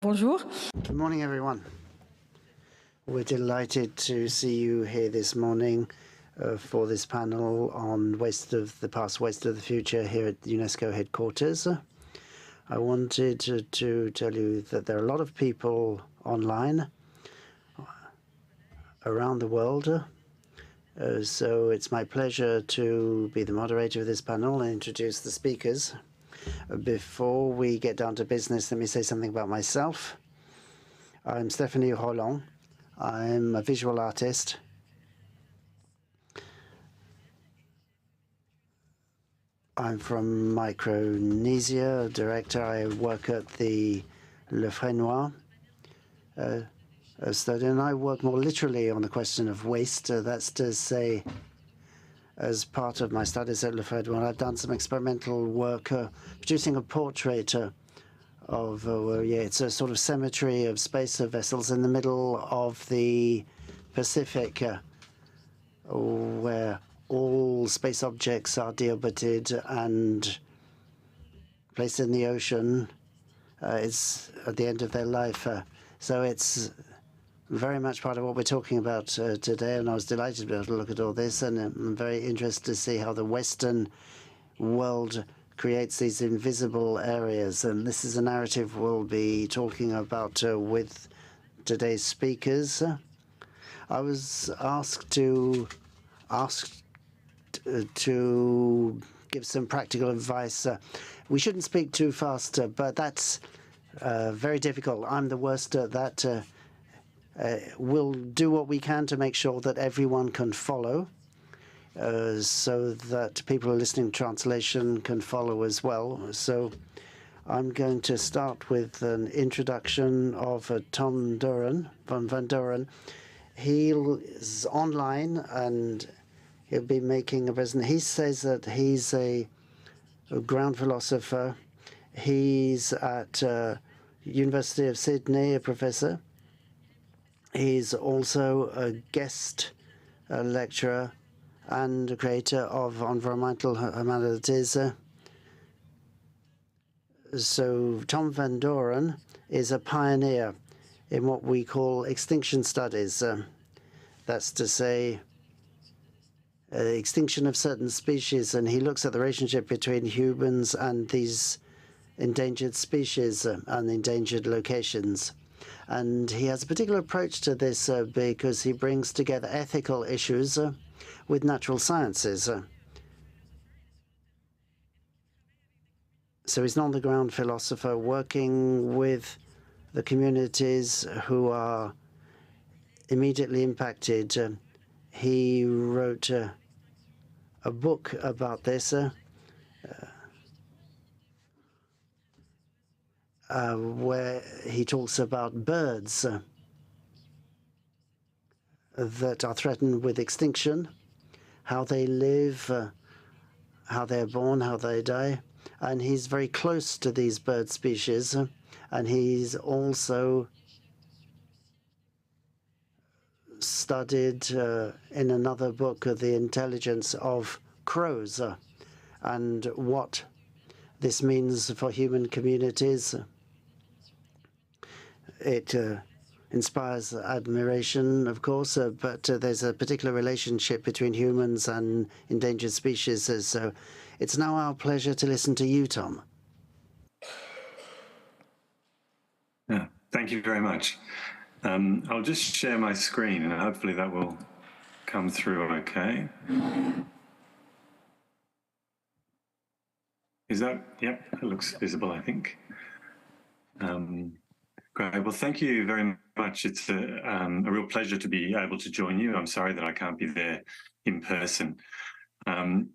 Bonjour. Good morning, everyone. We're delighted to see you here this morning for this panel on Waste of the Past, Waste of the Future here at the UNESCO headquarters. I wanted to tell you that there are a lot of people online around the world. So it's my pleasure to be the moderator of this panel and introduce the speakers. Before we get down to business, let me say something about myself. I'm Stéphanie Roland. I'm a visual artist. I'm from Micronesia, director. I work at the Le Fresnoy study, and I work more literally on the question of waste. That's to say, as part of my studies at Le Fresnoy, I've done some experimental work producing a portrait of, it's a sort of cemetery of space vessels in the middle of the Pacific, where all space objects are deorbited and placed in the ocean. It's at the end of their life. So it's very much part of what we're talking about today, and I was delighted to be able to look at all this, and I'm very interested to see how the Western world creates these invisible areas. And this is a narrative we'll be talking about with today's speakers. I was asked to give some practical advice. We shouldn't speak too fast, but that's very difficult. I'm the worst at that. We'll do what we can to make sure that everyone can follow, so that people who are listening to translation can follow as well. So I'm going to start with an introduction of Tom van Doren. He is online and he'll be making a presentation. He says that he's a ground philosopher. He's at University of Sydney, a professor. He's also a guest lecturer and a creator of environmental humanities. So Tom van Doren is a pioneer in what we call extinction studies. That's to say, extinction of certain species, and he looks at the relationship between humans and these endangered species and endangered locations. And he has a particular approach to this because he brings together ethical issues with natural sciences. So he's an on-the-ground philosopher working with the communities who are immediately impacted. He wrote a book about this where he talks about birds that are threatened with extinction, how they live, how they're born, how they die. And he's very close to these bird species. And he's also studied in another book the intelligence of crows and what this means for human communities. It inspires admiration, of course, but there's a particular relationship between humans and endangered species. So it's now our pleasure to listen to you, Tom. Yeah, thank you very much. I'll just share my screen and hopefully that will come through okay. Is that, yep, it looks visible, I think. Great, well, thank you very much. It's a real pleasure to be able to join you. I'm sorry that I can't be there in person. I'm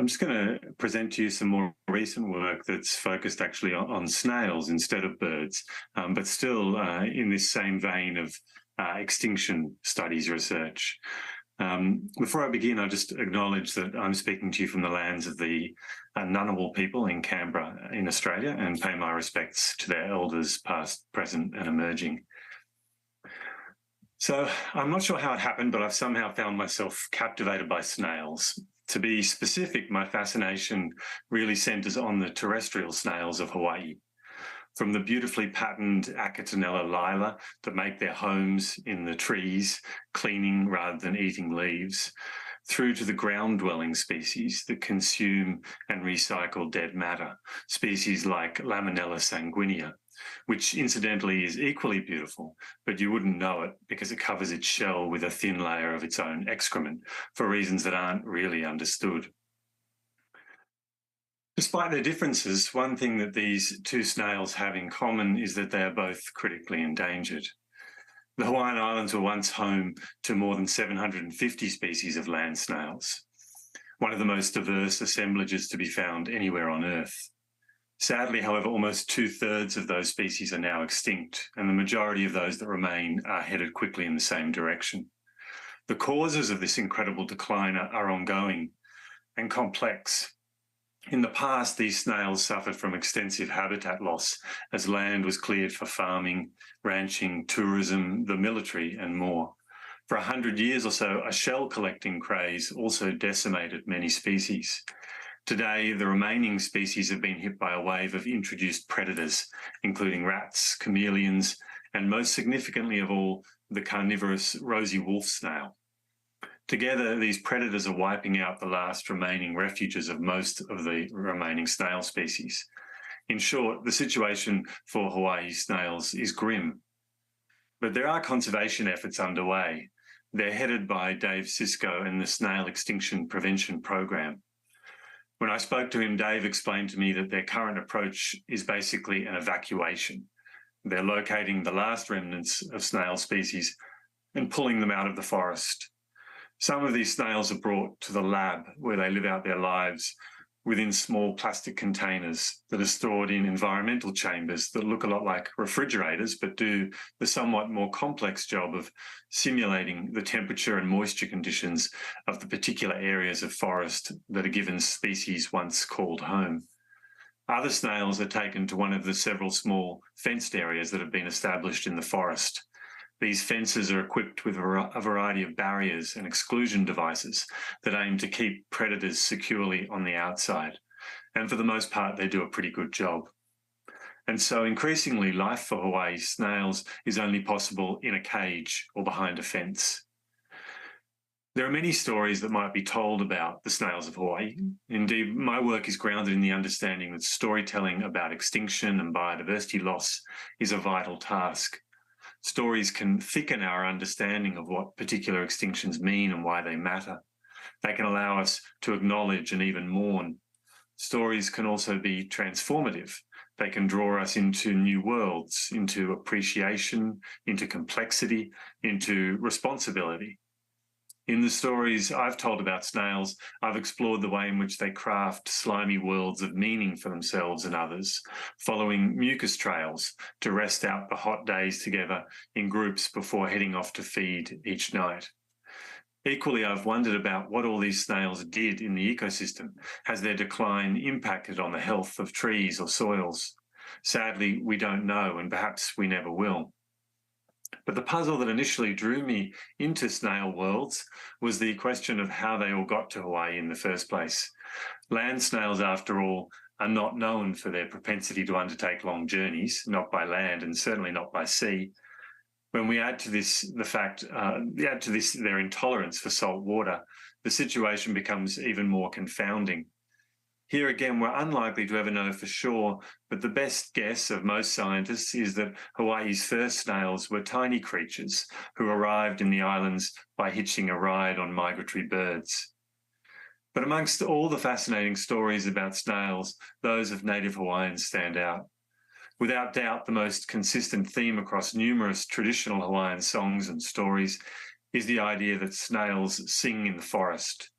just going to present to you some more recent work that's focused actually on snails instead of birds, but still in this same vein of extinction studies research. Before I begin, I'll just acknowledge that I'm speaking to you from the lands of the Ngunnawal people in Canberra in Australia and pay my respects to their elders past, present and emerging. So I'm not sure how it happened, but I've somehow found myself captivated by snails. To be specific, my fascination really centres on the terrestrial snails of Hawaii. from the beautifully patterned Acatenella lila that make their homes in the trees, cleaning rather than eating leaves, through to the ground-dwelling species that consume and recycle dead matter, species like Laminella sanguinea, which incidentally is equally beautiful, but you wouldn't know it because it covers its shell with a thin layer of its own excrement for reasons that aren't really understood. Despite their differences, one thing that these two snails have in common is that they are both critically endangered. The Hawaiian Islands were once home to more than 750 species of land snails, one of the most diverse assemblages to be found anywhere on Earth. Sadly, however, almost 2/3 of those species are now extinct, and the majority of those that remain are headed quickly in the same direction. The causes of this incredible decline are ongoing and complex. In the past, these snails suffered from extensive habitat loss as land was cleared for farming, ranching, tourism, the military, and more. For 100 years or so, a shell collecting craze also decimated many species. Today, the remaining species have been hit by a wave of introduced predators, including rats, chameleons, and most significantly of all, the carnivorous rosy wolf snail. Together, these predators are wiping out the last remaining refuges of most of the remaining snail species. In short, the situation for Hawaii snails is grim. But there are conservation efforts underway. They're headed by Dave Cisco and the Snail Extinction Prevention Program. When I spoke to him, Dave explained to me that their current approach is basically an evacuation. They're locating the last remnants of snail species and pulling them out of the forest. Some of these snails are brought to the lab where they live out their lives within small plastic containers that are stored in environmental chambers that look a lot like refrigerators, but do the somewhat more complex job of simulating the temperature and moisture conditions of the particular areas of forest that a given species once called home. Other snails are taken to one of the several small fenced areas that have been established in the forest. These fences are equipped with a variety of barriers and exclusion devices that aim to keep predators securely on the outside. And for the most part, they do a pretty good job. And so increasingly, life for Hawaii snails is only possible in a cage or behind a fence. There are many stories that might be told about the snails of Hawaii. Indeed, my work is grounded in the understanding that storytelling about extinction and biodiversity loss is a vital task. Stories can thicken our understanding of what particular extinctions mean and why they matter. They can allow us to acknowledge and even mourn. Stories can also be transformative. They can draw us into new worlds, into appreciation, into complexity, into responsibility. In the stories I've told about snails, I've explored the way in which they craft slimy worlds of meaning for themselves and others, following mucus trails to rest out the hot days together in groups before heading off to feed each night. Equally, I've wondered about what all these snails did in the ecosystem. Has their decline impacted on the health of trees or soils? Sadly, we don't know, and perhaps we never will. But the puzzle that initially drew me into snail worlds was the question of how they all got to Hawaii in the first place. Land snails, after all, are not known for their propensity to undertake long journeys, not by land and certainly not by sea. When we add to this their intolerance for salt water, the situation becomes even more confounding. Here again, we're unlikely to ever know for sure, but the best guess of most scientists is that Hawaii's first snails were tiny creatures who arrived in the islands by hitching a ride on migratory birds. But amongst all the fascinating stories about snails, those of native Hawaiians stand out. Without doubt, the most consistent theme across numerous traditional Hawaiian songs and stories is the idea that snails sing in the forest.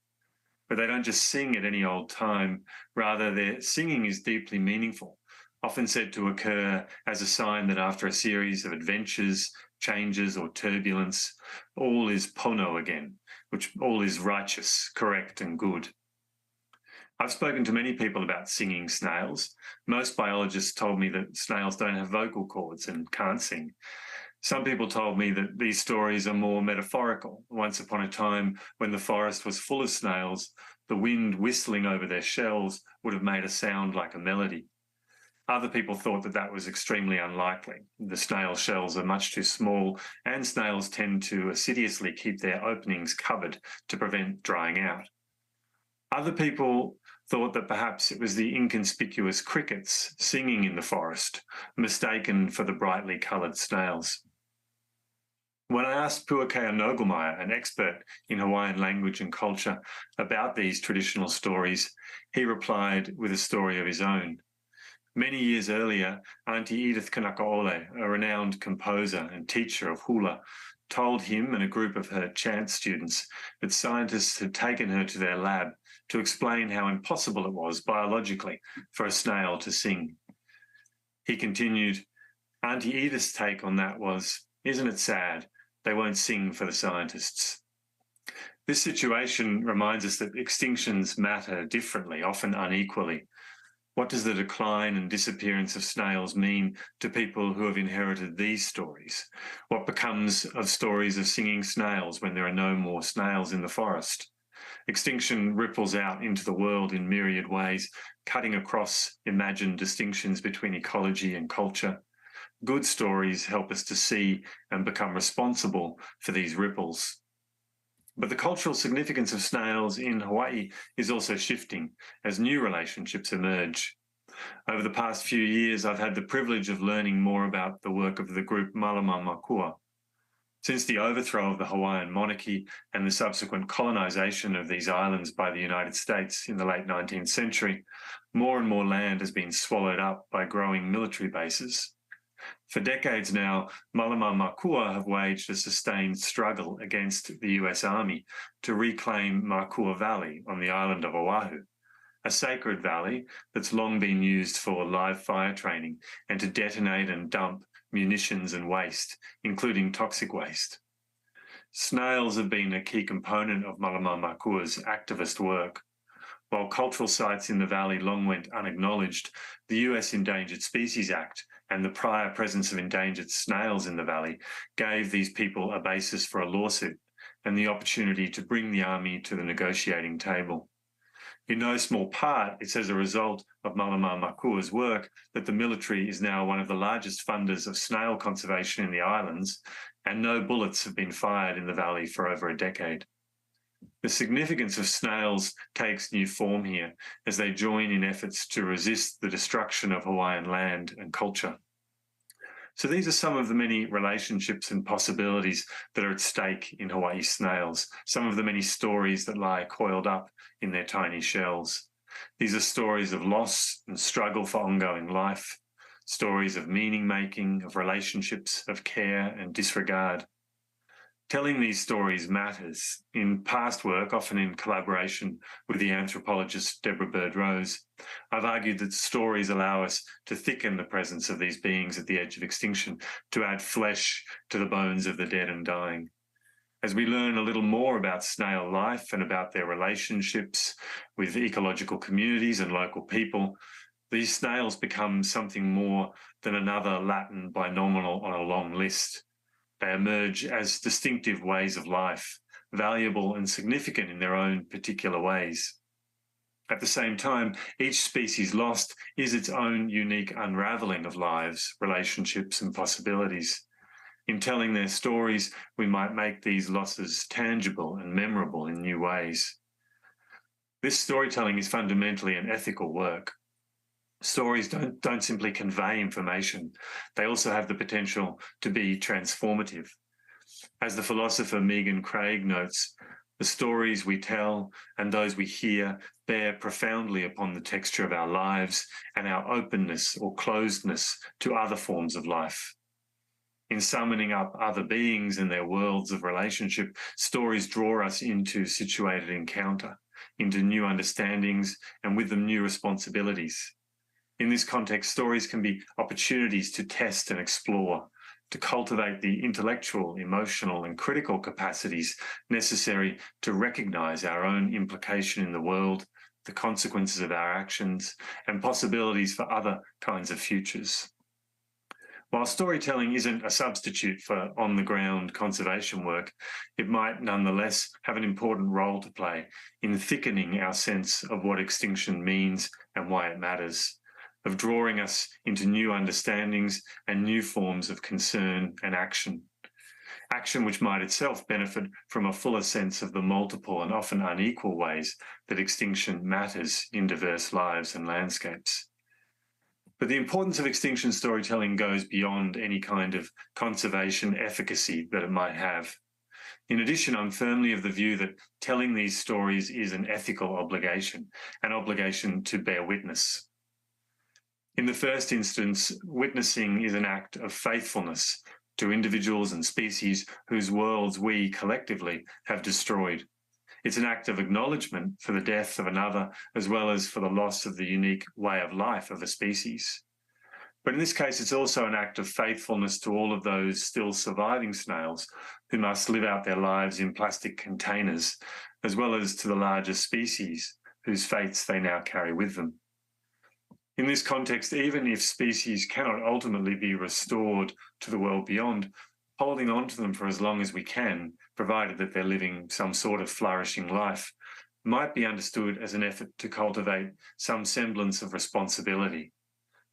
But they don't just sing at any old time. Rather, their singing is deeply meaningful, often said to occur as a sign that after a series of adventures, changes, or turbulence, all is pono again, which all is righteous, correct, and good. I've spoken to many people about singing snails. Most biologists told me that snails don't have vocal cords and can't sing. Some people told me that these stories are more metaphorical. Once upon a time, when the forest was full of snails, the wind whistling over their shells would have made a sound like a melody. Other people thought that that was extremely unlikely. The snail shells are much too small, and snails tend to assiduously keep their openings covered to prevent drying out. Other people thought that perhaps it was the inconspicuous crickets singing in the forest, mistaken for the brightly coloured snails. When I asked Puakea Nogelmeyer, an expert in Hawaiian language and culture, about these traditional stories, he replied with a story of his own. Many years earlier, Auntie Edith Kanakaole, a renowned composer and teacher of hula, told him and a group of her chant students that scientists had taken her to their lab to explain how impossible it was biologically for a snail to sing. He continued, Auntie Edith's take on that was, isn't it sad? They won't sing for the scientists. This situation reminds us that extinctions matter differently, often unequally. What does the decline and disappearance of snails mean to people who have inherited these stories? What becomes of stories of singing snails when there are no more snails in the forest? Extinction ripples out into the world in myriad ways, cutting across imagined distinctions between ecology and culture. Good stories help us to see and become responsible for these ripples. But the cultural significance of snails in Hawaii is also shifting as new relationships emerge. Over the past few years, I've had the privilege of learning more about the work of the group Malama Makua. Since the overthrow of the Hawaiian monarchy and the subsequent colonization of these islands by the United States in the late 19th century, more and more land has been swallowed up by growing military bases. For decades now, Malama Makua have waged a sustained struggle against the US Army to reclaim Makua Valley on the island of Oahu, a sacred valley that's long been used for live fire training and to detonate and dump munitions and waste, including toxic waste. Snails have been a key component of Malama Makua's activist work. While cultural sites in the valley long went unacknowledged, the US Endangered Species Act and the prior presence of endangered snails in the valley gave these people a basis for a lawsuit and the opportunity to bring the army to the negotiating table. In no small part, it's as a result of Malama Makua's work that the military is now one of the largest funders of snail conservation in the islands, and no bullets have been fired in the valley for over a decade. The significance of snails takes new form here as they join in efforts to resist the destruction of Hawaiian land and culture. So these are some of the many relationships and possibilities that are at stake in Hawaii snails, some of the many stories that lie coiled up in their tiny shells. These are stories of loss and struggle for ongoing life, stories of meaning-making, of relationships, of care and disregard. Telling these stories matters. In past work, often in collaboration with the anthropologist Deborah Bird-Rose, I've argued that stories allow us to thicken the presence of these beings at the edge of extinction, to add flesh to the bones of the dead and dying. As we learn a little more about snail life and about their relationships with ecological communities and local people, these snails become something more than another Latin binomial on a long list. They emerge as distinctive ways of life, valuable and significant in their own particular ways. At the same time, each species lost is its own unique unraveling of lives, relationships, and possibilities. In telling their stories, we might make these losses tangible and memorable in new ways. This storytelling is fundamentally an ethical work. Stories don't simply convey information. They also have the potential to be transformative. As the philosopher Megan Craig notes, the stories we tell and those we hear bear profoundly upon the texture of our lives and our openness or closedness to other forms of life. In summoning up other beings and their worlds of relationship, stories draw us into situated encounter, into new understandings, and with them new responsibilities. In this context, stories can be opportunities to test and explore, to cultivate the intellectual, emotional, and critical capacities necessary to recognize our own implication in the world, the consequences of our actions, and possibilities for other kinds of futures. While storytelling isn't a substitute for on-the-ground conservation work, it might nonetheless have an important role to play in thickening our sense of what extinction means and why it matters. of drawing us into new understandings and new forms of concern and action. Action which might itself benefit from a fuller sense of the multiple and often unequal ways that extinction matters in diverse lives and landscapes. But the importance of extinction storytelling goes beyond any kind of conservation efficacy that it might have. In addition, I'm firmly of the view that telling these stories is an ethical obligation, an obligation to bear witness. In the first instance, witnessing is an act of faithfulness to individuals and species whose worlds we collectively have destroyed. It's an act of acknowledgement for the death of another, as well as for the loss of the unique way of life of a species. But in this case, it's also an act of faithfulness to all of those still surviving snails who must live out their lives in plastic containers, as well as to the larger species whose fates they now carry with them. In this context, even if species cannot ultimately be restored to the world beyond, holding on to them for as long as we can, provided that they're living some sort of flourishing life, might be understood as an effort to cultivate some semblance of responsibility.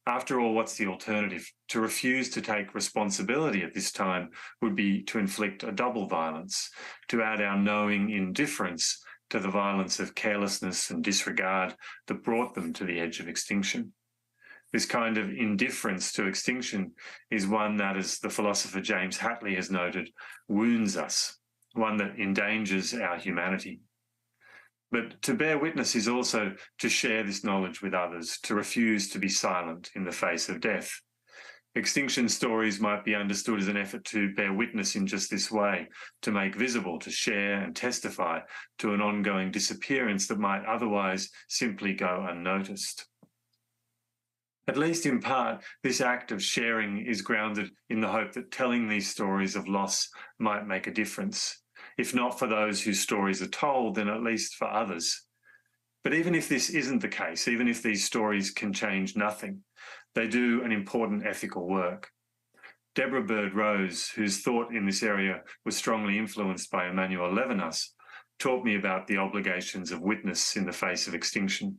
After all, what's the alternative? To refuse to take responsibility at this time would be to inflict a double violence, to add our knowing indifference to the violence of carelessness and disregard that brought them to the edge of extinction. This kind of indifference to extinction is one that, as the philosopher James Hatley has noted, wounds us, one that endangers our humanity. But to bear witness is also to share this knowledge with others, to refuse to be silent in the face of death. Extinction stories might be understood as an effort to bear witness in just this way, to make visible, to share and testify to an ongoing disappearance that might otherwise simply go unnoticed. At least in part, this act of sharing is grounded in the hope that telling these stories of loss might make a difference. If not for those whose stories are told, then at least for others. But even if this isn't the case, even if these stories can change nothing, they do an important ethical work. Deborah Bird-Rose, whose thought in this area was strongly influenced by Emmanuel Levinas, taught me about the obligations of witness in the face of extinction.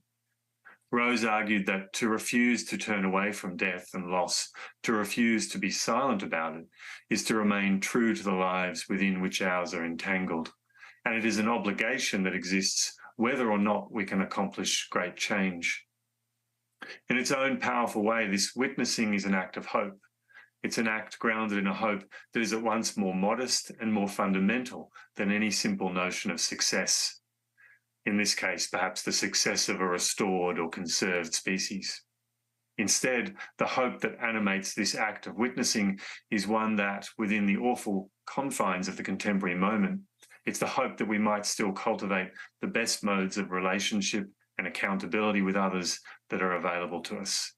Rose argued that to refuse to turn away from death and loss, to refuse to be silent about it, is to remain true to the lives within which ours are entangled. And it is an obligation that exists whether or not we can accomplish great change. In its own powerful way, this witnessing is an act of hope. It's an act grounded in a hope that is at once more modest and more fundamental than any simple notion of success. In this case, perhaps the success of a restored or conserved species. Instead, the hope that animates this act of witnessing is one that, within the awful confines of the contemporary moment, it's the hope that we might still cultivate the best modes of relationship and accountability with others that are available to us.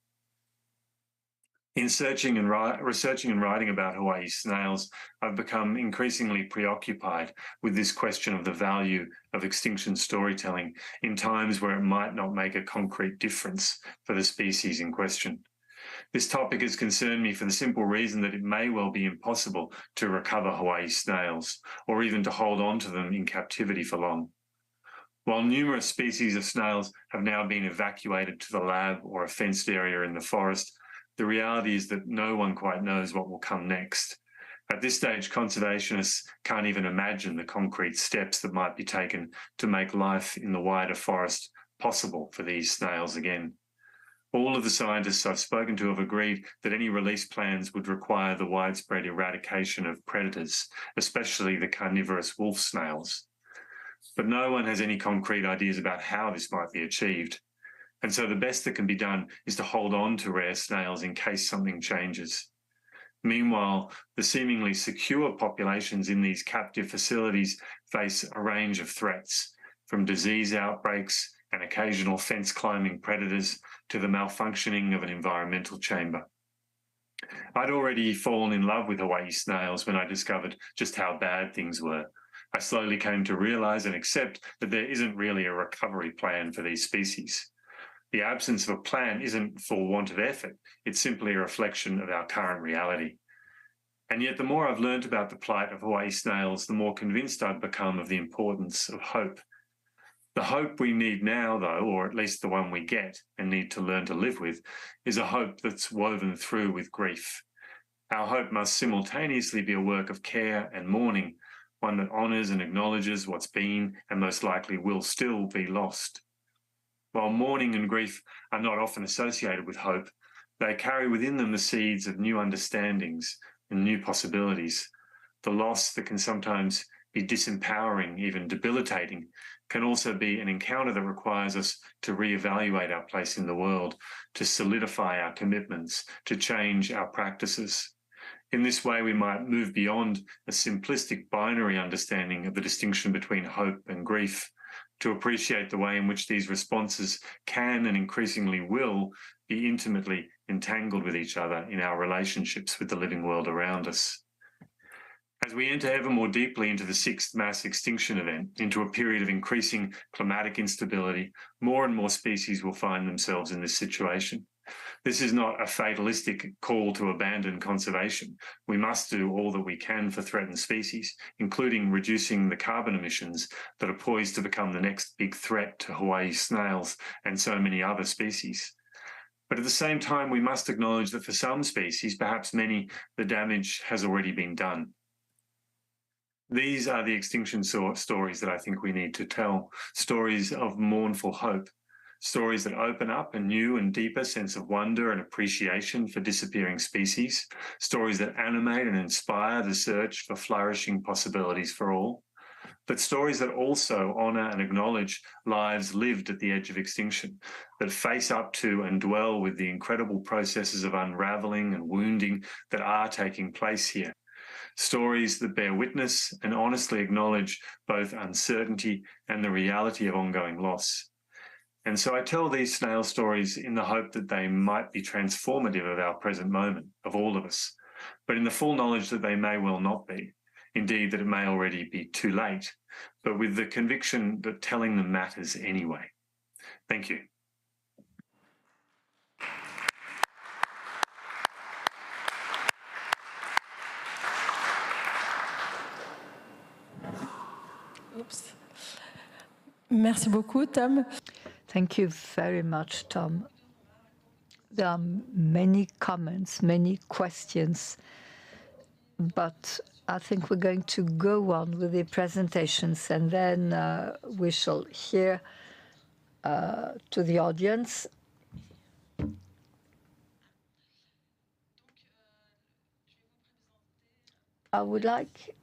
In researching and writing about Hawaii snails, I've become increasingly preoccupied with this question of the value of extinction storytelling in times where it might not make a concrete difference for the species in question. This topic has concerned me for the simple reason that it may well be impossible to recover Hawaii snails, or even to hold on to them in captivity for long. While numerous species of snails have now been evacuated to the lab or a fenced area in the forest, the reality is that no one quite knows what will come next. At this stage, conservationists can't even imagine the concrete steps that might be taken to make life in the wider forest possible for these snails again. All of the scientists I've spoken to have agreed that any release plans would require the widespread eradication of predators, especially the carnivorous wolf snails. But no one has any concrete ideas about how this might be achieved. And so the best that can be done is to hold on to rare snails in case something changes. Meanwhile, the seemingly secure populations in these captive facilities face a range of threats, from disease outbreaks and occasional fence-climbing predators to the malfunctioning of an environmental chamber. I'd already fallen in love with Hawaii snails when I discovered just how bad things were. I slowly came to realize and accept that there isn't really a recovery plan for these species. The absence of a plan isn't for want of effort, it's simply a reflection of our current reality. And yet the more I've learned about the plight of Hawaii snails, the more convinced I've become of the importance of hope. The hope we need now, though, or at least the one we get and need to learn to live with, is a hope that's woven through with grief. Our hope must simultaneously be a work of care and mourning, one that honours and acknowledges what's been and most likely will still be lost. While mourning and grief are not often associated with hope, they carry within them the seeds of new understandings and new possibilities. The loss that can sometimes be disempowering, even debilitating, can also be an encounter that requires us to reevaluate our place in the world, to solidify our commitments, to change our practices. In this way, we might move beyond a simplistic binary understanding of the distinction between hope and grief, to appreciate the way in which these responses can and increasingly will be intimately entangled with each other in our relationships with the living world around us. As we enter ever more deeply into the sixth mass extinction event, into a period of increasing climatic instability, more and more species will find themselves in this situation. This is not a fatalistic call to abandon conservation. We must do all that we can for threatened species, including reducing the carbon emissions that are poised to become the next big threat to Hawaii snails and so many other species. But at the same time, we must acknowledge that for some species, perhaps many, the damage has already been done. These are the extinction stories that I think we need to tell, stories of mournful hope, stories that open up a new and deeper sense of wonder and appreciation for disappearing species, stories that animate and inspire the search for flourishing possibilities for all, but stories that also honour and acknowledge lives lived at the edge of extinction, that face up to and dwell with the incredible processes of unravelling and wounding that are taking place here. Stories that bear witness and honestly acknowledge both uncertainty and the reality of ongoing loss. And so I tell these snail stories in the hope that they might be transformative of our present moment, of all of us, but in the full knowledge that they may well not be, indeed that it may already be too late, but with the conviction that telling them matters anyway. Thank you. Oops. Merci beaucoup, Tom. Thank you very much, Tom. There are many comments, many questions, but I think we're going to go on with the presentations, and then we shall hear to the audience. I would like...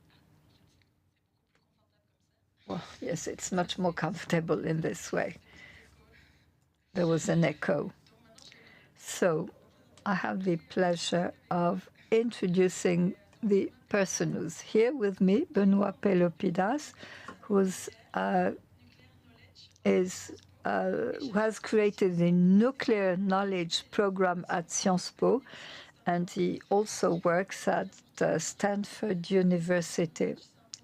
Well, yes, it's much more comfortable in this way. There was an echo. So I have the pleasure of introducing the person who's here with me, Benoit Pelopidas, who has created the Nuclear Knowledge Program at Sciences Po, and he also works at Stanford University.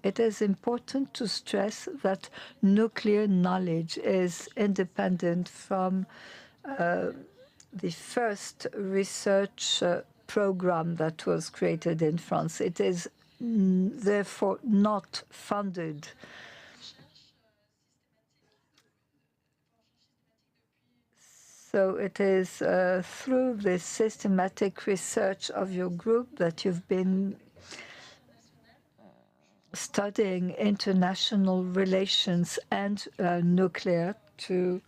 It is important to stress that nuclear knowledge is independent from the first research program that was created in France. It is therefore not funded. So it is through the systematic research of your group that you've been studying international relations and nuclear to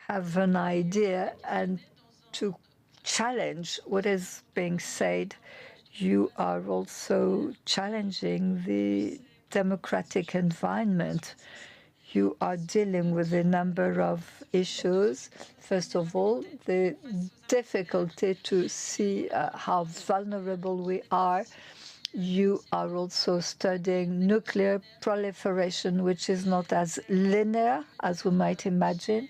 have an idea and to challenge what is being said. You are also challenging the democratic environment. You are dealing with a number of issues. First of all, the difficulty to see how vulnerable we are. You are also studying nuclear proliferation, which is not as linear as we might imagine.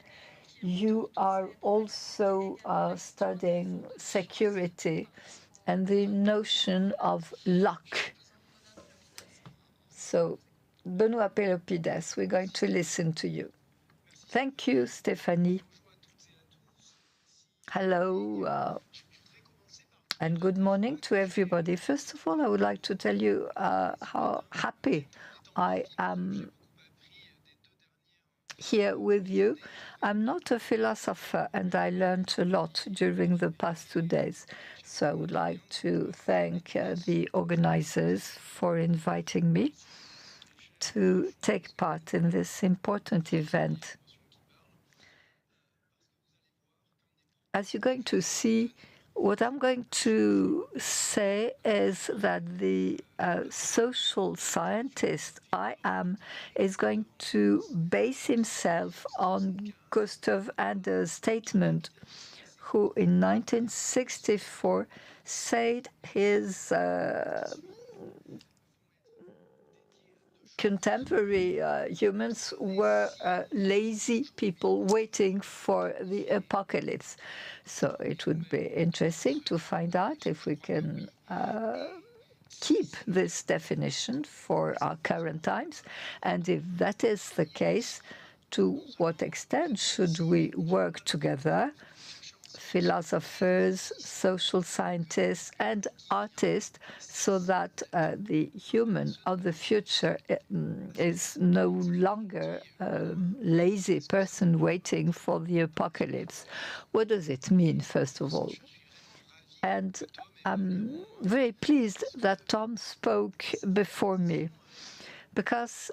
You are also studying security and the notion of luck. So, Benoit Pelopidas, we're going to listen to you. Thank you, Stephanie. Hello, and good morning to everybody. First of all, I would like to tell you how happy I am here with you. I'm not a philosopher, and I learned a lot during the past 2 days. So I would like to thank the organizers for inviting me to take part in this important event. As you're going to see, what I'm going to say is that the social scientist I am is going to base himself on Gustav Anders' statement, who in 1964 said his contemporary humans were lazy people waiting for the apocalypse. So it would be interesting to find out if we can keep this definition for our current times. And if that is the case, to what extent should we work together, philosophers, social scientists, and artists, so that the human of the future is no longer a lazy person waiting for the apocalypse? What does it mean, first of all? And I'm very pleased that Tom spoke before me, because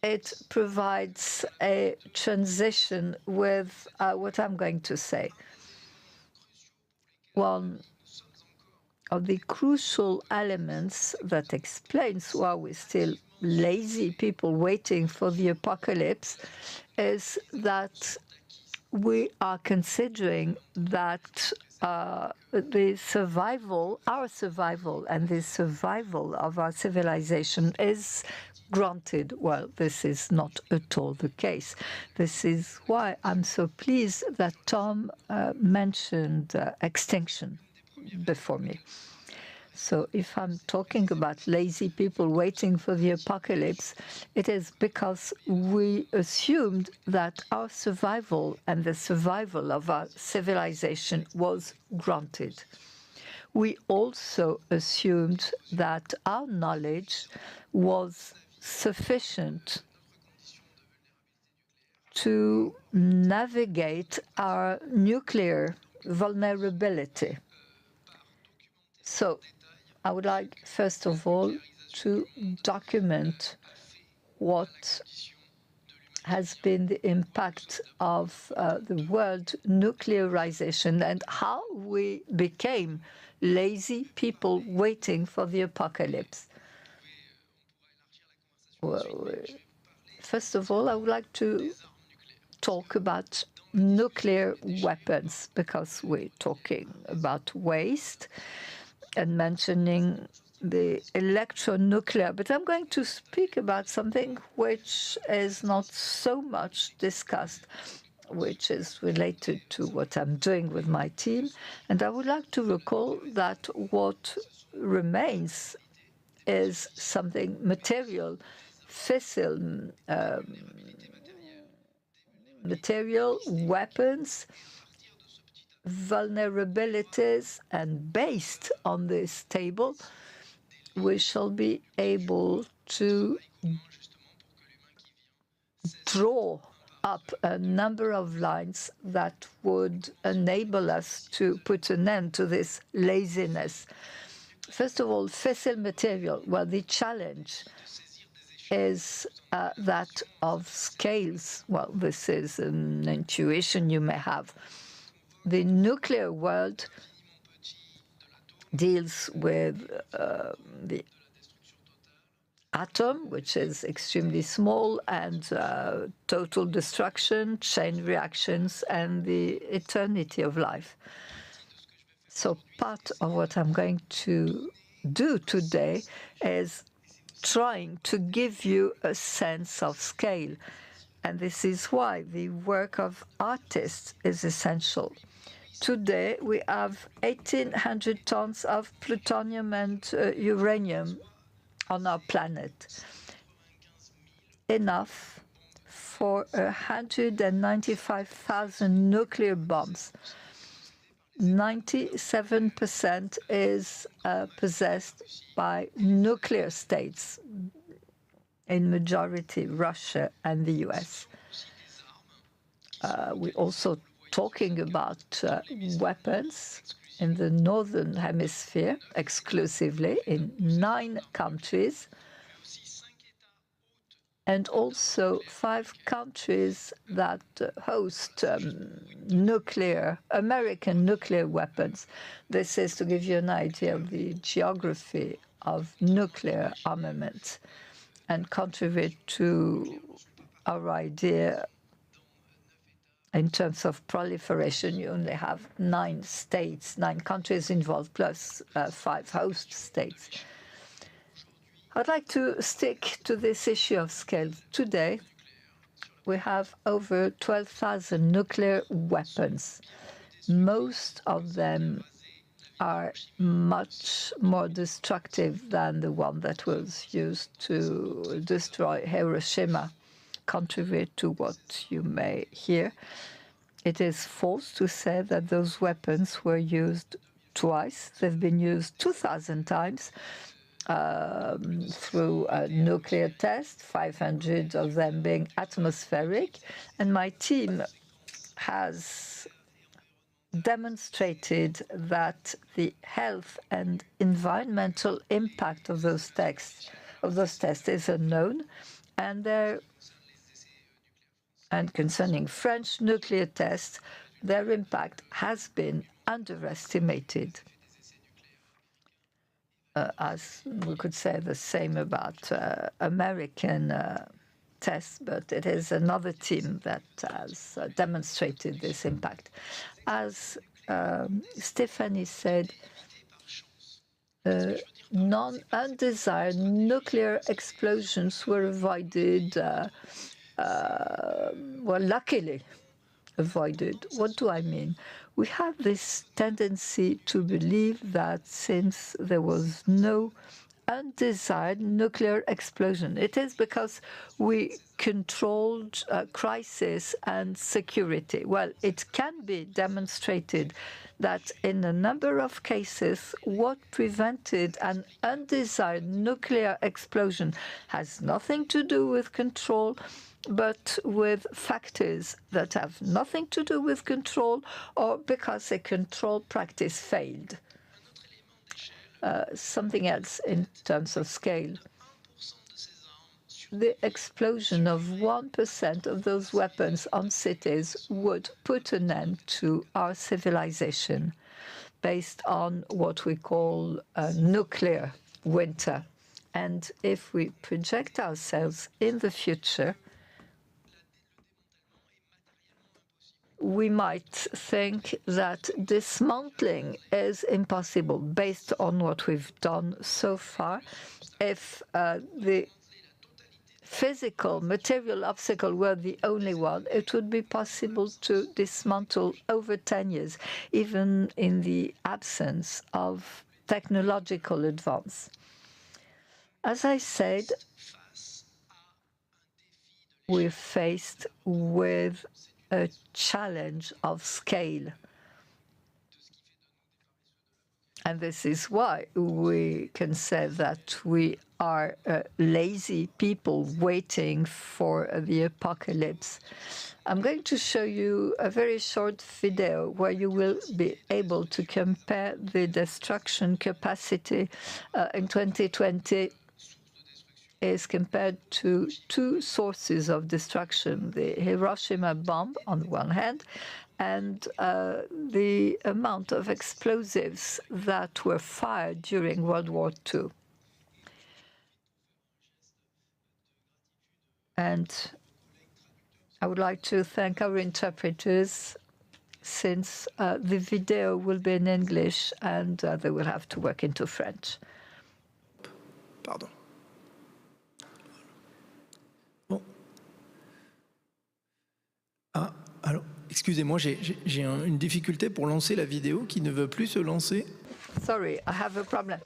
it provides a transition with what I'm going to say. One of the crucial elements that explains why we're still lazy people waiting for the apocalypse is that we are considering that the survival, our survival, and the survival of our civilization is granted. Well, this is not at all the case. This is why I'm so pleased that Tom mentioned extinction before me. So if I'm talking about lazy people waiting for the apocalypse, it is because we assumed that our survival and the survival of our civilization was granted. We also assumed that our knowledge was sufficient to navigate our nuclear vulnerability. So I would like, first of all, to document what has been the impact of the world nuclearization and how we became lazy people waiting for the apocalypse. Well, first of all, I would like to talk about nuclear weapons, because we're talking about waste and mentioning the electronuclear. But I'm going to speak about something which is not so much discussed, which is related to what I'm doing with my team. And I would like to recall that what remains is something material, fissile material, weapons, vulnerabilities, and based on this table, we shall be able to draw up a number of lines that would enable us to put an end to this laziness. First of all, fissile material. Well, the challenge is that of scales. Well, this is an intuition you may have. The nuclear world deals with the atom, which is extremely small, and total destruction, chain reactions, and the eternity of life. So part of what I'm going to do today is trying to give you a sense of scale. And this is why the work of artists is essential. Today, we have 1,800 tons of plutonium and uranium on our planet, enough for 195,000 nuclear bombs. 97% is possessed by nuclear states, in majority Russia and the US. We're also talking about weapons in the Northern Hemisphere exclusively in 9 countries, and also 5 countries that host American nuclear weapons. This is to give you an idea of the geography of nuclear armament and contribute to our idea in terms of proliferation. You only have 9 states, 9 countries involved, plus 5 host states. I'd like to stick to this issue of scale. Today, we have over 12,000 nuclear weapons. Most of them are much more destructive than the one that was used to destroy Hiroshima. Contrary to what you may hear, it is false to say that those weapons were used twice. They've been used 2,000 times through a nuclear test, 500 of them being atmospheric. And my team has demonstrated that the health and environmental impact of those tests is unknown, and concerning French nuclear tests, their impact has been underestimated. As we could say the same about American tests, but it is another team that has demonstrated this impact. As Stephanie said, non-undesired nuclear explosions were avoided, well, luckily avoided. What do I mean? We have this tendency to believe that since there was no undesired nuclear explosion, it is because we controlled crisis and security. Well, it can be demonstrated that in a number of cases, what prevented an undesired nuclear explosion has nothing to do with control, but with factors that have nothing to do with control, or because a control practice failed. Something else in terms of scale. The explosion of 1% of those weapons on cities would put an end to our civilization based on what we call a nuclear winter. And if we project ourselves in the future, we might think that dismantling is impossible based on what we've done so far. If the physical, material obstacle were the only one, it would be possible to dismantle over 10 years, even in the absence of technological advance. As I said, we're faced with a challenge of scale. And this is why we can say that we are lazy people waiting for the apocalypse. I'm going to show you a very short video where you will be able to compare the destruction capacity in 2020 is compared to 2 sources of destruction, the Hiroshima bomb on the one hand, and the amount of explosives that were fired during World War II. And I would like to thank our interpreters, since the video will be in English and they will have to work into French. Pardon. Bon. Ah, alors, excusez-moi, j'ai une difficulté pour lancer la vidéo qui ne veut plus se lancer. Sorry, I have a problem.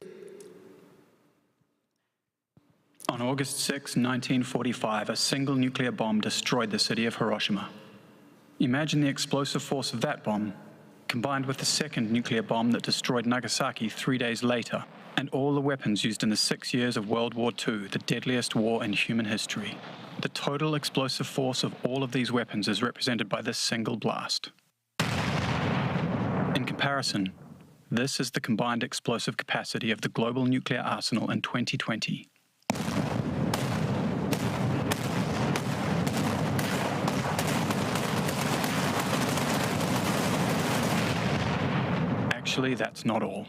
On August 6, 1945, a single nuclear bomb destroyed the city of Hiroshima. Imagine the explosive force of that bomb combined with the second nuclear bomb that destroyed Nagasaki 3 days later, and all the weapons used in the 6 years of World War II, the deadliest war in human history. The total explosive force of all of these weapons is represented by this single blast. In comparison, this is the combined explosive capacity of the global nuclear arsenal in 2020. Actually, that's not all.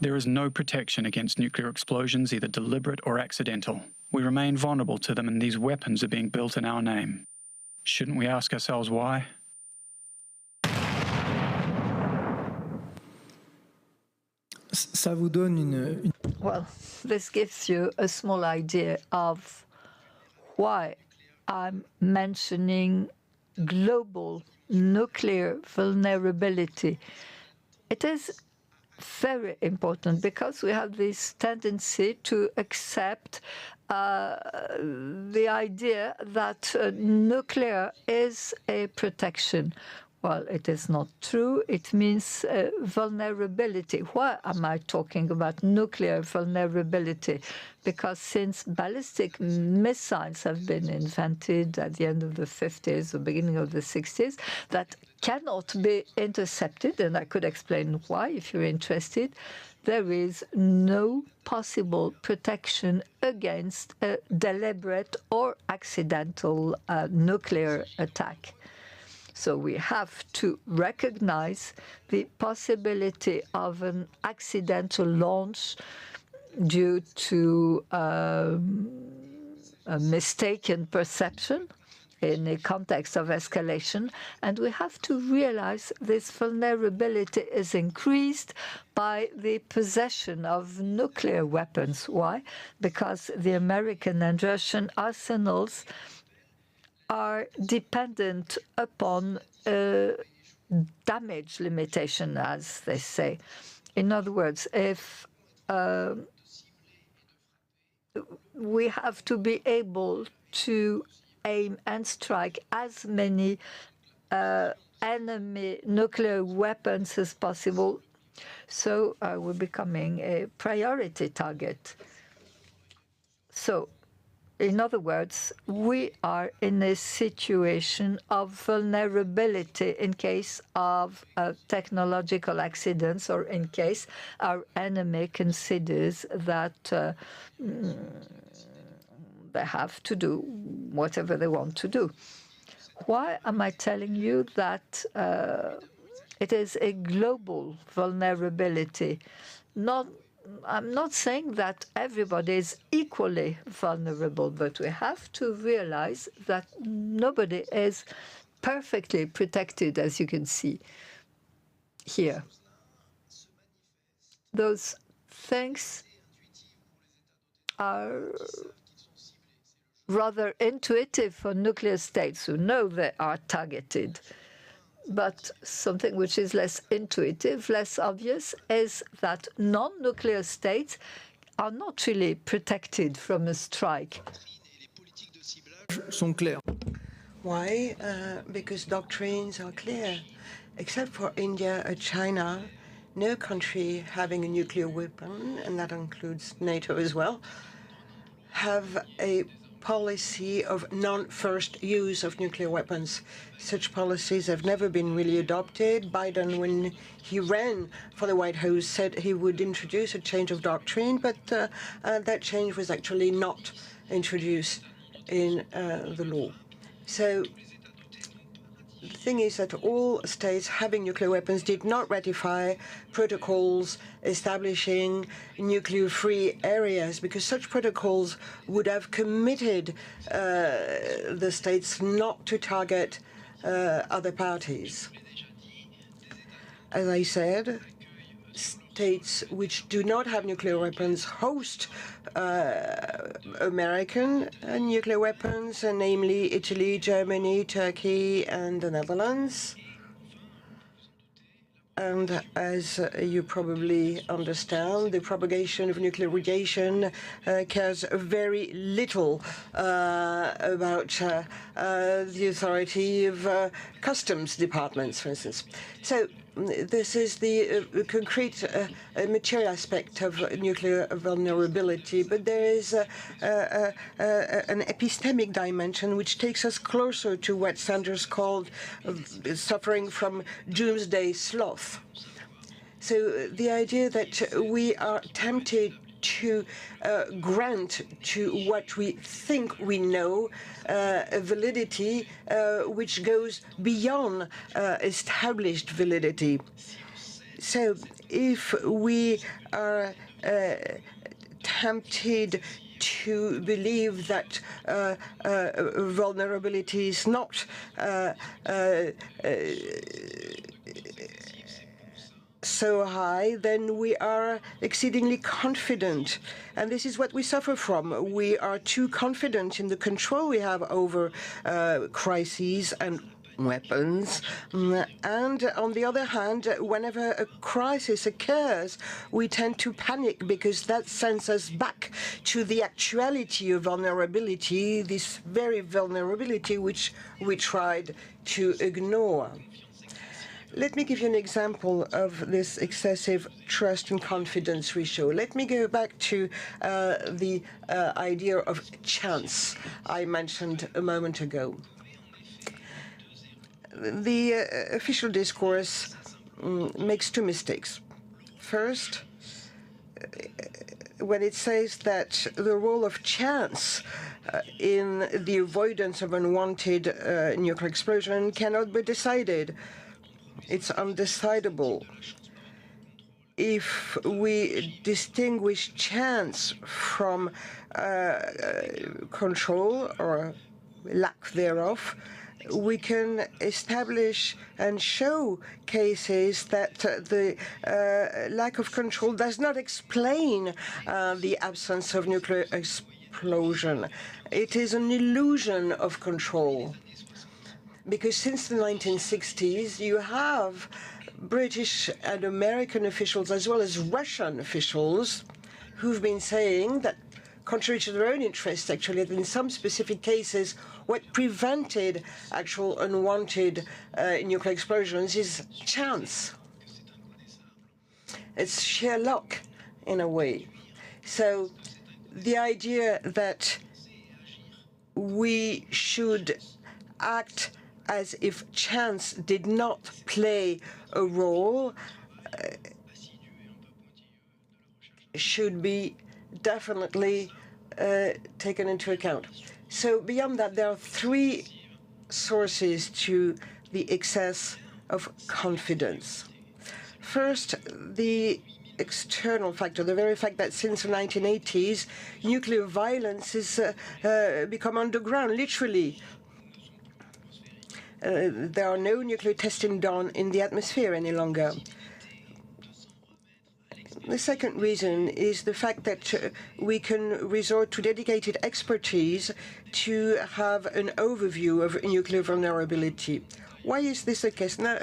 There is no protection against nuclear explosions, either deliberate or accidental. We remain vulnerable to them, and these weapons are being built in our name. Shouldn't we ask ourselves why? Ça vous donne une... Well, this gives you a small idea of why I'm mentioning global nuclear vulnerability. It is very important because we have this tendency to accept the idea that nuclear is a protection. Well, it is not true. It means vulnerability. Why am I talking about nuclear vulnerability? Because since ballistic missiles have been invented at the end of the 50s or beginning of the 60s, that cannot be intercepted, and I could explain why if you're interested, there is no possible protection against a deliberate or accidental nuclear attack. So we have to recognize the possibility of an accidental launch due to a mistaken perception in a context of escalation. And we have to realize this vulnerability is increased by the possession of nuclear weapons. Why? Because the American and Russian arsenals are dependent upon damage limitation, as they say. In other words, if we have to be able to aim and strike as many enemy nuclear weapons as possible, so we're becoming a priority target. So, in other words, we are in a situation of vulnerability in case of technological accidents or in case our enemy considers that they have to do whatever they want to do. Why am I telling you that it is a global vulnerability? I'm not saying that everybody is equally vulnerable, but we have to realize that nobody is perfectly protected, as you can see here. Those things are rather intuitive for nuclear states who know they are targeted. But something which is less intuitive, less obvious, is that non-nuclear states are not really protected from a strike. sont clairs. Why? Because doctrines are clear. Except for India or China, no country having a nuclear weapon, and that includes NATO as well, have a policy of non-first use of nuclear weapons. Such policies have never been really adopted. Biden, when he ran for the White House, said he would introduce a change of doctrine, but that change was actually not introduced in the law. So the thing is that all states having nuclear weapons did not ratify protocols establishing nuclear-free areas, because such protocols would have committed the states not to target other parties. As I said, states which do not have nuclear weapons host American nuclear weapons, namely Italy, Germany, Turkey, and the Netherlands. And as you probably understand, the propagation of nuclear radiation cares very little about the authority of customs departments, for instance. So this is the concrete material aspect of nuclear vulnerability, but there is an epistemic dimension which takes us closer to what Sanders called suffering from doomsday sloth. So the idea that we are tempted to grant to what we think we know a validity which goes beyond established validity. So if we are tempted to believe that vulnerability is not so high, then we are exceedingly confident. And this is what we suffer from. We are too confident in the control we have over crises and weapons. And on the other hand, whenever a crisis occurs, we tend to panic because that sends us back to the actuality of vulnerability, this very vulnerability which we tried to ignore. Let me give you an example of this excessive trust and confidence ratio. Let me go back to the idea of chance I mentioned a moment ago. The official discourse makes two mistakes. First, when it says that the role of chance in the avoidance of unwanted nuclear explosion cannot be decided. It's undecidable. If we distinguish chance from control or lack thereof, we can establish and show cases that the lack of control does not explain the absence of nuclear explosion. It is an illusion of control. Because since the 1960s, you have British and American officials, as well as Russian officials, who've been saying that, contrary to their own interests, actually, that in some specific cases, what prevented actual unwanted nuclear explosions is chance. It's sheer luck, in a way. So the idea that we should act as if chance did not play a role should be definitely taken into account. So beyond that, there are three sources to the excess of confidence. First, the external factor, the very fact that since the 1980s, nuclear violence has become underground, literally. There are no nuclear testing done in the atmosphere any longer. The second reason is the fact that we can resort to dedicated expertise to have an overview of nuclear vulnerability. Why is this the case? Now,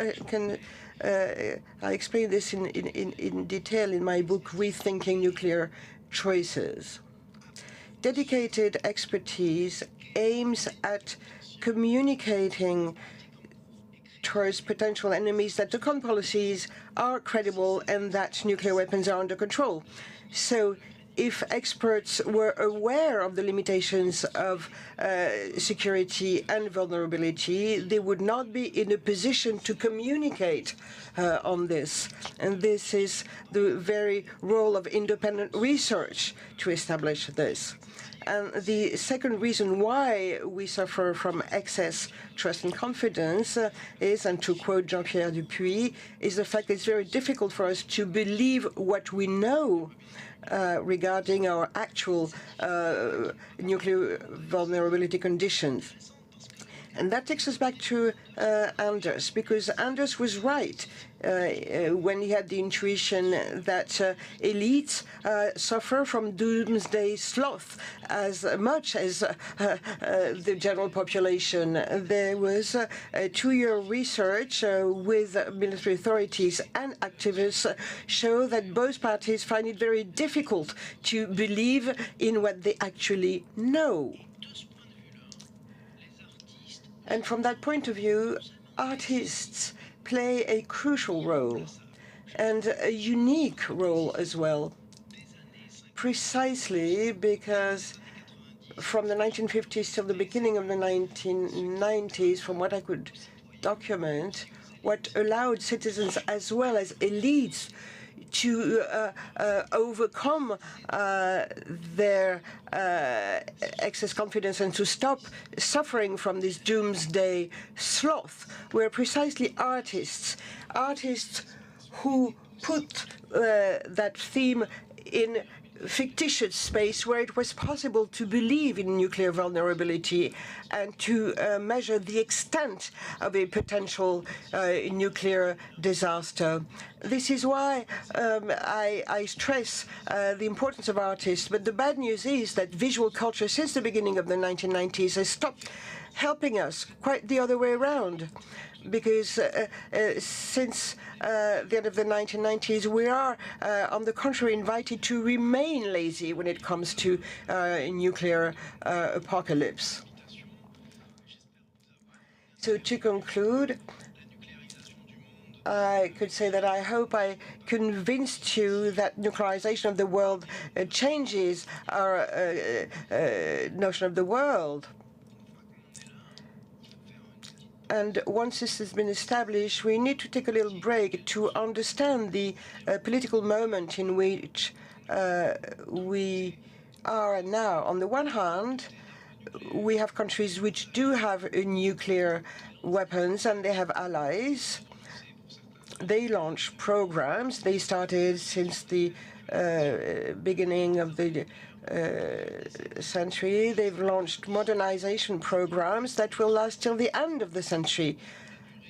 I explain this in detail in my book, Rethinking Nuclear Choices. Dedicated expertise aims at communicating towards potential enemies that the current policies are credible and that nuclear weapons are under control. So if experts were aware of the limitations of security and vulnerability, they would not be in a position to communicate on this. And this is the very role of independent research to establish this. And the second reason why we suffer from excess trust and confidence is, and to quote Jean-Pierre Dupuy, is the fact that it's very difficult for us to believe what we know regarding our actual nuclear vulnerability conditions. And that takes us back to Anders, because Anders was right when he had the intuition that elites suffer from doomsday sloth as much as the general population. There was a 2-year research with military authorities and activists show that both parties find it very difficult to believe in what they actually know. And from that point of view, artists play a crucial role and a unique role as well, precisely because from the 1950s till the beginning of the 1990s, from what I could document, what allowed citizens as well as elites to overcome their excess confidence and to stop suffering from this doomsday sloth were precisely artists who put that theme in fictitious space where it was possible to believe in nuclear vulnerability and to measure the extent of a potential nuclear disaster. This is why I stress the importance of artists. But the bad news is that visual culture, since the beginning of the 1990s, has stopped helping us, quite the other way around. Because since the end of the 1990s, we are, on the contrary, invited to remain lazy when it comes to nuclear apocalypse. So to conclude, I could say that I hope I convinced you that nuclearization of the world changes our notion of the world. And once this has been established, we need to take a little break to understand the political moment in which we are now. On the one hand, we have countries which do have nuclear weapons and they have allies. They launch programs. They started since the beginning of the century. They've launched modernization programs that will last till the end of the century.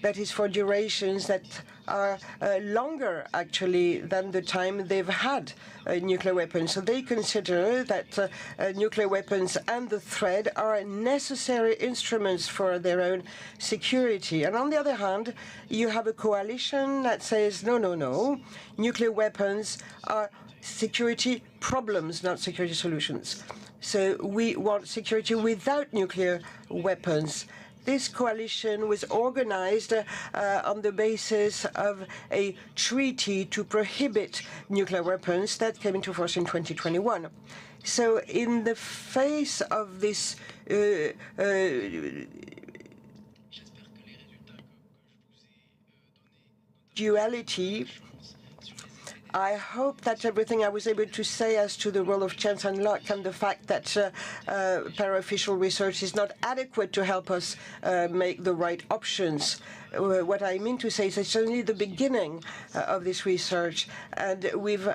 That is for durations that are longer, actually, than the time they've had nuclear weapons. So they consider that nuclear weapons and the threat are necessary instruments for their own security. And on the other hand, you have a coalition that says, no, no, no, nuclear weapons are security problems, not security solutions. So we want security without nuclear weapons. This coalition was organized on the basis of a treaty to prohibit nuclear weapons that came into force in 2021. So in the face of this duality, I hope that everything I was able to say as to the role of chance and luck and the fact that para-official research is not adequate to help us make the right options. What I mean to say is it's only the beginning of this research, and we've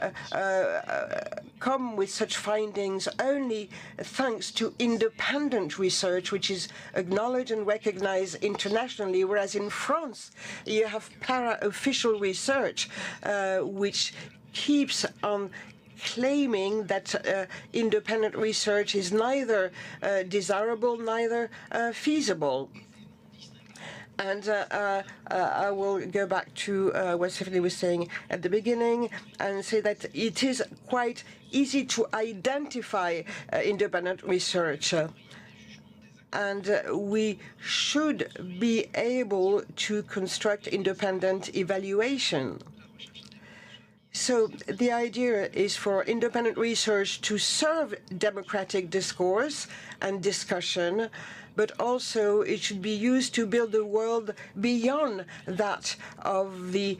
come with such findings only thanks to independent research, which is acknowledged and recognized internationally, whereas in France you have para-official research, which keeps on claiming that independent research is neither desirable, neither feasible. And I will go back to what Stephanie was saying at the beginning and say that it is quite easy to identify independent research. And we should be able to construct independent evaluation. So the idea is for independent research to serve democratic discourse and discussion, but also it should be used to build a world beyond that of the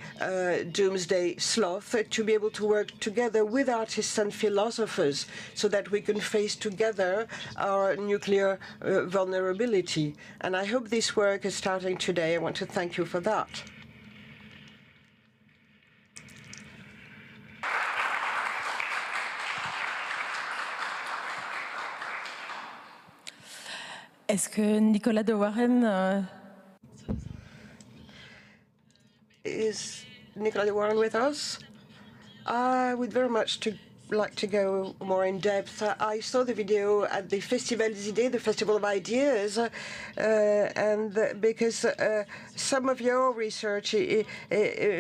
doomsday sloth, to be able to work together with artists and philosophers so that we can face together our nuclear vulnerability. And I hope this work is starting today. I want to thank you for that. Est-ce que Nicolas de Warren Is Nicolas de Warren with us? I would very much like to go more in depth. I saw the video at the Festival des Idées, the Festival of Ideas, and because some of your research it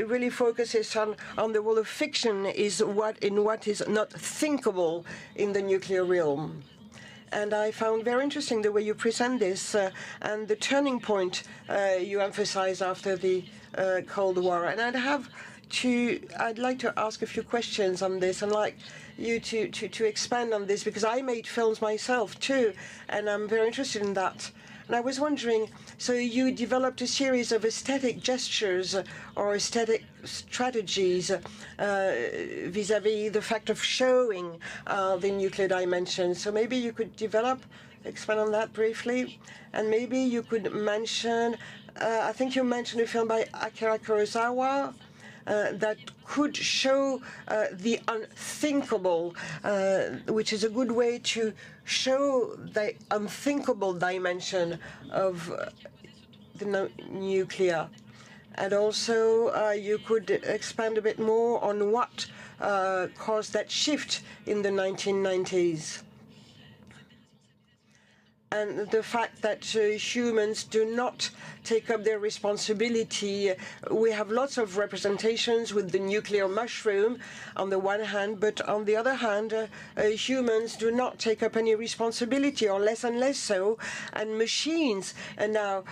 really focuses on the role of fiction is what is not thinkable in the nuclear realm. And I found very interesting the way you present this and the turning point you emphasize after the Cold War. And I'd like to ask a few questions on this and like you to expand on this because I made films myself too, and I'm very interested in that. And I was wondering, so you developed a series of aesthetic gestures or aesthetic strategies vis-à-vis the fact of showing the nuclear dimension. So maybe you could expand on that briefly, and maybe you could mention, I think you mentioned a film by Akira Kurosawa, that could show the unthinkable, which is a good way to show the unthinkable dimension of the nuclear. And also, you could expand a bit more on what caused that shift in the 1990s. And the fact that humans do not take up their responsibility. We have lots of representations with the nuclear mushroom on the one hand, but on the other hand, humans do not take up any responsibility, or less and less so, and machines now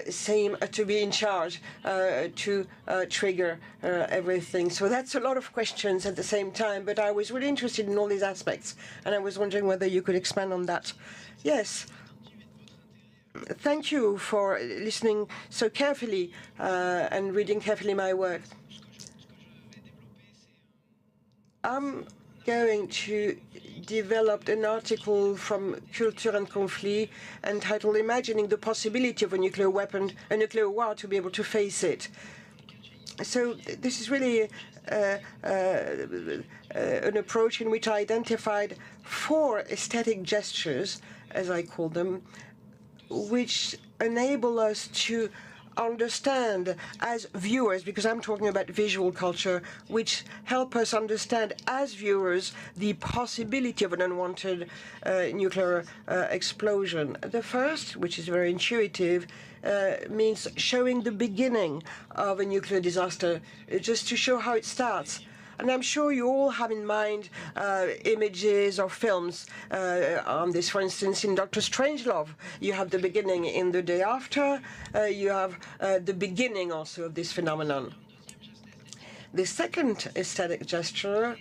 seem to be in charge to trigger everything. So that's a lot of questions at the same time, but I was really interested in all these aspects, and I was wondering whether you could expand on that. Yes. Thank you for listening so carefully and reading carefully my work. I'm going to develop an article from Culture and Conflit entitled "Imagining the Possibility of a Nuclear Weapon, a Nuclear War to be able to face it." So this is really an approach in which I identified 4 aesthetic gestures, as I call them, which enable us to understand as viewers, because I'm talking about visual culture, which help us understand as viewers the possibility of an unwanted nuclear explosion. The first, which is very intuitive, means showing the beginning of a nuclear disaster, just to show how it starts. And I'm sure you all have in mind images or films on this. For instance, in Dr. Strangelove, you have the beginning. In The Day After, you have the beginning also of this phenomenon. The second aesthetic gesture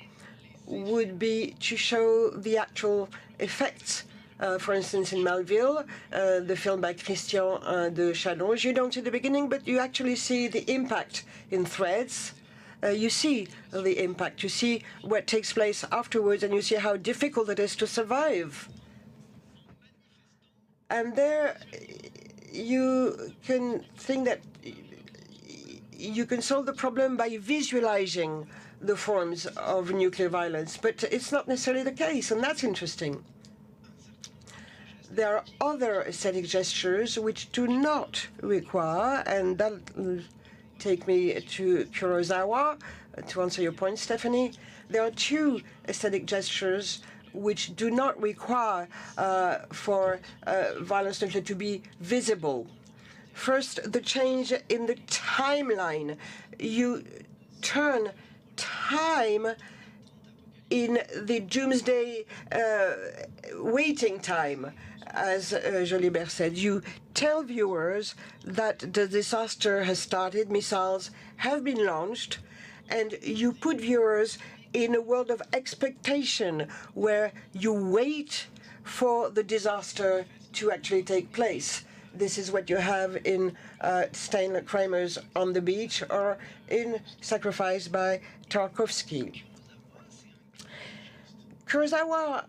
would be to show the actual effects. For instance, in Melville, the film by Christian de Châlons, you don't see the beginning, but you actually see the impact in threads. You see the impact, you see what takes place afterwards, and you see how difficult it is to survive. And there you can think that you can solve the problem by visualizing the forms of nuclear violence, but it's not necessarily the case, and that's interesting. There are other aesthetic gestures which do not require, and that take me to Kurosawa, to answer your point, Stephanie. There are 2 aesthetic gestures which do not require for violence nuclear to be visible. First, the change in the timeline. You turn time in the doomsday waiting time, as Jolibert said. You tell viewers that the disaster has started, missiles have been launched, and you put viewers in a world of expectation where you wait for the disaster to actually take place. This is what you have in Steinle Kramer's On the Beach or in Sacrifice by Tarkovsky. Kurosawa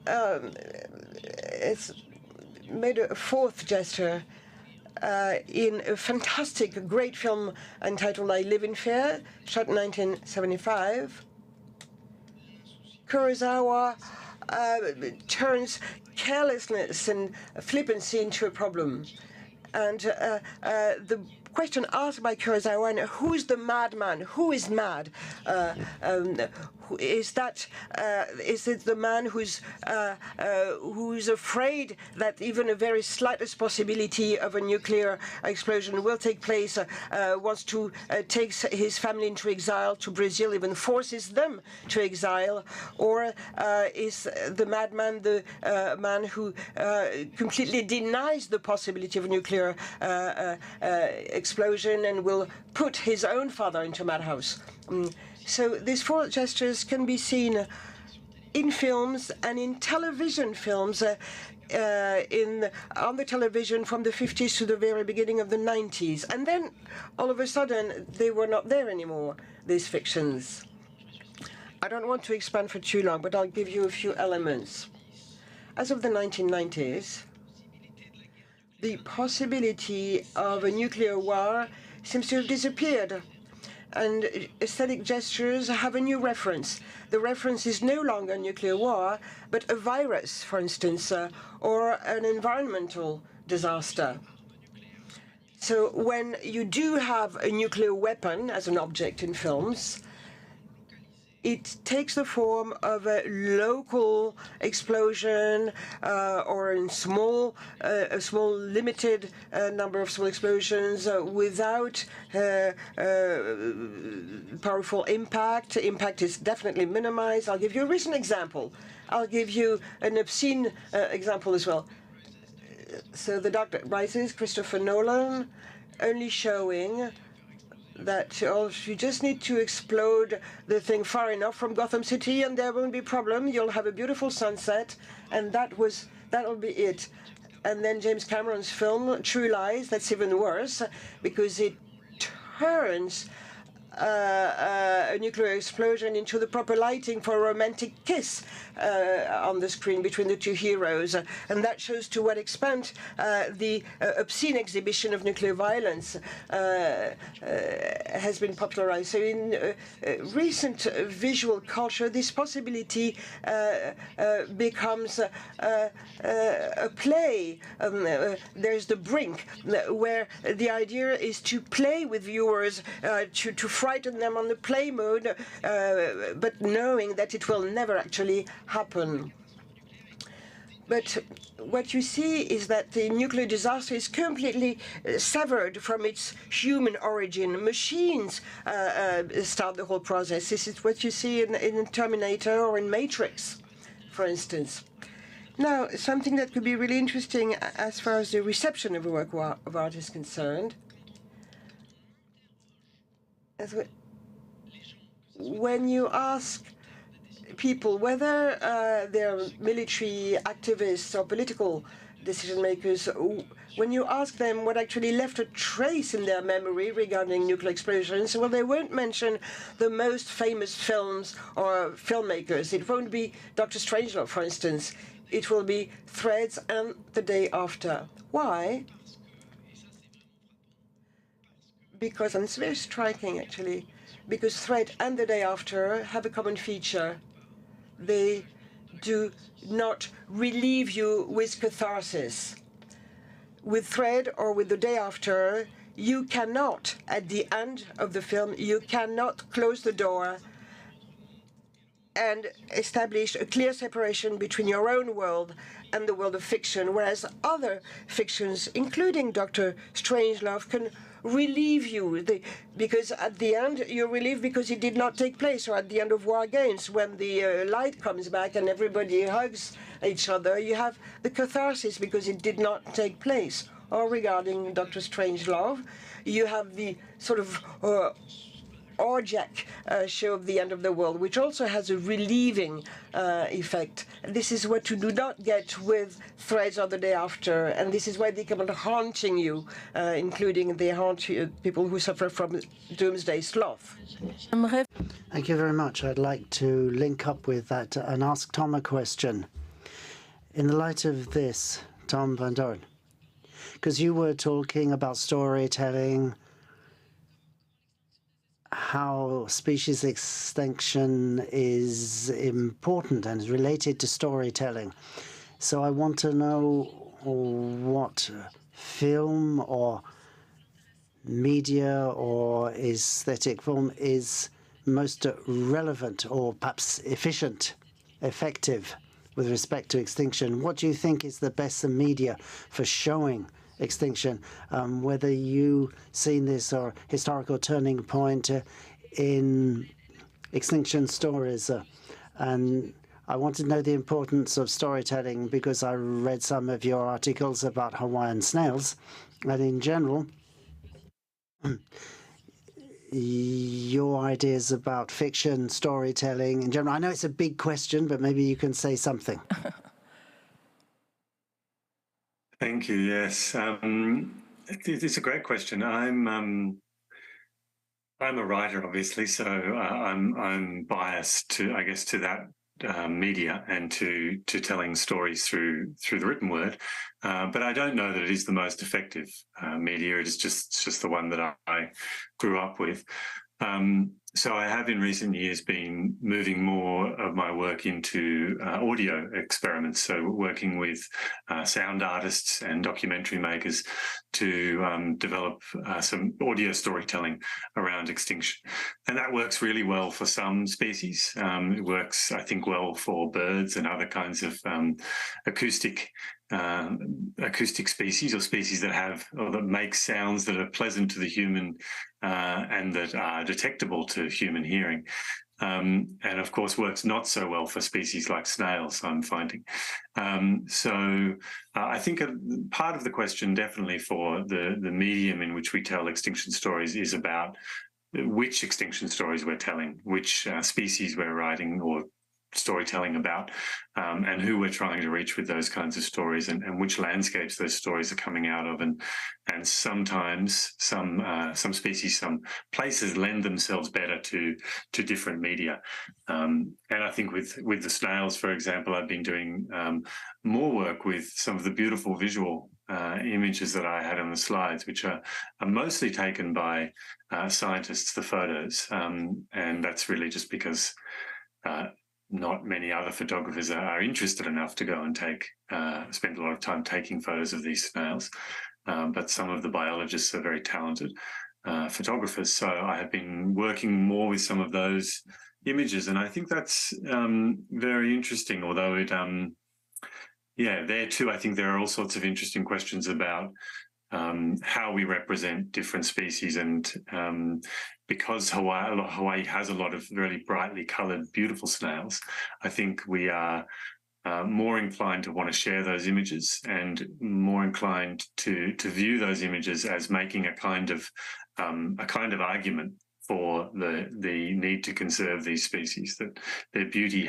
has made a 4th gesture in a fantastic, great film entitled I Live in Fear, shot in 1975. Kurosawa turns carelessness and flippancy into a problem. And the question asked by Kurosawa, who is the madman? Who is mad? Is it the man who's afraid that even a very slightest possibility of a nuclear explosion will take place, wants to take his family into exile to Brazil, even forces them to exile? Or is the madman the man who completely denies the possibility of a nuclear explosion and will put his own father into a madhouse? So these four gestures can be seen in films and in television films, on the television from the 50s to the very beginning of the 90s. And then, all of a sudden, they were not there anymore, these fictions. I don't want to expand for too long, but I'll give you a few elements. As of the 1990s, the possibility of a nuclear war seems to have disappeared. And aesthetic gestures have a new reference. The reference is no longer nuclear war, but a virus, for instance, or an environmental disaster. So when you do have a nuclear weapon as an object in films, it takes the form of a local explosion or in a small limited number of small explosions without powerful impact. Impact is definitely minimized. I'll give you a recent example. I'll give you an obscene example as well. So The Dark Knight Rises, Christopher Nolan, only showing that you just need to explode the thing far enough from Gotham City and there won't be a problem. You'll have a beautiful sunset, and that'll be it. And then James Cameron's film, True Lies, that's even worse, because it turns a nuclear explosion into the proper lighting for a romantic kiss on the screen between the two heroes. And that shows to what extent the obscene exhibition of nuclear violence has been popularized. So in recent visual culture, this possibility becomes a play. There's The Brink, where the idea is to play with viewers, to frighten them on the play mode, but knowing that it will never actually happen. But what you see is that the nuclear disaster is completely severed from its human origin. Machines start the whole process. This is what you see in Terminator or in Matrix, for instance. Now, something that could be really interesting as far as the reception of a work of art is concerned, when you ask people whether they're military activists or political decision makers, when you ask them what actually left a trace in their memory regarding nuclear explosions, well, they won't mention the most famous films or filmmakers. It won't be Dr. Strangelove, for instance. It will be Threads and The Day After. Why? Because, and it's very striking actually, because Thread and The Day After have a common feature. They do not relieve you with catharsis. With Thread or with The Day After, you cannot, at the end of the film, you cannot close the door and establish a clear separation between your own world and the world of fiction, whereas other fictions, including Dr. Strangelove, can relieve you, because at the end you're relieved because it did not take place, or at the end of War Games when the light comes back and everybody hugs each other, you have the catharsis because it did not take place. Or regarding Dr. Strangelove, you have the sort of orgiac show of the end of the world, which also has a relieving effect. This is what you do not get with Threads or The Day After, and this is why they come on haunting you, including they haunt people who suffer from doomsday sloth. Thank you very much. I'd like to link up with that and ask Tom a question. In the light of this, Tom van Doorn, because you were talking about storytelling, how species extinction is important and is related to storytelling. So I want to know what film or media or aesthetic form is most relevant or perhaps efficient, effective with respect to extinction. What do you think is the best media for showing extinction? Whether you've seen this or historical turning point in extinction stories. And I want to know the importance of storytelling because I read some of your articles about Hawaiian snails. And in general, your ideas about fiction, storytelling in general. I know it's a big question, but maybe you can say something. Thank you. Yes, it's a great question. I'm a writer, obviously, so I'm biased to, I guess, to that media and to telling stories through the written word, but I don't know that it is the most effective media. It is just the one that I grew up with. So I have in recent years been moving more of my work into audio experiments, so working with sound artists and documentary makers to develop some audio storytelling around extinction. And that works really well for some species. It works, I think, well for birds and other kinds of acoustic species, or species that have or that make sounds that are pleasant to the human and that are detectable to human hearing. And of course works not so well for species like snails, I'm finding. So I think part of the question definitely for the medium in which we tell extinction stories is about which extinction stories we're telling, which species we're writing or storytelling about, and who we're trying to reach with those kinds of stories, and which landscapes those stories are coming out of, and sometimes some species, some places lend themselves better to different media. And I think with the snails, for example, I've been doing more work with some of the beautiful visual images that I had on the slides, which are mostly taken by scientists, the photos, and that's really just because not many other photographers are interested enough to go and spend a lot of time taking photos of these snails. But some of the biologists are very talented photographers. So I have been working more with some of those images. And I think that's very interesting, although there too, I think there are all sorts of interesting questions about how we represent different species, and because Hawaii has a lot of really brightly coloured, beautiful snails, I think we are more inclined to want to share those images, and more inclined to view those images as making a kind of argument for the need to conserve these species, that their beauty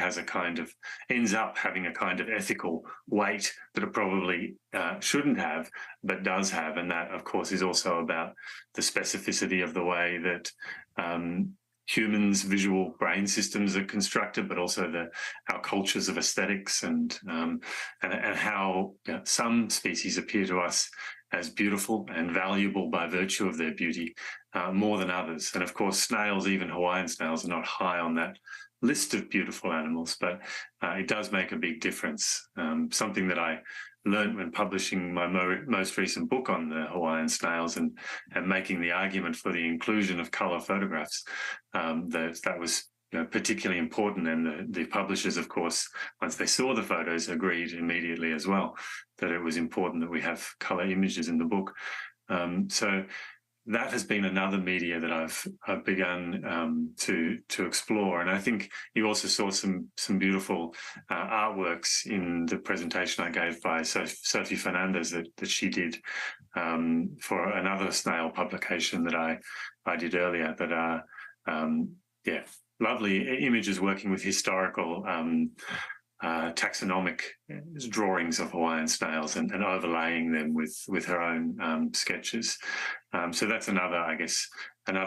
ends up having a kind of ethical weight that it probably shouldn't have, but does have. And that, of course, is also about the specificity of the way that humans' visual brain systems are constructed, but also our cultures of aesthetics, and how some species appear to us as beautiful and valuable by virtue of their beauty more than others. And of course, snails, even Hawaiian snails, are not high on that list of beautiful animals, but it does make a big difference. Something that I learned when publishing my most recent book on the Hawaiian snails, and making the argument for the inclusion of colour photographs, that was particularly important. And the publishers, of course, once they saw the photos, agreed immediately as well that it was important that we have colour images in the book. So that has been another media that I've begun to explore. And I think you also saw some beautiful artworks in the presentation I gave by Sophie Fernandez that she did for another snail publication that I did earlier, that are lovely images working with historical taxonomic drawings of Hawaiian snails, and overlaying them with her own sketches. So that's another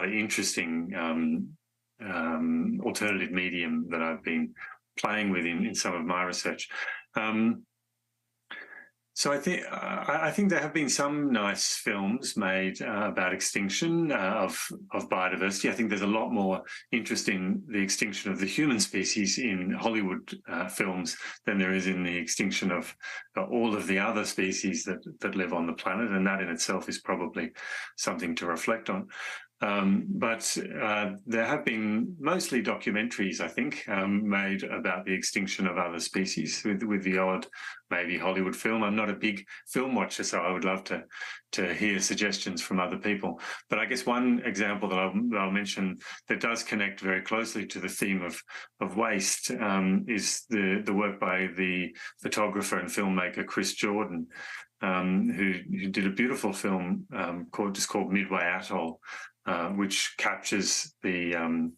interesting alternative medium that I've been playing with in some of my research. So I think there have been some nice films made about extinction of biodiversity. I think there's a lot more interest in the extinction of the human species in Hollywood films than there is in the extinction of all of the other species that live on the planet, and that in itself is probably something to reflect on. But there have been mostly documentaries, I think, made about the extinction of other species with the odd maybe Hollywood film. I'm not a big film watcher, so I would love to hear suggestions from other people. But I guess one example that I'll mention that does connect very closely to the theme of waste is the work by the photographer and filmmaker Chris Jordan, who did a beautiful film called Midway Atoll, which captures the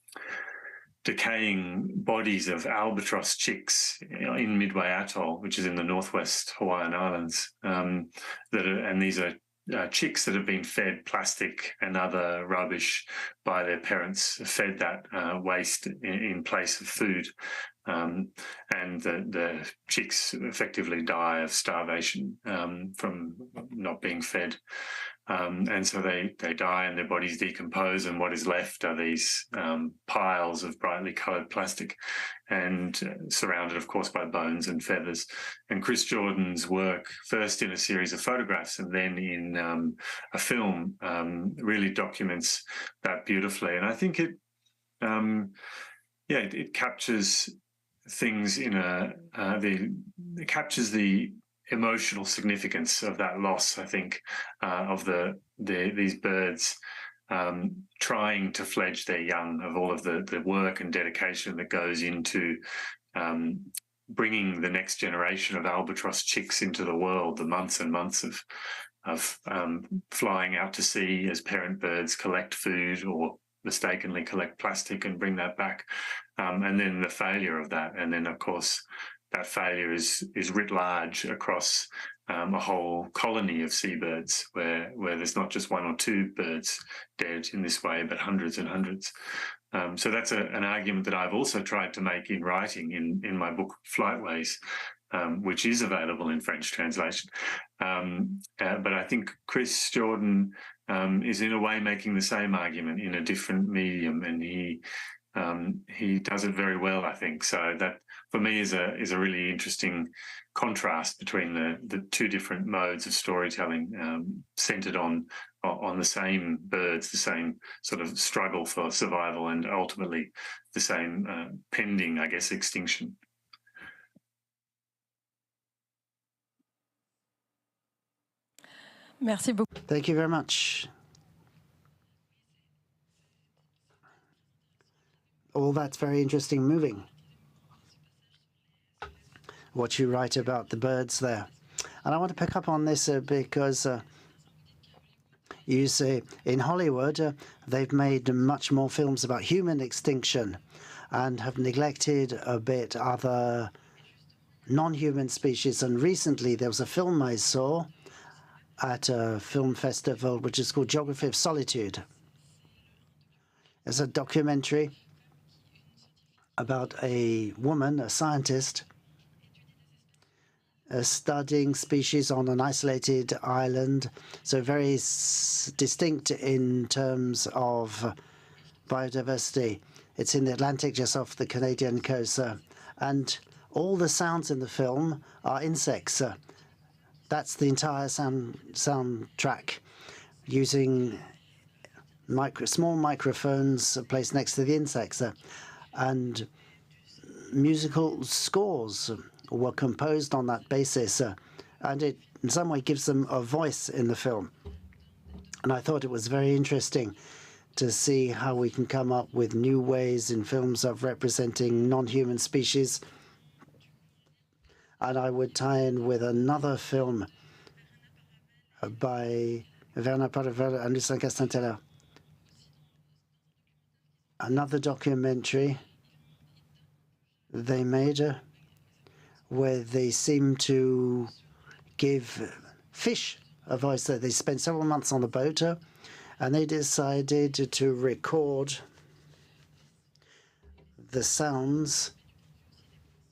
decaying bodies of albatross chicks in Midway Atoll, which is in the northwest Hawaiian Islands. And these are chicks that have been fed plastic and other rubbish by their parents, fed that waste in place of food. And the chicks effectively die of starvation from not being fed. And so they die and their bodies decompose, and what is left are these piles of brightly coloured plastic, and surrounded, of course, by bones and feathers. And Chris Jordan's work, first in a series of photographs and then in a film, really documents that beautifully. And I think it captures things in it captures the emotional significance of that loss, I think, of these birds trying to fledge their young, of all of the work and dedication that goes into bringing the next generation of albatross chicks into the world, the months and months of flying out to sea as parent birds collect food or mistakenly collect plastic and bring that back, and then the failure of that. And then, of course, that failure is writ large across a whole colony of seabirds, where there's not just one or two birds dead in this way, but hundreds and hundreds. So that's an argument that I've also tried to make in writing in my book Flightways, which is available in French translation. But I think Chris Jordan is in a way making the same argument in a different medium, and he does it very well, I think. So that, for me, is a really interesting contrast between the two different modes of storytelling, centered on the same birds, the same sort of struggle for survival, and ultimately the same pending, I guess, extinction. Merci beaucoup. Thank you very much. All that's very interesting, moving, what you write about the birds there. And I want to pick up on this because you say in Hollywood they've made much more films about human extinction and have neglected a bit other non-human species. And recently there was a film I saw at a film festival which is called Geography of Solitude. It's a documentary about a woman, a scientist, studying species on an isolated island, so very distinct in terms of biodiversity. It's in the Atlantic, just off the Canadian coast, and all the sounds in the film are insects. That's the entire soundtrack, using small microphones placed next to the insects, and musical scores were composed on that basis, and it in some way gives them a voice in the film. And I thought it was very interesting to see how we can come up with new ways in films of representing non-human species. And I would tie in with another film by Werner Paravel and Lucien Castanteller, another documentary they made where they seem to give fish a voice. They spent several months on the boat, and they decided to record the sounds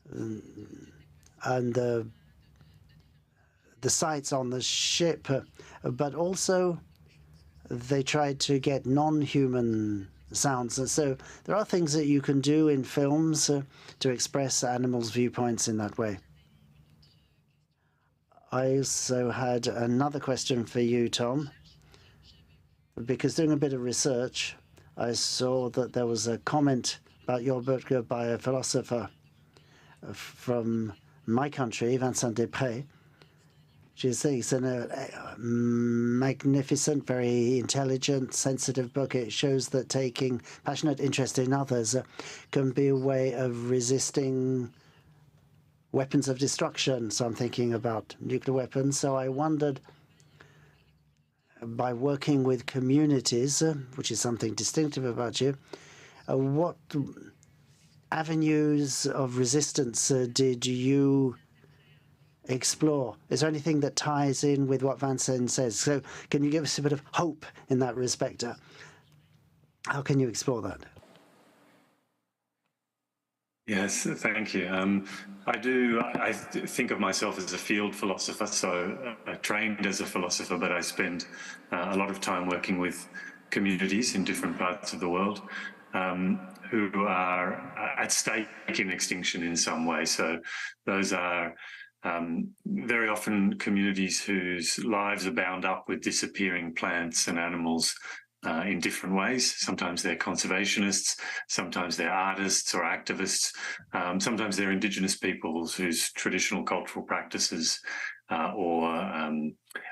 and the sites on the ship, but also they tried to get non-human sounds. And so there are things that you can do in films to express animals' viewpoints in that way. I also had another question for you, Tom, because doing a bit of research, I saw that there was a comment about your book by a philosopher from my country, Vincent Després. It's a magnificent, very intelligent, sensitive book. It shows that taking passionate interest in others can be a way of resisting weapons of destruction. So I'm thinking about nuclear weapons. So I wondered, by working with communities, which is something distinctive about you, what avenues of resistance did you explore? Is there anything that ties in with what Vincent says? So can you give us a bit of hope in that respect? How can you explore that? Yes, thank you. I think of myself as a field philosopher, so I trained as a philosopher, but I spend a lot of time working with communities in different parts of the world who are at stake in extinction in some way. So those are very often communities whose lives are bound up with disappearing plants and animals in different ways. Sometimes they're conservationists, sometimes they're artists or activists, sometimes they're indigenous peoples whose traditional cultural practices or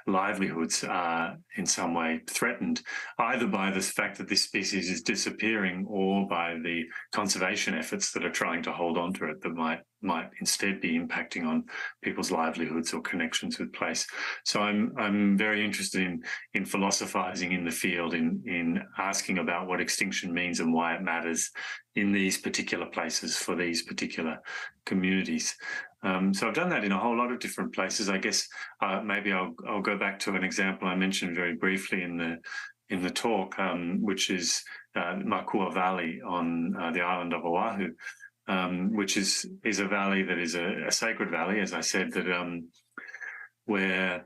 livelihoods are in some way threatened, either by the fact that this species is disappearing or by the conservation efforts that are trying to hold on to it that might instead be impacting on people's livelihoods or connections with place. So I'm very interested in philosophizing in the field, in asking about what extinction means and why it matters in these particular places for these particular communities. So I've done that in a whole lot of different places. I guess maybe I'll go back to an example I mentioned very briefly in the talk, which is Makua Valley on the island of Oahu, which is a valley that is a sacred valley, as I said, that where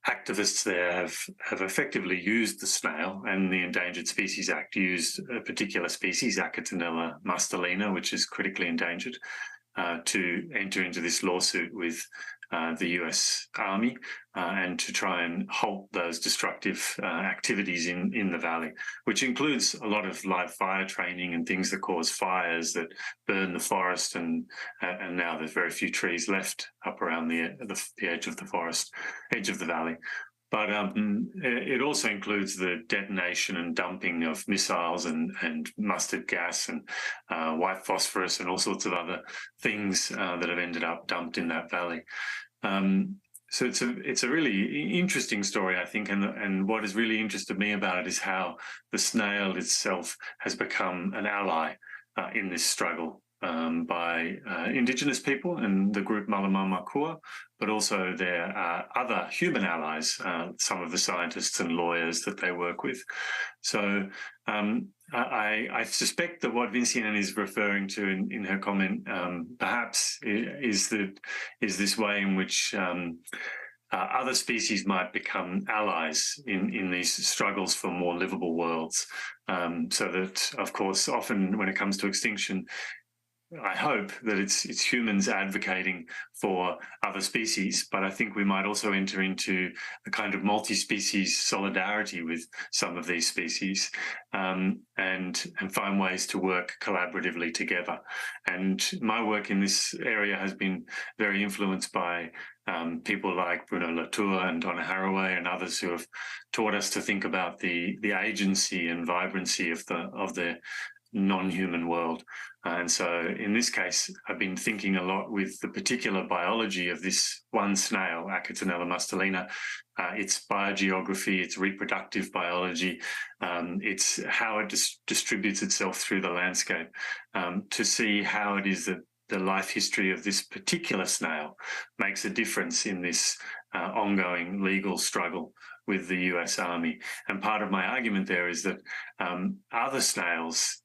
activists there have effectively used the snail, and the Endangered Species Act used a particular species, Acatenella mastelina, which is critically endangered, to enter into this lawsuit with the US Army and to try and halt those destructive activities in the valley, which includes a lot of live fire training and things that cause fires that burn the forest, and now there's very few trees left up around the edge of the forest, edge of the valley. But it also includes the detonation and dumping of missiles and mustard gas and white phosphorus and all sorts of other things that have ended up dumped in that valley. So it's a really interesting story, I think, and what has really interested me about it is how the snail itself has become an ally in this struggle by Indigenous people and the group Malama Makua, but also there are other human allies, some of the scientists and lawyers that they work with. So I suspect that what Vinciane is referring to in her comment perhaps is this way in which other species might become allies in these struggles for more livable worlds. So that, of course, often when it comes to extinction, I hope that it's humans advocating for other species, but I think we might also enter into a kind of multi-species solidarity with some of these species and find ways to work collaboratively together. And my work in this area has been very influenced by people like Bruno Latour and Donna Haraway and others who have taught us to think about the agency and vibrancy of the non-human world. And so in this case, I've been thinking a lot with the particular biology of this one snail, Acatenella mastelina, its biogeography, its reproductive biology, it's how it distributes itself through the landscape, to see how it is that the life history of this particular snail makes a difference in this ongoing legal struggle with the US Army. And part of my argument there is that other snails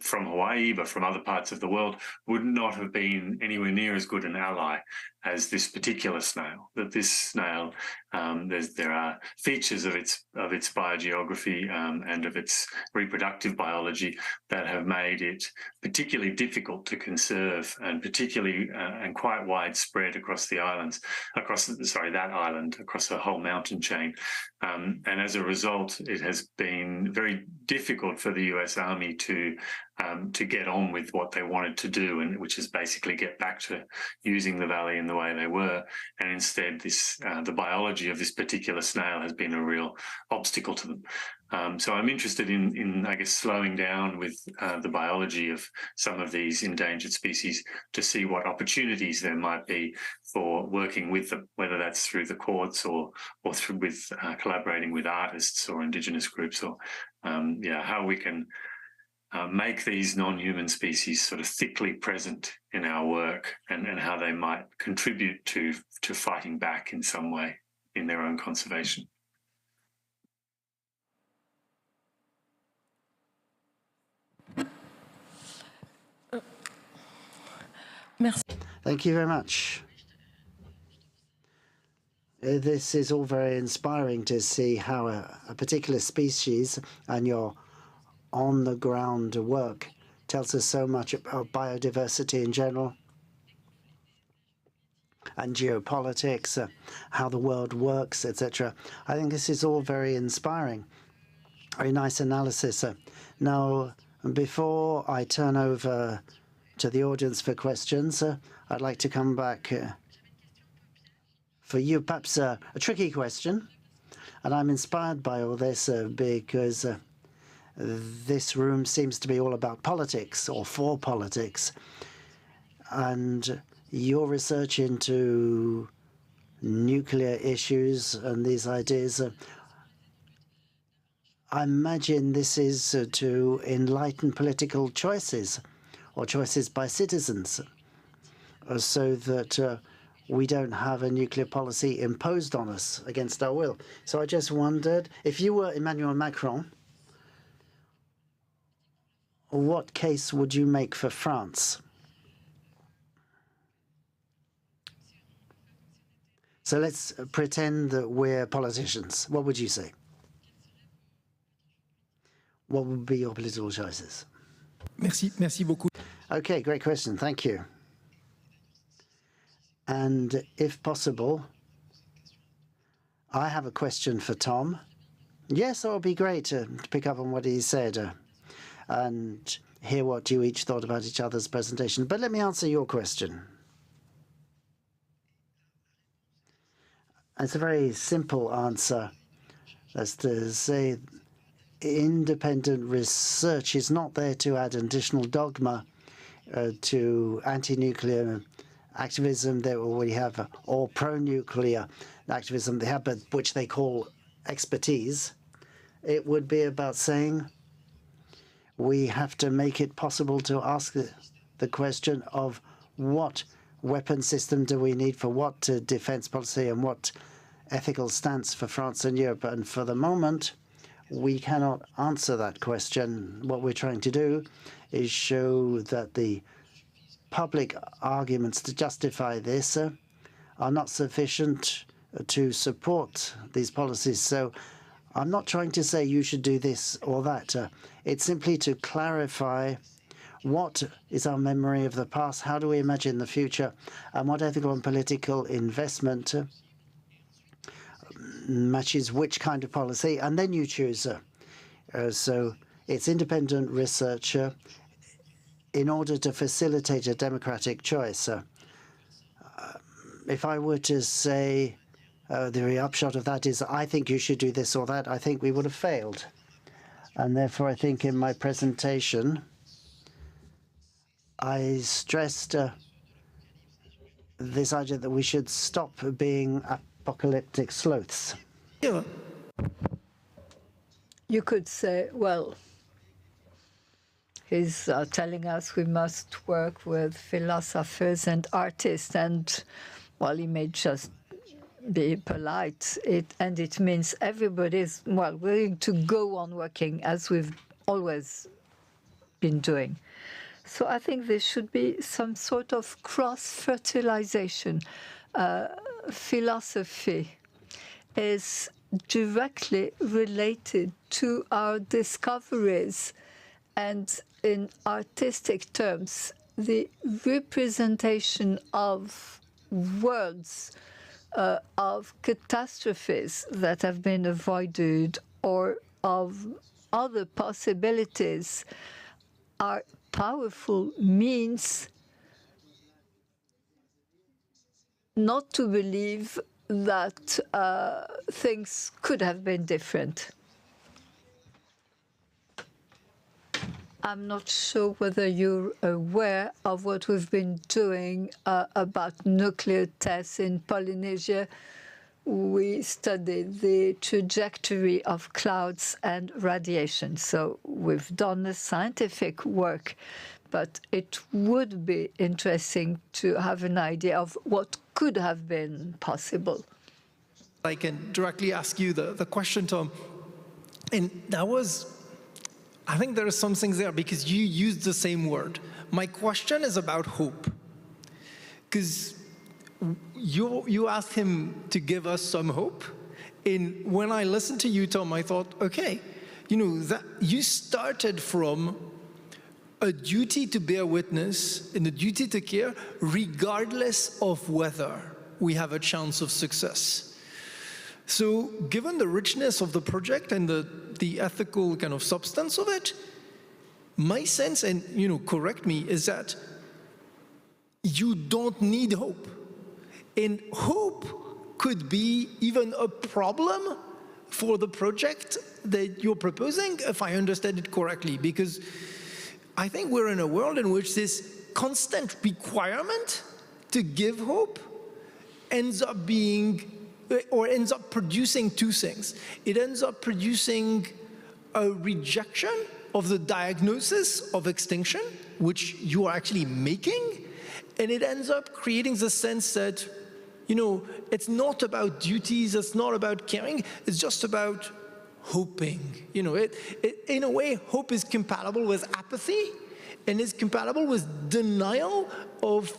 from Hawaii, but from other parts of the world, would not have been anywhere near as good an ally as this particular snail. That this snail, there are features of its biogeography and of its reproductive biology that have made it particularly difficult to conserve, and particularly and quite widespread across the islands, across the whole mountain chain. And as a result, it has been very difficult for the US Army to get on with what they wanted to do, and which is basically get back to using the valley in the way they were. And instead, the biology of this particular snail has been a real obstacle to them. So I'm interested in I guess, slowing down with the biology of some of these endangered species to see what opportunities there might be for working with them, whether that's through the courts or through with collaborating with artists or Indigenous groups, or how we can make these non-human species sort of thickly present in our work, and how they might contribute to fighting back in some way in their own conservation. Merci. Thank you very much. This is all very inspiring to see how a particular species and your on-the-ground work tells us so much about biodiversity in general and geopolitics, how the world works, etc. I think this is all very inspiring. Very nice analysis. Now, before I turn over to the audience for questions, I'd like to come back for you, perhaps a tricky question. And I'm inspired by all this because this room seems to be all about politics, or for politics. And your research into nuclear issues and these ideas, I imagine this is to enlighten political choices, or choices by citizens, so that we don't have a nuclear policy imposed on us against our will. So I just wondered, if you were Emmanuel Macron, what case would you make for France? So let's pretend that we're politicians. What would you say? What would be your political choices? Merci beaucoup. Okay, great question. Thank you. And if possible, I have a question for Tom. Yes, it would be great to pick up on what he said and hear what you each thought about each other's presentation. But let me answer your question. It's a very simple answer. That's to say, independent research is not there to add additional dogma to anti-nuclear activism that we already have, or pro-nuclear activism they have, but which they call expertise. It would be about saying we have to make it possible to ask the question of what weapon system do we need for what defense policy and what ethical stance for France and Europe. And for the moment, we cannot answer that question. What we're trying to do is show that the public arguments to justify this are not sufficient to support these policies. So I'm not trying to say you should do this or that. It's simply to clarify what is our memory of the past, how do we imagine the future, and what ethical and political investment matches which kind of policy, and then you choose. So it's independent research in order to facilitate a democratic choice. If I were to say the upshot of that is I think you should do this or that, I think we would have failed. And therefore, I think in my presentation, I stressed this idea that we should stop being apocalyptic sloths. Yeah. You could say, well, he's telling us we must work with philosophers and artists, and well, he may just be polite, and it means everybody's, well, willing to go on working as we've always been doing. So I think there should be some sort of cross-fertilization. Philosophy is directly related to our discoveries, and in artistic terms, the representation of worlds, of catastrophes that have been avoided, or of other possibilities, are powerful means not to believe that things could have been different. I'm not sure whether you're aware of what we've been doing about nuclear tests in Polynesia. We studied the trajectory of clouds and radiation. So we've done the scientific work, but it would be interesting to have an idea of what could have been possible. I can directly ask you the question, Tom. And that was, I think there are some things there because you used the same word. My question is about hope. Because you asked him to give us some hope. And when I listened to you, Tom, I thought, okay, you know, that you started from a duty to bear witness and a duty to care regardless of whether we have a chance of success. So given the richness of the project and the ethical kind of substance of it, my sense, and you know, correct me, is that you don't need hope. And hope could be even a problem for the project that you're proposing, if I understand it correctly, because I think we're in a world in which this constant requirement to give hope ends up being, or ends up producing two things. It ends up producing a rejection of the diagnosis of extinction, which you are actually making, and it ends up creating the sense that, you know, it's not about duties, it's not about caring, it's just about hoping. You know, in a way, hope is compatible with apathy and is compatible with denial of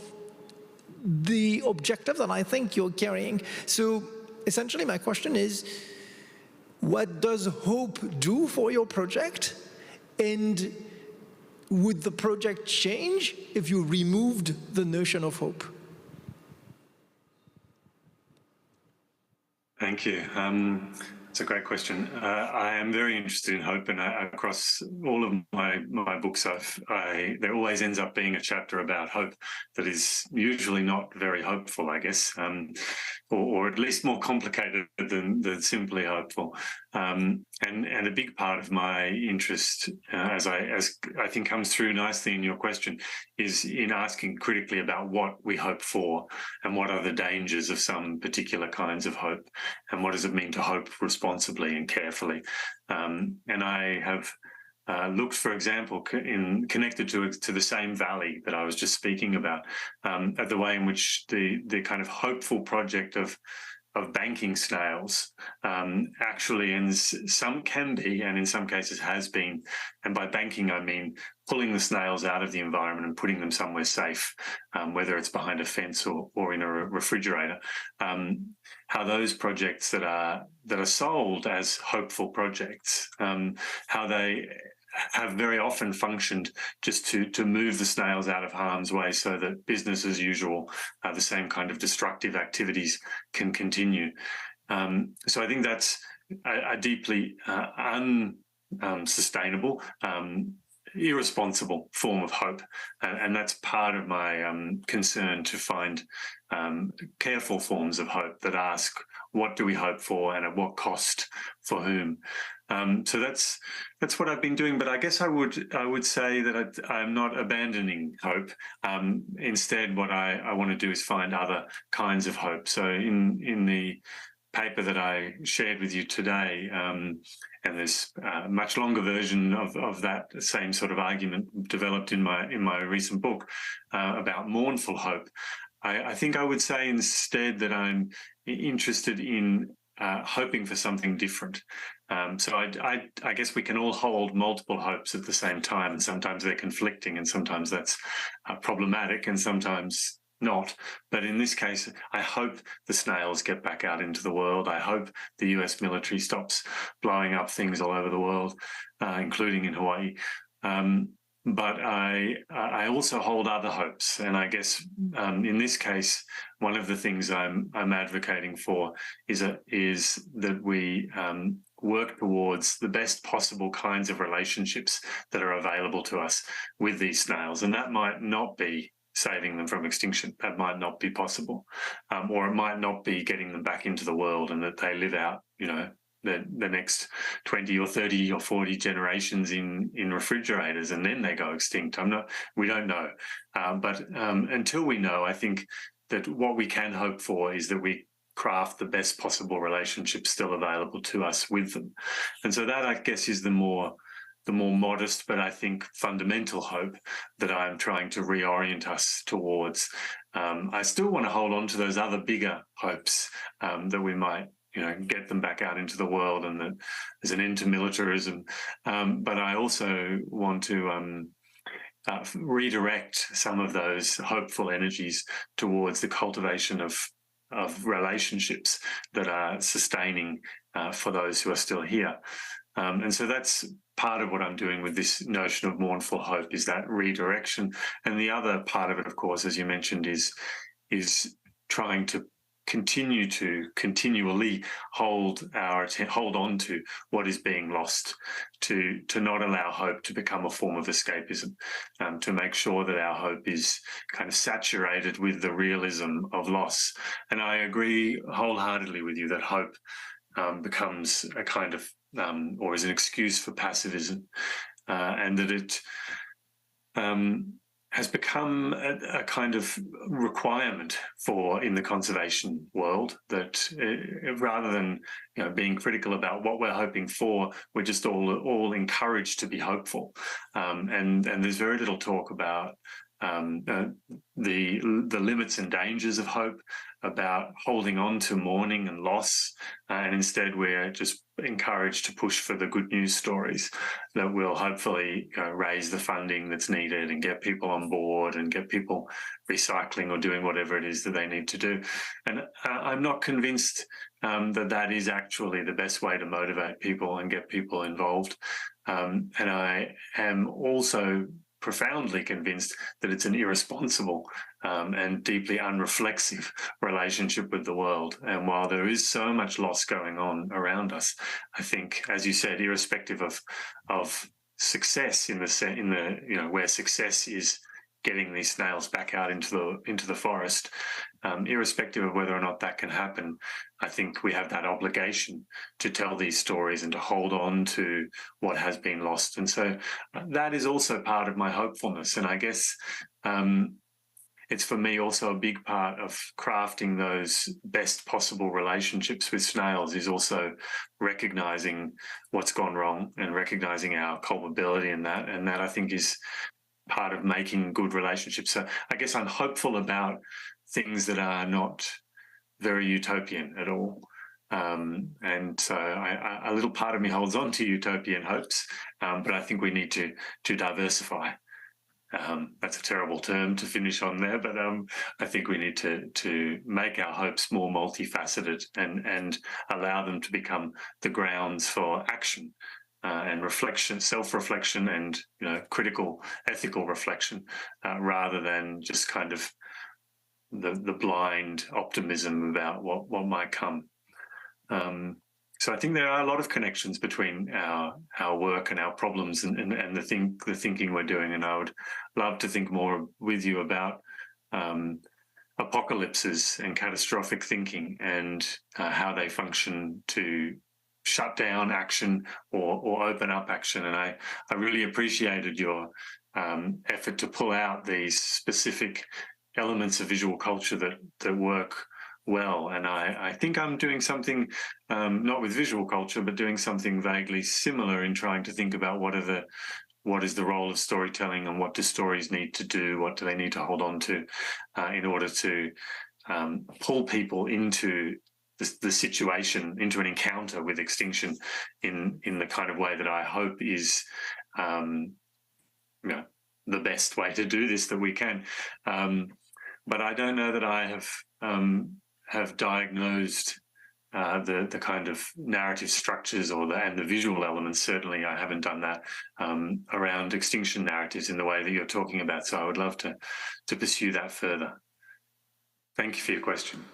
the objective that I think you're carrying. So essentially my question is, what does hope do for your project? And would the project change if you removed the notion of hope? Thank you. It's a great question. I am very interested in hope, and across all of my books, there always ends up being a chapter about hope that is usually not very hopeful, I guess, or at least more complicated than simply hopeful. And a big part of my interest, as I think comes through nicely in your question, is in asking critically about what we hope for and what are the dangers of some particular kinds of hope, and what does it mean to hope responsibly and carefully. And I have looked, for example, connected to the same valley that I was just speaking about, at the way in which the kind of hopeful project of banking snails actually, and some can be, and in some cases has been, and by banking I mean pulling the snails out of the environment and putting them somewhere safe, whether it's behind a fence or in a refrigerator. How those projects that are sold as hopeful projects, how they have very often functioned just to move the snails out of harm's way so that business as usual, the same kind of destructive activities can continue. So I think that's a deeply unsustainable, irresponsible form of hope. And that's part of my concern, to find careful forms of hope that ask, what do we hope for and at what cost for whom? So that's what I've been doing. But I guess I would say that I'm not abandoning hope. Instead, what I want to do is find other kinds of hope. So in the paper that I shared with you today, and there's a much longer version of that same sort of argument developed in my recent book about mournful hope. I think I would say instead that I'm interested in hoping for something different. So I guess we can all hold multiple hopes at the same time, and sometimes they're conflicting, and sometimes that's problematic, and sometimes not. But in this case, I hope the snails get back out into the world. I hope the US military stops blowing up things all over the world, including in Hawaii. But I also hold other hopes, and I guess in this case, one of the things I'm advocating for is that we work towards the best possible kinds of relationships that are available to us with these snails, and that might not be saving them from extinction. That might not be possible, or it might not be getting them back into the world and that they live out, the next 20 or 30 or 40 generations in refrigerators and then they go extinct. We don't know. But until we know, I think that what we can hope for is that we craft the best possible relationships still available to us with them. And so that, I guess, is the more modest, but I think fundamental hope that I'm trying to reorient us towards. I still want to hold on to those other bigger hopes that we might get them back out into the world and that there's an end to militarism. But I also want to redirect some of those hopeful energies towards the cultivation of relationships that are sustaining for those who are still here. And so that's part of what I'm doing with this notion of mournful hope, is that redirection. And the other part of it, of course, as you mentioned, is trying to continually hold on to what is being lost, to not allow hope to become a form of escapism, to make sure that our hope is kind of saturated with the realism of loss. And I agree wholeheartedly with you that hope becomes a kind of or is an excuse for passivism, and that it has become a kind of requirement in the conservation world, that rather than being critical about what we're hoping for, we're just all encouraged to be hopeful, and there's very little talk about the limits and dangers of hope, about holding on to mourning and loss, and instead we're just encouraged to push for the good news stories that will hopefully raise the funding that's needed and get people on board and get people recycling or doing whatever it is that they need to do. And I'm not convinced that is actually the best way to motivate people and get people involved. And I am also profoundly convinced that it's an irresponsible and deeply unreflexive relationship with the world. And while there is so much loss going on around us, I think, as you said, irrespective of success in the where success is getting these snails back out into the forest, irrespective of whether or not that can happen, I think we have that obligation to tell these stories and to hold on to what has been lost. And so that is also part of my hopefulness. And I guess it's for me also a big part of crafting those best possible relationships with snails, is also recognizing what's gone wrong and recognizing our culpability in that. And that, I think, is part of making good relationships. So I guess I'm hopeful about things that are not very utopian at all. And so a little part of me holds on to utopian hopes, but I think we need to diversify. That's a terrible term to finish on there, but I think we need to make our hopes more multifaceted and allow them to become the grounds for action. And reflection, self-reflection, and critical, ethical reflection, rather than just kind of the blind optimism about what might come. So I think there are a lot of connections between our work and our problems and the thinking we're doing. And I would love to think more with you about apocalypses and catastrophic thinking and how they function to shut down action or open up action. And I really appreciated your effort to pull out these specific elements of visual culture that work well. And I think I'm doing something, not with visual culture, but doing something vaguely similar in trying to think about what are the what is the role of storytelling and what do stories need to do? What do they need to hold on to in order to pull people into the situation, into an encounter with extinction in the kind of way that I hope is the best way to do this that we can. But I don't know that I have diagnosed the kind of narrative structures and the visual elements. Certainly, I haven't done that around extinction narratives in the way that you're talking about. So I would love to pursue that further. Thank you for your question.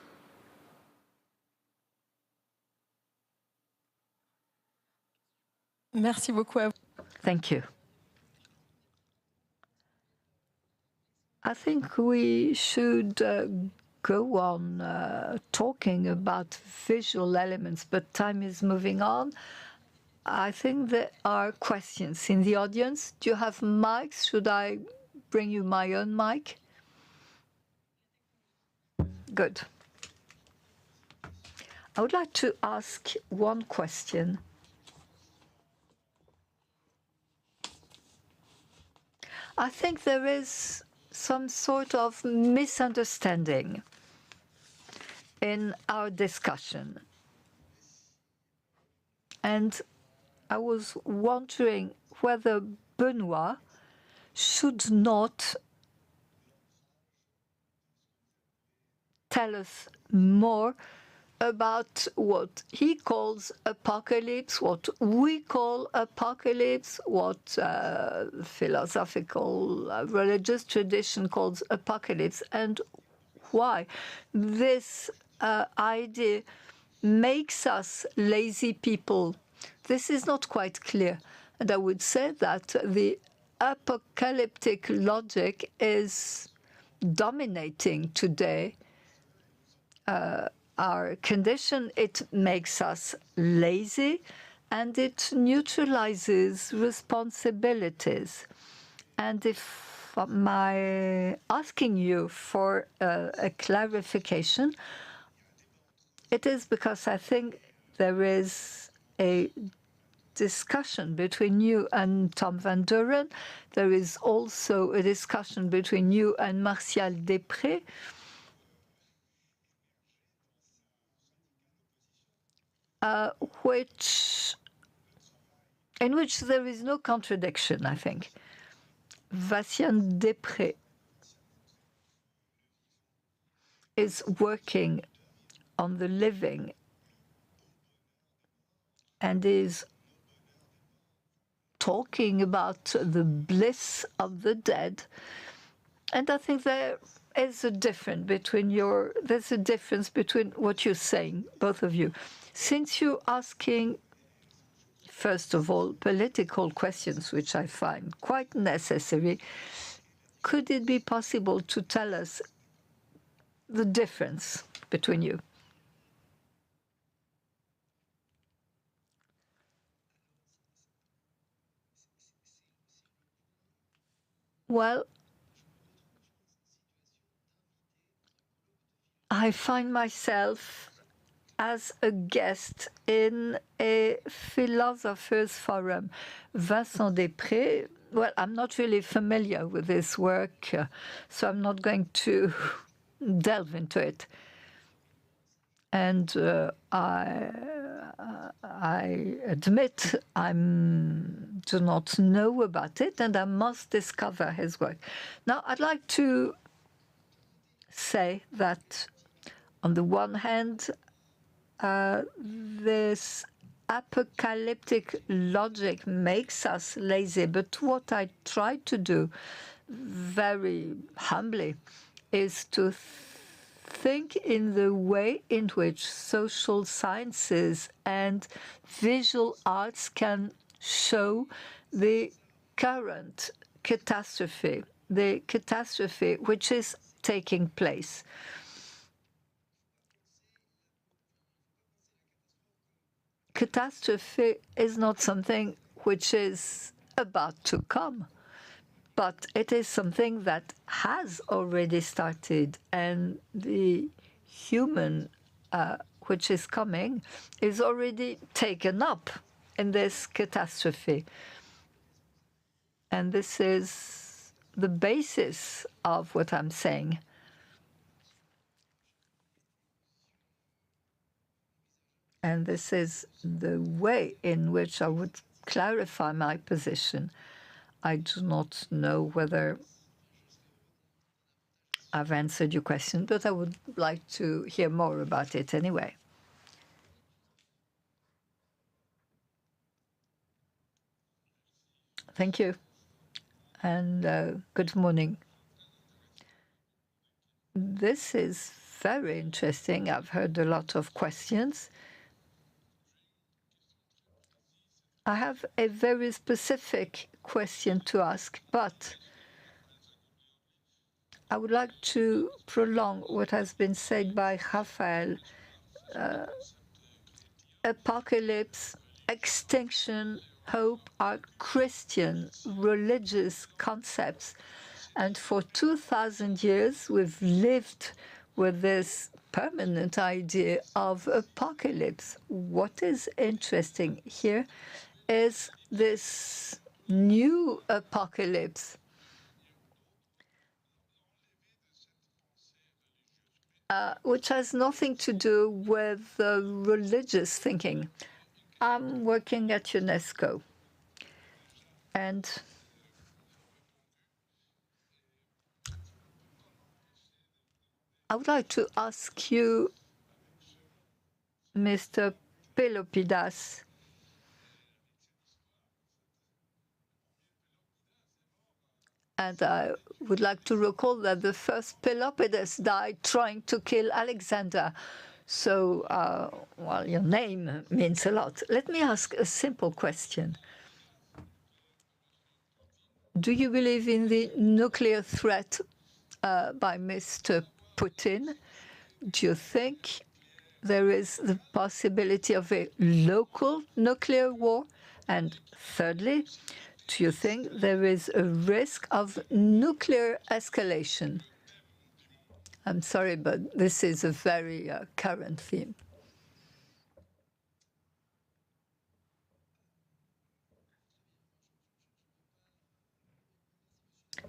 Merci beaucoup à vous. Thank you. I think we should go on talking about visual elements, but time is moving on. I think there are questions in the audience. Do you have mics? Should I bring you my own mic? Good. I would like to ask one question. I think there is some sort of misunderstanding in our discussion. And I was wondering whether Benoit should not tell us more about what he calls apocalypse, what we call apocalypse, what philosophical, religious tradition calls apocalypse, and why this idea makes us lazy people. This is not quite clear. And I would say that the apocalyptic logic is dominating today our condition. It makes us lazy and it neutralizes responsibilities. And if my asking you for a clarification, it is because I think there is a discussion between you and Tom Van Duren. There is also a discussion between you and Martial Després. In which there is no contradiction, I think. Vincent Després is working on the living and is talking about the bliss of the dead. And I think there is a difference between there's a difference between what you're saying, both of you. Since you're asking, first of all, political questions, which I find quite necessary, could it be possible to tell us the difference between you? Well, I find myself as a guest in a philosophers' forum. Vincent Després, well, I'm not really familiar with his work, so I'm not going to delve into it. And I admit I do not know about it, and I must discover his work. Now, I'd like to say that, on the one hand, this apocalyptic logic makes us lazy, but what I try to do very humbly is to think in the way in which social sciences and visual arts can show the current catastrophe, the catastrophe which is taking place. Catastrophe is not something which is about to come, but it is something that has already started, and the human which is coming is already taken up in this catastrophe. And this is the basis of what I'm saying. And this is the way in which I would clarify my position. I do not know whether I've answered your question, but I would like to hear more about it anyway. Thank you, and good morning. This is very interesting. I've heard a lot of questions. I have a very specific question to ask, but I would like to prolong what has been said by Raphael. Apocalypse, extinction, hope are Christian religious concepts. And for 2,000 years, we've lived with this permanent idea of apocalypse. What is interesting here is this new apocalypse, which has nothing to do with religious thinking. I'm working at UNESCO, and I would like to ask you, Mr. Pelopidas, and I would like to recall that the first Pelopidas died trying to kill Alexander. So, well, your name means a lot. Let me ask a simple question. Do you believe in the nuclear threat by Mr. Putin? Do you think there is the possibility of a local nuclear war? And thirdly, do you think there is a risk of nuclear escalation? I'm sorry, but this is a very current theme.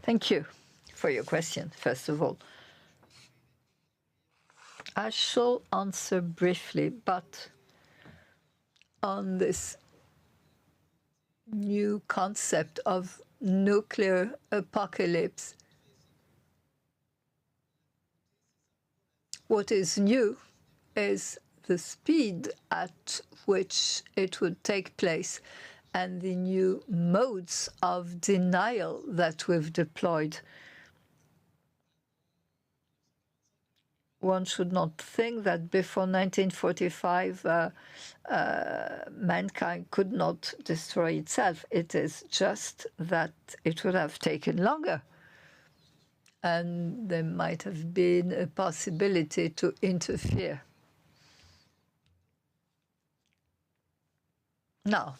Thank you for your question, first of all. I shall answer briefly, but on this new concept of nuclear apocalypse, what is new is the speed at which it would take place and the new modes of denial that we've deployed. One should not think that before 1945 mankind could not destroy itself. It is just that it would have taken longer. And there might have been a possibility to interfere. Now,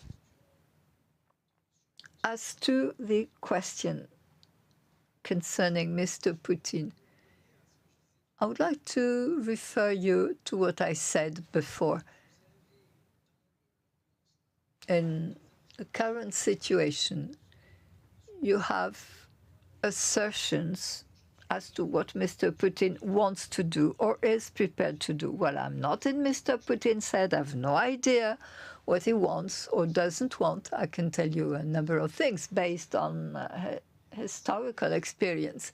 as to the question concerning Mr. Putin, I would like to refer you to what I said before. In the current situation, you have assertions as to what Mr. Putin wants to do or is prepared to do. Well, I'm not in Mr. Putin's head. I have no idea what he wants or doesn't want. I can tell you a number of things based on historical experience.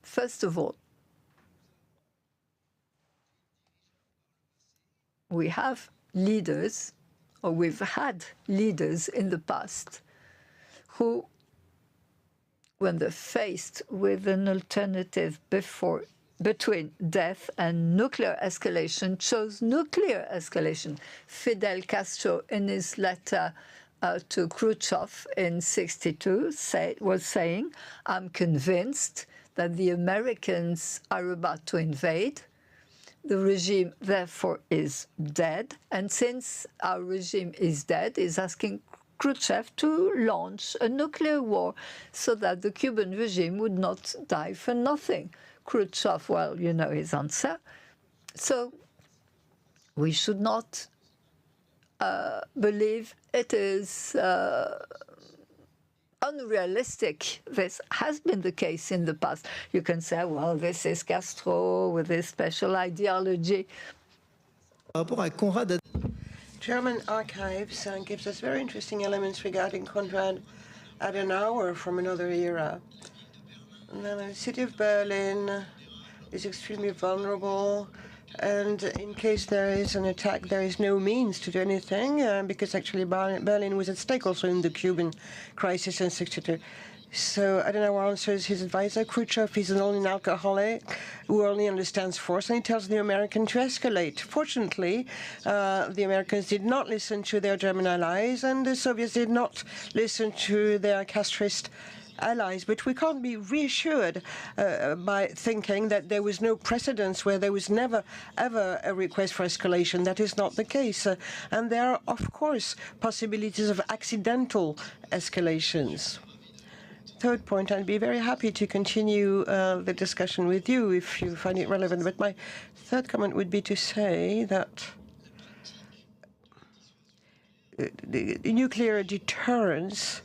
First of all, we have leaders, or we've had leaders in the past who, when they're faced with an alternative between death and nuclear escalation, chose nuclear escalation. Fidel Castro, in his letter to Khrushchev in '62, was saying, "I'm convinced that the Americans are about to invade. The regime, therefore, is dead. And since our regime is dead, is asking Khrushchev to launch a nuclear war so that the Cuban regime would not die for nothing." Khrushchev, well, you know his answer. So we should not believe it is unrealistic this has been the case in the past. You can say, well, this is Castro with his special ideology. German archives gives us very interesting elements regarding Konrad Adenauer from another era. And then the city of Berlin is extremely vulnerable, and in case there is an attack, there is no means to do anything, because actually Berlin was at stake also in the Cuban crisis in '62. So Adenauer answers his advisor, Khrushchev is only an alcoholic who only understands force, and he tells the American to escalate. Fortunately, the Americans did not listen to their German allies, and the Soviets did not listen to their Castrist allies, but we can't be reassured by thinking that there was no precedence where there was never, ever a request for escalation. That is not the case. And there are, of course, possibilities of accidental escalations. Third point, I'd be very happy to continue the discussion with you if you find it relevant. But my third comment would be to say that the nuclear deterrence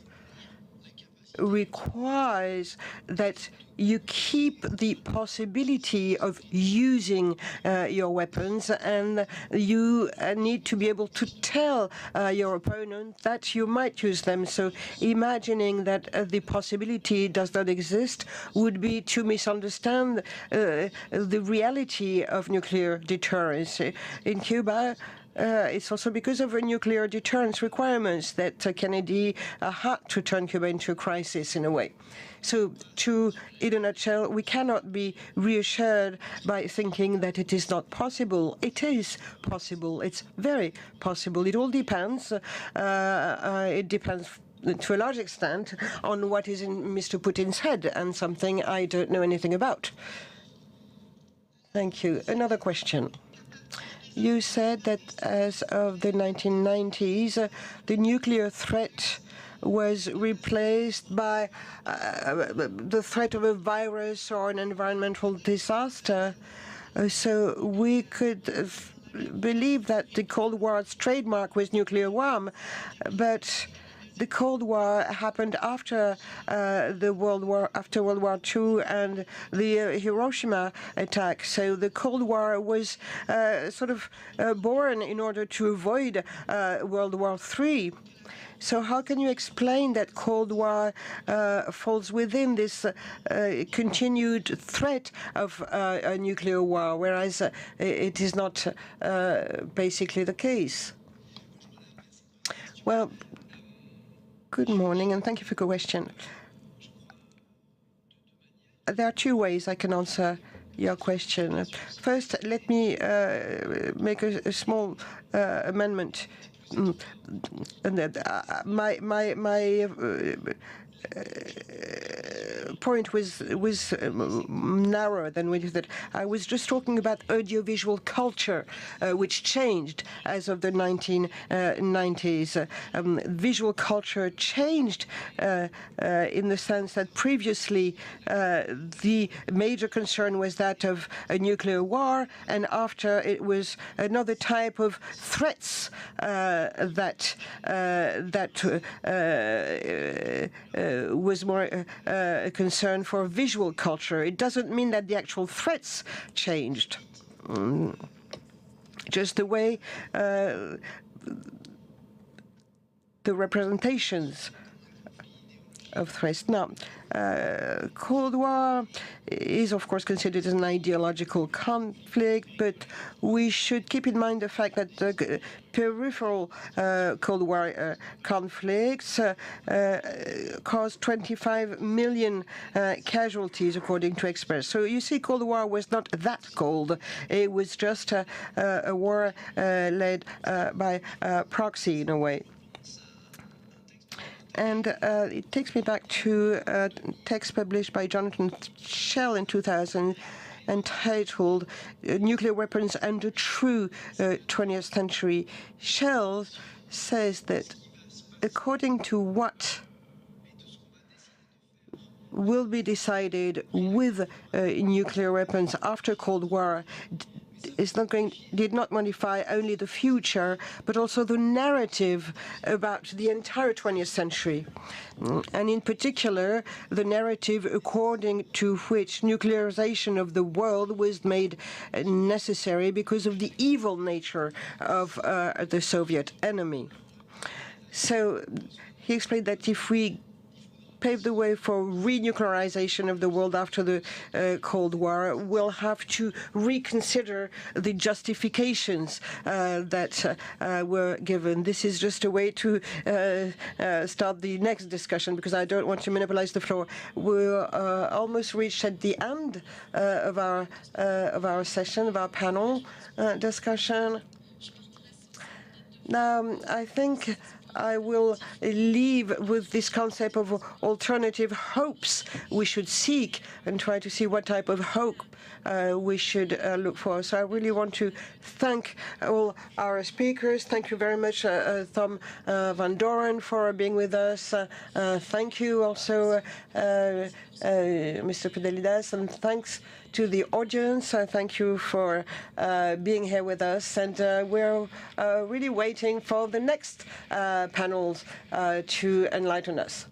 requires that you keep the possibility of using your weapons, and you need to be able to tell your opponent that you might use them. So imagining that the possibility does not exist would be to misunderstand the reality of nuclear deterrence. In Cuba, it's also because of nuclear deterrence requirements that Kennedy had to turn Cuba into a crisis in a way. So, in a nutshell, we cannot be reassured by thinking that it is not possible. It is possible. It's very possible. It all depends. It depends to a large extent on what is in Mr. Putin's head, and something I don't know anything about. Thank you. Another question. You said that as of the 1990s, the nuclear threat was replaced by the threat of a virus or an environmental disaster. So we could believe that the Cold War's trademark was nuclear war, but the Cold War happened after World War II and the Hiroshima attack. So the Cold War was sort of born in order to avoid World War III. So how can you explain that Cold War falls within this continued threat of a nuclear war, whereas it is not basically the case? Well, good morning, and thank you for your question. There are two ways I can answer your question. First, let me make a small amendment. My point was narrower than what you said. I was just talking about audiovisual culture, which changed as of the 1990s. Visual culture changed in the sense that previously the major concern was that of a nuclear war, and after it was another type of threats that was more a concern for visual culture. It doesn't mean that the actual threats changed. Just the way the representations of threats. Now, Cold War is, of course, considered as an ideological conflict, but we should keep in mind the fact that the peripheral Cold War conflicts caused 25 million casualties, according to experts. So you see, Cold War was not that cold. It was just a war led by proxy, in a way. And it takes me back to a text published by Jonathan Schell in 2000 entitled Nuclear Weapons and the True 20th Century. Schell says that according to what will be decided with nuclear weapons after Cold War did not modify only the future, but also the narrative about the entire 20th century. And in particular, the narrative according to which nuclearization of the world was made necessary because of the evil nature of the Soviet enemy. So he explained that if we pave the way for renuclearization of the world after the Cold War, we'll have to reconsider the justifications that were given. This is just a way to start the next discussion, because I don't want to monopolize the floor. We're almost reached at the end of our session, of our panel discussion. Now, I think I will leave with this concept of alternative hopes we should seek and try to see what type of hope we should look for. So I really want to thank all our speakers. Thank you very much, Tom Van Doren, for being with us. Thank you also, Mr. Pedelidas, and thanks to the audience. Thank you for being here with us, and we're really waiting for the next panels to enlighten us.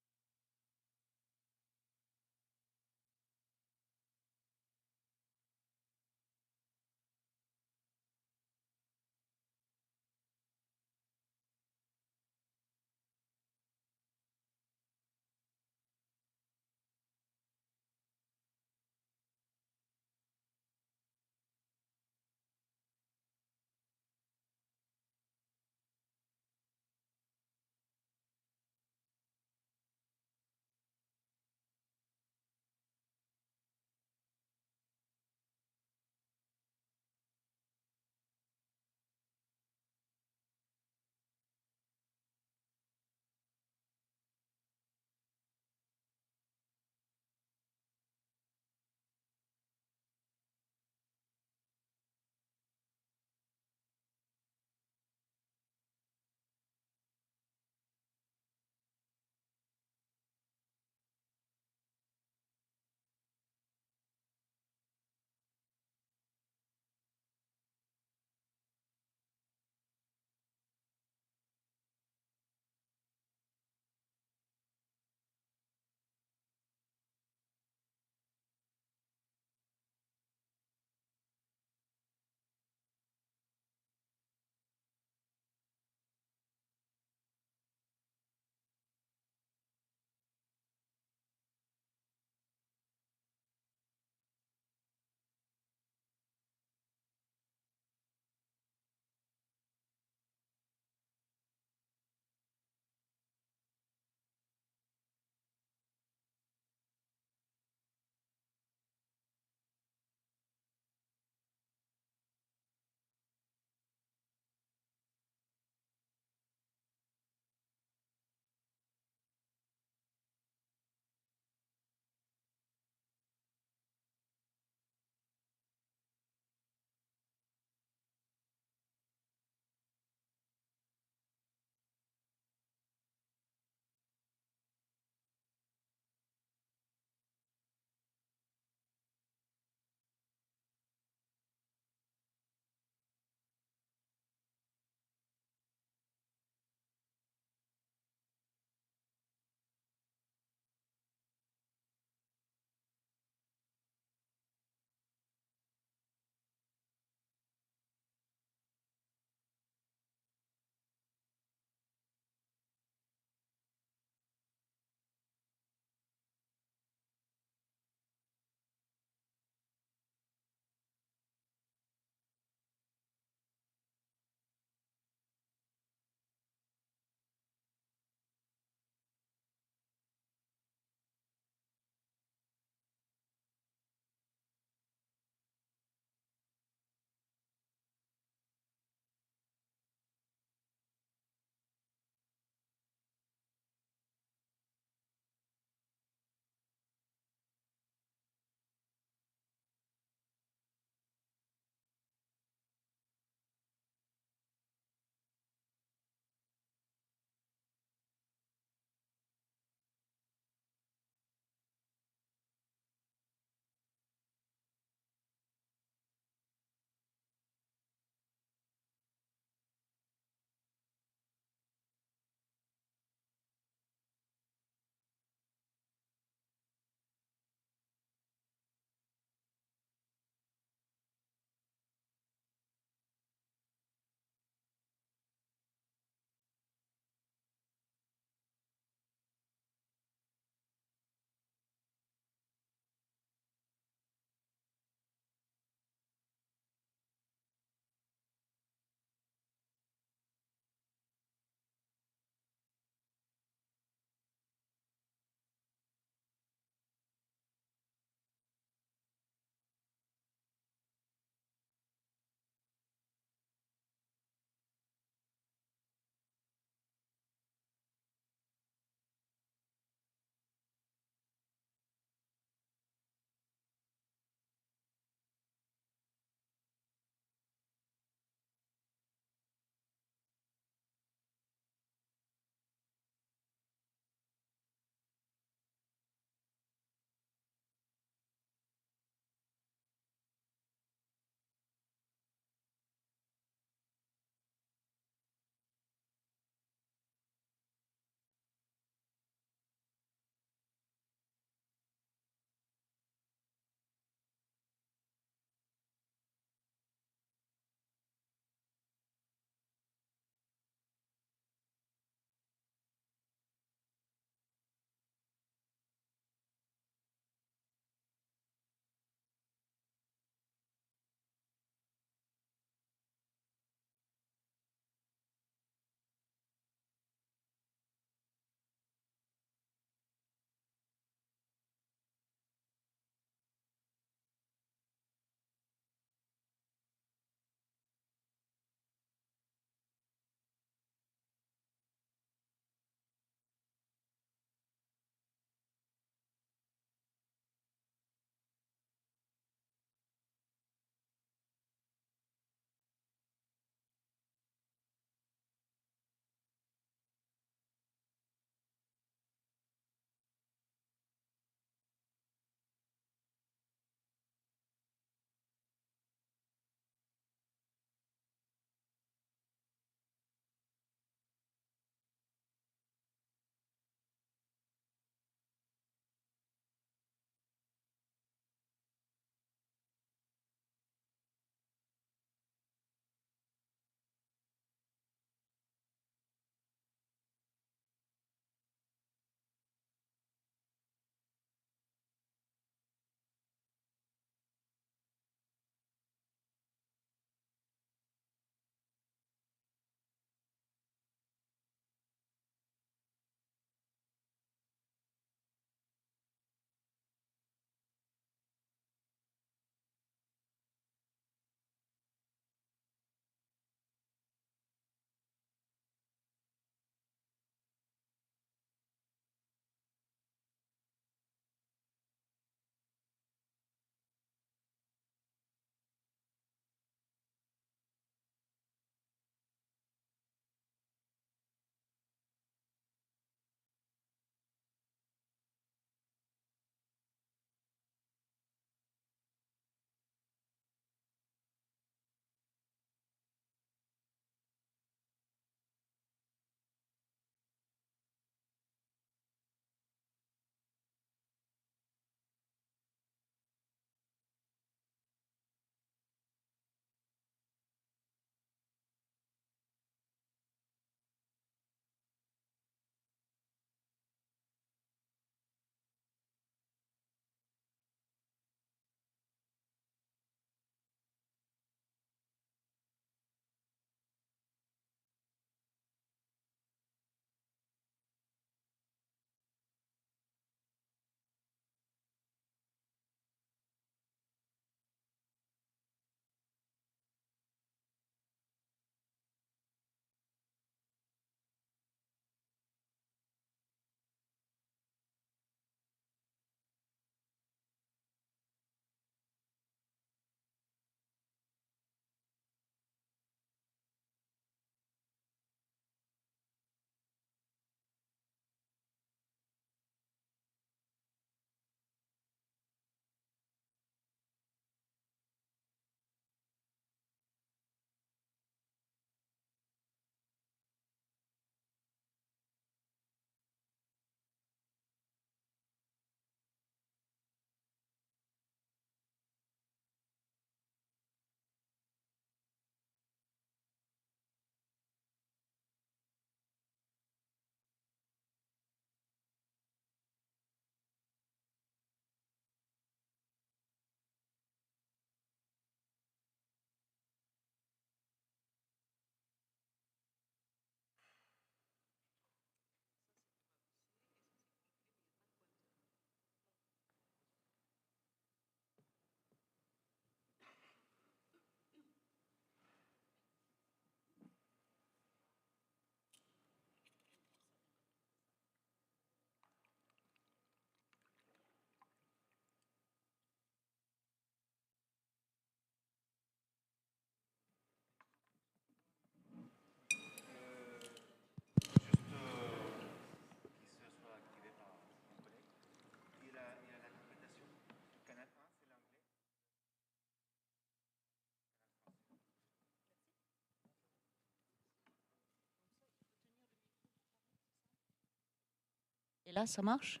Et là, ça marche?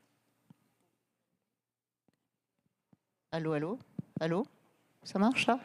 Allô, allô? Allô? Ça marche là?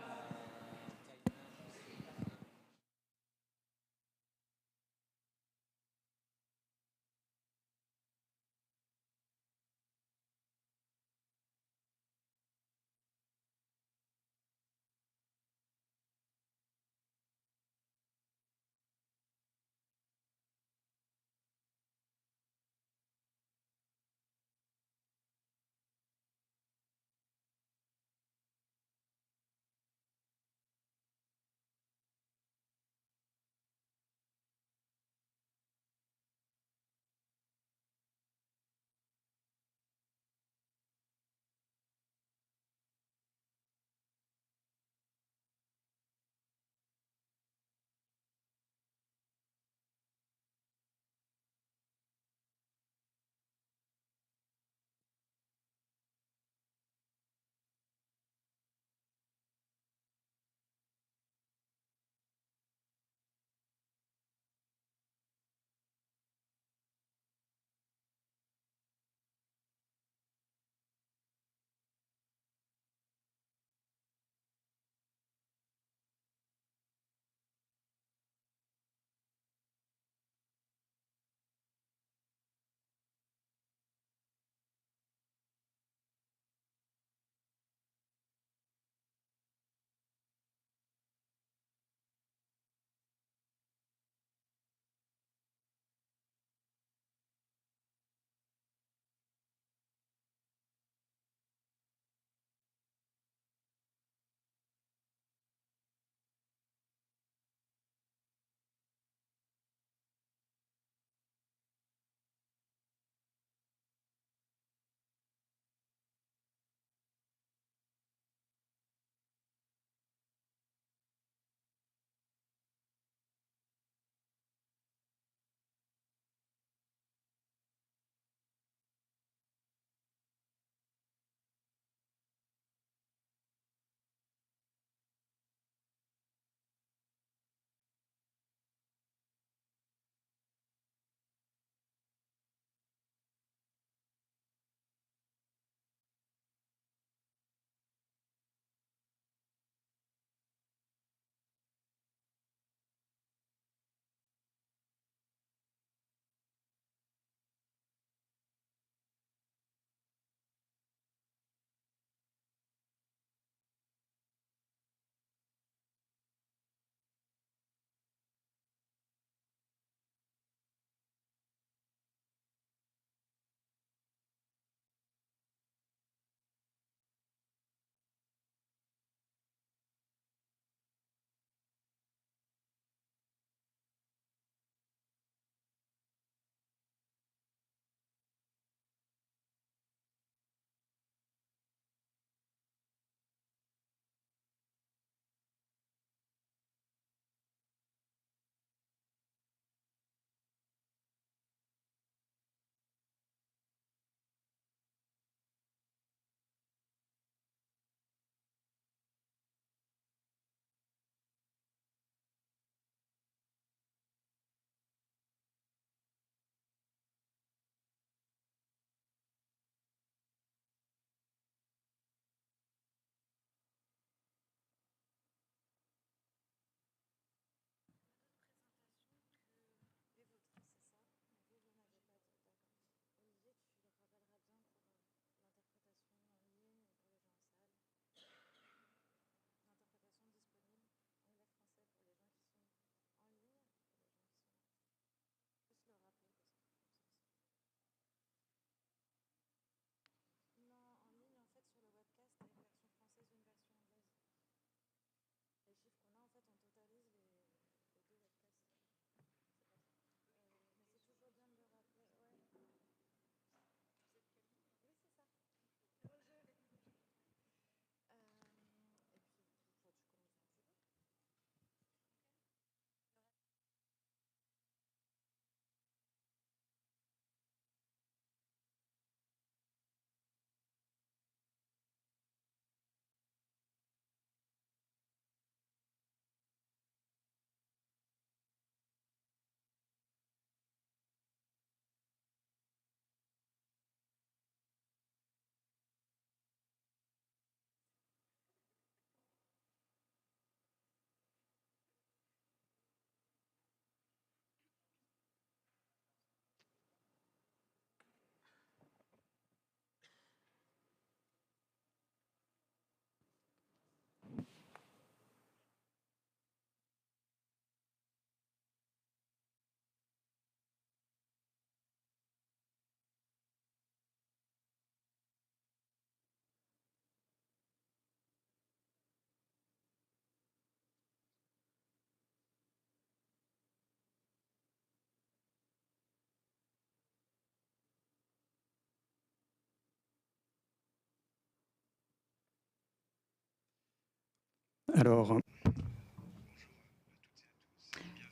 Alors,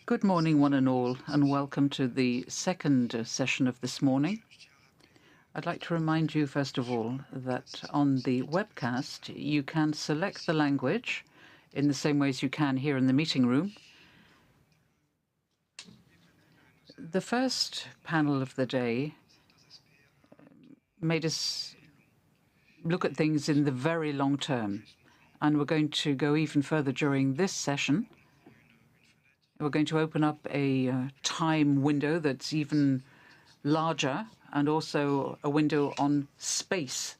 good morning, one and all, and welcome to the second session of this morning. I'd like to remind you, first of all, that on the webcast, you can select the language in the same way as you can here in the meeting room. The first panel of the day made us look at things in the very long term, and we're going to go even further during this session. We're going to open up a time window that's even larger, and also a window on space,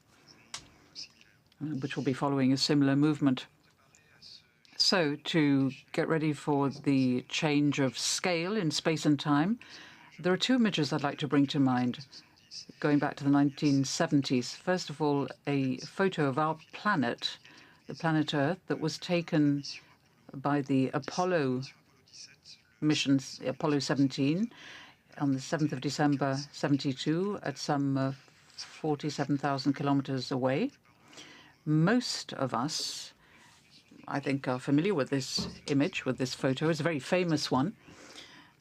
which will be following a similar movement. So to get ready for the change of scale in space and time, there are two images I'd like to bring to mind, going back to the 1970s. First of all, a photo of our planet, the planet Earth, that was taken by the Apollo missions, Apollo 17, on the 7th of December 72 at some 47,000 kilometers away. Most of us, I think, are familiar with this image, with this photo. It's a very famous one,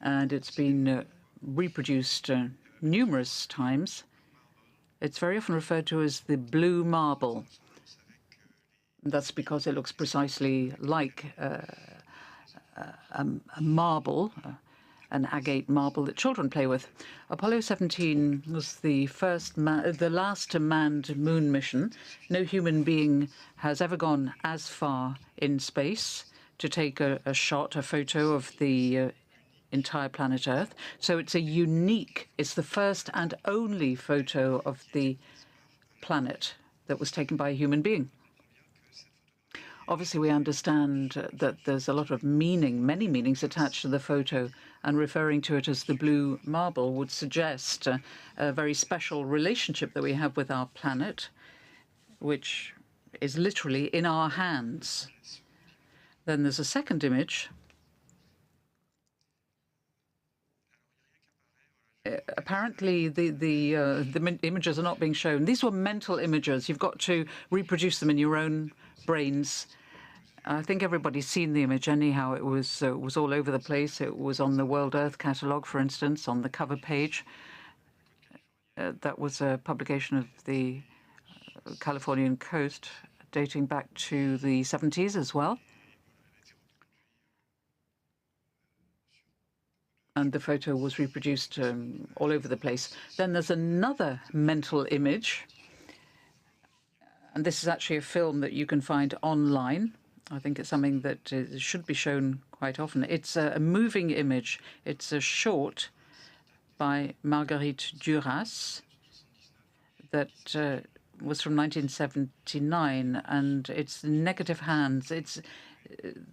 and it's been reproduced numerous times. It's very often referred to as the blue marble. That's because it looks precisely like a marble, an agate marble that children play with. Apollo 17 was the last manned moon mission. No human being has ever gone as far in space to take a photo of the entire planet Earth. So it's it's the first and only photo of the planet that was taken by a human being. Obviously, we understand that there's a lot of meaning, many meanings attached to the photo, and referring to it as the blue marble would suggest a very special relationship that we have with our planet, which is literally in our hands. Then there's a second image. Apparently, the images are not being shown. These were mental images. You've got to reproduce them in your own brains. I think everybody's seen the image anyhow. It was all over the place. It was on the World Earth Catalogue, for instance, on the cover page. That was a publication of the Californian coast dating back to the 70s as well. And the photo was reproduced all over the place. Then there's another mental image. And this is actually a film that you can find online. I think it's something that should be shown quite often. It's a moving image. It's a short by Marguerite Duras that was from 1979, and it's Negative Hands.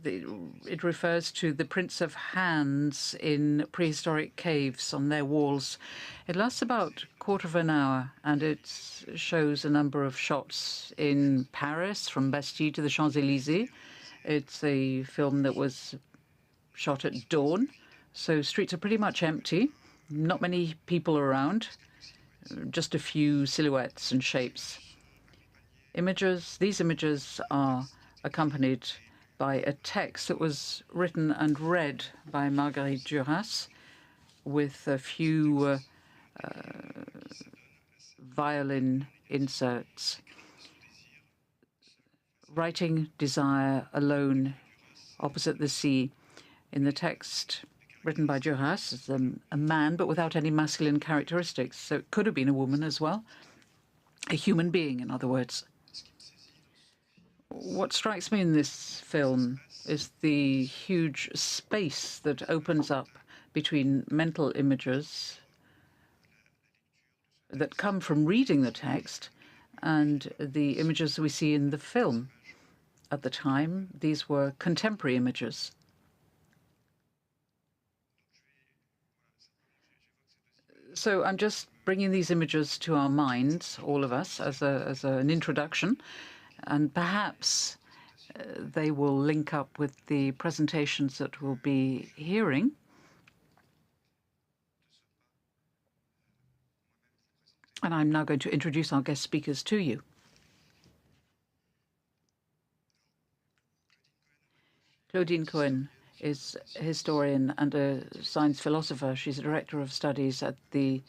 It refers to the prints of hands in prehistoric caves on their walls. It lasts about a quarter of an hour, and it shows a number of shots in Paris, from Bastille to the Champs-Élysées. It's a film that was shot at dawn, so streets are pretty much empty. Not many people around, just a few silhouettes and shapes. These images are accompanied by a text that was written and read by Marguerite Duras, with a few violin inserts. Writing desire alone opposite the sea. In the text written by Duras, is a man, but without any masculine characteristics. So it could have been a woman as well. A human being, in other words. What strikes me in this film is the huge space that opens up between mental images that come from reading the text and the images we see in the film. At the time, these were contemporary images. So I'm just bringing these images to our minds, all of us, as an introduction. And perhaps they will link up with the presentations that we'll be hearing. And I'm now going to introduce our guest speakers to you. Claudine Cohen is a historian and a science philosopher. She's a director of studies at the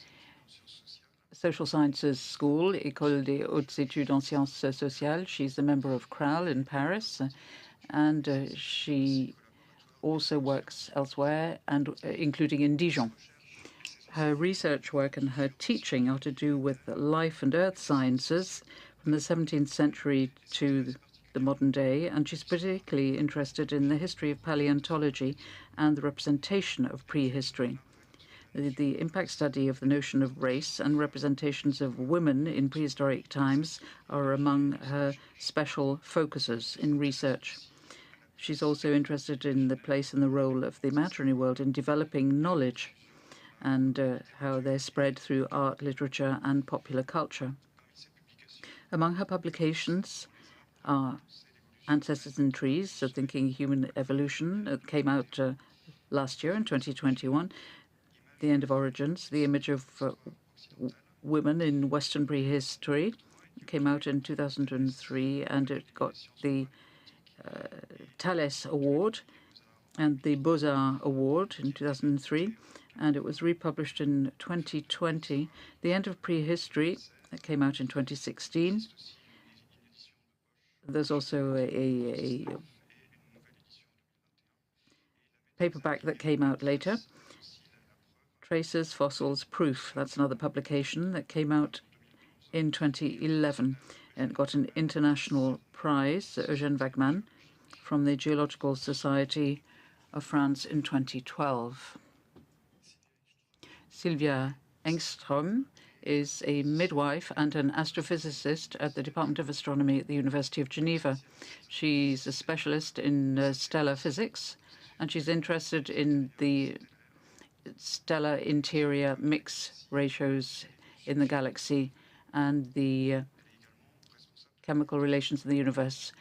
Social Sciences School, École des Hautes Études en Sciences Sociales. She's a member of CRAL in Paris, and she also works elsewhere, and including in Dijon. Her research work and her teaching are to do with life and earth sciences from the 17th century to the modern day, and she's particularly interested in the history of paleontology and the representation of prehistory. The impact study of the notion of race and representations of women in prehistoric times are among her special focuses in research. She's also interested in the place and the role of the imaginary world in developing knowledge and how they're spread through art, literature, and popular culture. Among her publications are Ancestors in Trees, so Thinking Human Evolution, that came out last year in 2021, The End of Origins, The Image of Women in Western Prehistory, came out in 2003, and it got the Thales Award and the Beaux-Arts Award in 2003, and it was republished in 2020. The End of Prehistory, that came out in 2016. There's also a paperback that came out later. Traces, Fossils, Proof. That's another publication that came out in 2011 and got an international prize, Eugène Wegmann, from the Geological Society of France in 2012. Sylvia Engström is a midwife and an astrophysicist at the Department of Astronomy at the University of Geneva. She's a specialist in stellar physics, and she's interested in the stellar interior mix ratios in the galaxy and the chemical relations in the universe.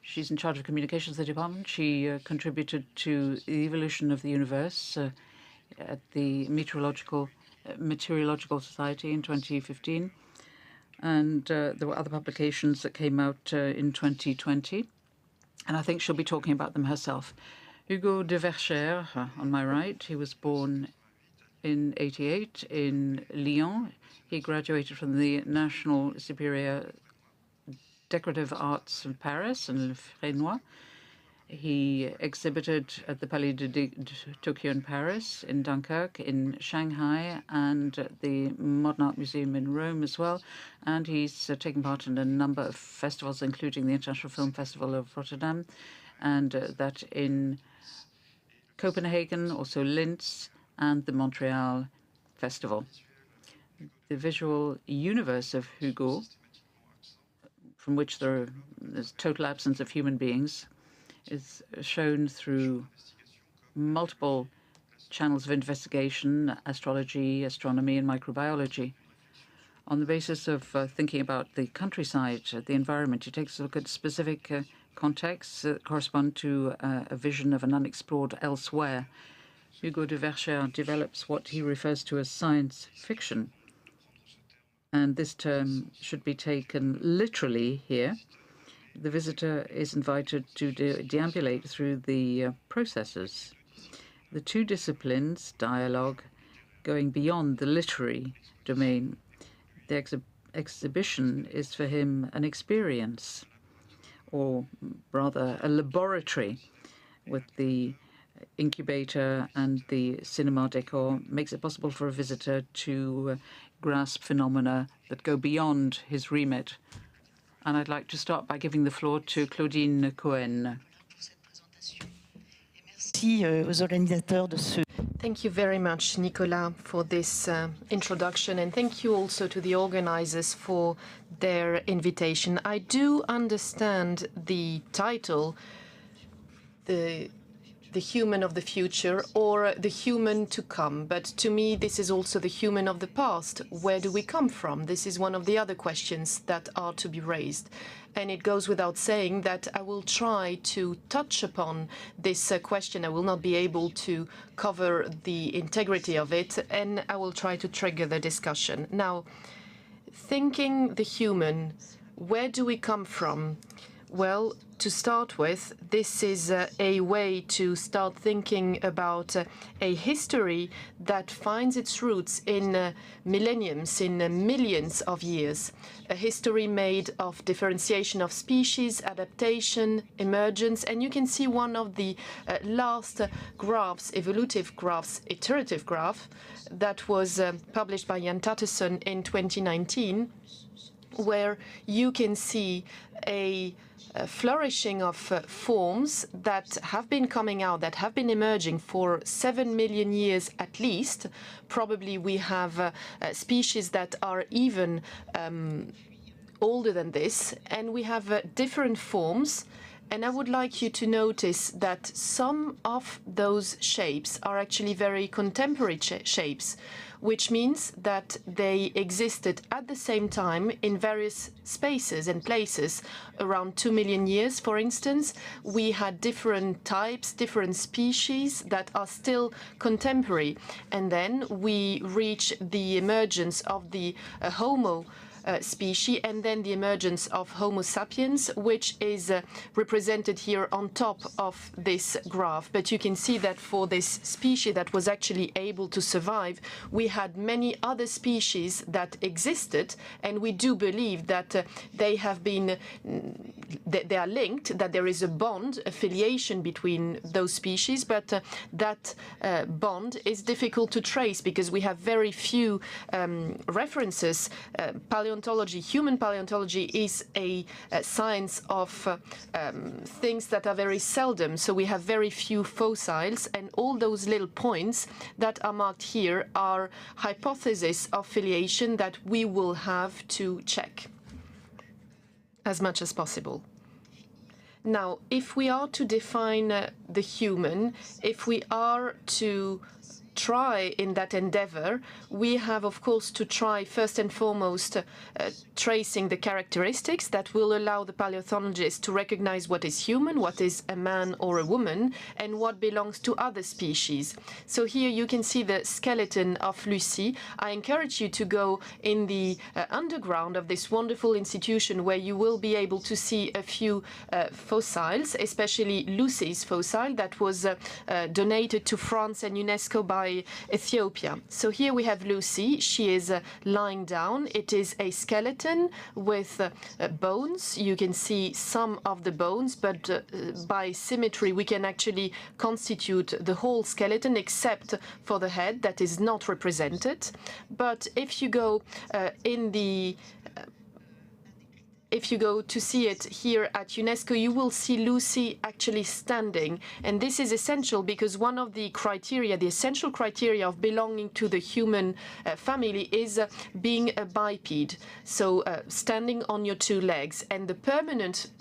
She's in charge of communications at the department. She contributed to the evolution of the universe at the Meteorological Society in 2015. And there were other publications that came out in 2020. And I think she'll be talking about them herself. Hugo de Verschère, on my right, he was born in 1988 in Lyon. He graduated from the National Superior Decorative Arts in Paris and Le Fresnoy. He exhibited at the Palais de Tokyo in Paris, in Dunkirk, in Shanghai, and at the Modern Art Museum in Rome as well. And he's taken part in a number of festivals, including the International Film Festival of Rotterdam, and that in Copenhagen, also Linz, and the Montreal Festival. The visual universe of Hugo, from which there's total absence of human beings, is shown through multiple channels of investigation: astrology, astronomy, and microbiology. On the basis of thinking about the countryside, the environment, he takes a look at specific contexts that correspond to a vision of an unexplored elsewhere. Hugo de Verschère develops what he refers to as science fiction, and this term should be taken literally here. The visitor is invited to deambulate through the processes. The two disciplines, dialogue, going beyond the literary domain. The exhibition is for him an experience, or rather a laboratory, with the incubator and the cinema decor makes it possible for a visitor to grasp phenomena that go beyond his remit. And I'd like to start by giving the floor to Claudine Cohen. Thank you very much, Nicolas, for this introduction, and thank you also to the organizers for their invitation. I do understand the title, the human of the future, or the human to come. But to me, this is also the human of the past. Where do we come from? This is one of the other questions that are to be raised. And it goes without saying that I will try to touch upon this question. I will not be able to cover the integrity of it, and I will try to trigger the discussion. Now, thinking the human, where do we come from? Well, to start with, this is a way to start thinking about a history that finds its roots in millenniums, in millions of years. A history made of differentiation of species, adaptation, emergence, and you can see one of the last graphs, evolutive graphs, iterative graph, that was published by Jan Tatteson in 2019, where you can see a flourishing of forms that have been coming out, that have been emerging for 7 million years at least. Probably we have species that are even older than this, and we have different forms. And I would like you to notice that some of those shapes are actually very contemporary shapes, which means that they existed at the same time in various spaces and places. Around 2 million years, for instance, we had different types, different species that are still contemporary. And then we reach the emergence of the Homo species, and then the emergence of Homo sapiens, which is represented here on top of this graph. But you can see that for this species that was actually able to survive, we had many other species that existed, and we do believe that they have been, they are linked, that there is a bond, affiliation between those species, but that bond is difficult to trace because we have very few references. Paleontology, human paleontology, is a science of things that are very seldom. So we have very few fossils, and all those little points that are marked here are hypotheses of filiation that we will have to check as much as possible. Now, if we are to define the human, if we are to try in that endeavor, we have, of course, to try first and foremost tracing the characteristics that will allow the paleontologist to recognize what is human, what is a man or a woman, and what belongs to other species. So here you can see the skeleton of Lucy. I encourage you to go in the underground of this wonderful institution, where you will be able to see a few fossils, especially Lucy's fossil that was donated to France and UNESCO by Ethiopia. So here we have Lucy. She is lying down. It is a skeleton with bones. You can see some of the bones, but by symmetry we can actually constitute the whole skeleton except for the head that is not represented. But if you go if you go to see it here at UNESCO, you will see Lucy actually standing. And this is essential because one of the criteria, the essential criteria of belonging to the human family is being a biped, so standing on your two legs. And the permanent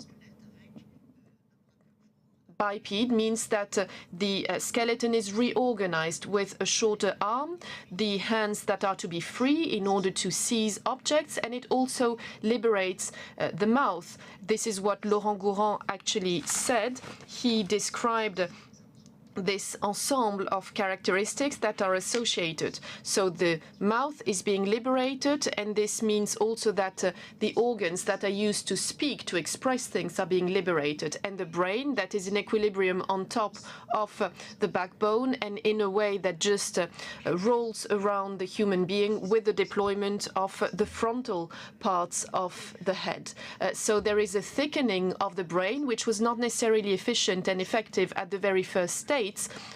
biped means that the skeleton is reorganized with a shorter arm, the hands that are to be free in order to seize objects, and it also liberates the mouth. This is what Laurent Gourand actually said. He described this ensemble of characteristics that are associated. So the mouth is being liberated, and this means also that the organs that are used to speak, to express things, are being liberated, and the brain that is in equilibrium on top of the backbone and in a way that just rolls around the human being with the deployment of the frontal parts of the head. So there is a thickening of the brain, which was not necessarily efficient and effective at the very first stage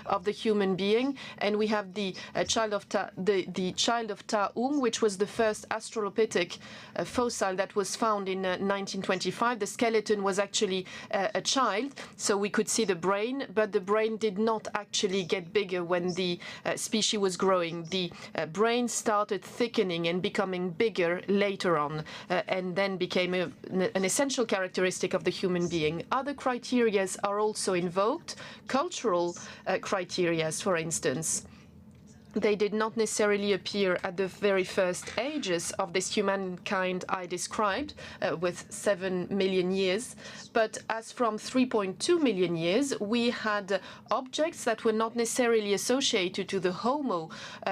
of the human being, and we have the child of Taung, which was the first Australopithec fossil that was found in 1925. The skeleton was actually a child, so we could see the brain, but the brain did not actually get bigger when the species was growing. The brain started thickening and becoming bigger later on, and then became an essential characteristic of the human being. Other criteria are also invoked, cultural criteria, for instance. They did not necessarily appear at the very first ages of this humankind I described, with 7 million years. But as from 3.2 million years, we had objects that were not necessarily associated to the Homo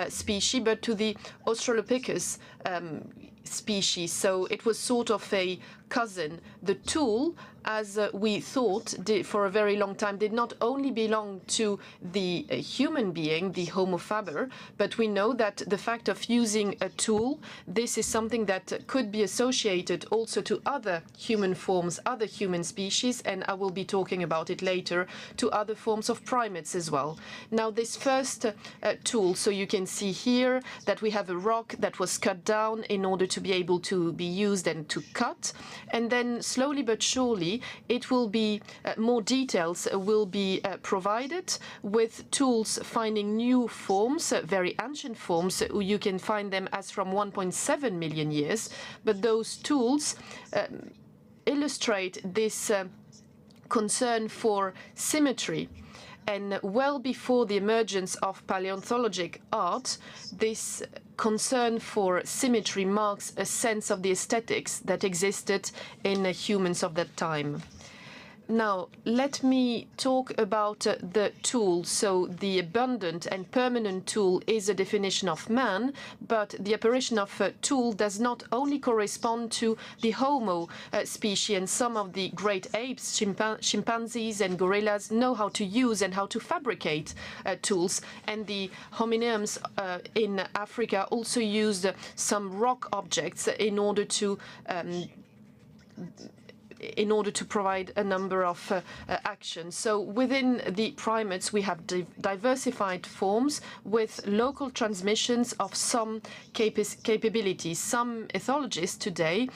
species, but to the Australopithecus species. So it was sort of a cousin. The tool, as we thought for a very long time, did not only belong to the human being, the Homo faber, but we know that the fact of using a tool, this is something that could be associated also to other human forms, other human species, and I will be talking about it later, to other forms of primates as well. Now, this first tool, so you can see here that we have a rock that was cut down in order to be able to be used and to cut. And then slowly but surely, it will be more details will be provided with tools finding new forms, very ancient forms. You can find them as from 1.7 million years. But those tools illustrate this concern for symmetry. And well before the emergence of paleontologic art, this concern for symmetry marks a sense of the aesthetics that existed in humans of that time. Now, let me talk about the tool. So the abundant and permanent tool is a definition of man, but the apparition of a tool does not only correspond to the Homo species, and some of the great apes, chimpanzees and gorillas know how to use and how to fabricate tools. And the hominids in Africa also used some rock objects in order to provide a number of actions. So within the primates, we have diversified forms with local transmissions of some capabilities. Some ethologists today,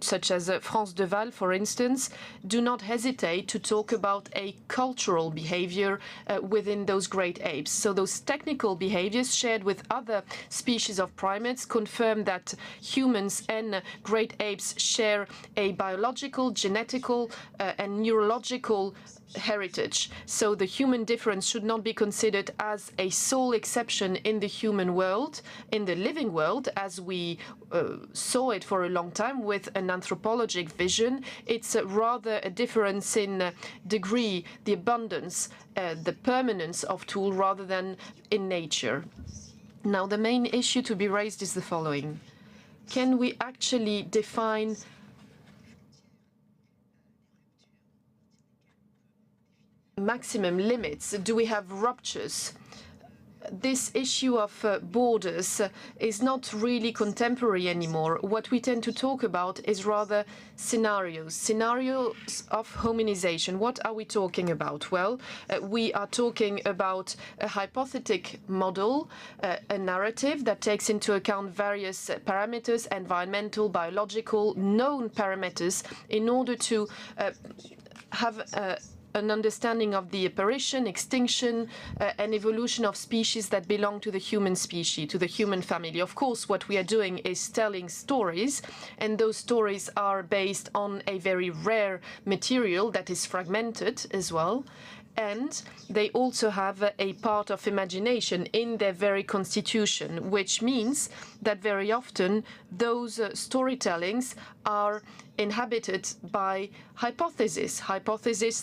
such as France Deval, for instance, do not hesitate to talk about a cultural behavior within those great apes. So those technical behaviors shared with other species of primates confirm that humans and great apes share a biological, genetical and neurological heritage. So the human difference should not be considered as a sole exception in the human world, in the living world, as we saw it for a long time with an anthropologic vision. It's rather a difference in degree, the abundance, the permanence of tool rather than in nature. Now, the main issue to be raised is the following. Can we actually define maximum limits? Do we have ruptures? This issue of borders is not really contemporary anymore. What we tend to talk about is rather scenarios of hominization. What are we talking about? Well, we are talking about a hypothetic model, a narrative that takes into account various parameters, environmental, biological, known parameters, in order to have an understanding of the apparition, extinction, and evolution of species that belong to the human species, to the human family. Of course, what we are doing is telling stories, and those stories are based on a very rare material that is fragmented as well. And they also have a part of imagination in their very constitution, which means that very often those storytellings are inhabited by hypotheses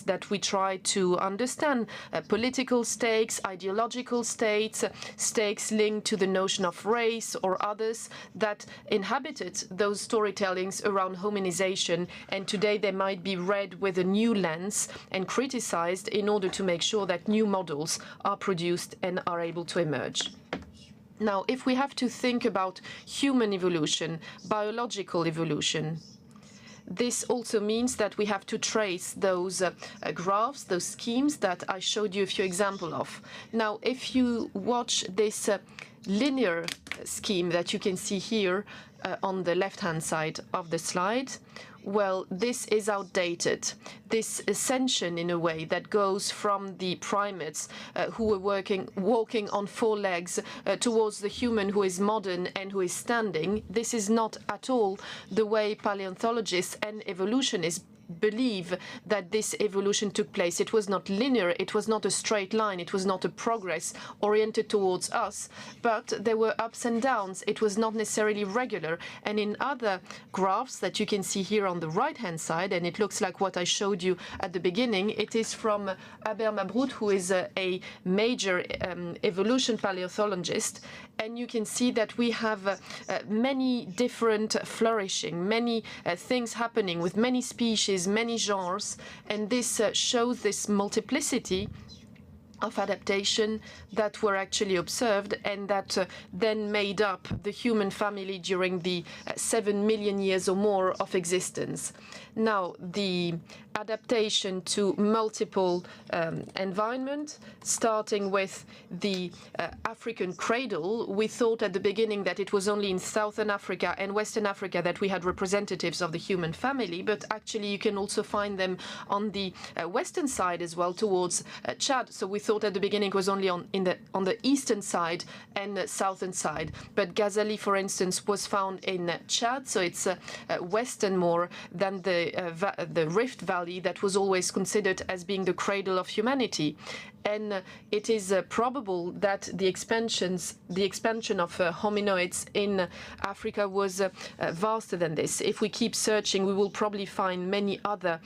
that we try to understand, political stakes, ideological stakes linked to the notion of race or others that inhabited those storytellings around hominization, and today they might be read with a new lens and criticized in order to make sure that new models are produced and are able to emerge. Now, if we have to think about human evolution, biological evolution, this also means that we have to trace those graphs, those schemes that I showed you a few examples of. Now, if you watch this linear scheme that you can see here on the left-hand side of the slide, well, this is outdated. This ascension, in a way, that goes from the primates who were walking on four legs towards the human who is modern and who is standing. This is not at all the way paleontologists and evolutionists believe that this evolution took place. It was not linear, it was not a straight line, it was not a progress oriented towards us, but there were ups and downs. It was not necessarily regular. And in other graphs that you can see here on the right-hand side, and it looks like what I showed you at the beginning, it is from Aber Mabrout, who is a major evolution paleontologist. And you can see that we have many different flourishing, many things happening with many species, many genres, and this shows this multiplicity of adaptation that were actually observed and that then made up the human family during the 7 million years or more of existence. Now, the adaptation to multiple environment, starting with the African cradle, we thought at the beginning that it was only in Southern Africa and Western Africa that we had representatives of the human family, but actually you can also find them on the western side as well, towards Chad. So we thought at the beginning it was only on the eastern side and southern side. But Ghazali, for instance, was found in Chad, so it's western more than the Rift Valley that was always considered as being the cradle of humanity. And it is probable that the expansion of hominoids in Africa was vaster than this. If we keep searching, we will probably find many other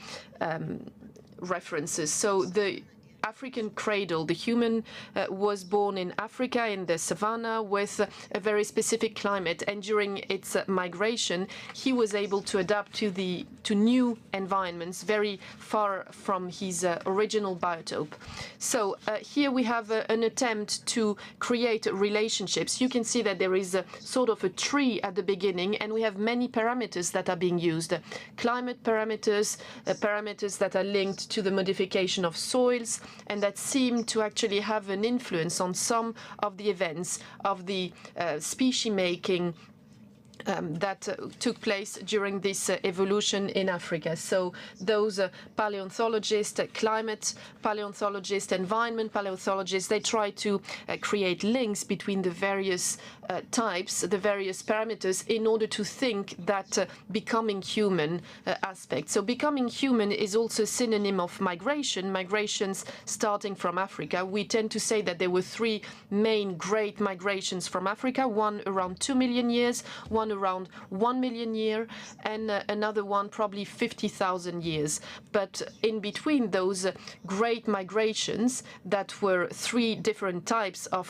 references. So the African cradle, the human was born in Africa in the savannah with a very specific climate, and during its migration he was able to adapt to new environments very far from his original biotope. So here we have an attempt to create relationships. You can see that there is a sort of a tree at the beginning, and we have many parameters that are being used. Climate parameters, parameters that are linked to the modification of soils, and that seem to actually have an influence on some of the events of the species making that took place during this evolution in Africa. So those paleontologists, climate paleontologists, environment paleontologists, they try to create links between the various types, the various parameters, in order to think that becoming human aspect. So becoming human is also a synonym of migration, migrations starting from Africa. We tend to say that there were three main great migrations from Africa, one around 2 million years, one around 1 million years, and another one probably 50,000 years. But in between those great migrations, that were three different types of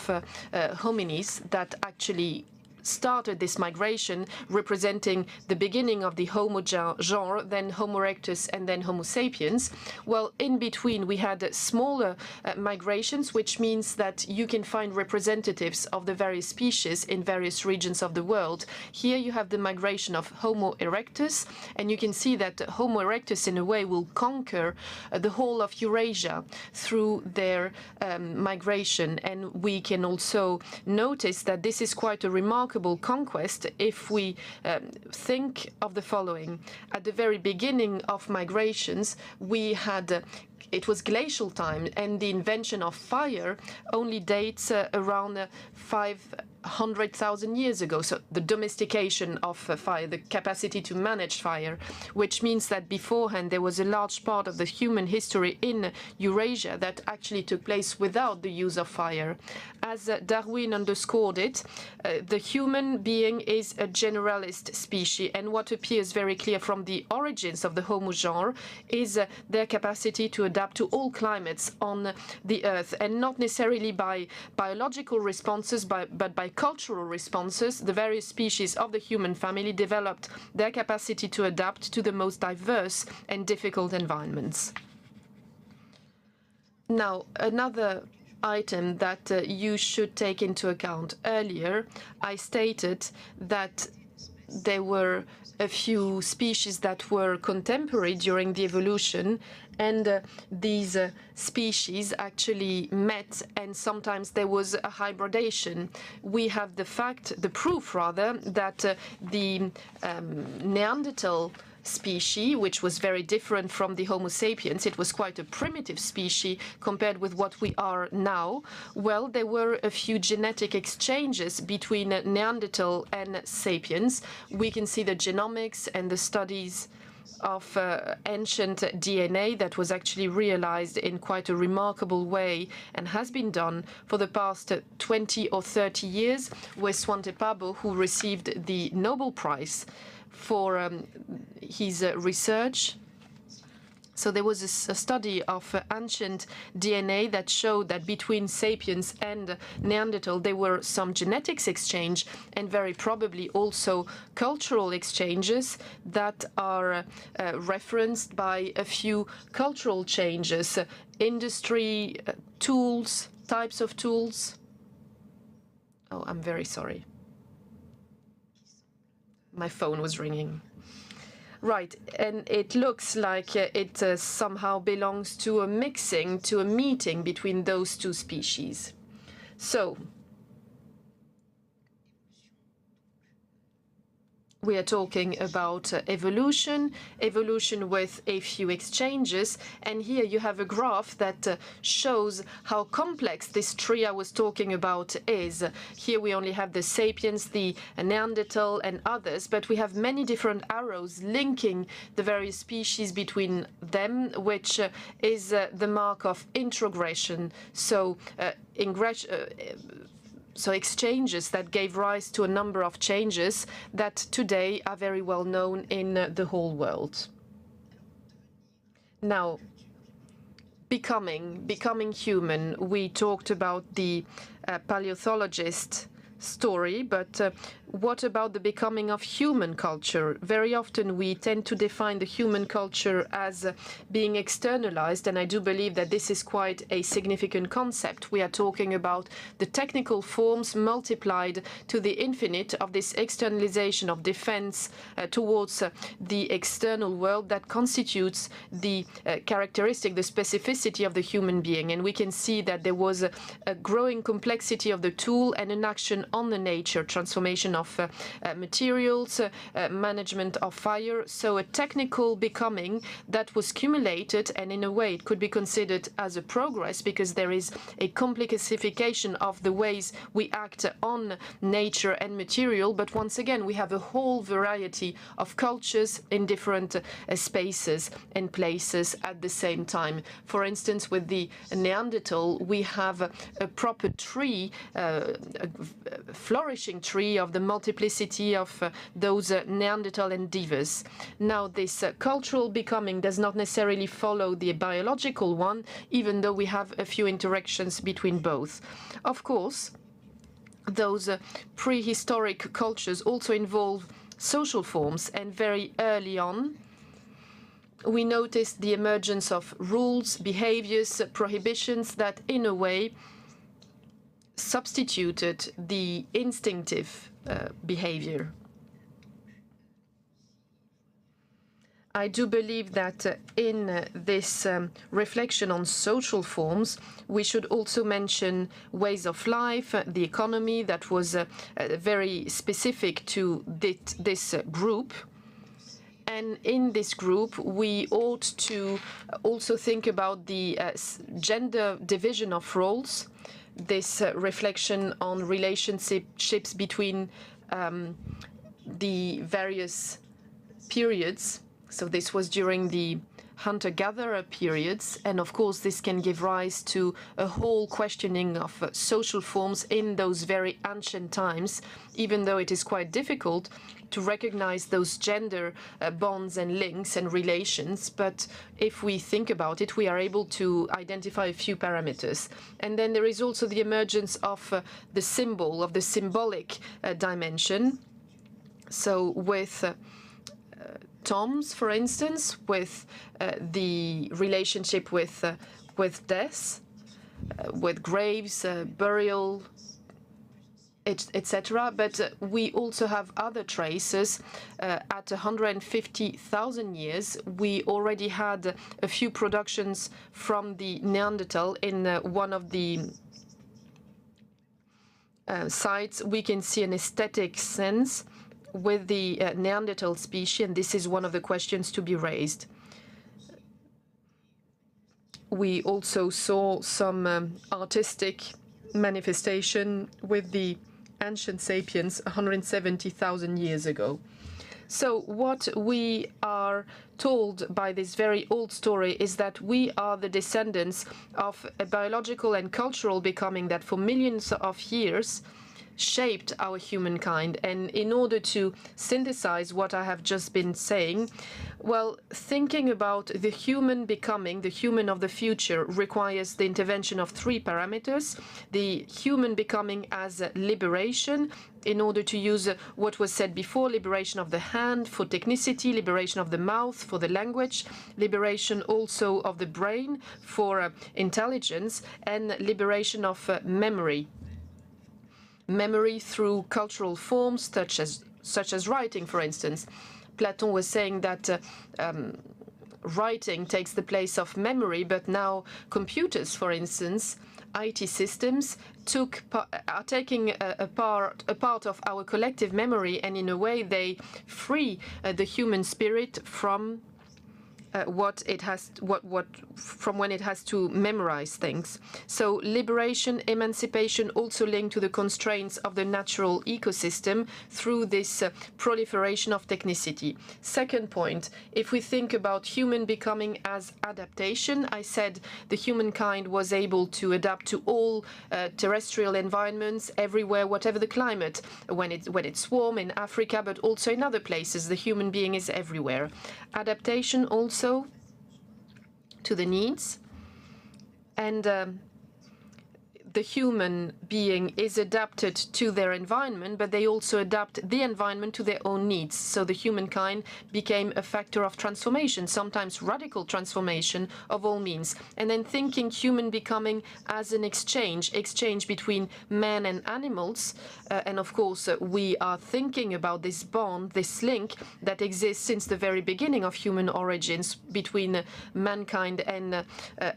hominids that actually started this migration, representing the beginning of the Homo genre, then Homo erectus, and then Homo sapiens. Well, in between we had smaller migrations, which means that you can find representatives of the various species in various regions of the world. Here you have the migration of Homo erectus, and you can see that Homo erectus in a way will conquer the whole of Eurasia through their migration. And we can also notice that this is quite a remarkable conquest if we think of the following. At the very beginning of migrations, we had it was glacial time, and the invention of fire only dates around 500,000 years ago. So the domestication of fire, the capacity to manage fire, which means that beforehand there was a large part of the human history in Eurasia that actually took place without the use of fire. As Darwin underscored it, the human being is a generalist species, and what appears very clear from the origins of the Homo genre is their capacity to adapt to all climates on the Earth, and not necessarily by biological responses, but by cultural responses. The various species of the human family developed their capacity to adapt to the most diverse and difficult environments. Now, another item that you should take into account. Earlier, I stated that there were a few species that were contemporary during the evolution, and these species actually met, and sometimes there was a hybridation. We have the proof rather, that the Neanderthal species, which was very different from the Homo sapiens, it was quite a primitive species compared with what we are now. Well, there were a few genetic exchanges between Neanderthal and sapiens. We can see the genomics and the studies of ancient DNA that was actually realized in quite a remarkable way and has been done for the past 20 or 30 years with Svante Pääbo, who received the Nobel Prize for his research. So there was a study of ancient DNA that showed that between sapiens and Neanderthal there were some genetics exchange and very probably also cultural exchanges that are referenced by a few cultural changes, industry, tools, types of tools. Oh, I'm very sorry. My phone was ringing. Right, and it looks like it somehow belongs to a mixing, to a meeting between those two species. So, we are talking about evolution with a few exchanges, and here you have a graph that shows how complex this tree I was talking about is. Here we only have the sapiens, the Neanderthal and others, but we have many different arrows linking the various species between them, which is the mark of introgression. So exchanges that gave rise to a number of changes that today are very well known in the whole world. Now, becoming human. We talked about the paleontologist story, but what about the becoming of human culture? Very often we tend to define the human culture as being externalized, and I do believe that this is quite a significant concept. We are talking about the technical forms multiplied to the infinite of this externalization of defense towards the external world that constitutes the characteristic, the specificity of the human being. And we can see that there was a growing complexity of the tool and an action on the nature, transformation of materials, management of fire. So a technical becoming that was cumulated, and in a way it could be considered as a progress because there is a complexification of the ways we act on nature and material. But once again, we have a whole variety of cultures in different spaces and places at the same time. For instance, with the Neanderthal, we have a proper tree, a flourishing tree of the multiplicity of those Neanderthal endeavors. Now, this cultural becoming does not necessarily follow the biological one, even though we have a few interactions between both. Of course, those prehistoric cultures also involve social forms, and very early on, we noticed the emergence of rules, behaviors, prohibitions that, in a way, substituted the instinctive behavior. I do believe that in this reflection on social forms, we should also mention ways of life, the economy that was very specific to this group. And in this group, we ought to also think about the gender division of roles, this reflection on relationships between the various periods. So this was during the hunter-gatherer periods, and of course this can give rise to a whole questioning of social forms in those very ancient times, even though it is quite difficult to recognize those gender bonds and links and relations. But if we think about it, we are able to identify a few parameters. And then there is also the emergence of the symbol, of the symbolic dimension. So with tombs, for instance, with the relationship with death, with graves, burial, etc. But we also have other traces. At 150,000 years, we already had a few productions from the Neanderthal in one of the sites. We can see an aesthetic sense with the Neanderthal species, and this is one of the questions to be raised. We also saw some artistic manifestation with the ancient sapiens 170,000 years ago. So what we are told by this very old story is that we are the descendants of a biological and cultural becoming that for millions of years shaped our humankind. And in order to synthesize what I have just been saying, well, thinking about the human becoming, the human of the future, requires the intervention of three parameters. The human becoming as liberation, in order to use what was said before, liberation of the hand for technicity, liberation of the mouth for the language, liberation also of the brain for intelligence, and liberation of memory. Memory through cultural forms such as writing, for instance. Platon was saying that writing takes the place of memory, but now computers, for instance, IT systems are taking a part of our collective memory, and in a way they free the human spirit from from when it has to memorize things. So liberation, emancipation also linked to the constraints of the natural ecosystem through this proliferation of technicity. Second point, if we think about human becoming as adaptation, I said the humankind was able to adapt to all terrestrial environments everywhere, whatever the climate, when it's warm in Africa, but also in other places. The human being is everywhere. Adaptation also to the needs, and the human being is adapted to their environment, but they also adapt the environment to their own needs. So the humankind became a factor of transformation, sometimes radical transformation of all means. And then thinking human becoming as an exchange between man and animals. And of course, we are thinking about this bond, this link that exists since the very beginning of human origins between mankind and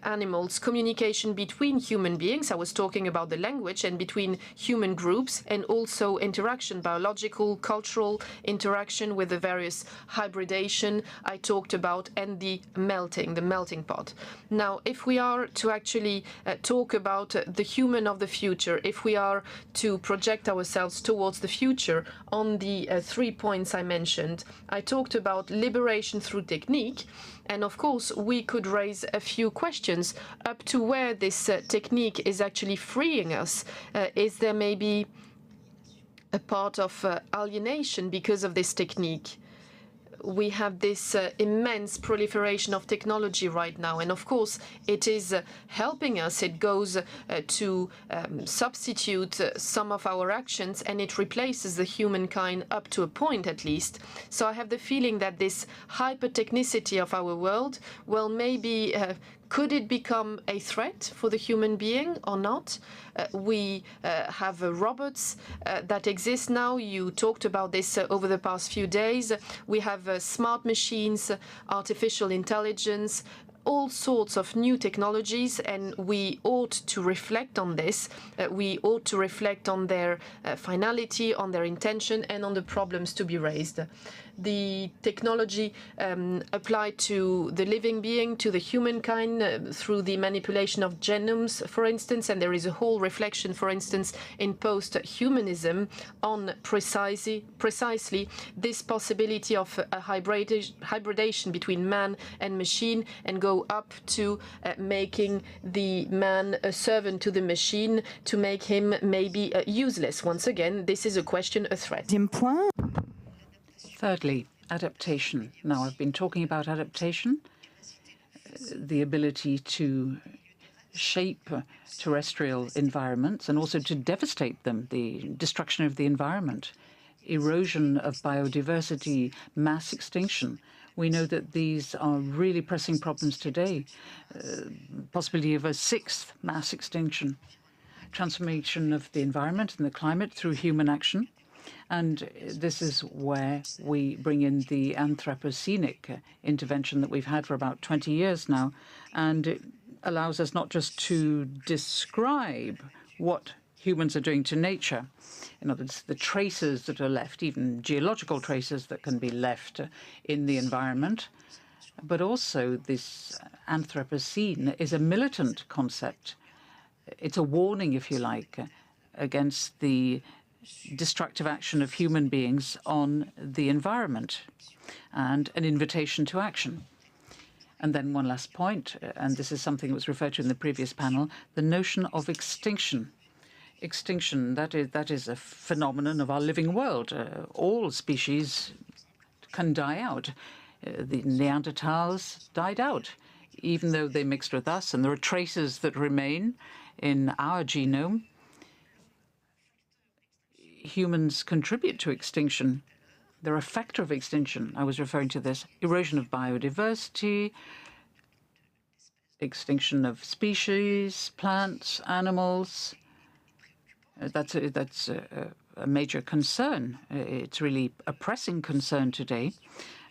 animals, communication between human beings. I was talking about the language, and between human groups, and also interaction, biological, cultural interaction with the various hybridation I talked about, and the melting pot. Now, if we are to actually talk about the human of the future, if we are to project ourselves towards the future on the 3 points I mentioned, I talked about liberation through technique. And of course, we could raise a few questions up to where this technique is actually freeing us. Is there maybe a part of alienation because of this technique? We have this immense proliferation of technology right now. And of course, it is helping us. It goes to substitute some of our actions, and it replaces the humankind up to a point at least. So I have the feeling that this hyper-technicity of our world, well, maybe could it become a threat for the human being or not? We have robots that exist now. You talked about this over the past few days. We have smart machines, artificial intelligence, all sorts of new technologies, and we ought to reflect on this. We ought to reflect on their finality, on their intention, and on the problems to be raised. The technology applied to the living being, to the humankind, through the manipulation of genomes, for instance, and there is a whole reflection, for instance, in post-humanism on precisely this possibility of a hybridation between man and machine, and go up to making the man a servant to the machine, to make him maybe useless. Once again, this is a question, a threat. Thirdly, adaptation. Now, I've been talking about adaptation, the ability to shape terrestrial environments and also to devastate them, the destruction of the environment, erosion of biodiversity, mass extinction. We know that these are really pressing problems today, possibility of a sixth mass extinction, transformation of the environment and the climate through human action. And this is where we bring in the Anthropocenic intervention that we've had for about 20 years now. And it allows us not just to describe what humans are doing to nature, in other words, the traces that are left, even geological traces that can be left in the environment, but also this Anthropocene is a militant concept. It's a warning, if you like, against the destructive action of human beings on the environment and an invitation to action. And then one last point, and this is something that was referred to in the previous panel, the notion of extinction. Extinction, that is a phenomenon of our living world. All species can die out. The Neanderthals died out, even though they mixed with us, and there are traces that remain in our genome. Humans contribute to extinction. They're a factor of extinction. I was referring to this. Erosion of biodiversity, extinction of species, plants, animals. That's a major concern. It's really a pressing concern today.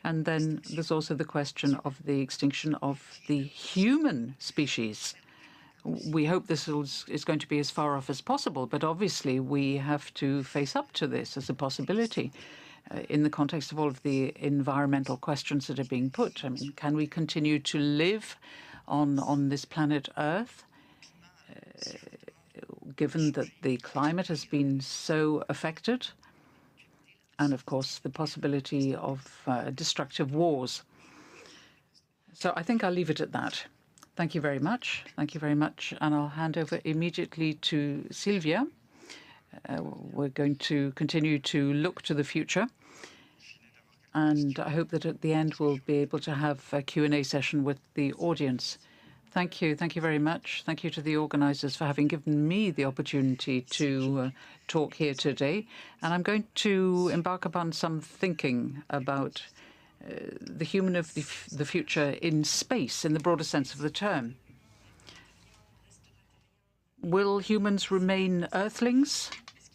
And then there's also the question of the extinction of the human species. We hope this is going to be as far off as possible, but obviously we have to face up to this as a possibility in the context of all of the environmental questions that are being put. I mean, can we continue to live on this planet Earth, given that the climate has been so affected? And, of course, the possibility of destructive wars. So I think I'll leave it at that. Thank you very much. Thank you very much. And I'll hand over immediately to Sylvia. We're going to continue to look to the future. And I hope that at the end we'll be able to have a Q&A session with the audience. Thank you. Thank you very much. Thank you to the organizers for having given me the opportunity to talk here today. And I'm going to embark upon some thinking about the human of the future in space, in the broader sense of the term. Will humans remain Earthlings?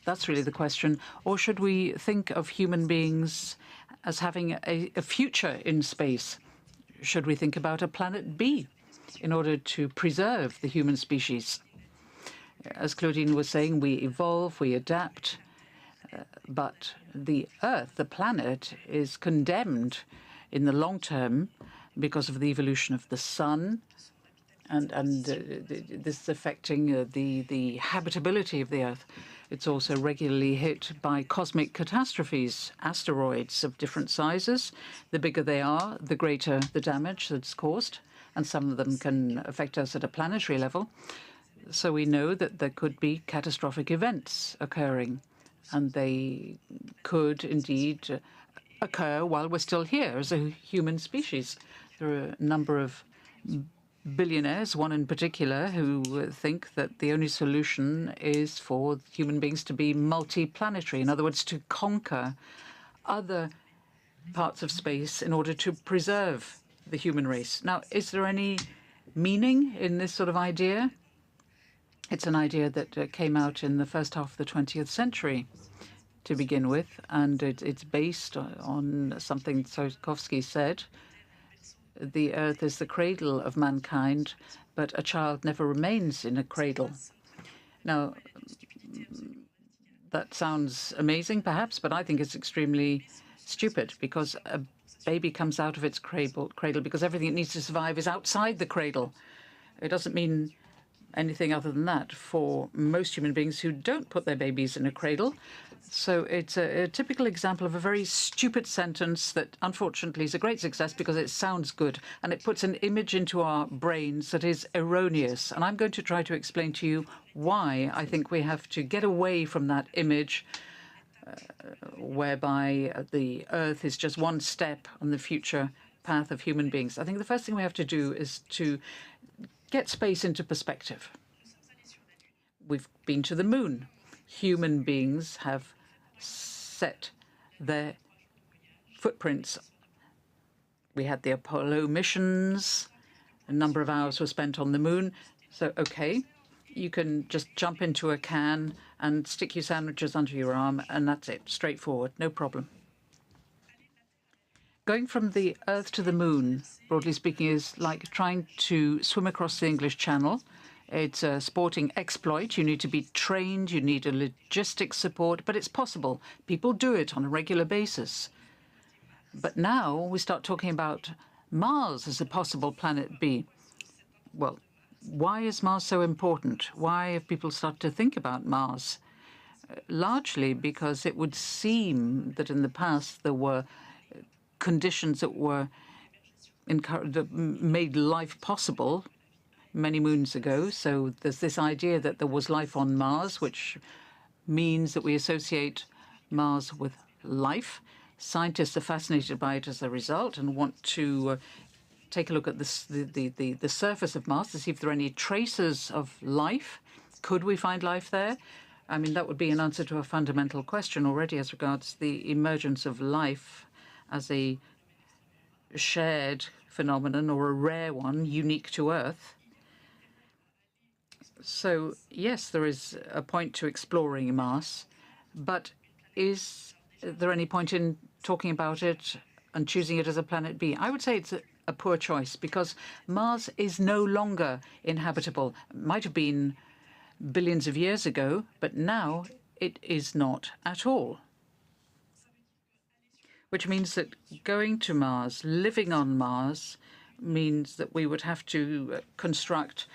That's really the question. Or should we think of human beings as having a future in space? Should we think about a planet B in order to preserve the human species? As Claudine was saying, we evolve, we adapt, but the Earth, the planet, is condemned in the long term because of the evolution of the sun, and this is affecting the habitability of the Earth. It's also regularly hit by cosmic catastrophes, asteroids of different sizes. The bigger they are, the greater the damage that's caused, and some of them can affect us at a planetary level. So we know that there could be catastrophic events occurring, and they could indeed occur while we're still here as a human species. There are a number of billionaires, one in particular, who think that the only solution is for human beings to be multiplanetary, in other words, to conquer other parts of space in order to preserve the human race. Now, is there any meaning in this sort of idea? It's an idea that came out in the first half of the 20th century to begin with, and it's based on something Tsiolkovsky said. The Earth is the cradle of mankind, but a child never remains in a cradle. Now, that sounds amazing, perhaps, but I think it's extremely stupid, because a baby comes out of its cradle because everything it needs to survive is outside the cradle. It doesn't mean anything other than that for most human beings who don't put their babies in a cradle. So it's a typical example of a very stupid sentence that unfortunately is a great success because it sounds good and it puts an image into our brains that is erroneous. And I'm going to try to explain to you why I think we have to get away from that image whereby the Earth is just one step on the future path of human beings. I think the first thing we have to do is to get space into perspective. We've been to the moon. Human beings have set their footprints. We had the Apollo missions. A number of hours were spent on the moon. So, okay, you can just jump into a can and stick your sandwiches under your arm, and that's it, straightforward, no problem. Going from the Earth to the moon, broadly speaking, is like trying to swim across the English Channel. It's a sporting exploit. You need to be trained. You need a logistics support, but it's possible. People do it on a regular basis. But now we start talking about Mars as a possible planet B. Well, why is Mars so important? Why have people started to think about Mars? largely because it would seem that in the past there were conditions that were that made life possible many moons ago. So there's this idea that there was life on Mars, which means that we associate Mars with life. Scientists are fascinated by it as a result and want to take a look at the surface of Mars to see if there are any traces of life. Could we find life there? I mean, that would be an answer to a fundamental question already as regards the emergence of life as a shared phenomenon or a rare one, unique to Earth. So, yes, there is a point to exploring Mars, but is there any point in talking about it and choosing it as a planet B? I would say it's a poor choice because Mars is no longer inhabitable. It might have been billions of years ago, but now it is not at all. Which means that going to Mars, living on Mars, means that we would have to construct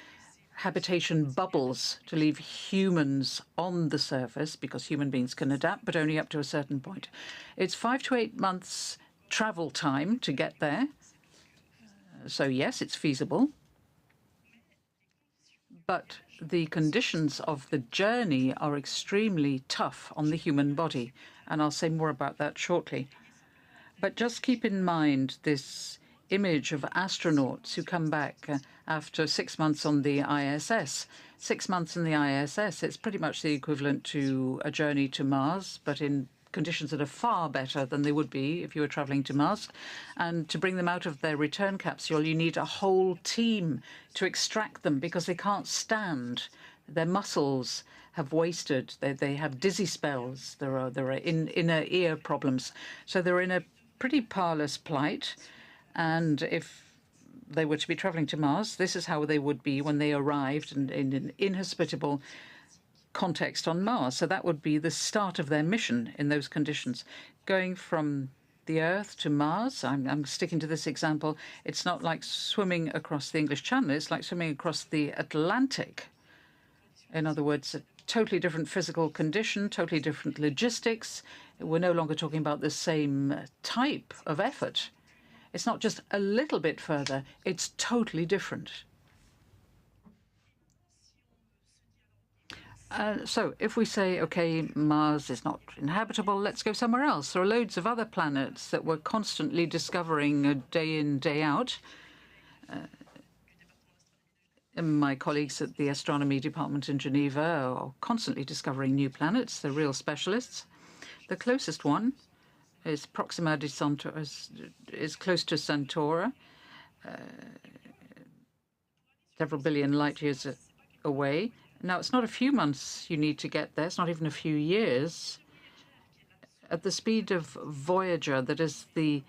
habitation bubbles to leave humans on the surface, because human beings can adapt, but only up to a certain point. It's 5 to 8 months travel time to get there. So yes, it's feasible. But the conditions of the journey are extremely tough on the human body, and I'll say more about that shortly. But just keep in mind this image of astronauts who come back after 6 months on the ISS. 6 months in the ISS, it's pretty much the equivalent to a journey to Mars, but in conditions that are far better than they would be if you were traveling to Mars. And to bring them out of their return capsule, you need a whole team to extract them because they can't stand. Their muscles have wasted. They have dizzy spells. There are inner ear problems. So they're in a pretty parlous plight. And if they were to be traveling to Mars, this is how they would be when they arrived in an inhospitable context on Mars. So that would be the start of their mission in those conditions. Going from the Earth to Mars, I'm sticking to this example, it's not like swimming across the English Channel, it's like swimming across the Atlantic. In other words, a totally different physical condition, totally different logistics. We're no longer talking about the same type of effort. It's not just a little bit further, it's totally different. So if we say, OK, Mars is not inhabitable, let's go somewhere else. There are loads of other planets that we're constantly discovering day in, day out. My colleagues at the astronomy department in Geneva are constantly discovering new planets. They're real specialists. The closest one is Proxima Centauri, is close to Centauri, several billion light years away. Now, it's not a few months you need to get there. It's not even a few years. At the speed of Voyager, that is the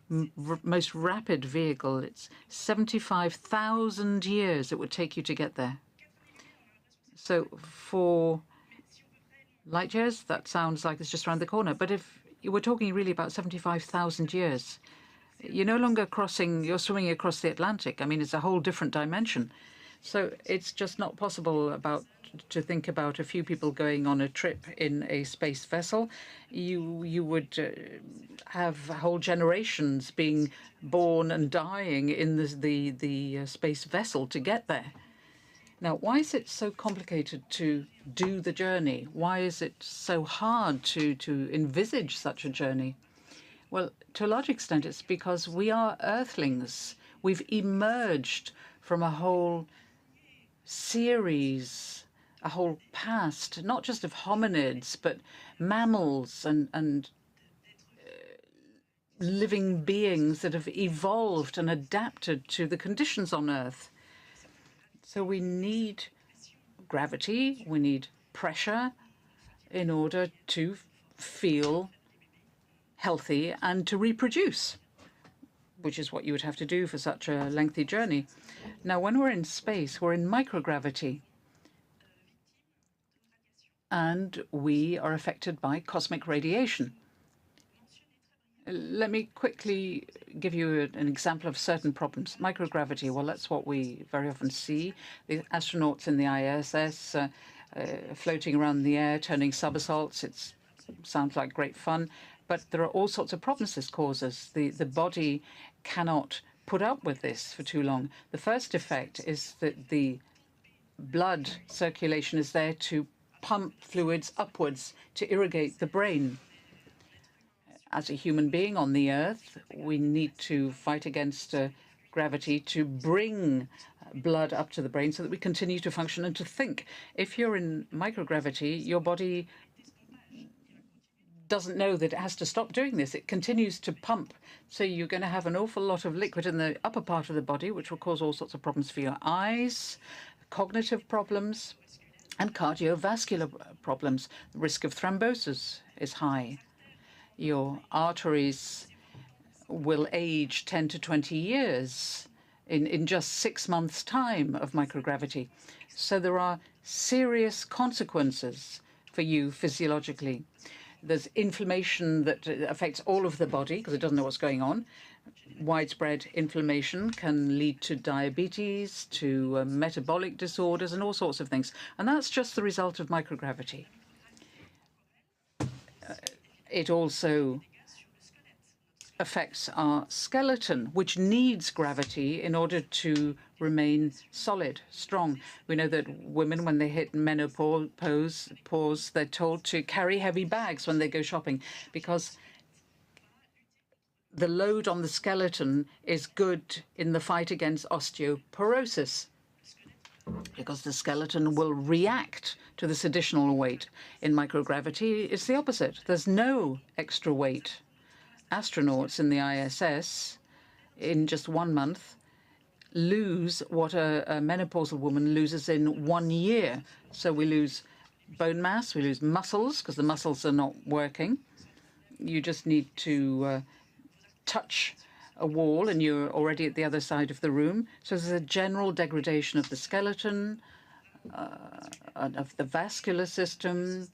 most rapid vehicle, it's 75,000 years it would take you to get there. So for light years, that sounds like it's just around the corner. But if we're talking really about 75,000 years, you're no longer you're swimming across the Atlantic. I mean, it's a whole different dimension. So it's just not possible to think about a few people going on a trip in a space vessel. You would have whole generations being born and dying in the space vessel to get there. Now, why is it so complicated to do the journey? Why is it so hard to envisage such a journey? Well, to a large extent, it's because we are Earthlings. We've emerged from a whole series, a whole past, not just of hominids, but mammals and living beings that have evolved and adapted to the conditions on Earth. So we need gravity, we need pressure in order to feel healthy and to reproduce, which is what you would have to do for such a lengthy journey. Now, when we're in space, we're in microgravity. And we are affected by cosmic radiation. Let me quickly give you an example of certain problems. Microgravity, well, that's what we very often see. The astronauts in the ISS floating around the air, turning somersaults. It sounds like great fun, but there are all sorts of problems this causes. The body cannot put up with this for too long. The first effect is that the blood circulation is there to pump fluids upwards to irrigate the brain. As a human being on the Earth, we need to fight against gravity to bring blood up to the brain so that we continue to function and to think. If you're in microgravity, your body doesn't know that it has to stop doing this. It continues to pump. So you're going to have an awful lot of liquid in the upper part of the body, which will cause all sorts of problems for your eyes, cognitive problems, and cardiovascular problems. The risk of thrombosis is high. Your arteries will age 10 to 20 years in just 6 months' time of microgravity. So there are serious consequences for you physiologically. There's inflammation that affects all of the body because it doesn't know what's going on. Widespread inflammation can lead to diabetes, to metabolic disorders, and all sorts of things. And that's just the result of microgravity. It also affects our skeleton, which needs gravity in order to remain solid, strong. We know that women, when they hit menopause, they're told to carry heavy bags when they go shopping because the load on the skeleton is good in the fight against osteoporosis because the skeleton will react to this additional weight. In microgravity, it's the opposite. There's no extra weight. Astronauts in the ISS, in just 1 month, lose what a menopausal woman loses in 1 year. So we lose bone mass, we lose muscles, because the muscles are not working. You just need to touch a wall and you're already at the other side of the room. So there's a general degradation of the skeleton, of the vascular system.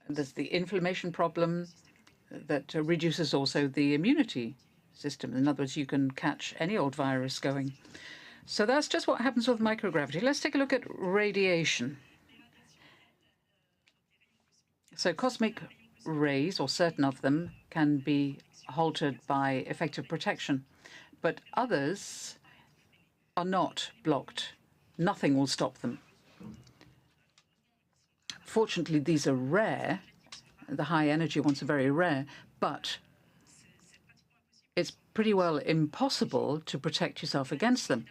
There's the inflammation problem that reduces also the immunity system. In other words, you can catch any old virus going. So that's just what happens with microgravity. Let's take a look at radiation. So cosmic rays, or certain of them, can be halted by effective protection, but others are not blocked. Nothing will stop them. Fortunately, these are rare. The high energy ones are very rare, but it's pretty well impossible to protect yourself against them.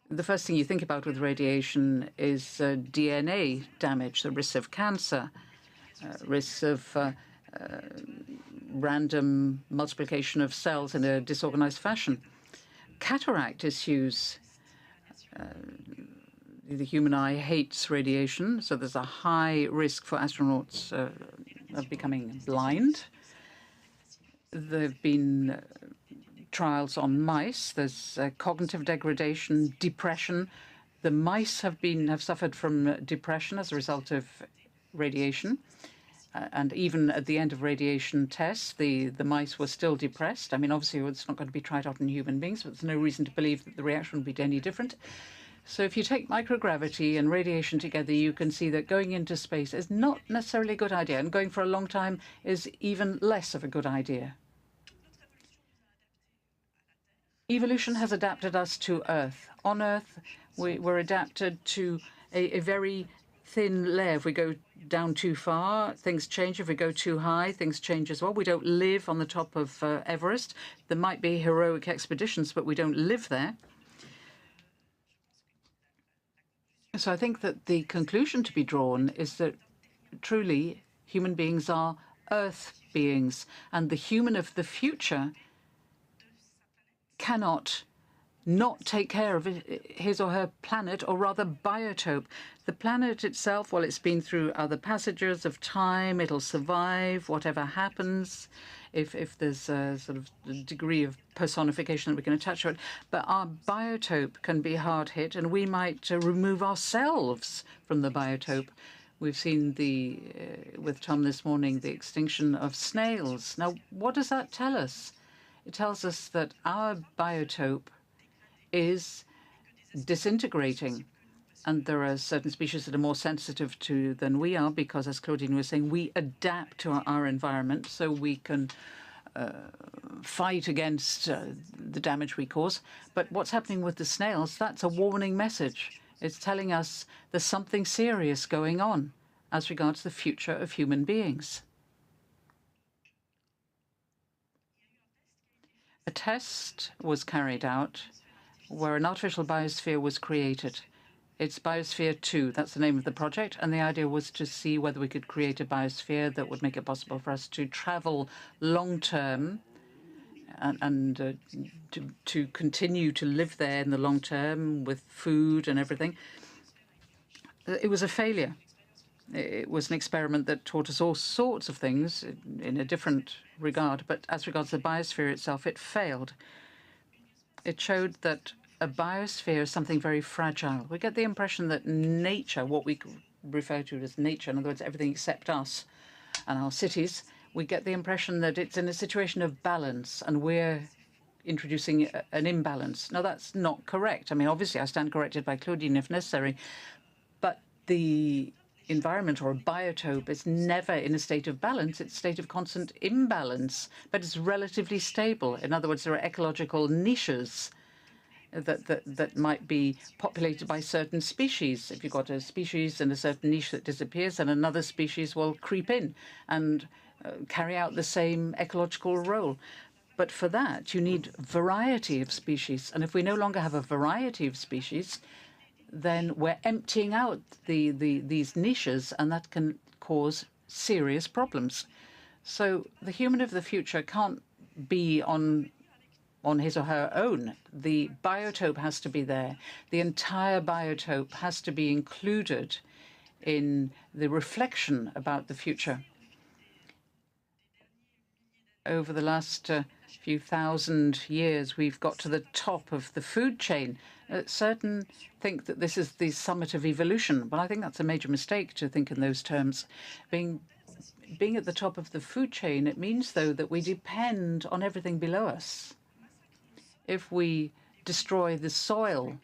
The first thing you think about with radiation is DNA damage, the risks of cancer, risks of random multiplication of cells in a disorganized fashion. Cataract issues. The human eye hates radiation, so there's a high risk for astronauts of becoming blind. There have been trials on mice. There's cognitive degradation, depression. The mice have suffered from depression as a result of radiation. And even at the end of radiation tests, the mice were still depressed. I mean, obviously, it's not going to be tried out on human beings, but there's no reason to believe that the reaction would be any different. So if you take microgravity and radiation together, you can see that going into space is not necessarily a good idea, and going for a long time is even less of a good idea. Evolution has adapted us to Earth. On Earth, we're adapted to a very thin layer. If we go down too far, things change. If we go too high, things change as well. We don't live on the top of Everest. There might be heroic expeditions, but we don't live there. So I think that the conclusion to be drawn is that truly human beings are Earth beings, and the human of the future cannot not take care of his or her planet, or rather biotope. The planet itself, well, it's been through other passages of time. It'll survive whatever happens, if there's a sort of degree of personification that we can attach to it. But our biotope can be hard hit, and we might remove ourselves from the biotope. We've seen with Tom this morning, the extinction of snails. Now, what does that tell us? It tells us that our biotope is disintegrating. And there are certain species that are more sensitive to than we are because, as Claudine was saying, we adapt to our environment so we can fight against the damage we cause. But what's happening with the snails, that's a warning message. It's telling us there's something serious going on as regards the future of human beings. A test was carried out where an artificial biosphere was created. It's Biosphere 2, that's the name of the project, and the idea was to see whether we could create a biosphere that would make it possible for us to travel long-term and to continue to live there in the long term with food and everything. It was a failure. It was an experiment that taught us all sorts of things in a different regard, but as regards the biosphere itself, it failed. It showed that a biosphere is something very fragile. We get the impression that nature, what we refer to as nature, in other words, everything except us and our cities, we get the impression that it's in a situation of balance and we're introducing an imbalance. Now, that's not correct. I mean, obviously, I stand corrected by Claudine if necessary, but the environment or a biotope is never in a state of balance. It's a state of constant imbalance, but it's relatively stable. In other words, there are ecological niches that might be populated by certain species. If you've got a species in a certain niche that disappears, then another species will creep in and carry out the same ecological role. But for that, you need variety of species. And if we no longer have a variety of species, then we're emptying out these niches, and that can cause serious problems. So the human of the future can't be on his or her own. The biotope has to be there. The entire biotope has to be included in the reflection about the future. Over the last few thousand years, we've got to the top of the food chain. Certain think that this is the summit of evolution, but I think that's a major mistake to think in those terms. Being at the top of the food chain, it means, though, that we depend on everything below us. If we destroy the soil,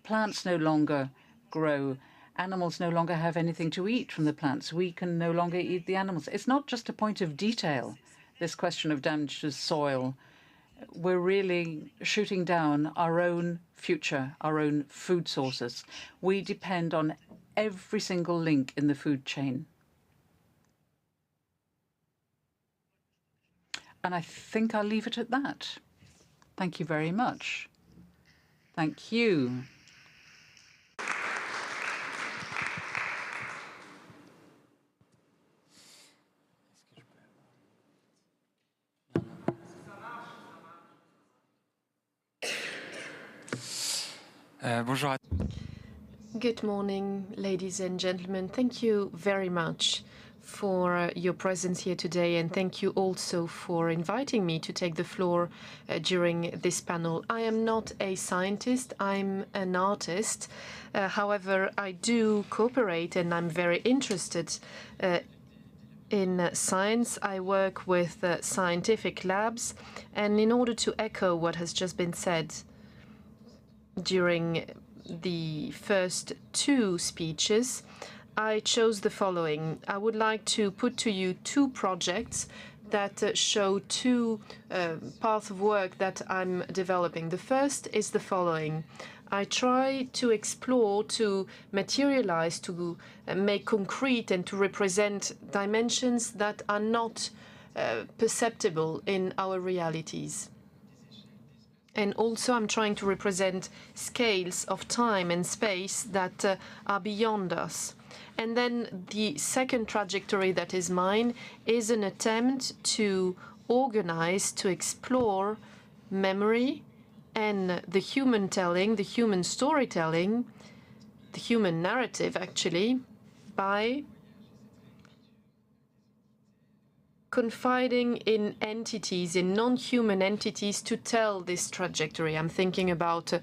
plants no longer grow, animals no longer have anything to eat from the plants. We can no longer eat the animals. It's not just a point of detail, this question of damage to soil. We're really shooting down our own future, our own food sources. We depend on every single link in the food chain. And I think I'll leave it at that. Thank you very much. Thank you. Bonjour. Good morning, ladies and gentlemen. Thank you very much for your presence here today, and thank you also for inviting me to take the floor during this panel. I am not a scientist, I'm an artist. However, I do cooperate and I'm very interested in science. I work with scientific labs, and in order to echo what has just been said during the first two speeches, I chose the following. I would like to put to you two projects that show two paths of work that I'm developing. The first is the following. I try to explore, to materialize, to make concrete and to represent dimensions that are not perceptible in our realities. And also I'm trying to represent scales of time and space that are beyond us. And then the second trajectory that is mine is an attempt to organize, to explore memory and the human telling, the human storytelling, the human narrative actually, by confiding in entities, in non-human entities to tell this trajectory. I'm thinking about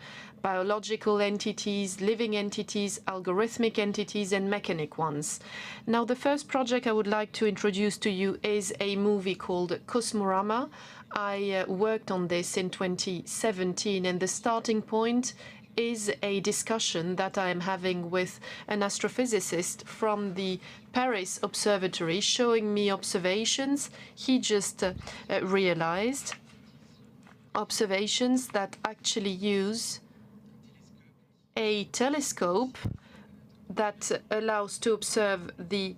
biological entities, living entities, algorithmic entities, and mechanic ones. Now, the first project I would like to introduce to you is a movie called Cosmorama. I worked on this in 2017, and the starting point is a discussion that I am having with an astrophysicist from the Paris Observatory, showing me observations he just realized, observations that actually use a telescope that allows to observe the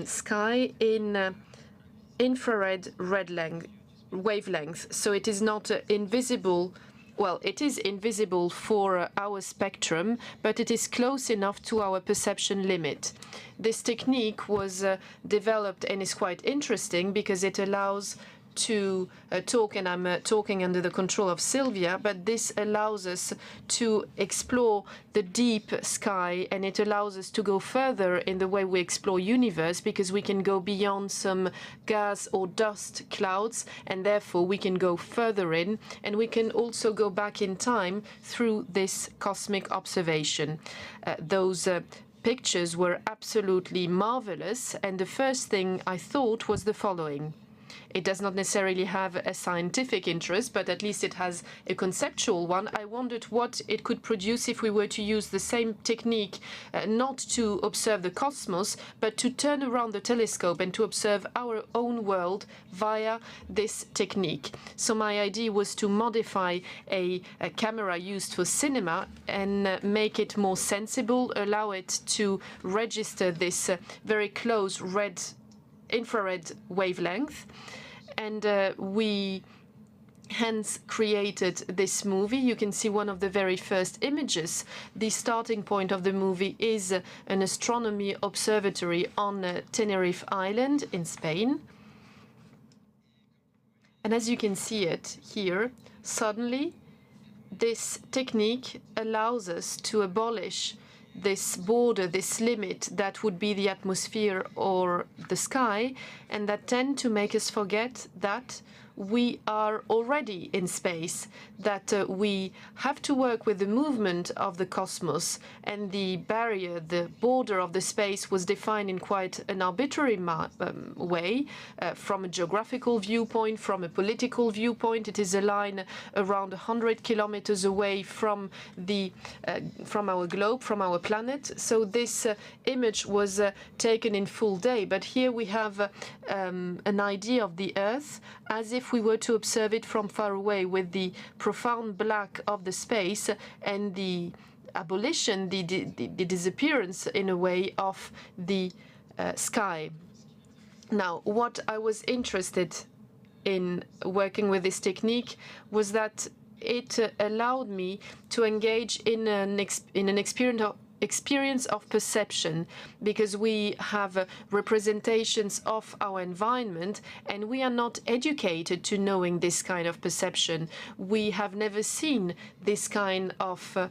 sky in infrared wavelength. So it is not invisible. Well, it is invisible for our spectrum, but it is close enough to our perception limit. This technique was developed and is quite interesting because it allows to talk, and I'm talking under the control of Sylvia, but this allows us to explore the deep sky, and it allows us to go further in the way we explore universe, because we can go beyond some gas or dust clouds, and therefore we can go further in, and we can also go back in time through this cosmic observation. Those pictures were absolutely marvelous, and the first thing I thought was the following. It does not necessarily have a scientific interest, but at least it has a conceptual one. I wondered what it could produce if we were to use the same technique, not to observe the cosmos, but to turn around the telescope and to observe our own world via this technique. So my idea was to modify a camera used for cinema and make it more sensible, allow it to register this very close infrared wavelength. And we hence created this movie. You can see one of the very first images. The starting point of the movie is an astronomy observatory on Tenerife Island in Spain. And as you can see it here, suddenly this technique allows us to abolish this border, this limit that would be the atmosphere or the sky, and that tend to make us forget that we are already in space, that we have to work with the movement of the cosmos, and the barrier, the border of the space was defined in quite an arbitrary way, from a geographical viewpoint, from a political viewpoint. It is a line around 100 kilometers away from our globe, from our planet. So this image was taken in full day, but here we have an idea of the Earth as if we were to observe it from far away, with the profound black of the space and the abolition, the disappearance in a way of the sky. Now, what I was interested in working with this technique was that it allowed me to engage in an experience of perception, because we have representations of our environment, and we are not educated to knowing this kind of perception. We have never seen this kind of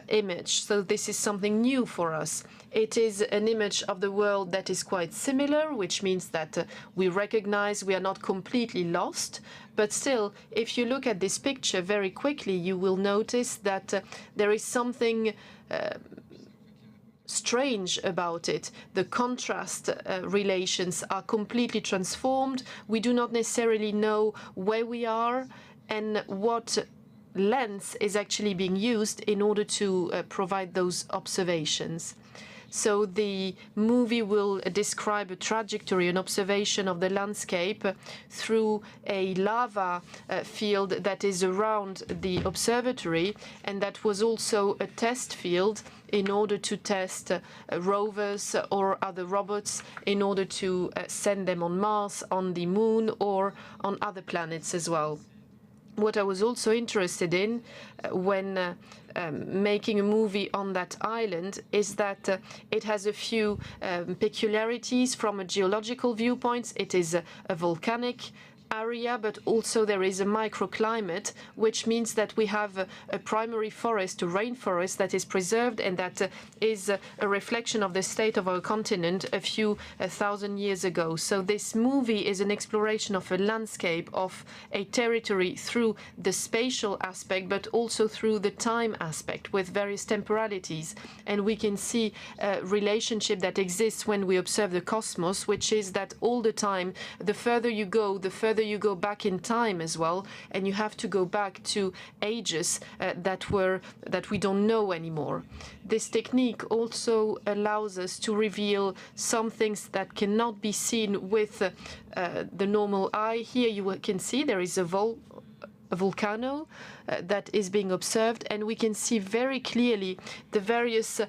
image, so this is something new for us. It is an image of the world that is quite similar, which means that we recognize we are not completely lost. But still, if you look at this picture very quickly, you will notice that there is something strange about it. The contrast relations are completely transformed. We do not necessarily know where we are and what lens is actually being used in order to provide those observations. So the movie will describe a trajectory, an observation of the landscape through a lava field that is around the observatory, and that was also a test field in order to test rovers or other robots, in order to send them on Mars, on the Moon, or on other planets as well. What I was also interested in when making a movie on that island is that it has a few peculiarities from a geological viewpoint. It is a volcanic area, but also there is a microclimate, which means that we have a primary forest, a rainforest that is preserved, and that is a reflection of the state of our continent a few thousand years ago. So this movie is an exploration of a landscape, of a territory, through the spatial aspect, but also through the time aspect, with various temporalities. And we can see a relationship that exists when we observe the cosmos, which is that all the time, the further you go, the further further you go back in time as well, and you have to go back to ages that we don't know anymore. This technique also allows us to reveal some things that cannot be seen with the normal eye. Here you can see there is a volcano that is being observed, and we can see very clearly the various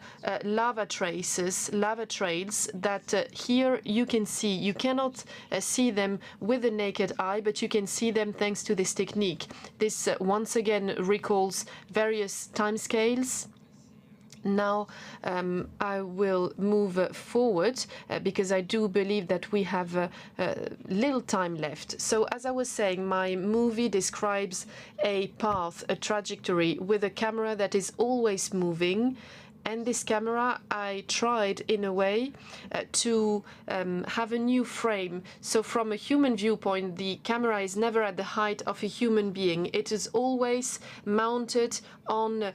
lava trails that here you can see. You cannot see them with the naked eye, but you can see them thanks to this technique. This once again recalls various timescales. Now I will move forward because I do believe that we have little time left. So as I was saying, my movie describes a path, a trajectory with a camera that is always moving. And this camera, I tried in a way to have a new frame. So from a human viewpoint, the camera is never at the height of a human being. It is always mounted on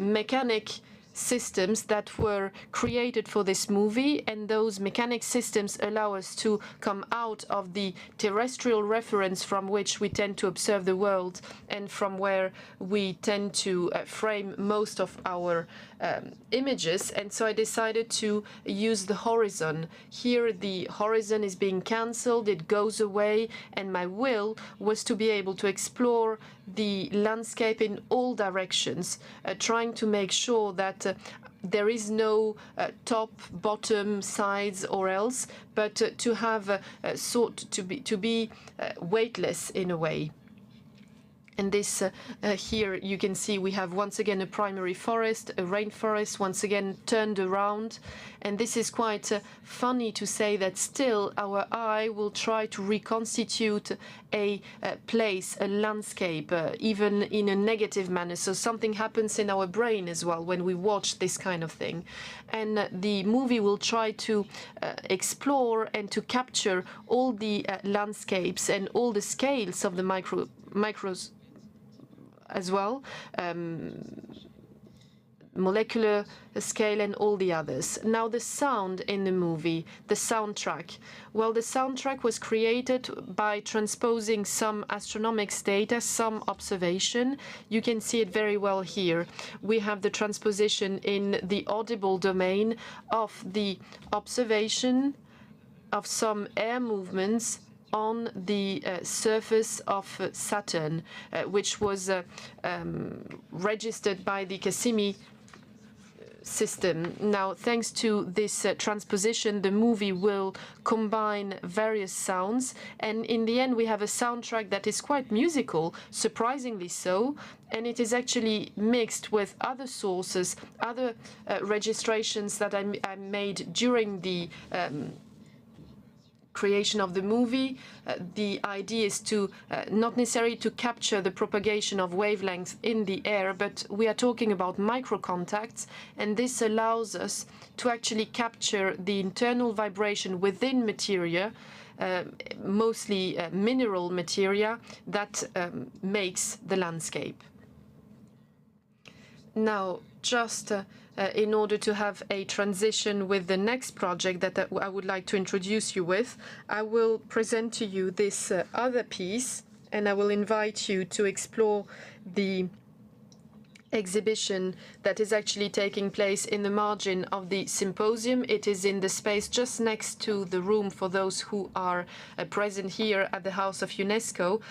mechanic systems that were created for this movie, and those mechanic systems allow us to come out of the terrestrial reference from which we tend to observe the world and from where we tend to frame most of our images. And so I decided to use the horizon. Here the horizon is being cancelled, it goes away, and my will was to be able to explore the landscape in all directions, trying to make sure that there is no top, bottom, sides, or else, but to have to be weightless in a way. And this here you can see we have once again a primary forest, a rainforest, once again turned around. And this is quite funny to say that still our eye will try to reconstitute a place, a landscape, even in a negative manner. So something happens in our brain as well when we watch this kind of thing. And the movie will try to explore and to capture all the landscapes and all the scales of the micros as well, molecular scale and all the others. Now the sound in the movie, the soundtrack. Well, the soundtrack was created by transposing some astronomics data, some observation. You can see it very well here. We have the transposition in the audible domain of the observation of some air movements on the surface of Saturn, which was registered by the Cassini system. Now, thanks to this transposition, the movie will combine various sounds, and in the end we have a soundtrack that is quite musical, surprisingly so, and it is actually mixed with other sources, other registrations that I made during the creation of the movie. The idea is to not necessarily to capture the propagation of wavelengths in the air, but we are talking about microcontacts, and this allows us to actually capture the internal vibration within materia, mostly mineral materia, that makes the landscape. Now, just in order to have a transition with the next project that I would like to introduce you with, I will present to you this other piece, and I will invite you to explore the exhibition that is actually taking place in the margin of the symposium. It is in the space just next to the room for those who are present here at the House of UNESCO.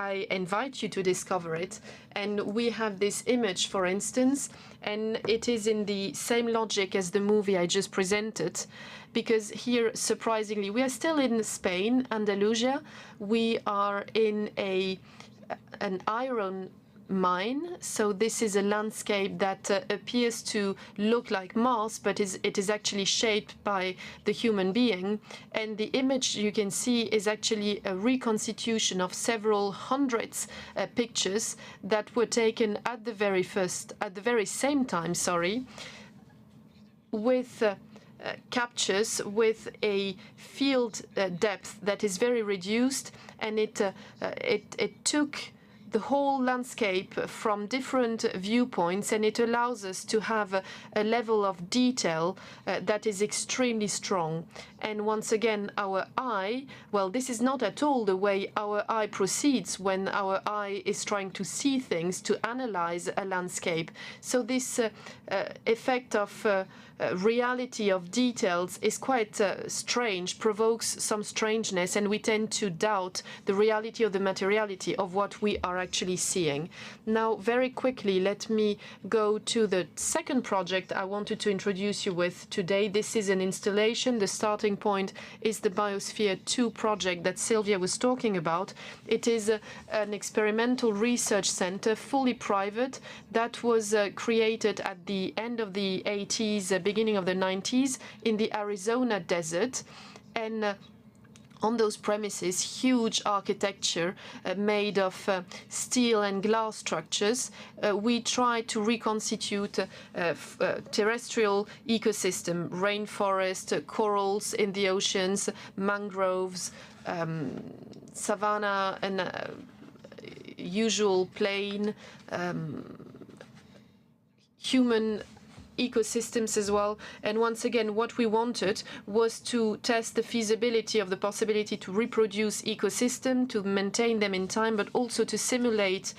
I invite you to discover it. And we have this image, for instance, and it is in the same logic as the movie I just presented, because here, surprisingly, we are still in Spain, Andalusia. We are in an iron mine. So this is a landscape that appears to look like Mars, but it is actually shaped by the human being. And the image you can see is actually a reconstitution of several hundreds pictures that were taken at the very same time, with captures with a field depth that is very reduced, and it took the whole landscape from different viewpoints, and it allows us to have a level of detail that is extremely strong. And once again, our eye, well, this is not at all the way our eye proceeds when our eye is trying to see things, to analyze a landscape. So this effect of reality of details is quite strange, provokes some strangeness, and we tend to doubt the reality or the materiality of what we are actually seeing. Now, very quickly, let me go to the second project I wanted to introduce you with today. This is an installation. The starting point is the Biosphere 2 project that Sylvia was talking about. It is an experimental research center, fully private, that was created at the end of the 80s, beginning of the 90s in the Arizona desert. And on those premises, huge architecture made of steel and glass structures. We tried to reconstitute terrestrial ecosystem, rainforest, corals in the oceans, mangroves, savanna and usual plain, human ecosystems as well. And once again, what we wanted was to test the feasibility of the possibility to reproduce ecosystem, to maintain them in time, but also to simulate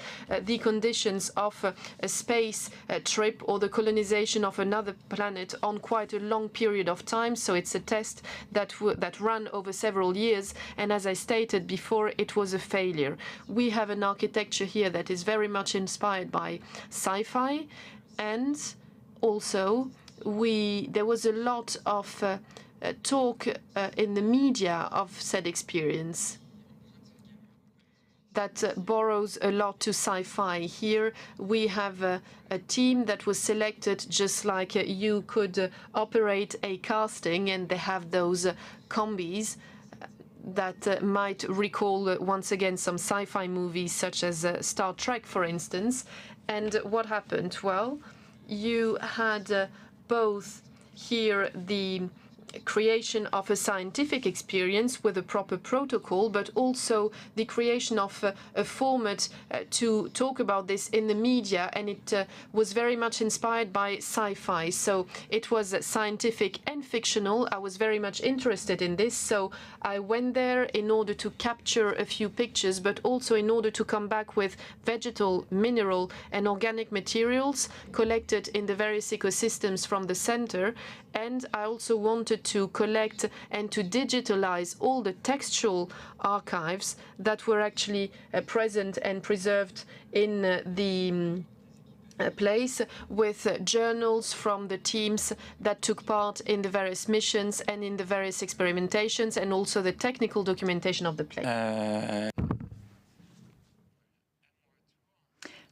the conditions of a space trip or the colonization of another planet on quite a long period of time. So it's a test that ran over several years. And as I stated before, it was a failure. We have an architecture here that is very much inspired by sci-fi, and also, there was a lot of talk in the media of said experience that borrows a lot to sci-fi. Here we have a team that was selected just like you could operate a casting, and they have those combis that might recall once again some sci-fi movies such as Star Trek, for instance. And what happened? Well, you had both here the creation of a scientific experience with a proper protocol, but also the creation of a format to talk about this in the media, and it was very much inspired by sci-fi. So it was scientific and fictional. I was very much interested in this, so I went there in order to capture a few pictures, but also in order to come back with vegetal, mineral, and organic materials collected in the various ecosystems from the center. And I also wanted to collect and to digitalize all the textual archives that were actually present and preserved in the place, with journals from the teams that took part in the various missions and in the various experimentations, and also the technical documentation of the place.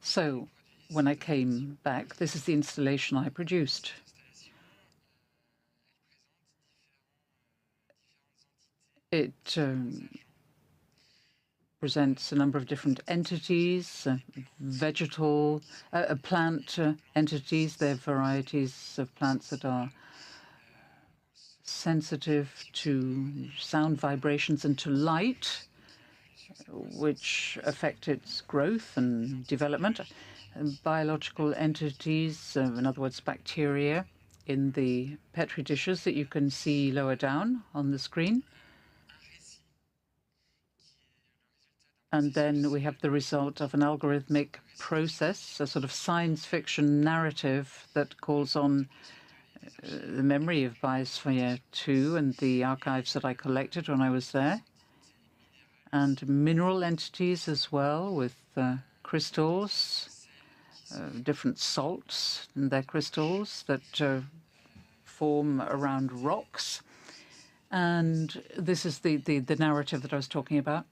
So when I came back, this is the installation I produced. It presents a number of different entities, vegetal, plant entities. There are varieties of plants that are sensitive to sound vibrations and to light, which affect its growth and development. And biological entities, in other words, bacteria, in the Petri dishes that you can see lower down on the screen. And then we have the result of an algorithmic process, a sort of science fiction narrative that calls on the memory of Biosphere 2 and the archives that I collected when I was there. And mineral entities as well, with crystals, different salts and their crystals that form around rocks. And this is the narrative that I was talking about.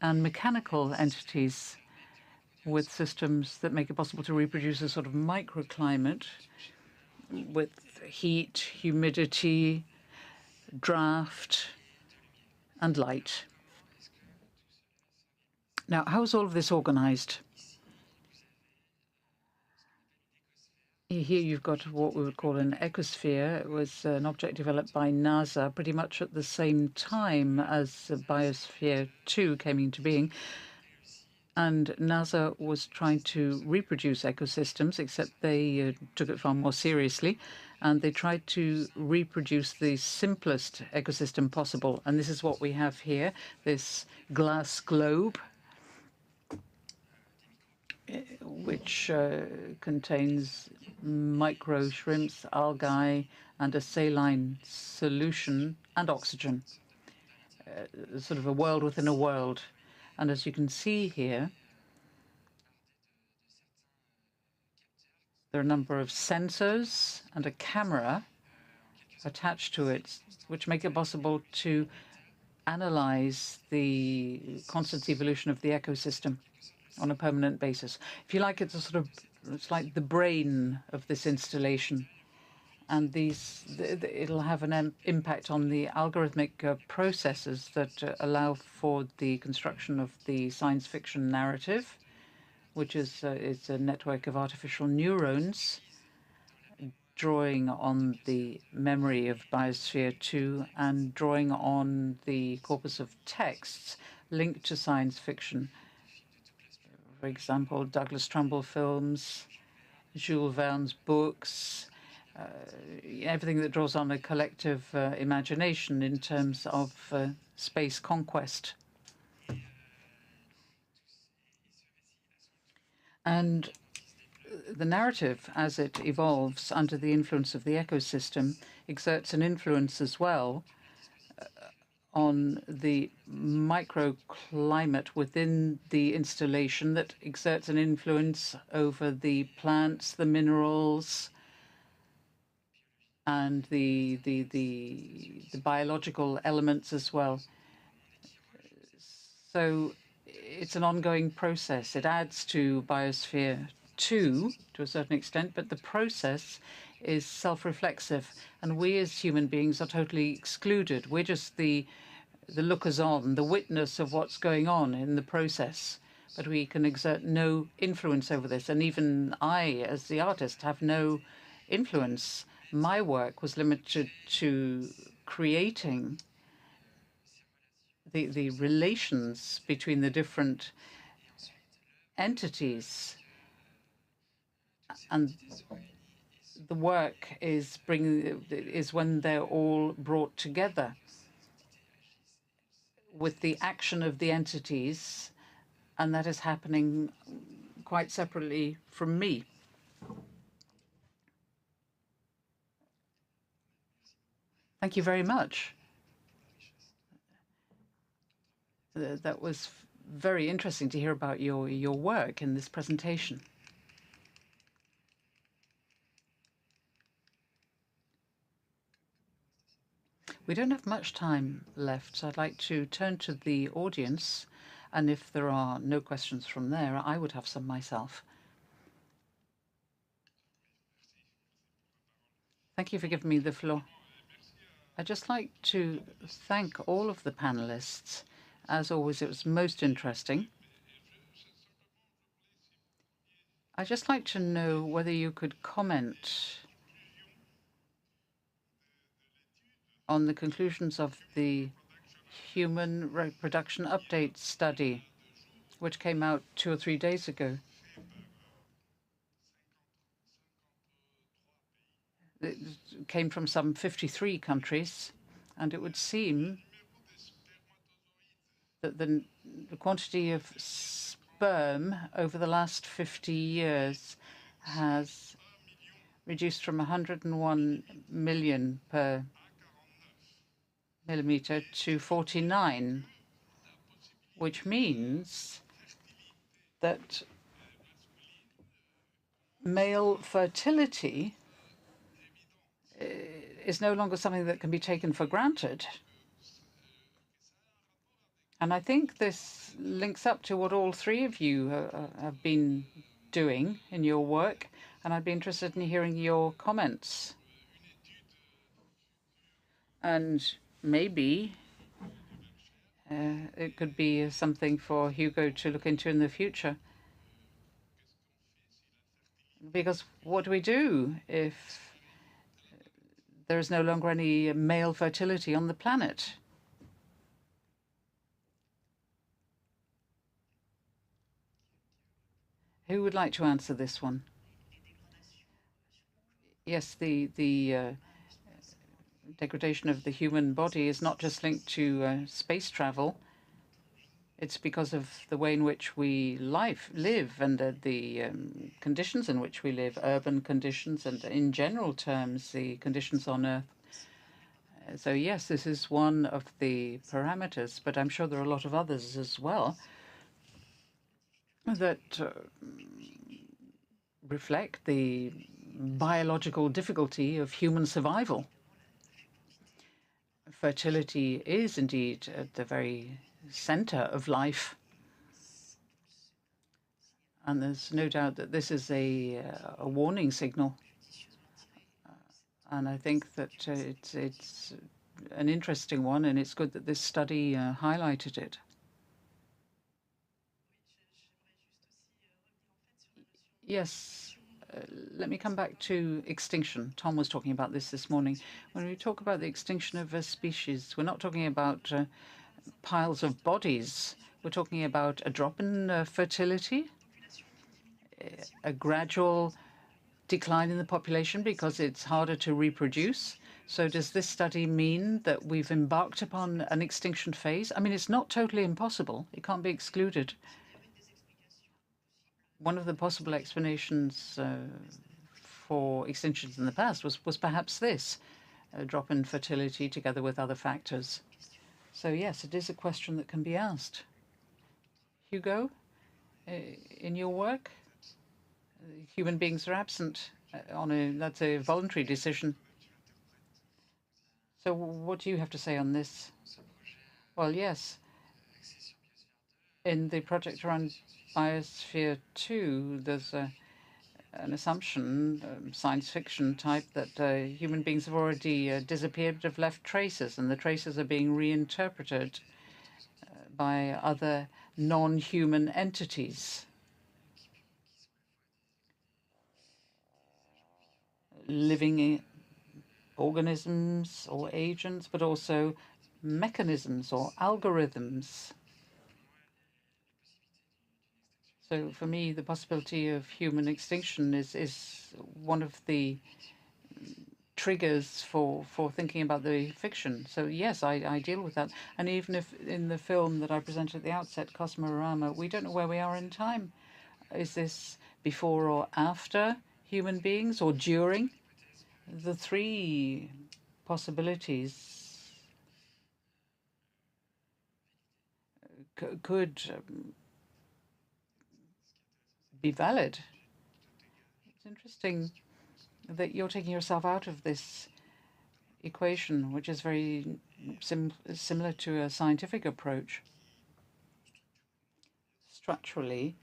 And mechanical entities with systems that make it possible to reproduce a sort of microclimate with heat, humidity, draft, and light. Now, how is all of this organized? Here you've got what we would call an ecosphere. It was an object developed by NASA pretty much at the same time as Biosphere 2 came into being. And NASA was trying to reproduce ecosystems, except they took it far more seriously. And they tried to reproduce the simplest ecosystem possible. And this is what we have here, this glass globe, which contains micro shrimps, algae, and a saline solution, and oxygen. Sort of a world within a world. And as you can see here, there are a number of sensors and a camera attached to it, which make it possible to analyze the constant evolution of the ecosystem on a permanent basis. If you like, it's like the brain of this installation. And it'll have an impact on the algorithmic processes that allow for the construction of the science fiction narrative, which is a network of artificial neurons drawing on the memory of Biosphere 2 and drawing on the corpus of texts linked to science fiction. For example, Douglas Trumbull films, Jules Verne's books, everything that draws on a collective imagination in terms of space conquest. And the narrative, as it evolves under the influence of the ecosystem, exerts an influence as well on the microclimate within the installation that exerts an influence over the plants, the minerals, and the biological elements as well. So it's an ongoing process. It adds to Biosphere 2 to a certain extent, but the process is self-reflexive, and we as human beings are totally excluded. We're just the lookers-on, the witness of what's going on in the process, but we can exert no influence over this. And even I, as the artist, have no influence. My work was limited to creating the relations between the different entities, and the work is when they're all brought together with the action of the entities, and that is happening quite separately from me. Thank you very much. That was very interesting to hear about your work in this presentation. We don't have much time left, so I'd like to turn to the audience, and if there are no questions from there, I would have some myself. Thank you for giving me the floor. I'd just like to thank all of the panelists. As always, it was most interesting. I'd just like to know whether you could comment on the conclusions of the Human Reproduction Update study, which came out 2 or 3 days ago. It came from some 53 countries, and it would seem that the quantity of sperm over the last 50 years has reduced from 101 million per millimeter to 49, which means that male fertility is no longer something that can be taken for granted. And I think this links up to what all three of you have been doing in your work, and I'd be interested in hearing your comments. And maybe it could be something for Hugo to look into in the future. Because what do we do if there is no longer any male fertility on the planet? Who would like to answer this one? Yes, the degradation of the human body is not just linked to space travel. It's because of the way in which we live and the conditions in which we live, urban conditions, and in general terms, the conditions on Earth. So yes, this is one of the parameters, but I'm sure there are a lot of others as well that reflect the biological difficulty of human survival. Fertility is indeed at the very center of life. And there's no doubt that this is a warning signal. And I think that it's an interesting one, and it's good that this study highlighted it. Yes, let me come back to extinction. Tom was talking about this morning. When we talk about the extinction of a species, we're not talking about piles of bodies. We're talking about a drop in fertility, a gradual decline in the population because it's harder to reproduce. So does this study mean that we've embarked upon an extinction phase? I mean, it's not totally impossible. It can't be excluded. One of the possible explanations for extinctions in the past was perhaps this, a drop in fertility together with other factors. So yes, it is a question that can be asked. Hugo, in your work, human beings are absent that's a voluntary decision. So what do you have to say on this? Well, yes. In the project around Biosphere 2, there's an assumption, science fiction type, that human beings have already disappeared but have left traces, and the traces are being reinterpreted by other non-human entities. Living organisms or agents, but also mechanisms or algorithms. So for me, the possibility of human extinction is one of the triggers for thinking about the fiction. So yes, I deal with that. And even if in the film that I presented at the outset, Cosmorama, we don't know where we are in time. Is this before or after human beings or during? The three possibilities could be valid. It's interesting that you're taking yourself out of this equation, which is very similar to a scientific approach. Structurally,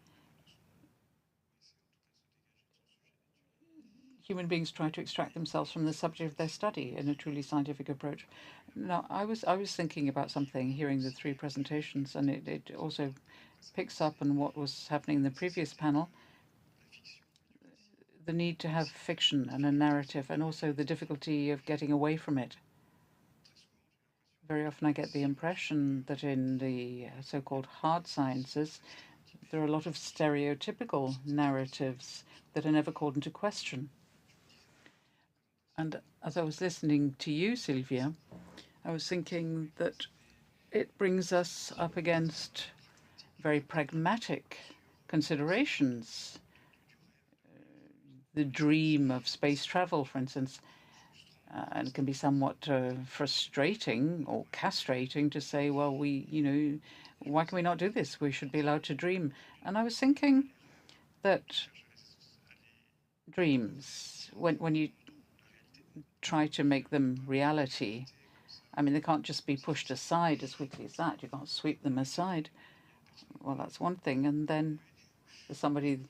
human beings try to extract themselves from the subject of their study in a truly scientific approach. Now, I was thinking about something, hearing the three presentations, and it also picks up on what was happening in the previous panel, the need to have fiction and a narrative, and also the difficulty of getting away from it. Very often I get the impression that in the so-called hard sciences, there are a lot of stereotypical narratives that are never called into question. And as I was listening to you, Sylvia, I was thinking that it brings us up against very pragmatic considerations. The dream of space travel, for instance, and it can be somewhat frustrating or castrating to say, well, why can we not do this? We should be allowed to dream. And I was thinking that dreams, when you try to make them reality, I mean, they can't just be pushed aside as quickly as that. You can't sweep them aside. Well, that's one thing. And then there's somebody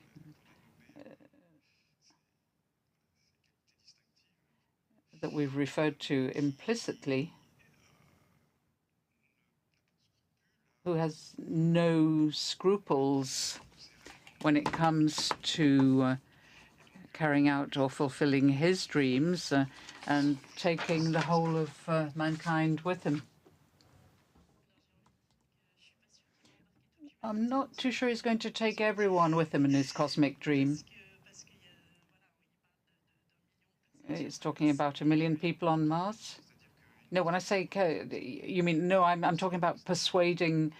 that we've referred to implicitly who has no scruples when it comes to carrying out or fulfilling his dreams and taking the whole of mankind with him. I'm not too sure he's going to take everyone with him in his cosmic dream. He's talking about 1 million people on Mars. No, when I say, you mean, no, I'm talking about persuading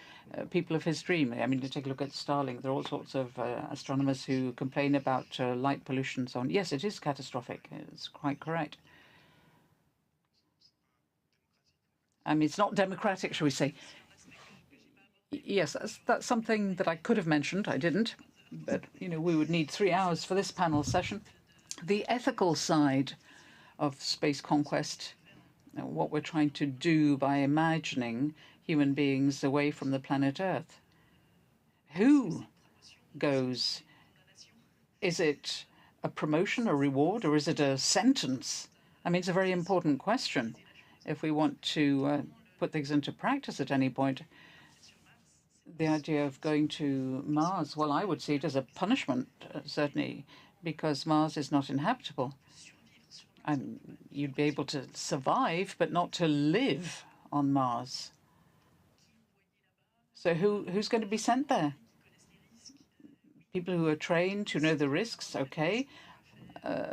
people of his dream. I mean, to take a look at Starlink, there are all sorts of astronomers who complain about light pollution and so on. Yes, it is catastrophic. It's quite correct. I mean, it's not democratic, shall we say. Yes, that's something that I could have mentioned. I didn't. But, you know, we would need 3 hours for this panel session. The ethical side of space conquest, what we're trying to do by imagining human beings away from the planet Earth. Who goes? Is it a promotion, a reward, or is it a sentence? I mean, it's a very important question if we want to put things into practice at any point. The idea of going to Mars, well, I would see it as a punishment, certainly, because Mars is not inhabitable. And you'd be able to survive, but not to live on Mars. So who's going to be sent there? People who are trained, who know the risks, okay.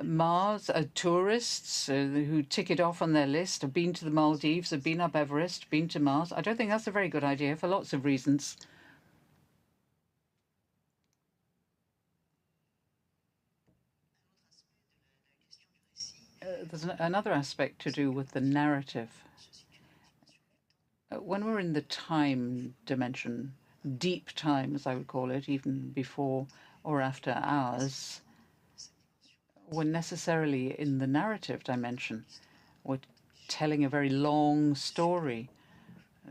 Mars, tourists who tick it off on their list, have been to the Maldives, have been up Everest, been to Mars. I don't think that's a very good idea for lots of reasons. There's another aspect to do with the narrative. When we're in the time dimension, deep time, as I would call it, even before or after ours, we're necessarily in the narrative dimension. We're telling a very long story.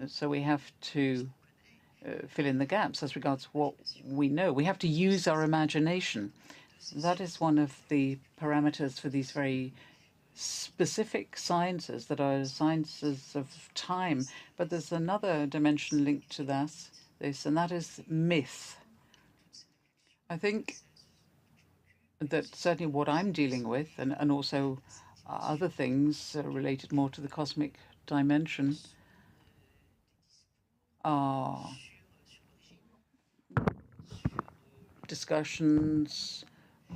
So we have to fill in the gaps as regards what we know. We have to use our imagination. That is one of the parameters for these very specific sciences that are sciences of time. But there's another dimension linked to this, and that is myth. I think that certainly what I'm dealing with, and also other things related more to the cosmic dimension, are discussions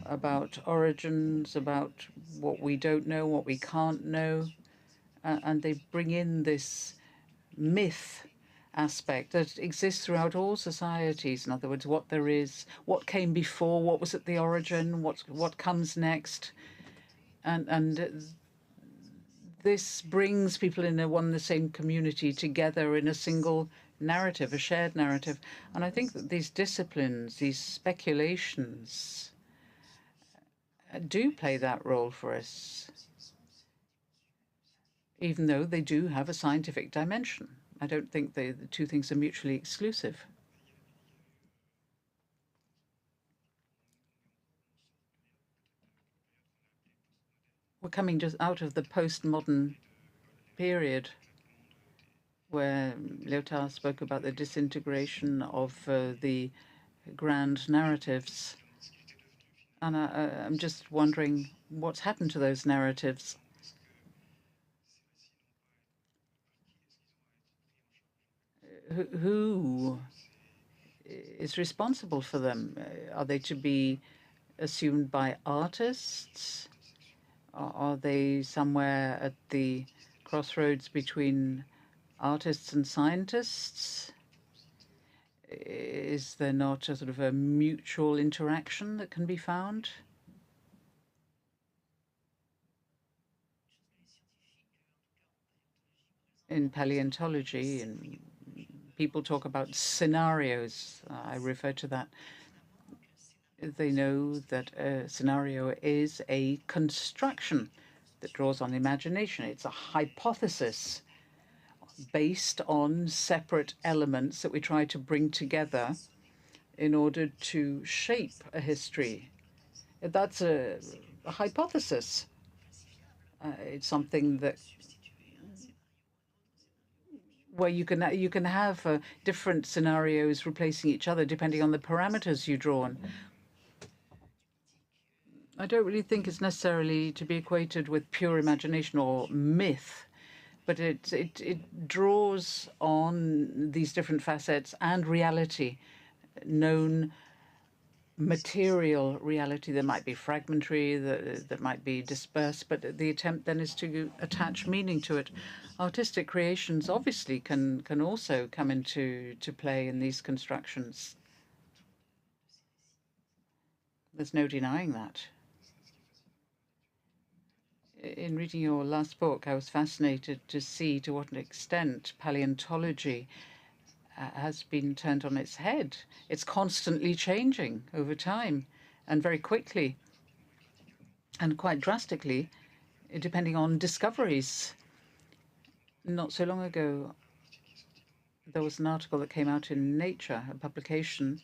about origins, about what we don't know, what we can't know, and they bring in this myth aspect that exists throughout all societies. In other words, what there is, what came before, what was at the origin, what comes next, and this brings people in the same community together in a single narrative, a shared narrative. And I think that these disciplines, these speculations, do play that role for us, even though they do have a scientific dimension. I don't think the two things are mutually exclusive. We're coming just out of the postmodern period where Lyotard spoke about the disintegration of the grand narratives. And I'm just wondering what's happened to those narratives. Who is responsible for them? Are they to be assumed by artists? Are they somewhere at the crossroads between artists and scientists? Is there not a sort of a mutual interaction that can be found? In paleontology, and people talk about scenarios. I refer to that. They know that a scenario is a construction that draws on imagination. It's a hypothesis based on separate elements that we try to bring together in order to shape a history. That's a hypothesis. It's something that where you can have different scenarios replacing each other depending on the parameters you draw on. I don't really think it's necessarily to be equated with pure imagination or myth, but it draws on these different facets and reality known material reality. There might be fragmentary, that might be dispersed, but the attempt then is to attach meaning to it. Artistic creations obviously can also come into play in these constructions. There's no denying that. In reading your last book, I was fascinated to see to what extent paleontology has been turned on its head. It's constantly changing over time and very quickly and quite drastically, depending on discoveries. Not so long ago, there was an article that came out in Nature, a publication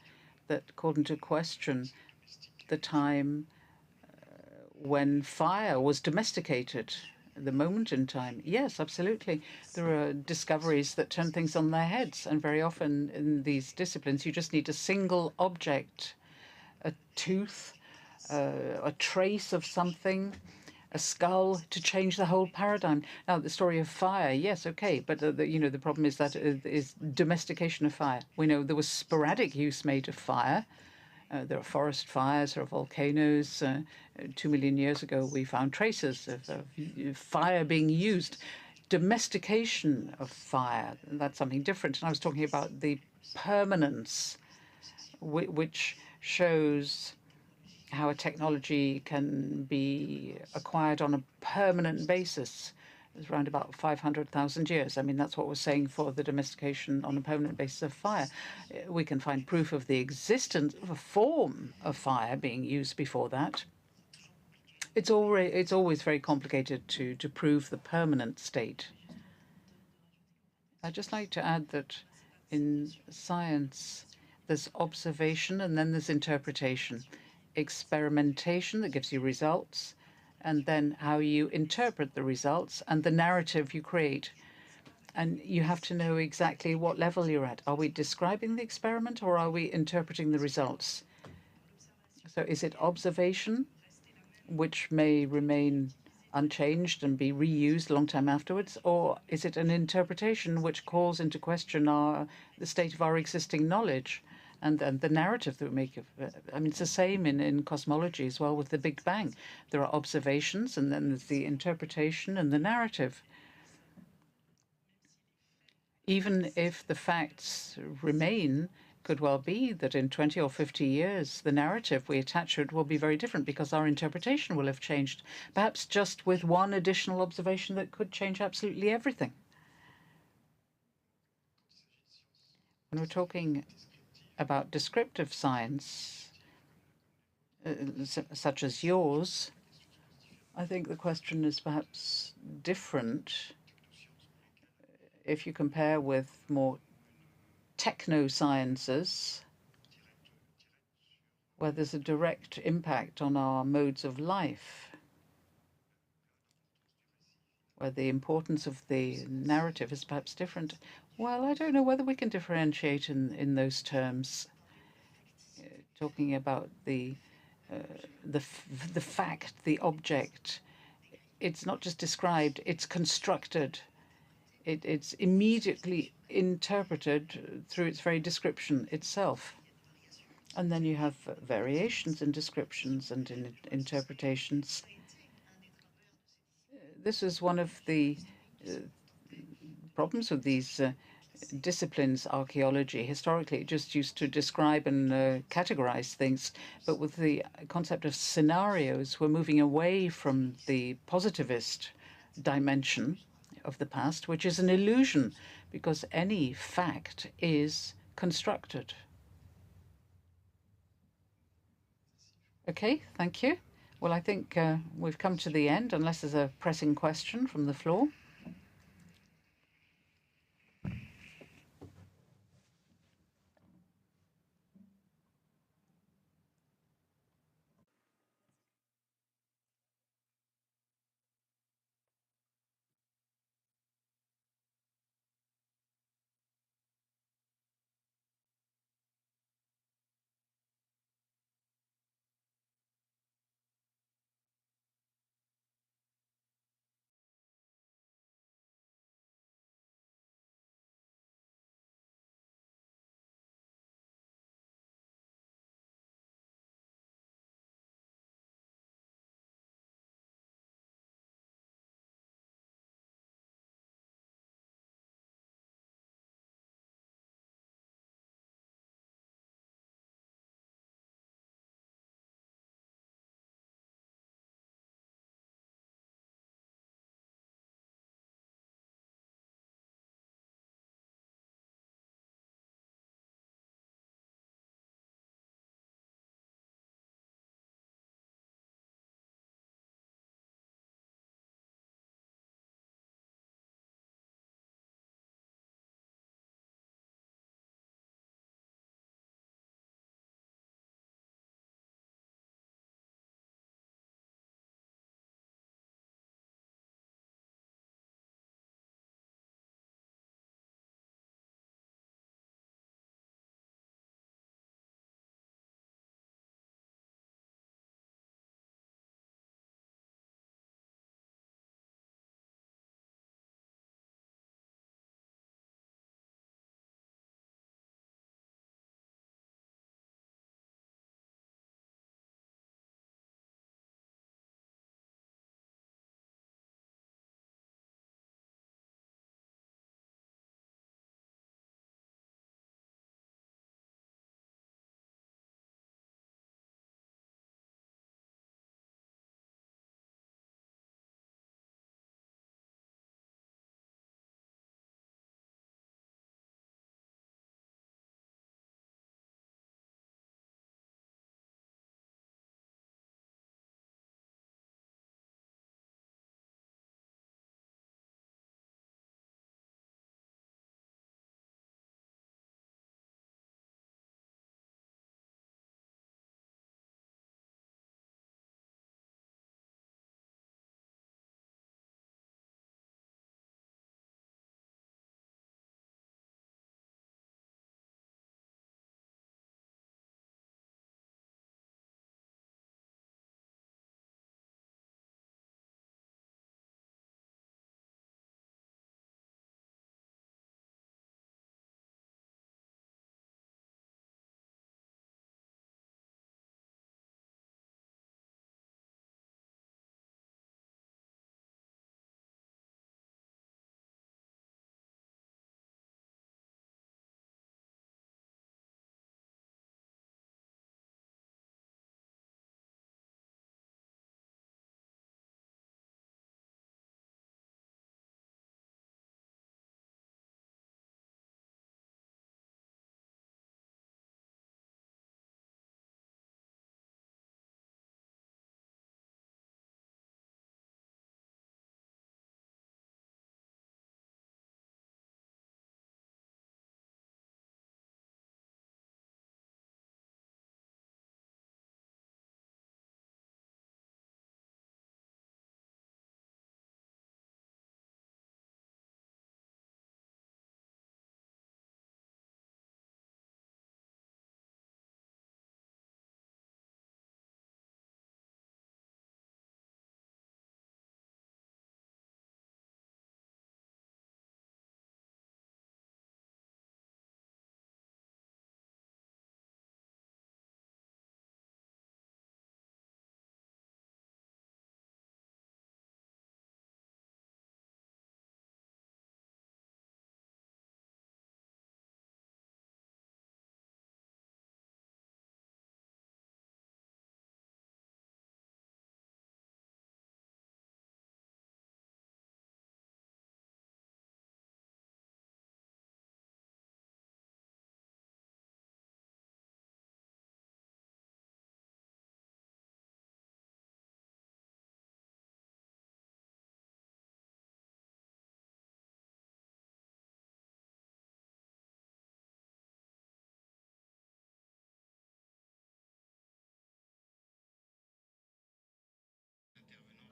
that called into question the time when fire was domesticated, the moment in time. Yes, absolutely. There are discoveries that turn things on their heads, and very often in these disciplines, you just need a single object, a tooth, a trace of something, a skull, to change the whole paradigm. Now, the story of fire, yes, okay, but the problem is that it is domestication of fire. We know there was sporadic use made of fire. There are forest fires, there are volcanoes. 2 million years ago, we found traces of fire being used. Domestication of fire, that's something different. And I was talking about the permanence, which shows how a technology can be acquired on a permanent basis. It's around about 500,000 years. I mean, that's what we're saying for the domestication on a permanent basis of fire. We can find proof of the existence of a form of fire being used before that. It's always very complicated to prove the permanent state. I'd just like to add that in science, there's observation and then there's interpretation. Experimentation that gives you results, and then how you interpret the results and the narrative you create. And you have to know exactly what level you're at. Are we describing the experiment or are we interpreting the results? So is it observation, which may remain unchanged and be reused a long time afterwards, or is it an interpretation which calls into question the state of our existing knowledge? And the narrative that we make of it. I mean, it's the same in cosmology as well with the Big Bang. There are observations, and then there's the interpretation and the narrative. Even if the facts remain, could well be that in 20 or 50 years, the narrative we attach to it will be very different because our interpretation will have changed, perhaps just with one additional observation that could change absolutely everything. When we're talking about descriptive science, such as yours, I think the question is perhaps different if you compare with more techno-sciences, where there's a direct impact on our modes of life, where the importance of the narrative is perhaps different. Well, I don't know whether we can differentiate in those terms. Talking about the fact, the object, it's not just described; it's constructed. It's immediately interpreted through its very description itself. And then you have variations in descriptions and in interpretations. This is one of the problems with these disciplines. Archaeology, historically, it just used to describe and categorize things. But with the concept of scenarios, we're moving away from the positivist dimension of the past, which is an illusion, because any fact is constructed. Okay, thank you. Well, I think we've come to the end, unless there's a pressing question from the floor.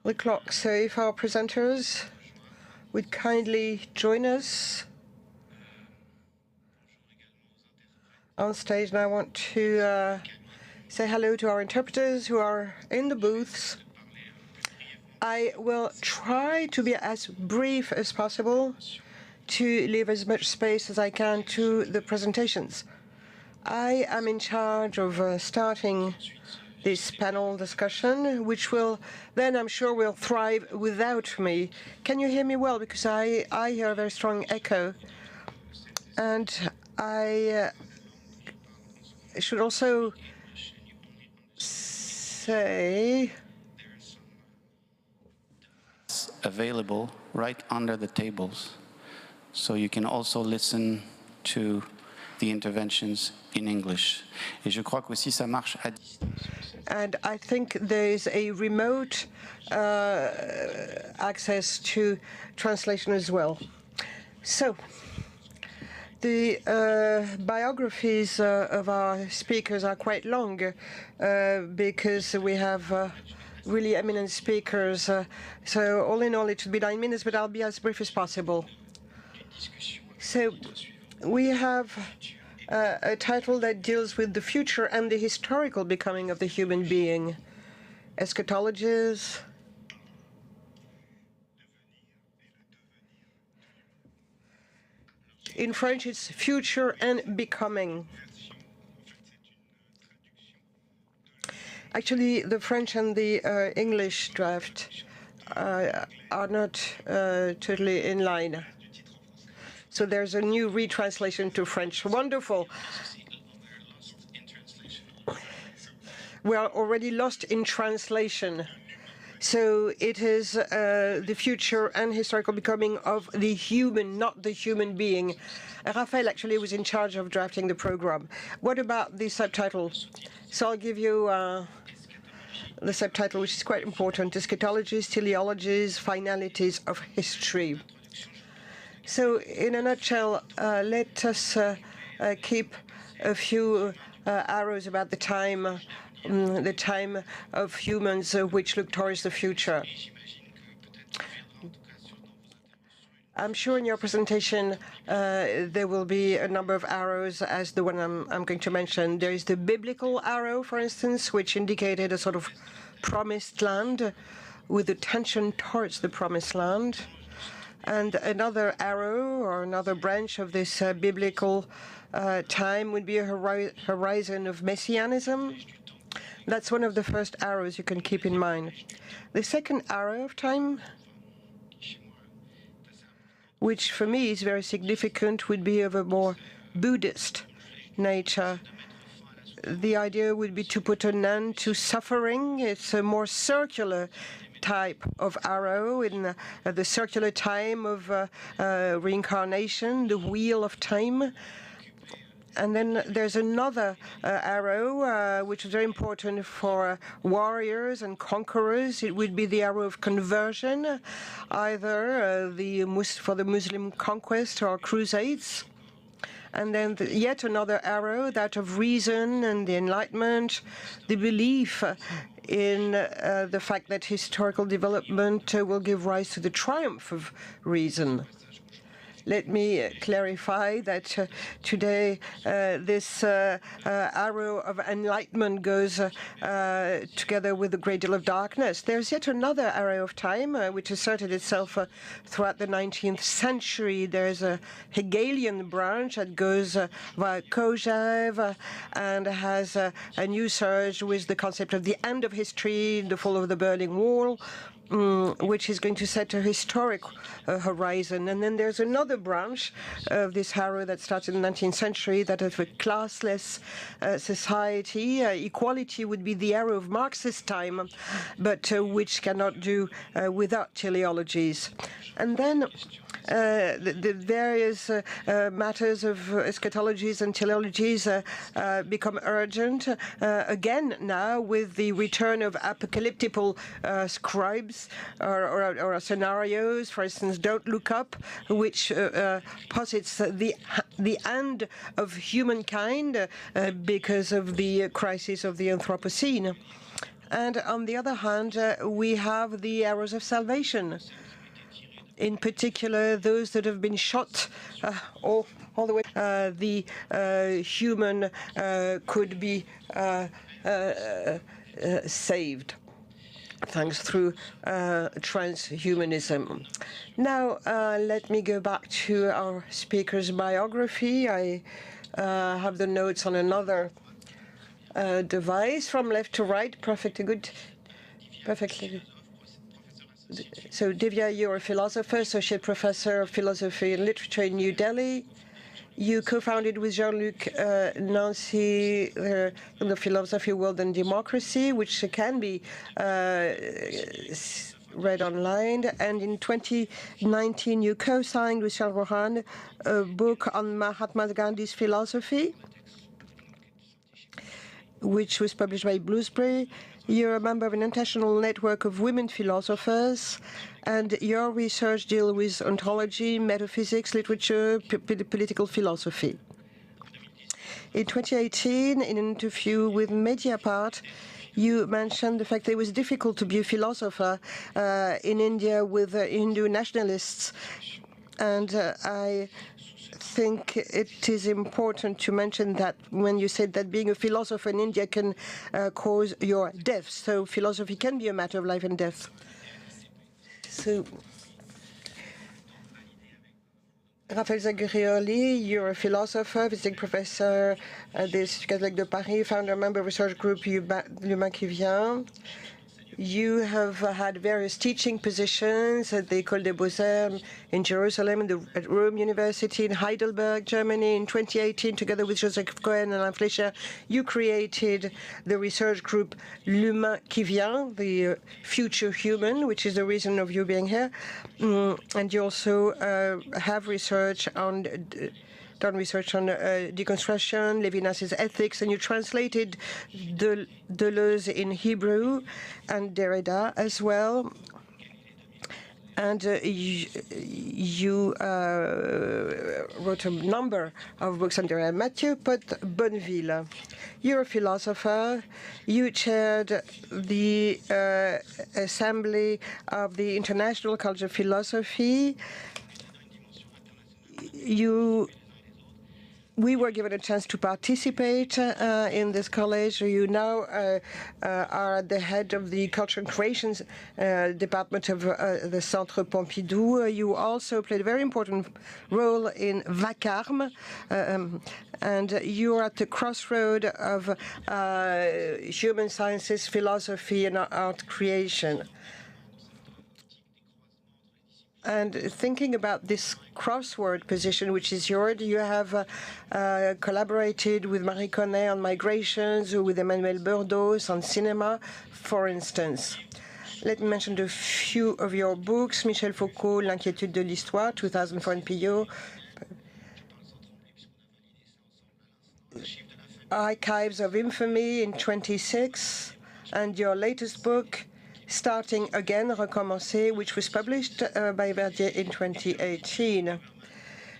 the clock. So if our presenters would kindly join us on stage. And I want to say hello to our interpreters who are in the booths. I will try to be as brief as possible to leave as much space as I can to the presentations. I am in charge of starting this panel discussion, which will then, I'm sure, will thrive without me. Can you hear me well? Because I hear a very strong echo. And I should also say available right under the tables, so you can also listen to the interventions in English. Et je crois qu'aussi ça marche à... And I think there is a remote access to translation as well. So, the biographies of our speakers are quite long because we have really eminent speakers. So all in all, it should be 9 minutes, but I'll be as brief as possible. So we have a title that deals with the future and the historical becoming of the human being. Eschatologies, in French, it's future and becoming. Actually, the French and the English draft are not totally in line. So there's a new retranslation to French. Wonderful. We are already lost in translation. So it is the future and historical becoming of the human, not the human being. Raphael actually was in charge of drafting the program. What about the subtitle? So I'll give you the subtitle, which is quite important: Eschatologies, Teleologies, Finalities of History. So in a nutshell, let us keep a few arrows about the time of humans which look towards the future. I'm sure in your presentation there will be a number of arrows as the one I'm going to mention. There is the biblical arrow, for instance, which indicated a sort of promised land with a tension towards the promised land. And another arrow or another branch of this biblical time would be a horizon of messianism. That's one of the first arrows you can keep in mind. The second arrow of time, which for me is very significant, would be of a more Buddhist nature. The idea would be to put an end to suffering. It's a more circular type of arrow in the circular time of reincarnation, the wheel of time. And then there's another arrow, which is very important for warriors and conquerors. It would be the arrow of conversion, either for the Muslim conquest or crusades. And then yet another arrow, that of reason and the Enlightenment, the belief in the fact that historical development will give rise to the triumph of reason. Let me clarify that today this arrow of enlightenment goes together with a great deal of darkness. There's yet another arrow of time which asserted itself throughout the 19th century. There's a Hegelian branch that goes via Kojève and has a new surge with the concept of the end of history, the fall of the Berlin Wall, which is going to set a historic horizon. And then there's another branch of this arrow that started in the 19th century, that of a classless society. Equality would be the arrow of Marxist time, but which cannot do without teleologies. And then the various matters of eschatologies and teleologies become urgent again now with the return of apocalyptical scribes or scenarios. For instance, Don't Look Up, which posits the end of humankind because of the crisis of the Anthropocene. And on the other hand, we have the arrows of salvation, in particular those that have been shot all the way. The human could be saved thanks through transhumanism. Now, let me go back to our speaker's biography. I have the notes on another device from left to right. Perfectly. So, Divya, you're a philosopher, associate professor of philosophy and literature in New Delhi. You co-founded with Jean-Luc Nancy the Philosophy, World and Democracy, which can be read online. And in 2019, you co-signed with Charles Rohan a book on Mahatma Gandhi's philosophy, which was published by Bloomsbury. You're a member of an international network of women philosophers, and your research deals with ontology, metaphysics, literature, political philosophy. In 2018, in an interview with Mediapart, you mentioned the fact that it was difficult to be a philosopher in India with Hindu nationalists, and I think it is important to mention that when you said that being a philosopher in India can cause your death. So philosophy can be a matter of life and death. So, Raphaël Zagurioli, you're a philosopher, visiting professor at the Institut Catholique de Paris, founder member research group L'Humain qui Vient. You have had various teaching positions at the École des Beaux-Arts in Jerusalem, at Rome University in Heidelberg, Germany. In 2018, together with Joseph Cohen and Alain Fleischer, you created the research group L'Humain qui Vient, the future human, which is the reason of you being here. And you also have done research on deconstruction, Levinas's ethics, and you translated Deleuze in Hebrew and Derrida as well. And you wrote a number of books on Derrida. Mathieu Pot-Bonneville, you're a philosopher. You chaired the Assembly of the International College of Philosophy. We were given a chance to participate in this college. You now are at the head of the Culture and Creations department of the Centre Pompidou. You also played a very important role in Vacarme, and you're at the crossroad of human sciences, philosophy, and art creation. And thinking about this crossword position, which is yours, you have collaborated with Marie Connet on migrations, or with Emmanuel Burdos on cinema, for instance. Let me mention a few of your books. Michel Foucault, L'inquiétude de l'histoire, 2004 in Pillot. Archives of Infamy in 26. And your latest book, Starting Again, Recommencer, which was published by Verdier in 2018.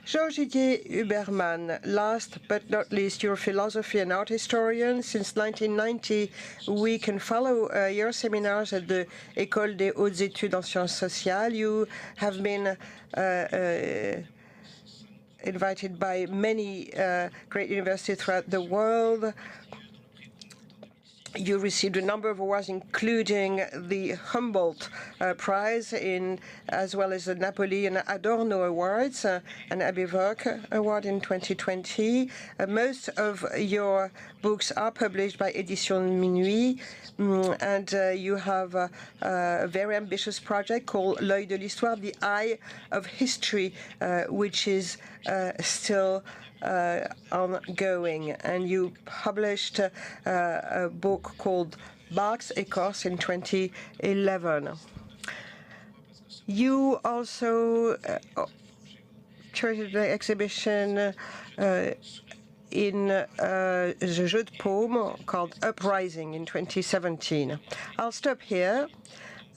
Georges-Didier Huberman, last but not least, you're a philosophy and art historian. Since 1990, we can follow your seminars at the École des Hautes Études en Sciences Sociales. You have been invited by many great universities throughout the world. You received a number of awards, including the Humboldt Prize, as well as the Napoli and Adorno Awards, and Abbé Vogt Award in 2020. Most of your books are published by Éditions Minuit, and you have a very ambitious project called L'œil de l'histoire, the eye of history, which is still ongoing, and you published a book called Barks Écorce in 2011. You also curated the exhibition in the Jeu de Paume called Uprising in 2017. I'll stop here,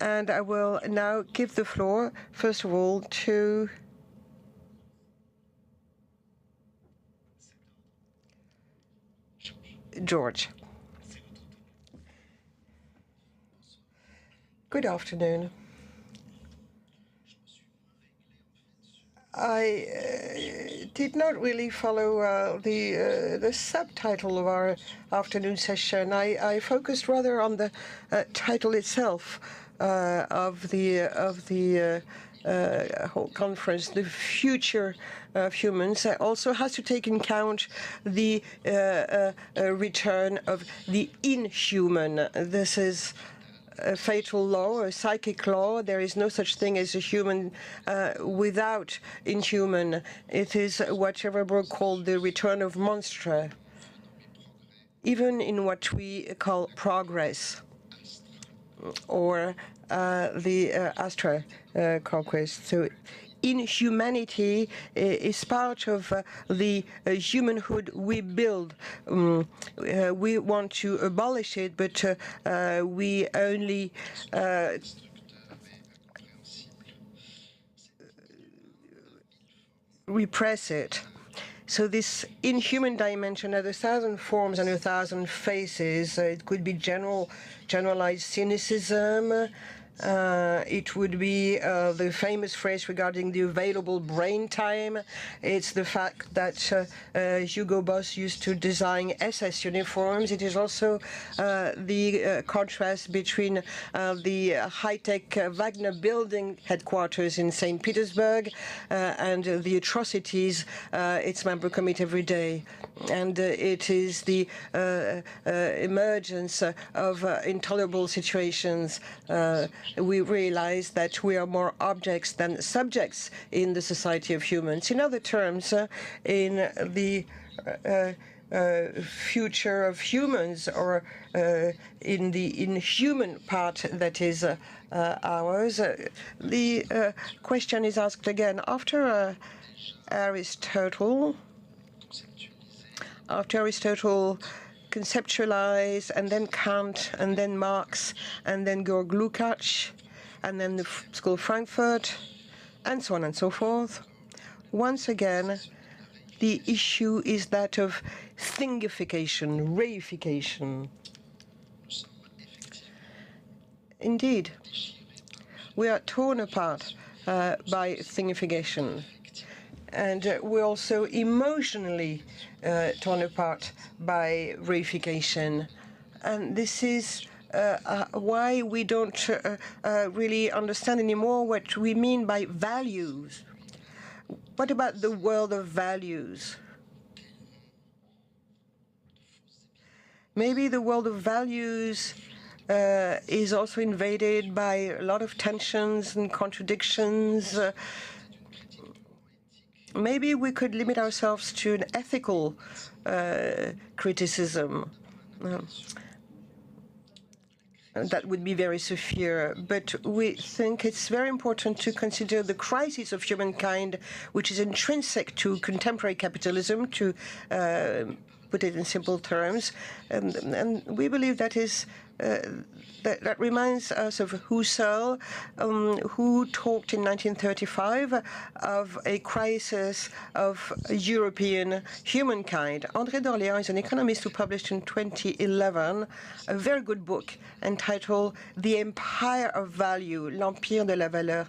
and I will now give the floor, first of all, to George. Good afternoon. I did not really follow the subtitle of our afternoon session. I focused rather on the title itself of the whole conference, the future of humans. Also has to take into account the return of the inhuman. This is a fatal law, a psychic law. There is no such thing as a human without inhuman. It is what Everbrook called the return of monster, even in what we call progress, or the Astra conquest. So inhumanity is part of the humanhood we build. We want to abolish it, but we only repress it. So this inhuman dimension has 1,000 forms and 1,000 faces. It could be generalized cynicism. It would be the famous phrase regarding the available brain time. It's the fact that Hugo Boss used to design SS uniforms. It is also the contrast between the high-tech Wagner building headquarters in St. Petersburg and the atrocities its members commit every day. And it is the emergence of intolerable situations. We realize that we are more objects than subjects in the society of humans. In other terms, in the future of humans, or in the inhuman part that is ours, the question is asked again. After Aristotle conceptualized, and then Kant, and then Marx, and then Georg Lukács, and then the School of Frankfurt, and so on and so forth. Once again, the issue is that of thingification, reification. Indeed, we are torn apart by thingification, and we're also emotionally torn apart by reification. And this is why we don't really understand anymore what we mean by values. What about the world of values? Maybe the world of values is also invaded by a lot of tensions and contradictions. Maybe we could limit ourselves to an ethical criticism. That would be very severe, but we think it's very important to consider the crisis of humankind, which is intrinsic to contemporary capitalism, to put it in simple terms. And we believe that is that reminds us of Husserl, who talked in 1935 of a crisis of European humankind. André d'Orléans is an economist who published in 2011 a very good book entitled The Empire of Value, L'Empire de la Valeur.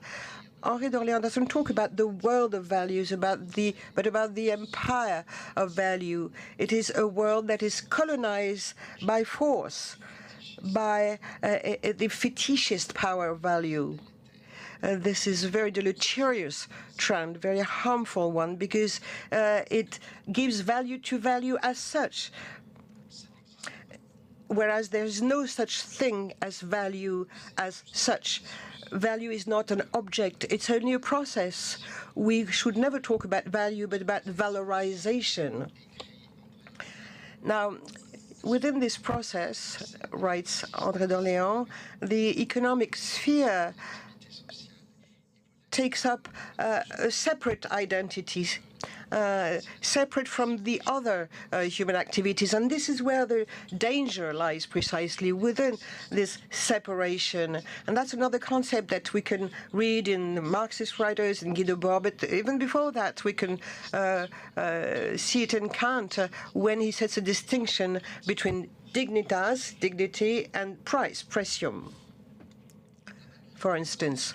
Henri d'Orléans doesn't talk about the world of values, but about the empire of value. It is a world that is colonized by force, by the fetishist power of value. This is a very deleterious trend, very harmful one, because it gives value to value as such, whereas there is no such thing as value as such. Value is not an object, it's only a process. We should never talk about value, but about valorization. Now, within this process, writes André d'Orléans, the economic sphere takes up a separate identity, separate from the other human activities. And this is where the danger lies, precisely within this separation. And that's another concept that we can read in Marxist writers, in Guy Debord, but even before that, we can see it in Kant when he sets a distinction between dignitas, dignity, and price, precium. for instance.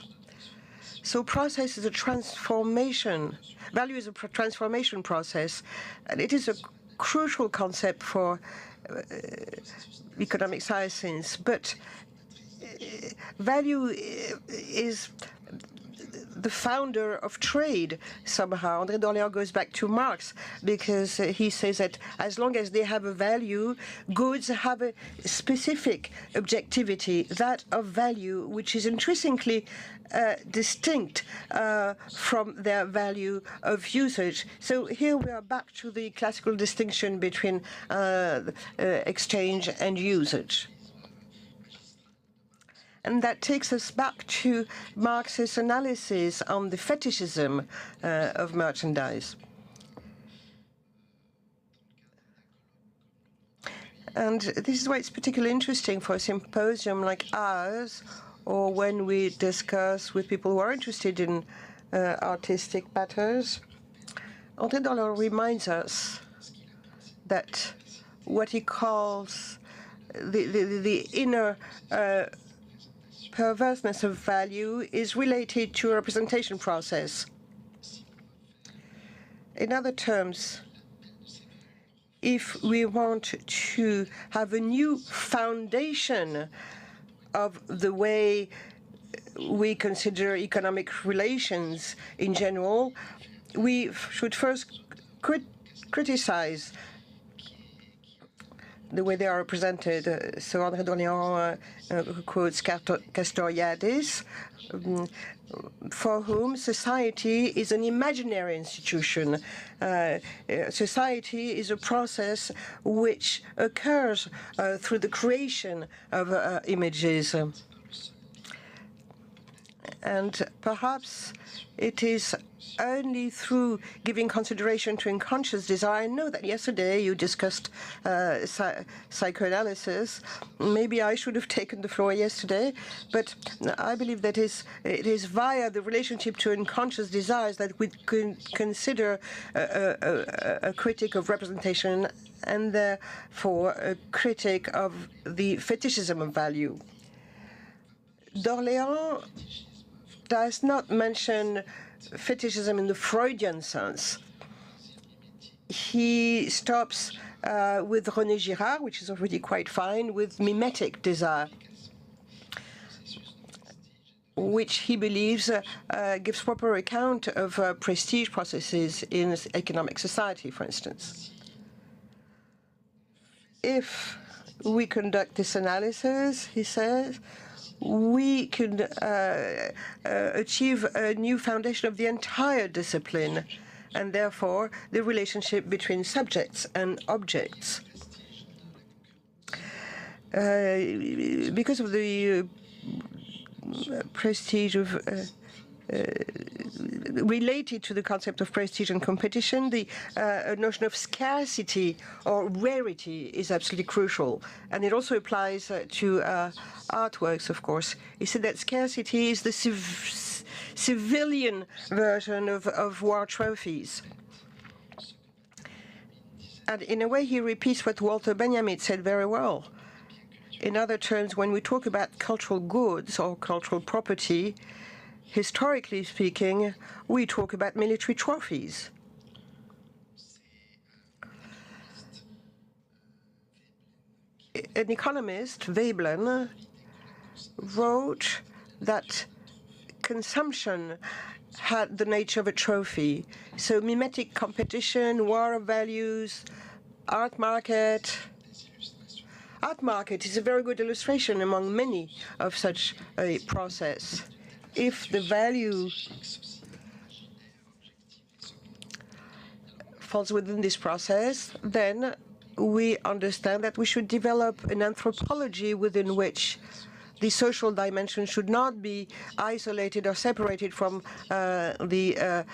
So process is a transformation. Value is a transformation process, and it is a crucial concept for economic sciences. But value is the founder of trade somehow. André d'Orléans goes back to Marx because he says that as long as they have a value, goods have a specific objectivity, that of value, which is intrinsically distinct from their value of usage. So here we are back to the classical distinction between exchange and usage. And that takes us back to Marx's analysis on the fetishism of merchandise. And this is why it's particularly interesting for a symposium like ours, or when we discuss with people who are interested in artistic matters. André d'Orléans reminds us that what he calls the inner perverseness of value is related to a representation process. In other terms, if we want to have a new foundation of the way we consider economic relations in general, we should first criticize the way they are represented. So André d'Orléans quotes Castoriadis, for whom society is an imaginary institution. Society is a process which occurs through the creation of images. And perhaps it is only through giving consideration to unconscious desire. I know that yesterday you discussed psychoanalysis. Maybe I should have taken the floor yesterday, but I believe that it is via the relationship to unconscious desires that we can consider a critic of representation and therefore a critic of the fetishism of value. D'Orléans does not mention fetishism in the Freudian sense. He stops with René Girard, which is already quite fine, with mimetic desire, which he believes gives proper account of prestige processes in economic society, for instance. If we conduct this analysis, he says, we can achieve a new foundation of the entire discipline, and therefore the relationship between subjects and objects. Because of the prestige of related to the concept of prestige and competition, the notion of scarcity or rarity is absolutely crucial. And it also applies to artworks, of course. He said that scarcity is the civilian version of war trophies. And in a way, he repeats what Walter Benjamin said very well. In other terms, when we talk about cultural goods or cultural property, historically speaking, we talk about military trophies. An economist, Veblen, wrote that consumption had the nature of a trophy. So mimetic competition, war of values, art market. Art market is a very good illustration among many of such a process. If the value falls within this process, then we understand that we should develop an anthropology within which the social dimension should not be isolated or separated from the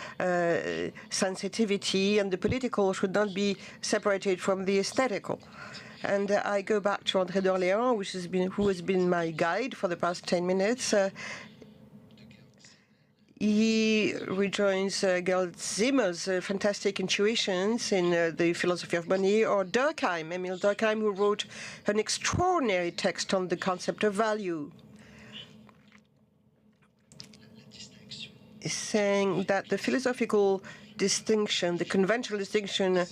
sensitivity, and the political should not be separated from the aesthetical. And I go back to André d'Orléans, who has been my guide for the past 10 minutes. He rejoins Gerd Zimmer's fantastic intuitions in the philosophy of money, or Durkheim, Emile Durkheim, who wrote an extraordinary text on the concept of value. saying that the philosophical distinction, the conventional distinction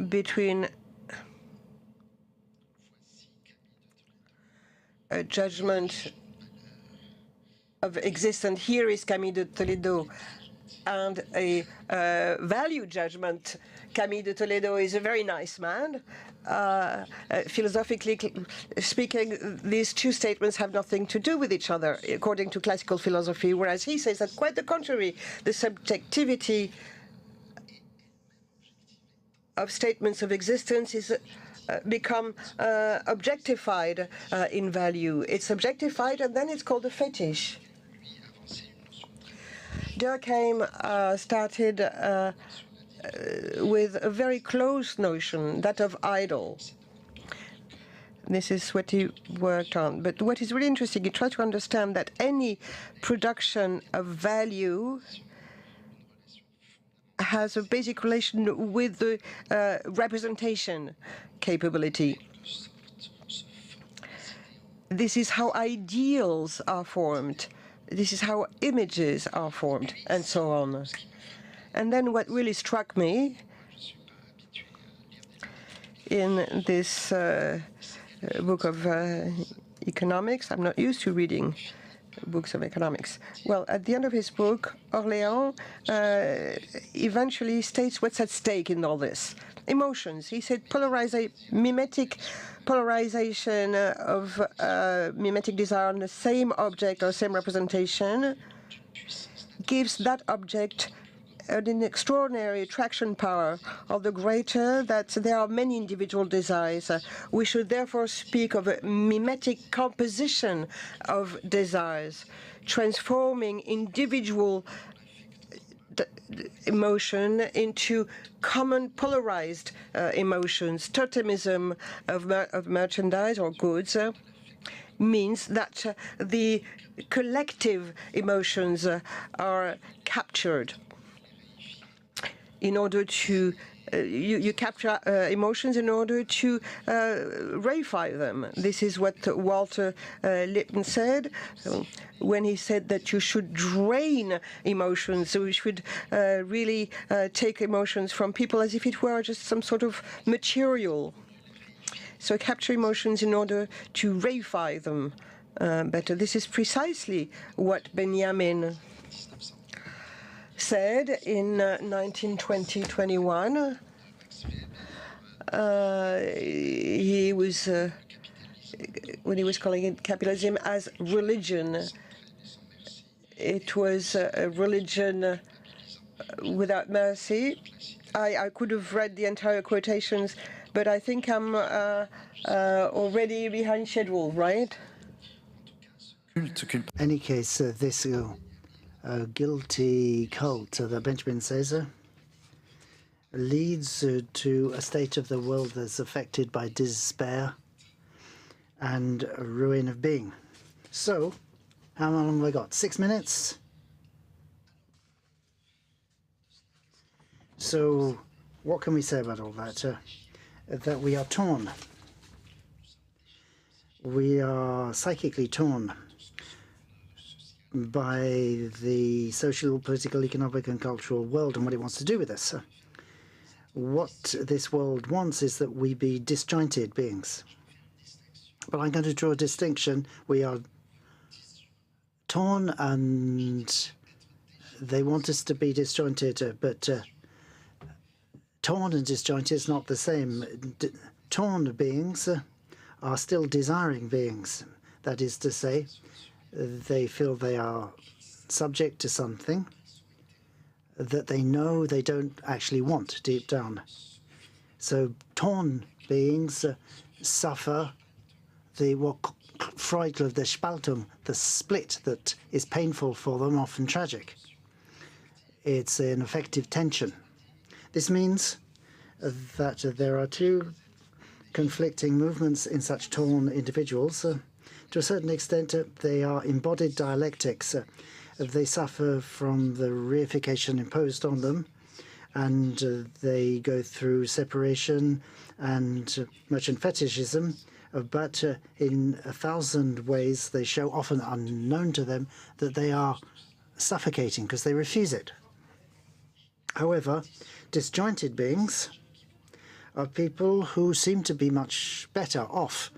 between a judgment of existence, here is Camille de Toledo, and a value judgment. Camille de Toledo is a very nice man. Philosophically speaking, these two statements have nothing to do with each other, according to classical philosophy, whereas he says that quite the contrary, the subjectivity of statements of existence is become objectified in value. It's objectified, and then it's called a fetish. Durkheim started with a very close notion, that of idol. This is what he worked on. But what is really interesting, he tried to understand that any production of value has a basic relation with the representation capability. This is how ideals are formed. This is how images are formed, and so on. And then what really struck me in this book of economics, I'm not used to reading books of economics. Well, at the end of his book, Orléans eventually states what's at stake in all this. Emotions. He said mimetic polarization of mimetic desire on the same object or same representation gives that object an extraordinary attraction power, all the greater that there are many individual desires. We should therefore speak of a mimetic composition of desires, transforming individual emotion into common polarized emotions. Totemism of merchandise or goods means that the collective emotions are captured. In order to, you capture emotions in order to reify them. This is what Walter Lippmann said when he said that you should drain emotions. So we should really take emotions from people as if it were just some sort of material. So capture emotions in order to reify them better. This is precisely what Benjamin said in 1920-21. He was, when he was calling it capitalism as religion, it was a religion without mercy. I could have read the entire quotations, but I think I'm already behind schedule, right? In any case, this guilty cult that Benjamin says leads to a state of the world that's affected by despair and ruin of being. So, how long have I got? 6 minutes? So, what can we say about all that? That we are torn. We are psychically torn by the social, political, economic and cultural world and what it wants to do with us. What this world wants is that we be disjointed beings. But I'm going to draw a distinction. We are torn and they want us to be disjointed, but torn and disjointed is not the same. Torn beings are still desiring beings. That is to say, they feel they are subject to something that they know they don't actually want deep down. So torn beings suffer what Freud called the Spaltung, the split that is painful for them, often tragic. It's an affective tension. This means that there are two conflicting movements in such torn individuals. To a certain extent, they are embodied dialectics. They suffer from the reification imposed on them, and they go through separation and merchant fetishism. But in 1,000 ways, they show, often unknown to them, that they are suffocating because they refuse it. However, disjointed beings are people who seem to be much better off,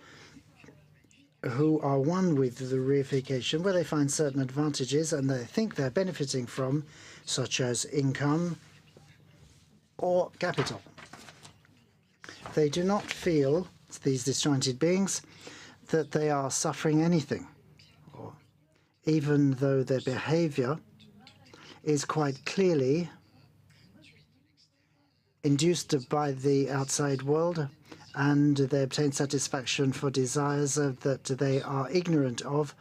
who are one with the reification, where they find certain advantages and they think they're benefiting from, such as income or capital. They do not feel, these disjointed beings, that they are suffering anything, or even though their behavior is quite clearly induced by the outside world, and they obtain satisfaction for desires that they are ignorant of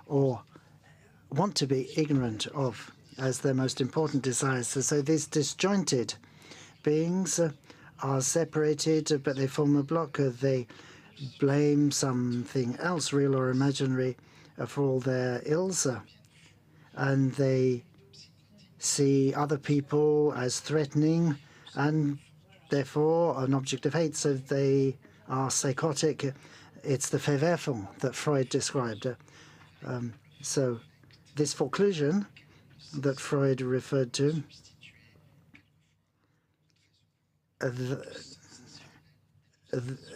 or want to be ignorant of as their most important desires. So these disjointed beings are separated, but they form a block. They blame something else, real or imaginary, for all their ills, and they see other people as threatening and therefore an object of hate. So they are psychotic. It's the Verwerfung that Freud described. So this forclusion that Freud referred to,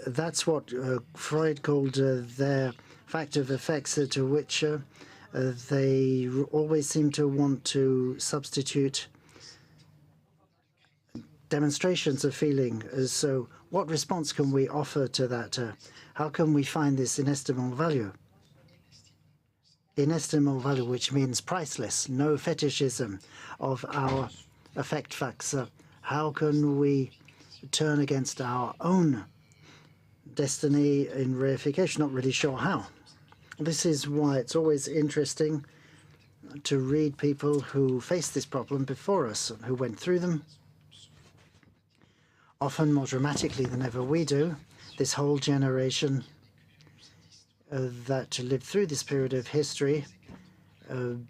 that's what Freud called their factor of effects, to which they always seem to want to substitute demonstrations of feeling. So what response can we offer to that? How can we find this inestimable value? Inestimable value, which means priceless, no fetishism of our affect facts. How can we turn against our own destiny in reification? Not really sure how. This is why it's always interesting to read people who faced this problem before us, who went through them, often more dramatically than ever we do. This whole generation that lived through this period of history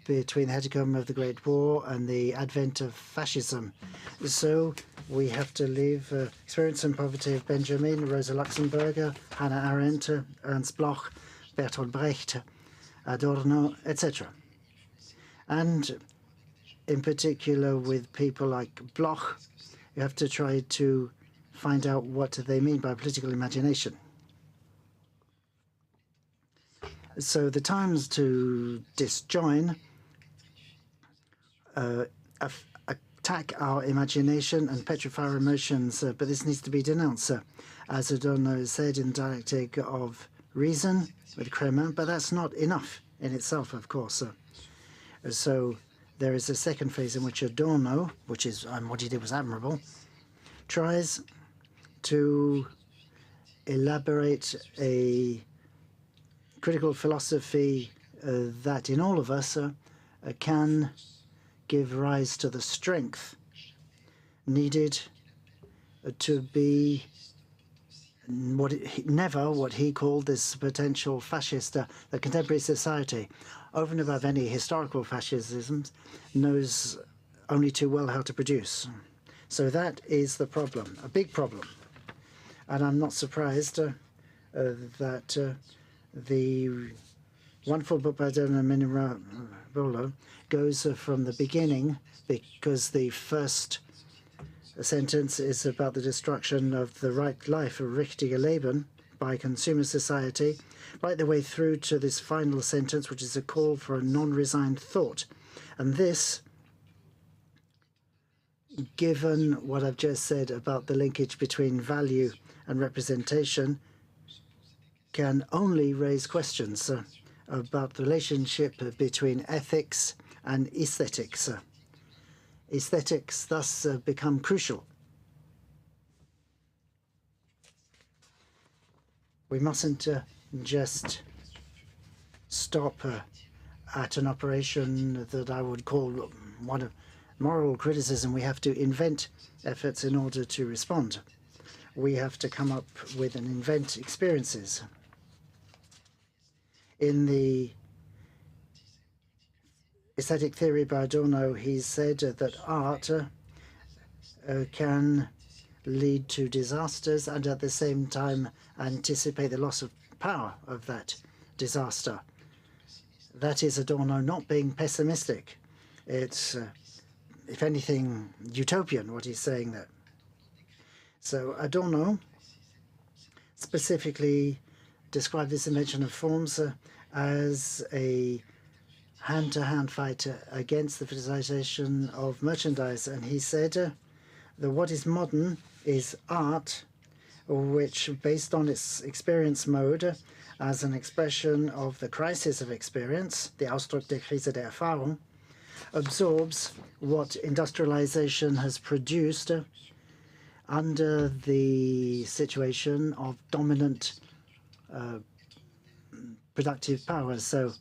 between the hecatomb of the Great War and the advent of fascism. So we have to live Experience and Poverty of Benjamin, Rosa Luxemburg, Hannah Arendt, Ernst Bloch, Bertolt Brecht, Adorno, etc. And in particular with people like Bloch, you have to try to find out what they mean by political imagination. So the times to disjoin, attack our imagination and petrify our emotions, but this needs to be denounced, as Adorno said in Dialectic of Reason with Crémin, but that's not enough in itself, of course. So there is a second phase in which Adorno, which is what he did was admirable, tries to elaborate a critical philosophy that in all of us can give rise to the strength needed to be what he called this potential fascist. The contemporary society, over and above any historical fascism, knows only too well how to produce. So that is the problem, a big problem. And I'm not surprised that the wonderful book by Dona Minerva goes from the beginning, because the first sentence is about the destruction of the right life, richtige Leben, by consumer society, right the way through to this final sentence, which is a call for a non-resigned thought. And this, given what I've just said about the linkage between value and representation, can only raise questions about the relationship between ethics and aesthetics. Aesthetics thus become crucial. We mustn't just stop at an operation that I would call one of moral criticism. We have to invent efforts in order to respond. We have to come up with and invent experiences. In the aesthetic theory by Adorno, he said that art can lead to disasters and at the same time anticipate the loss of power of that disaster. That is Adorno not being pessimistic. It's, if anything, utopian, what he's saying there. So Adorno specifically described this invention of forms as a hand-to-hand fight against the physicalization of merchandise. And he said that what is modern is art, which, based on its experience mode as an expression of the crisis of experience, the Ausdruck der Krise der Erfahrung, absorbs what industrialization has produced under the situation of dominant productive powers. So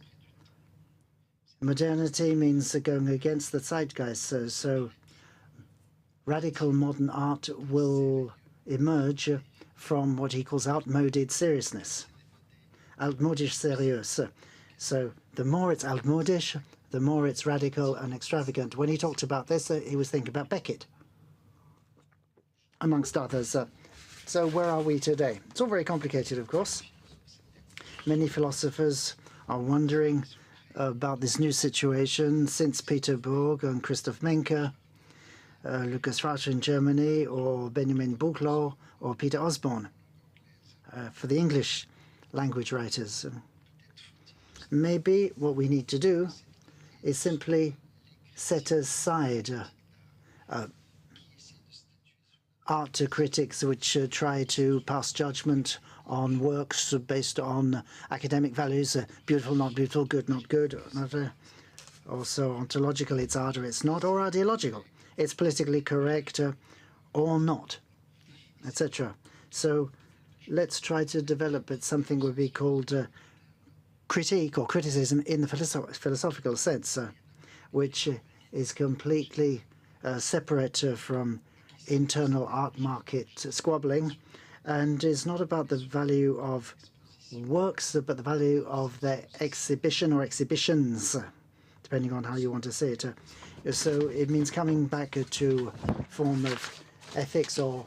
modernity means going against the zeitgeist. So radical modern art will emerge from what he calls outmoded seriousness. Altmodisch seriös. So the more it's altmodisch, the more it's radical and extravagant. When he talked about this, he was thinking about Beckett, amongst others. So where are we today? It's all very complicated, of course. Many philosophers are wondering about this new situation since Peter Bourg and Christoph Menke, Lucas Fratscher in Germany, or Benjamin Buchloh, or Peter Osborne, for the English language writers. Maybe what we need to do is simply set aside art critics which try to pass judgment on works based on academic values, beautiful, not beautiful, good, not good, not also ontological, it's art or it's not, or ideological, it's politically correct or not, etc. So let's try to develop something would be called critique or criticism in the philosophical sense, which is completely separate from internal art market squabbling, and is not about the value of works, but the value of their exhibition or exhibitions, depending on how you want to say it. So it means coming back to form of ethics or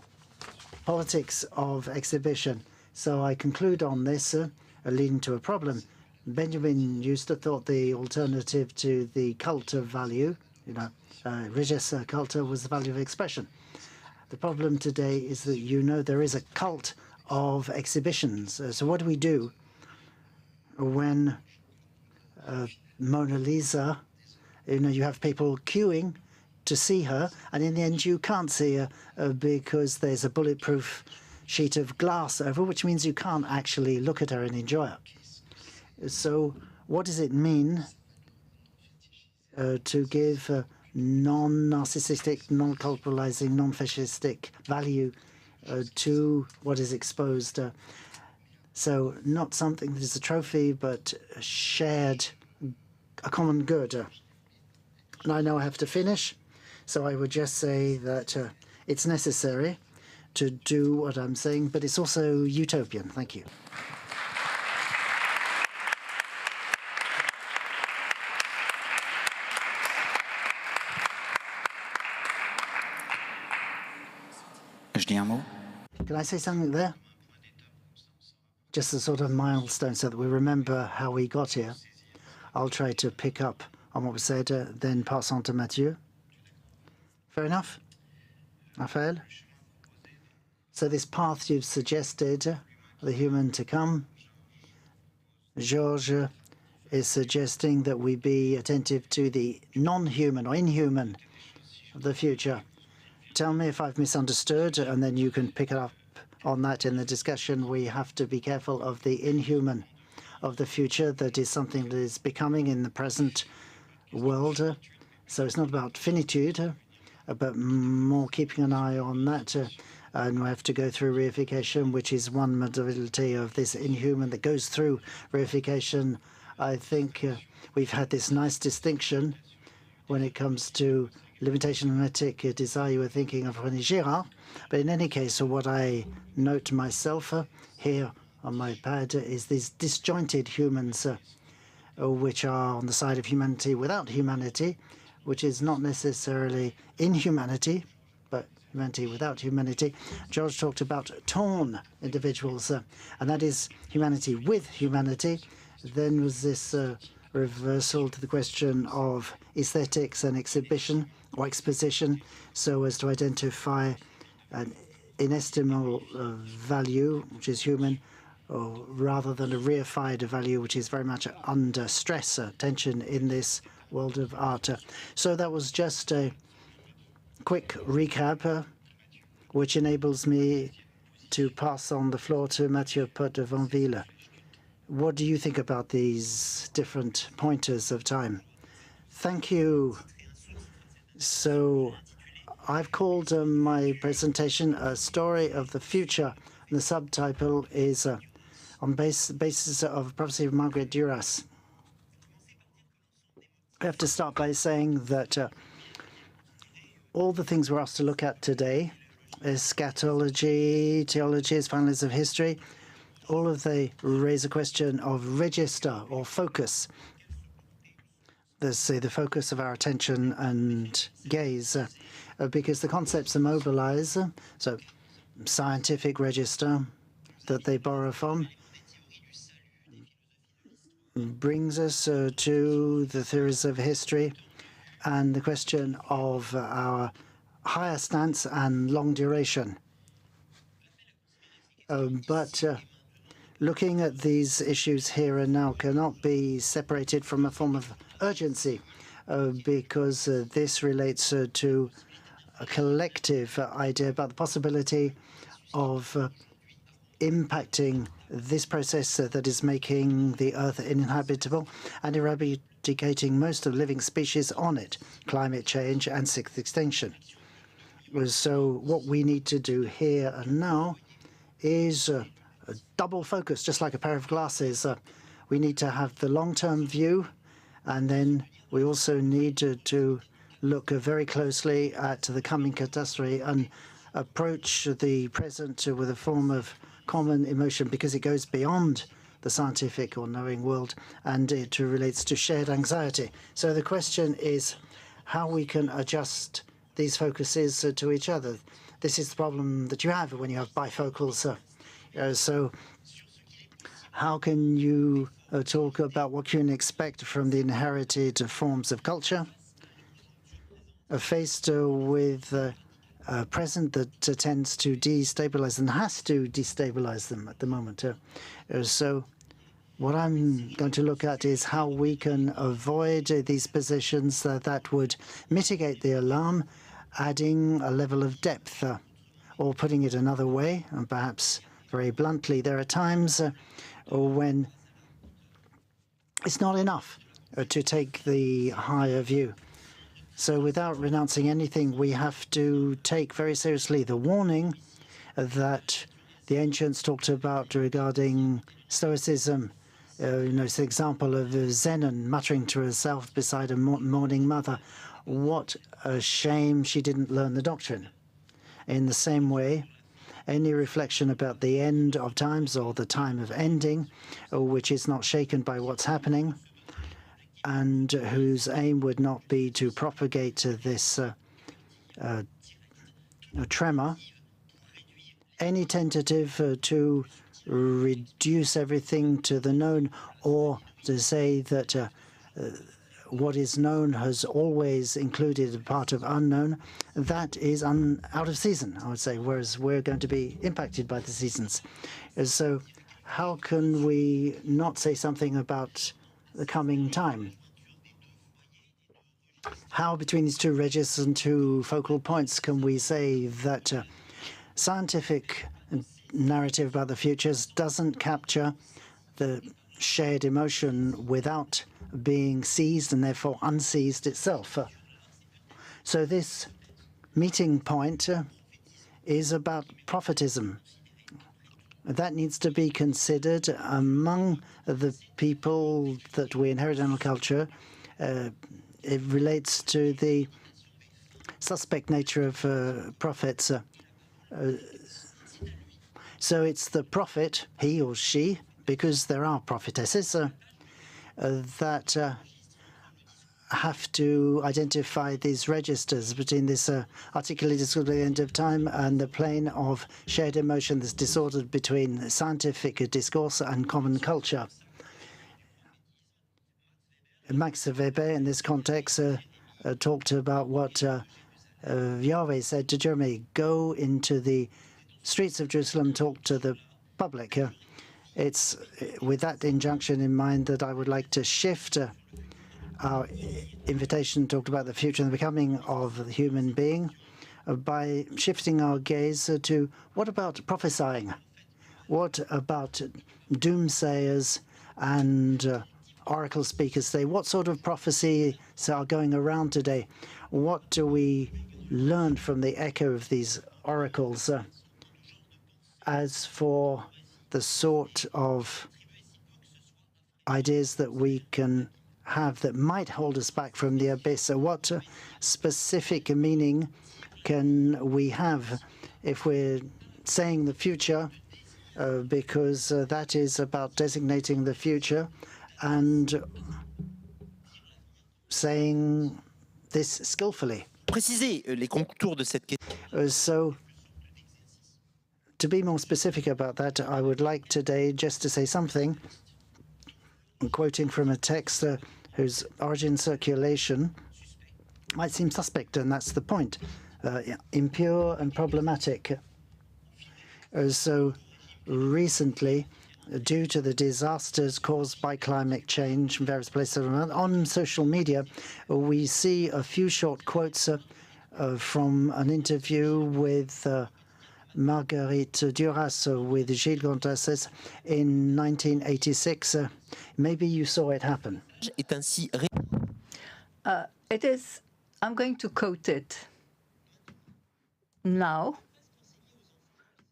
politics of exhibition. So I conclude on this, leading to a problem. used to thought the alternative to the cult of value, religious cult, was the value of expression. The problem today is that there is a cult of exhibitions. So what do we do when Mona Lisa, you have people queuing to see her, and in the end you can't see her because there's a bulletproof sheet of glass over, which means you can't actually look at her and enjoy her. So what does it mean to give non-narcissistic, non-culpabilizing, non-fascistic value to what is exposed? So not something that is a trophy, but a common good. And I know I have to finish, so I would just say that it's necessary to do what I'm saying, but it's also utopian. Thank you. Can I say something there? Just a sort of milestone so that we remember how we got here. I'll try to pick up on what was said, then pass on to Mathieu. Fair enough? Raphael? So this path you've suggested, the human to come, Georges is suggesting that we be attentive to the non-human or inhuman of the future. Tell me if I've misunderstood, and then you can pick it up on that in the discussion. We have to be careful of the inhuman of the future. That is something that is becoming in the present world. So it's not about finitude, but more keeping an eye on that. And we have to go through reification, which is one modality of this inhuman that goes through reification. I think we've had this nice distinction when it comes to limitation and etic desire. You were thinking of René Girard. But in any case, what I note myself here on my pad is these disjointed humans, which are on the side of humanity without humanity, which is not necessarily inhumanity, but humanity without humanity. George talked about torn individuals, and that is humanity with humanity. Then was this reversal to the question of aesthetics and exhibition or exposition, so as to identify an inestimable value, which is human, or rather than a reified value, which is very much under stress, tension in this world of art. So that was just a quick recap, which enables me to pass on the floor to Mathieu Pot-de-Vanville. What do you think about these different pointers of time? Thank you. So I've called my presentation A Story of the Future. And the subtitle is on basis of prophecy of Marguerite Duras. I have to start by saying that all the things we're asked to look at today, eschatology, theology, finalities of history, all of they raise a question of register or focus. Let's say the focus of our attention and gaze, because the concepts are mobilized, so scientific register that they borrow from, brings us to the theories of history and the question of our higher stance and long duration. But looking at these issues here and now cannot be separated from a form of urgency, because this relates to a collective idea about the possibility of impacting this process that is making the Earth uninhabitable and eradicating most of living species on it, climate change and sixth extinction. So what we need to do here and now is a double focus, just like a pair of glasses. We need to have the long-term view, and then we also need to look very closely at the coming catastrophe and approach the present with a form of common emotion, because it goes beyond the scientific or knowing world, and it relates to shared anxiety. So the question is how we can adjust these focuses to each other. This is the problem that you have when you have bifocals. So how can you talk about what you can expect from the inherited forms of culture faced with a present that tends to destabilize and has to destabilize them at the moment. So what I'm going to look at is how we can avoid these positions that would mitigate the alarm, adding a level of depth, or putting it another way, and perhaps very bluntly, there are times when it's not enough to take the higher view. So without renouncing anything, we have to take very seriously the warning that the ancients talked about regarding Stoicism. It's the example of Zenon muttering to herself beside a mourning mother, what a shame she didn't learn the doctrine. In the same way, any reflection about the end of times or the time of ending, which is not shaken by what's happening, and whose aim would not be to propagate this tremor, any tentative to reduce everything to the known, or to say that what is known has always included a part of unknown, that is out of season, I would say, whereas we're going to be impacted by the seasons. So how can we not say something about the coming time? How, between these two registers and two focal points, can we say that scientific narrative about the futures doesn't capture the shared emotion without being seized and therefore unseized itself? So this meeting point is about prophetism. That needs to be considered among the people that we inherit in our culture. It relates to the suspect nature of prophets. So it's the prophet, he or she, because there are prophetesses, that have to identify these registers between this articulated discourse at the end of time and the plane of shared emotion that's disordered between scientific discourse and common culture. Max Weber, in this context, talked about what Yahweh said to Jeremy, go into the streets of Jerusalem, talk to the public. It's with that injunction in mind that I would like to shift our invitation, talked about the future and the becoming of the human being, by shifting our gaze to what about prophesying? What about doomsayers and oracle speakers today? What sort of prophecies are going around today? What do we learn from the echo of these oracles? As for the sort of ideas that we can have that might hold us back from the abyss, what specific meaning can we have if we're saying the future, because that is about designating the future and saying this skillfully. Préciser les contours de cette question. So, to be more specific about that, I would like today just to say something, quoting from a text whose origin circulation might seem suspect, and that's the point, impure and problematic. So recently, due to the disasters caused by climate change in various places on social media, we see a few short quotes from an interview with Marguerite Duras with Gilles Gondaces in 1986. Maybe you saw it happen. It is, I'm going to quote it now.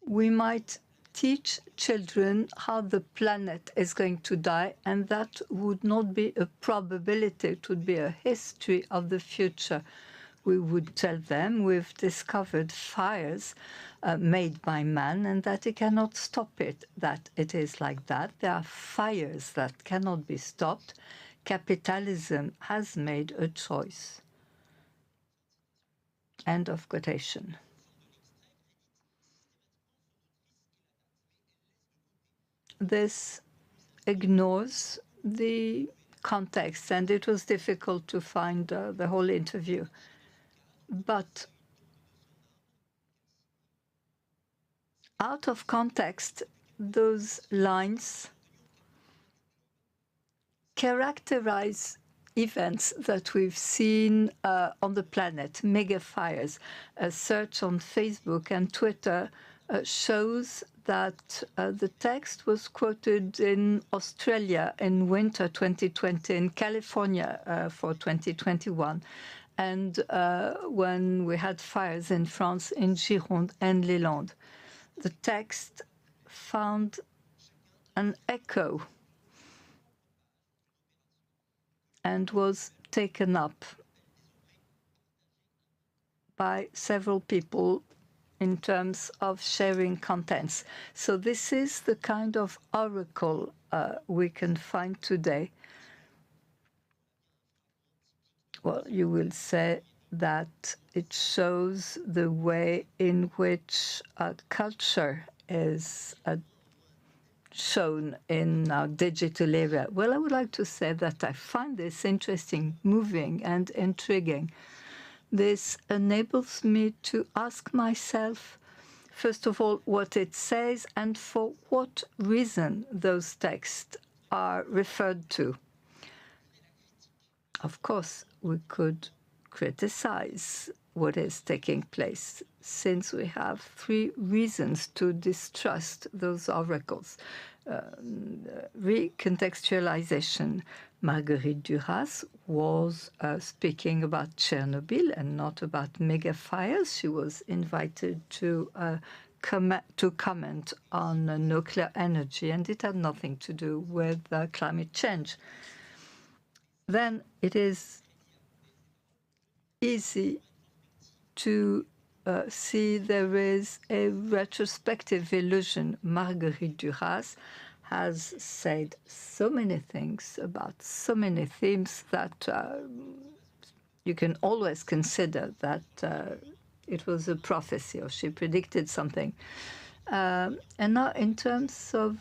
We might teach children how the planet is going to die, and that would not be a probability, it would be a history of the future. We would tell them we've discovered fires made by man and that he cannot stop it, that it is like that. There are fires that cannot be stopped. Capitalism has made a choice. End of quotation. This ignores the context, and it was difficult to find the whole interview. But out of context, those lines characterize events that we've seen on the planet, mega fires. A search on Facebook and Twitter shows that the text was quoted in Australia in winter 2020, in California for 2021, and when we had fires in France in Gironde and Les Landes. The text found an echo and was taken up by several people in terms of sharing contents. So this is the kind of oracle we can find today. Well, you will say that it shows the way in which culture is shown in our digital era. Well, I would like to say that I find this interesting, moving, and intriguing. This enables me to ask myself, first of all, what it says and for what reason those texts are referred to. Of course, we could criticize what is taking place, since we have three reasons to distrust those oracles. Recontextualization. Marguerite Duras was speaking about Chernobyl and not about mega fires. She was invited to comment on nuclear energy, and it had nothing to do with climate change. Then it is easy to see there is a retrospective illusion. Marguerite Duras has said so many things about so many themes that you can always consider that it was a prophecy or she predicted something. And now in terms of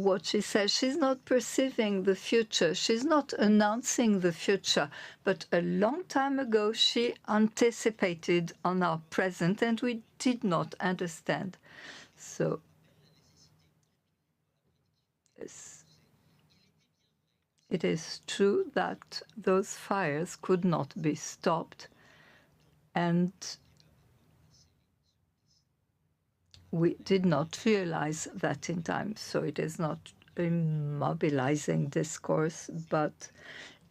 what she says. She's not perceiving the future. She's not announcing the future. But a long time ago, she anticipated on our present, and we did not understand. So it is true that those fires could not be stopped, and we did not realize that in time. So it is not a mobilizing discourse, but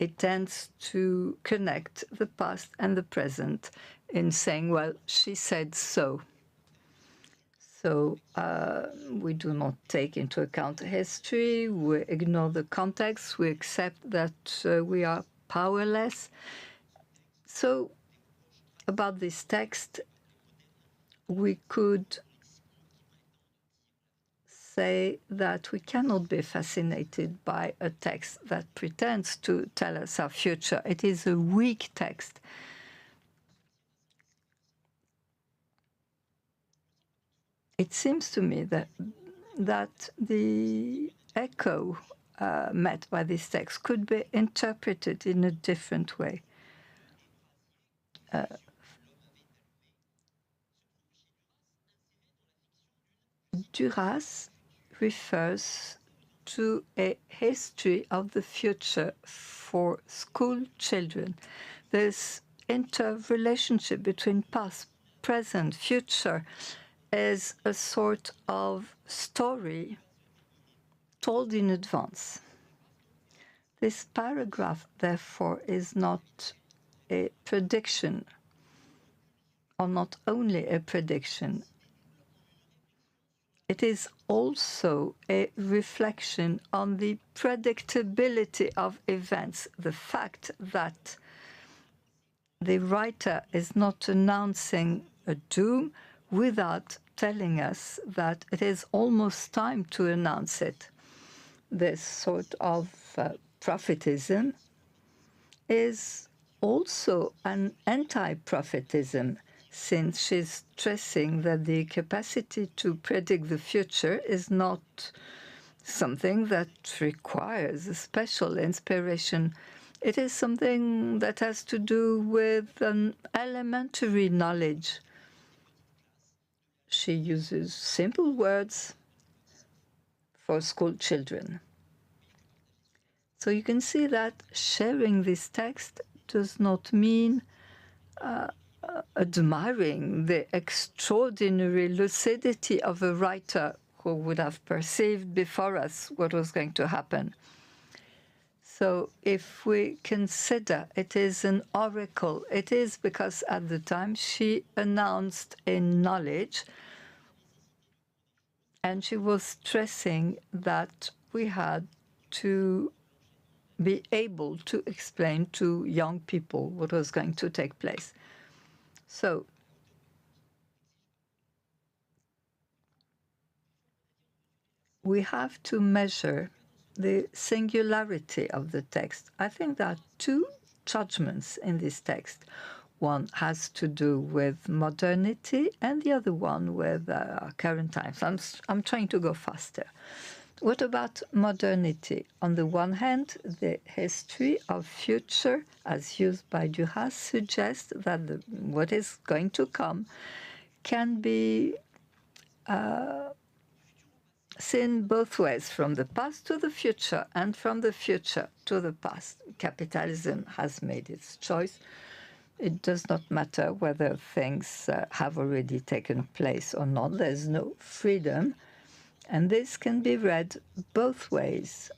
it tends to connect the past and the present in saying, well, she said so. So we do not take into account history, we ignore the context, we accept that we are powerless. So about this text, we could say that we cannot be fascinated by a text that pretends to tell us our future. It is a weak text. It seems to me that the echo met by this text could be interpreted in a different way. Duras refers to a history of the future for school children. This interrelationship between past, present, future is a sort of story told in advance. This paragraph, therefore, is not a prediction, or not only a prediction. It is also a reflection on the predictability of events, the fact that the writer is not announcing a doom without telling us that it is almost time to announce it. This sort of prophetism is also an anti-prophetism, since she's stressing that the capacity to predict the future is not something that requires a special inspiration. It is something that has to do with an elementary knowledge. She uses simple words for school children. So you can see that sharing this text does not mean admiring the extraordinary lucidity of a writer who would have perceived before us what was going to happen. So if we consider it is an oracle, it is because at the time she announced a knowledge, and she was stressing that we had to be able to explain to young people what was going to take place. So we have to measure the singularity of the text. I think there are two judgments in this text. One has to do with modernity, and the other one with current times. I'm trying to go faster. What about modernity? On the one hand, the history of future, as used by Duras, suggests that what is going to come can be seen both ways, from the past to the future and from the future to the past. Capitalism has made its choice. It does not matter whether things have already taken place or not. There's no freedom. And this can be read both ways.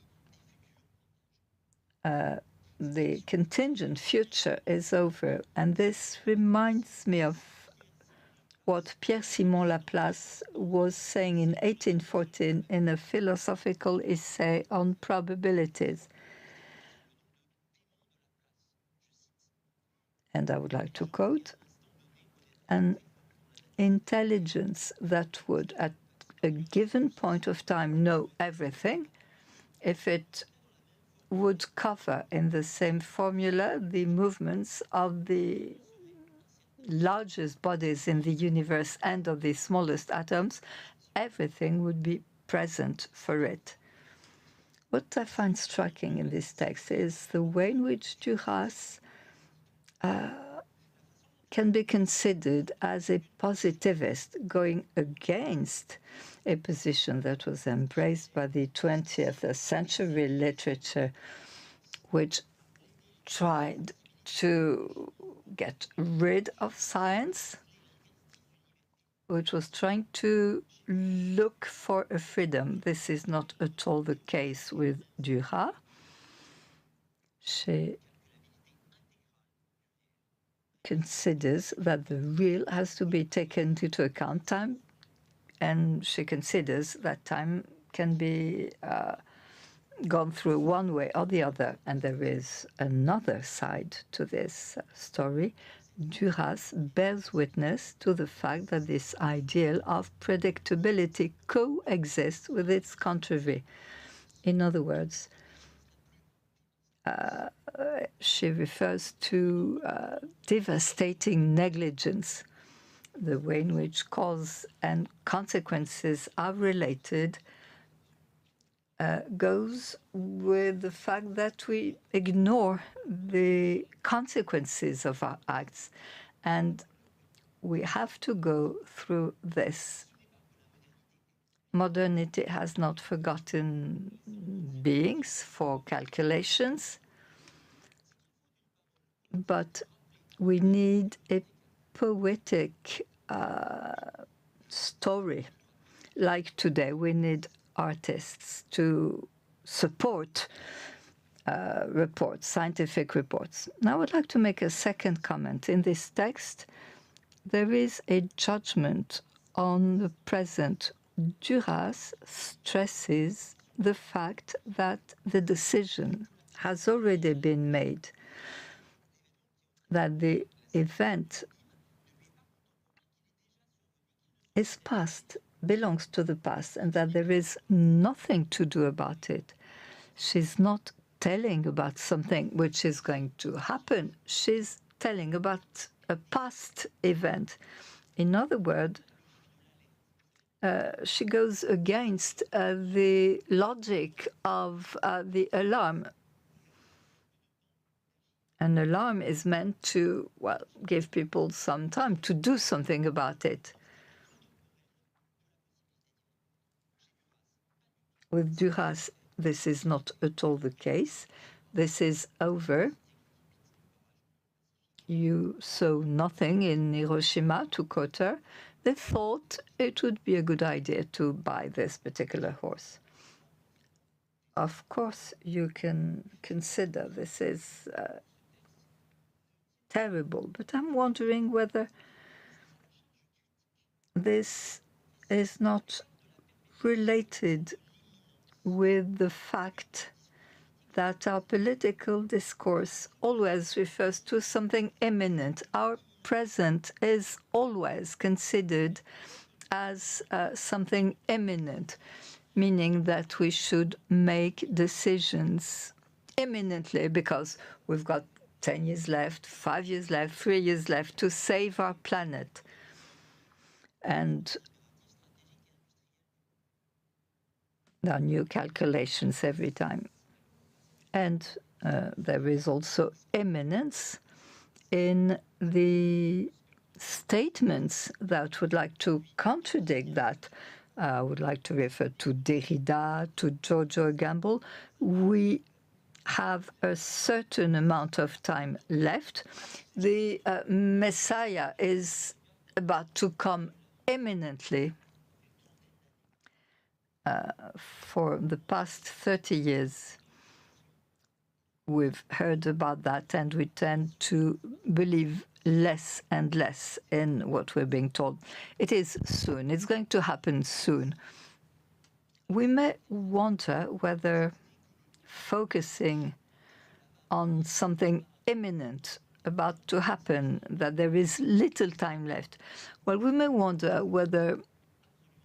The contingent future is over. And this reminds me of what Pierre-Simon Laplace was saying in 1814 in a philosophical essay on probabilities. And I would like to quote, "An intelligence that would, at a given point of time, know everything, if it would cover in the same formula the movements of the largest bodies in the universe and of the smallest atoms, everything would be present for it." what I find striking in this text is the way in which Duras can be considered as a positivist going against a position that was embraced by the 20th century literature, which tried to get rid of science, which was trying to look for a freedom. This is not at all the case with Duras. She considers that the real has to be taken into account, time, and she considers that time can be gone through one way or the other. And there is another side to this story. Duras bears witness to the fact that this ideal of predictability coexists with its contrary. In other words, she refers to devastating negligence, the way in which cause and consequences are related, goes with the fact that we ignore the consequences of our acts, and we have to go through this. Modernity has not forgotten beings for calculations, but we need a poetic story. Like today, we need artists to support reports, scientific reports. Now, I would like to make a second comment. In this text, there is a judgment on the present. Duras stresses the fact that the decision has already been made, that the event is past, belongs to the past, and that there is nothing to do about it. She's not telling about something which is going to happen. She's telling about a past event. In other words, she goes against the logic of the alarm. An alarm is meant to, well, give people some time to do something about it. With Duras, this is not at all the case. This is over. You saw nothing in Hiroshima, to quote her. They thought it would be a good idea to buy this particular horse. Of course, you can consider this is terrible, but I'm wondering whether this is not related with the fact that our political discourse always refers to something imminent. Our present is always considered as something imminent, meaning that we should make decisions imminently because we've got 10 years left, 5 years left, 3 years left to save our planet. And there are new calculations every time. And there is also imminence in the statements that would like to contradict that. I would like to refer to Derrida, to Giorgio Agamben. We have a certain amount of time left. The Messiah is about to come imminently. For the past 30 years, we've heard about that, and we tend to believe less and less in what we're being told. It is soon. It's going to happen soon. We may wonder whether focusing on something imminent about to happen, that there is little time left, well, we may wonder whether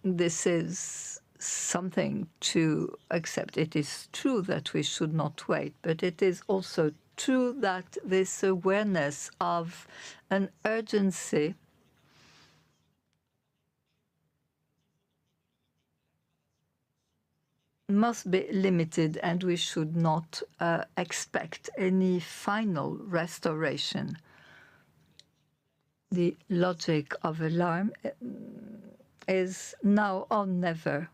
this is something to accept. It is true that we should not wait, but it is also true that this awareness of an urgency must be limited, and we should not expect any final restoration. The logic of alarm is now or never,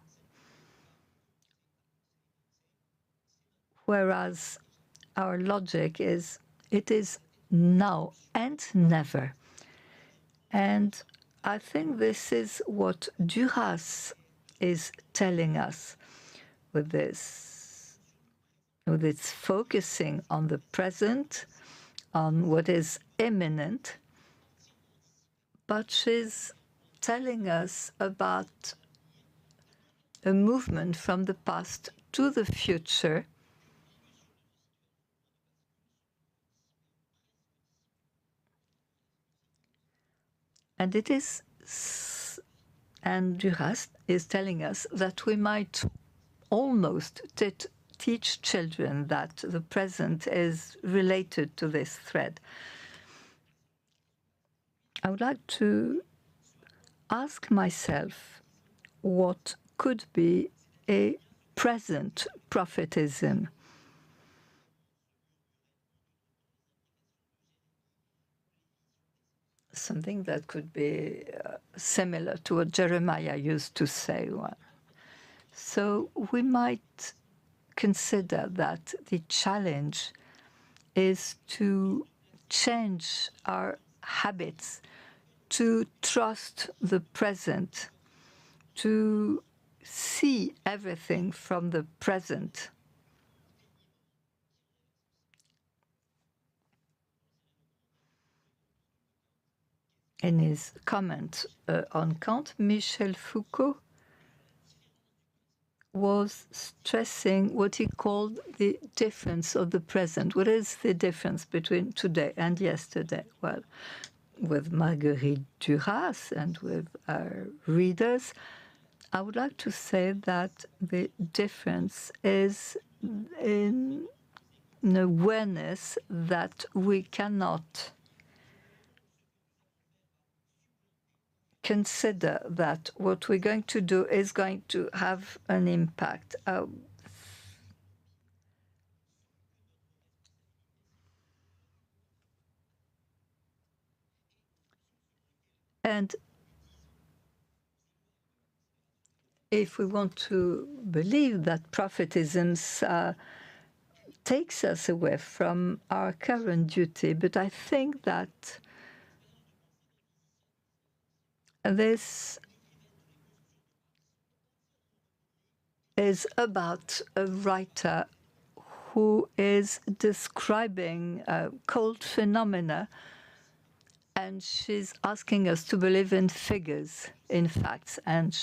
whereas our logic is it is now and never. And I think this is what Duras is telling us with this, with its focusing on the present, on what is imminent, but she's telling us about a movement from the past to the future, and it is, and Duras is telling us that we might almost teach children that the present is related to this thread. I would like to ask myself what could be a present prophetism. Something that could be similar to what Jeremiah used to say. So we might consider that the challenge is to change our habits, to trust the present, to see everything from the present. In his comment on Kant, Michel Foucault was stressing what he called the difference of the present. What is the difference between today and yesterday? Well, with Marguerite Duras and with our readers, I would like to say that the difference is in an awareness that we cannot consider that what we're going to do is going to have an impact. And if we want to believe that prophetism takes us away from our current duty, but I think that this is about a writer who is describing cold phenomena, and she's asking us to believe in figures, in facts. And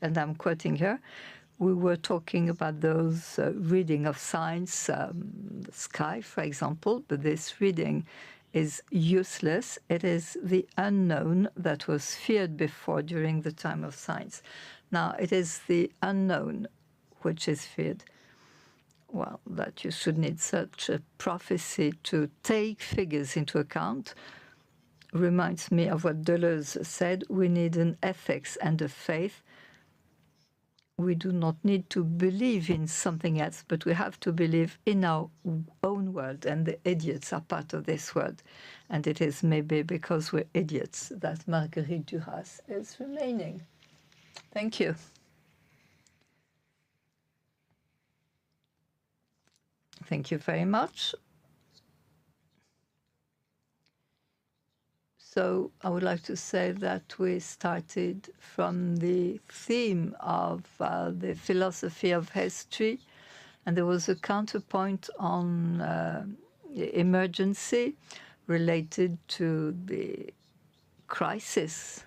I'm quoting her, we were talking about those reading of signs, the sky, for example, but this reading is useless. It is the unknown that was feared before during the time of science. Now it is the unknown which is feared. Well, that you should need such a prophecy to take figures into account reminds me of what Deleuze said. We need an ethics and a faith. We do not need to believe in something else, but we have to believe in our own world, and the idiots are part of this world. And it is maybe because we're idiots that Marguerite Duras is remaining. Thank you. Thank you very much. So I would like to say that we started from the theme of the philosophy of history, and there was a counterpoint on emergency related to the crisis.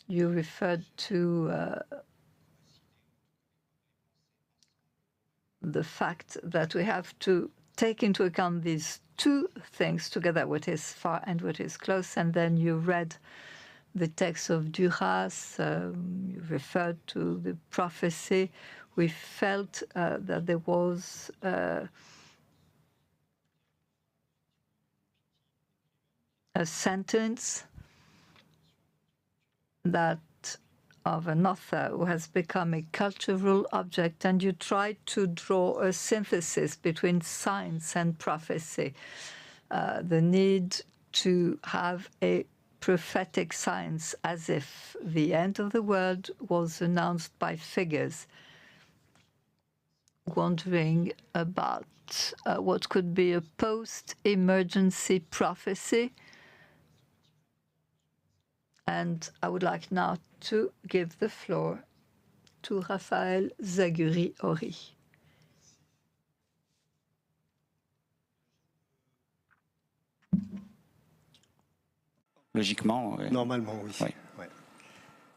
You referred to the fact that we have to take into account these two things together, what is far and what is close. And then you read the text of Duras, you referred to the prophecy. We felt that there was a sentence that of an author who has become a cultural object, and you try to draw a synthesis between science and prophecy, the need to have a prophetic science as if the end of the world was announced by figures, wondering about what could be a post-emergency prophecy. And I would like now to give the floor to Raphaël Zaguri-Ori. Logiquement, oui. Normalement, oui. Oui. Ouais.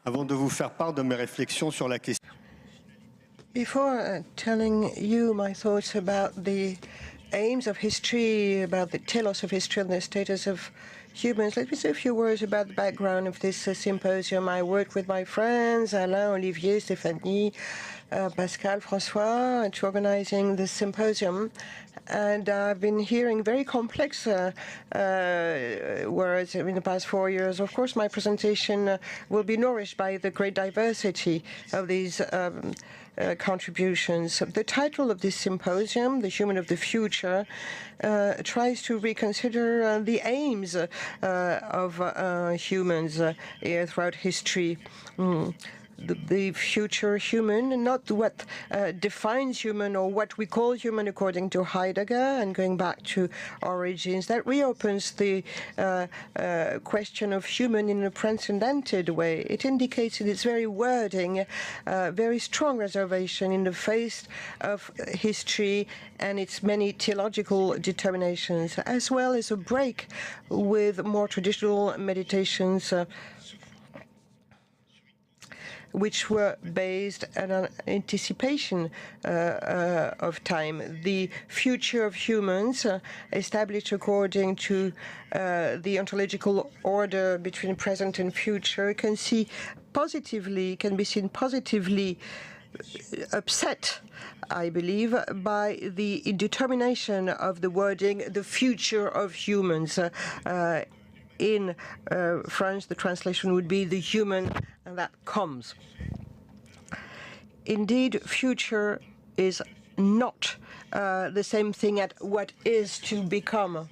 Avant de vous faire part de mes réflexions sur la question. Before telling you my thoughts about the aims of history, about the telos of history and the status of humans, let me say a few words about the background of this symposium. I worked with my friends, Alain, Olivier, Stéphanie, Pascal, François, to organizing this symposium. And I've been hearing very complex words in the past 4 years. Of course, my presentation will be nourished by the great diversity of these contributions. The title of this symposium, The Human of the Future, tries to reconsider the aims of humans throughout history. The future human, not what defines human or what we call human according to Heidegger, and going back to origins. That reopens the question of human in a transcendented way. It indicates in its very wording very strong reservation in the face of history and its many theological determinations, as well as a break with more traditional meditations which were based on an anticipation of time. The future of humans, established according to the ontological order between present and future, can be seen positively upset, I believe, by the determination of the wording, the future of humans. In French, the translation would be the human that comes. Indeed, future is not the same thing as what is to become.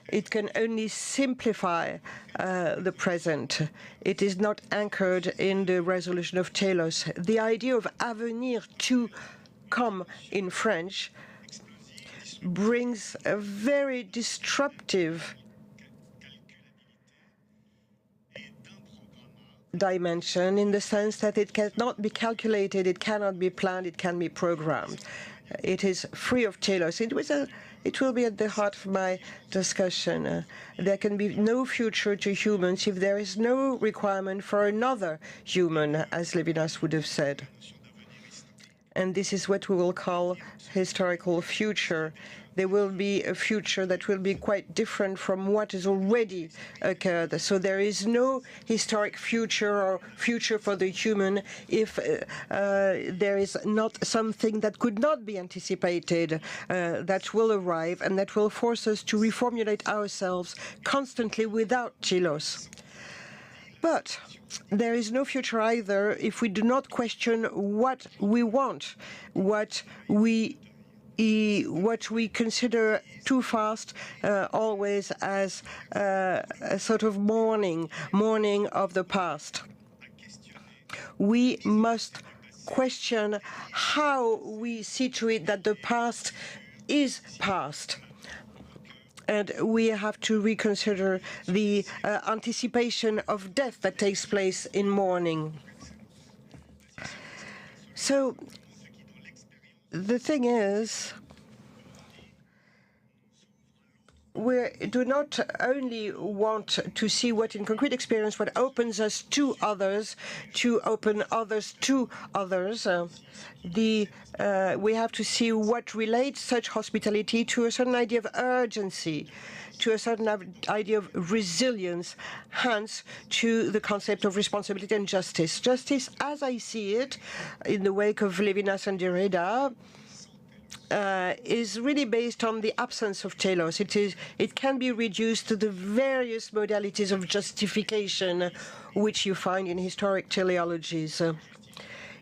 It can only simplify the present. It is not anchored in the resolution of telos. The idea of avenir, to come in French, brings a very disruptive dimension, in the sense that it cannot be calculated, it cannot be planned, it can be programmed. It is free of telos. It will be at the heart of my discussion. There can be no future to humans if there is no requirement for another human, as Levinas would have said. And this is what we will call historical future. There will be a future that will be quite different from what has already occurred. So there is no historic future or future for the human if there is not something that could not be anticipated that will arrive and that will force us to reformulate ourselves constantly without telos. But there is no future either if we do not question what we want, what we consider too fast, always as a sort of mourning of the past. We must question how we see to it that the past is past. And we have to reconsider the anticipation of death that takes place in mourning. So the thing is, we do not only want to see what in concrete experience, what opens us to others, to open others to others. We have to see what relates such hospitality to a certain idea of urgency, to a certain idea of resilience, hence to the concept of responsibility and justice. Justice, as I see it, in the wake of Levinas and Derrida, is really based on the absence of telos. It can be reduced to the various modalities of justification which you find in historic teleologies.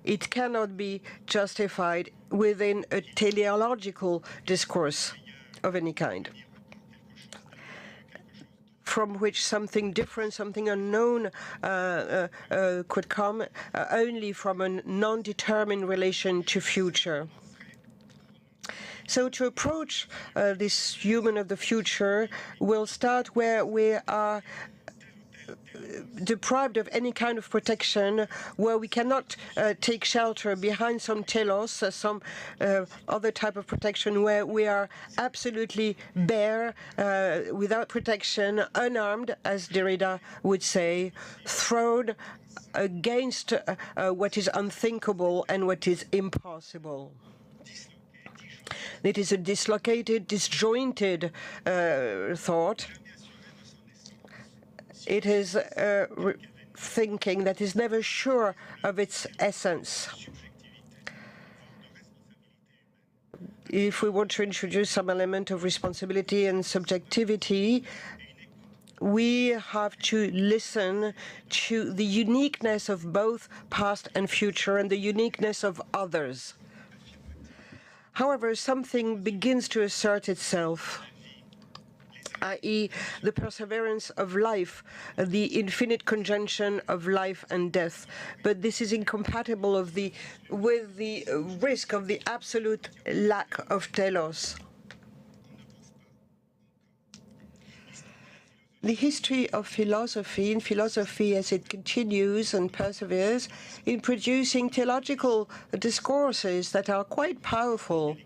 It cannot be justified within a teleological discourse of any kind, from which something different, something unknown could come only from a non-determined relation to future. So to approach this human of the future, we'll start where we are deprived of any kind of protection, where we cannot take shelter behind some telos, some other type of protection, where we are absolutely bare, without protection, unarmed, as Derrida would say, thrown against what is unthinkable and what is impossible. It is a dislocated, disjointed thought. It is thinking that is never sure of its essence. If we want to introduce some element of responsibility and subjectivity, we have to listen to the uniqueness of both past and future and the uniqueness of others. However, something begins to assert itself, i.e. the perseverance of life, the infinite conjunction of life and death. But this is incompatible with the risk of the absolute lack of telos. The history of philosophy, in philosophy as it continues and perseveres in producing theological discourses that are quite powerful.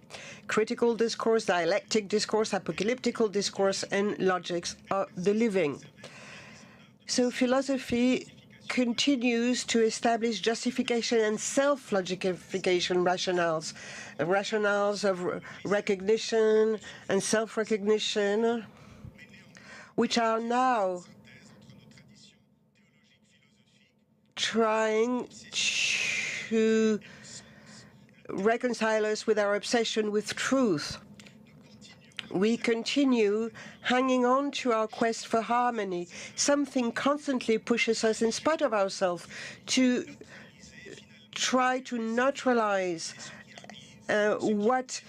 Critical discourse, dialectic discourse, apocalyptical discourse, and logics are the living. So philosophy continues to establish justification and self-logification rationales, rationales of recognition and self-recognition, which are now trying to reconcile us with our obsession with truth. We continue hanging on to our quest for harmony. Something constantly pushes us, in spite of ourselves, to try to neutralize what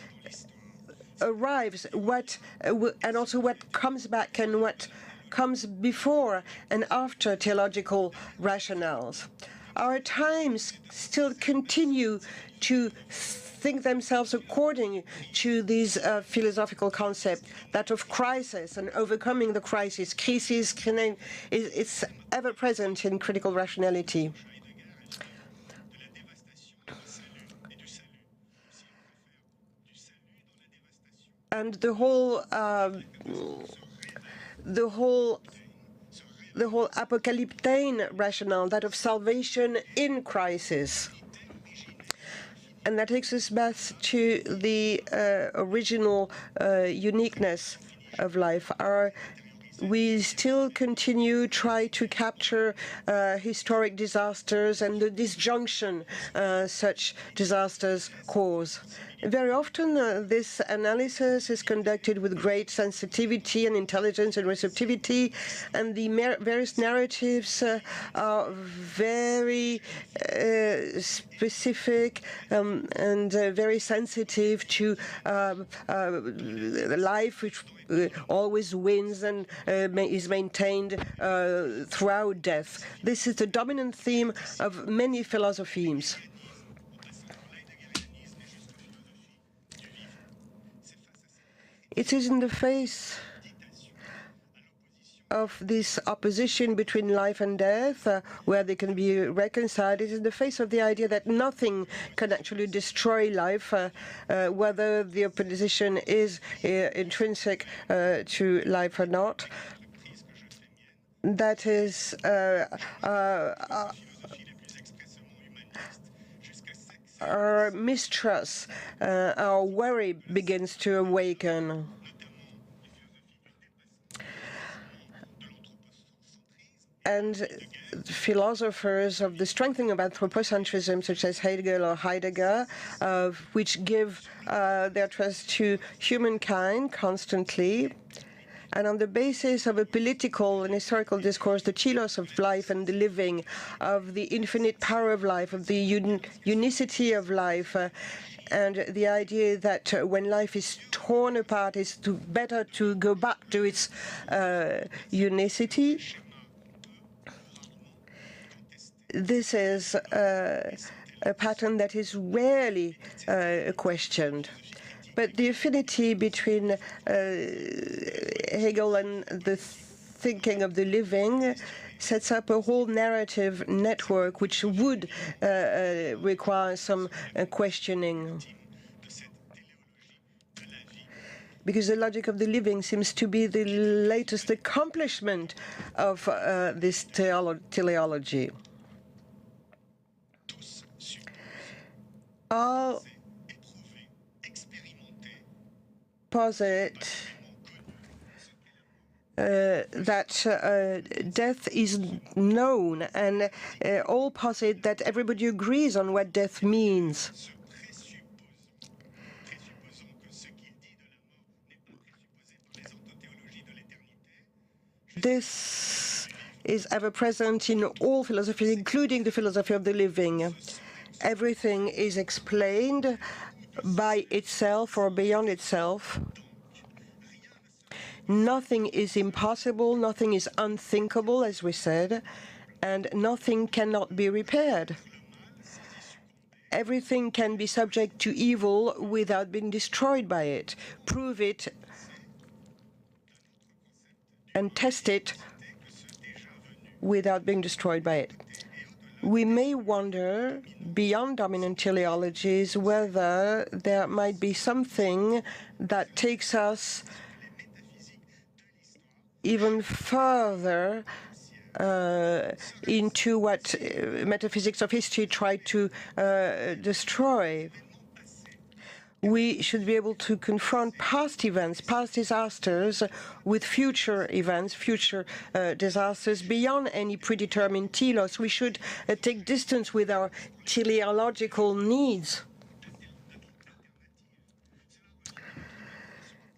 arrives, and also what comes back and what comes before and after theological rationales. Our times still continue to think themselves according to these philosophical concepts, that of crisis and overcoming the crisis. Crisis is ever present in critical rationality. And the whole apocalyptine rationale, that of salvation in crisis. And that takes us back to the original uniqueness of life. We still continue try to capture historic disasters and the disjunction such disasters cause. Very often, this analysis is conducted with great sensitivity and intelligence and receptivity, and the various narratives are very specific and very sensitive to life, which always wins and is maintained throughout death. This is the dominant theme of many philosophies. It is in the face of this opposition between life and death, where they can be reconciled. It is in the face of the idea that nothing can actually destroy life, whether the opposition is intrinsic to life or not. That is our mistrust, our worry begins to awaken. And philosophers of the strengthening of anthropocentrism, such as Hegel or Heidegger, which give their trust to humankind constantly. And on the basis of a political and historical discourse, the telos of life and the living, of the infinite power of life, of the unicity of life, and the idea that when life is torn apart, it's better to go back to its unicity. This is a pattern that is rarely questioned. But the affinity between Hegel and the thinking of the living sets up a whole narrative network which would require some questioning. Because the logic of the living seems to be the latest accomplishment of this teleology. I'll posit that death is known, and all posit that everybody agrees on what death means. This is ever present in all philosophies, including the philosophy of the living. Everything is explained by itself or beyond itself. Nothing is impossible, nothing is unthinkable, as we said, and nothing cannot be repaired. Everything can be subject to evil without being destroyed by it. Prove it and test it without being destroyed by it. We may wonder, beyond dominant teleologies, whether there might be something that takes us even further into what metaphysics of history tried to destroy. We should be able to confront past events, past disasters, with future events, future disasters, beyond any predetermined telos. We should take distance with our teleological needs.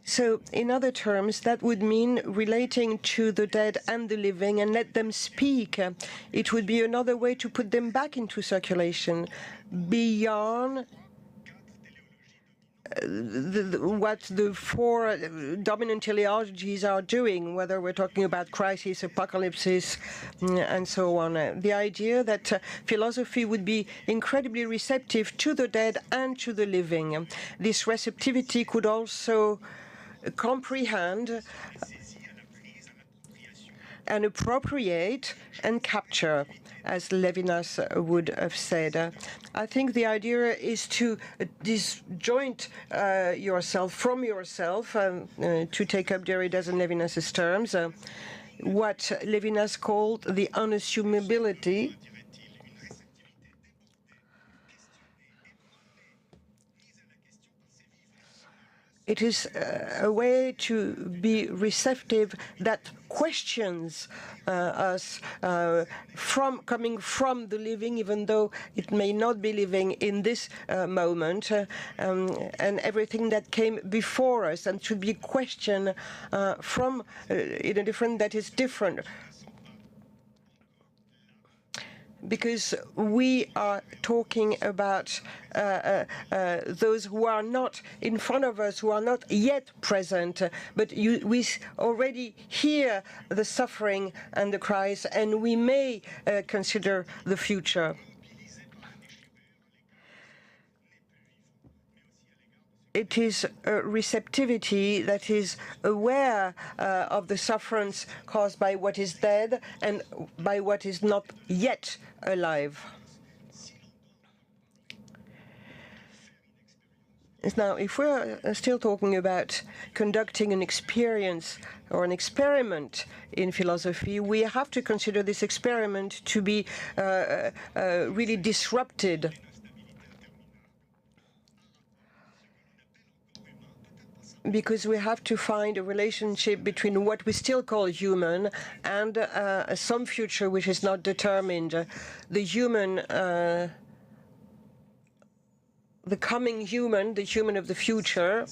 So, in other terms, that would mean relating to the dead and the living and let them speak. It would be another way to put them back into circulation, beyond what the four dominant teleologies are doing, whether we're talking about crisis, apocalypses, and so on. The idea that philosophy would be incredibly receptive to the dead and to the living. This receptivity could also comprehend and appropriate and capture, as Levinas would have said. I think the idea is to disjoint yourself from yourself, to take up Derrida's and Levinas's terms, what Levinas called the unassumability. It is a way to be receptive that questions us coming from the living, even though it may not be living in this moment, and everything that came before us, and should be questioned from in a different that is different. Because we are talking about those who are not in front of us, who are not yet present, but we already hear the suffering and the cries, and we may consider the future. It is a receptivity that is aware of the sufferance caused by what is dead and by what is not yet alive. Now, if we're still talking about conducting an experience or an experiment in philosophy, we have to consider this experiment to be really disrupted. because we have to find a relationship between what we still call human and some future which is not determined. The human, the coming human, the human of the future,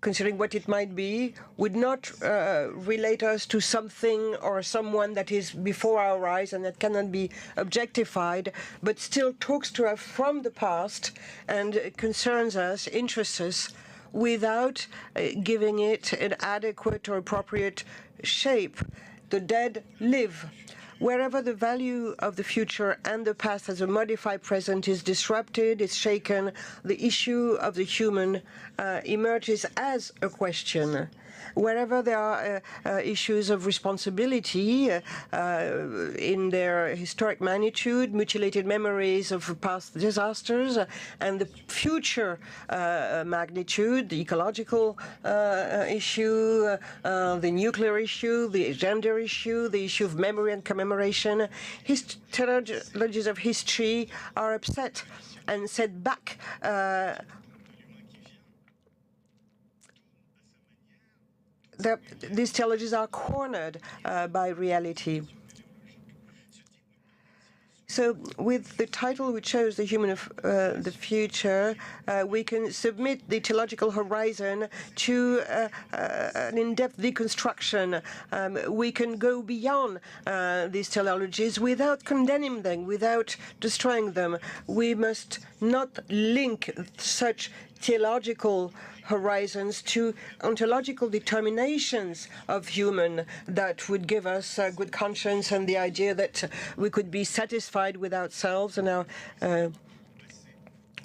considering what it might be, would not relate us to something or someone that is before our eyes and that cannot be objectified, but still talks to us from the past and concerns us, interests us, without giving it an adequate or appropriate shape. The dead live. Wherever the value of the future and the past as a modified present is disrupted, is shaken, the issue of the human emerges as a question. Wherever there are issues of responsibility in their historic magnitude, mutilated memories of past disasters, and the future magnitude, the ecological issue, the nuclear issue, the gender issue, the issue of memory and commemoration, teleologies of history are upset and set back. These teleologies are cornered by reality. So with the title we chose, The Human of the Future, we can submit the teleological horizon to an in-depth deconstruction. We can go beyond these teleologies without condemning them, without destroying them. We must not link such theological horizons to ontological determinations of human that would give us a good conscience and the idea that we could be satisfied with ourselves and our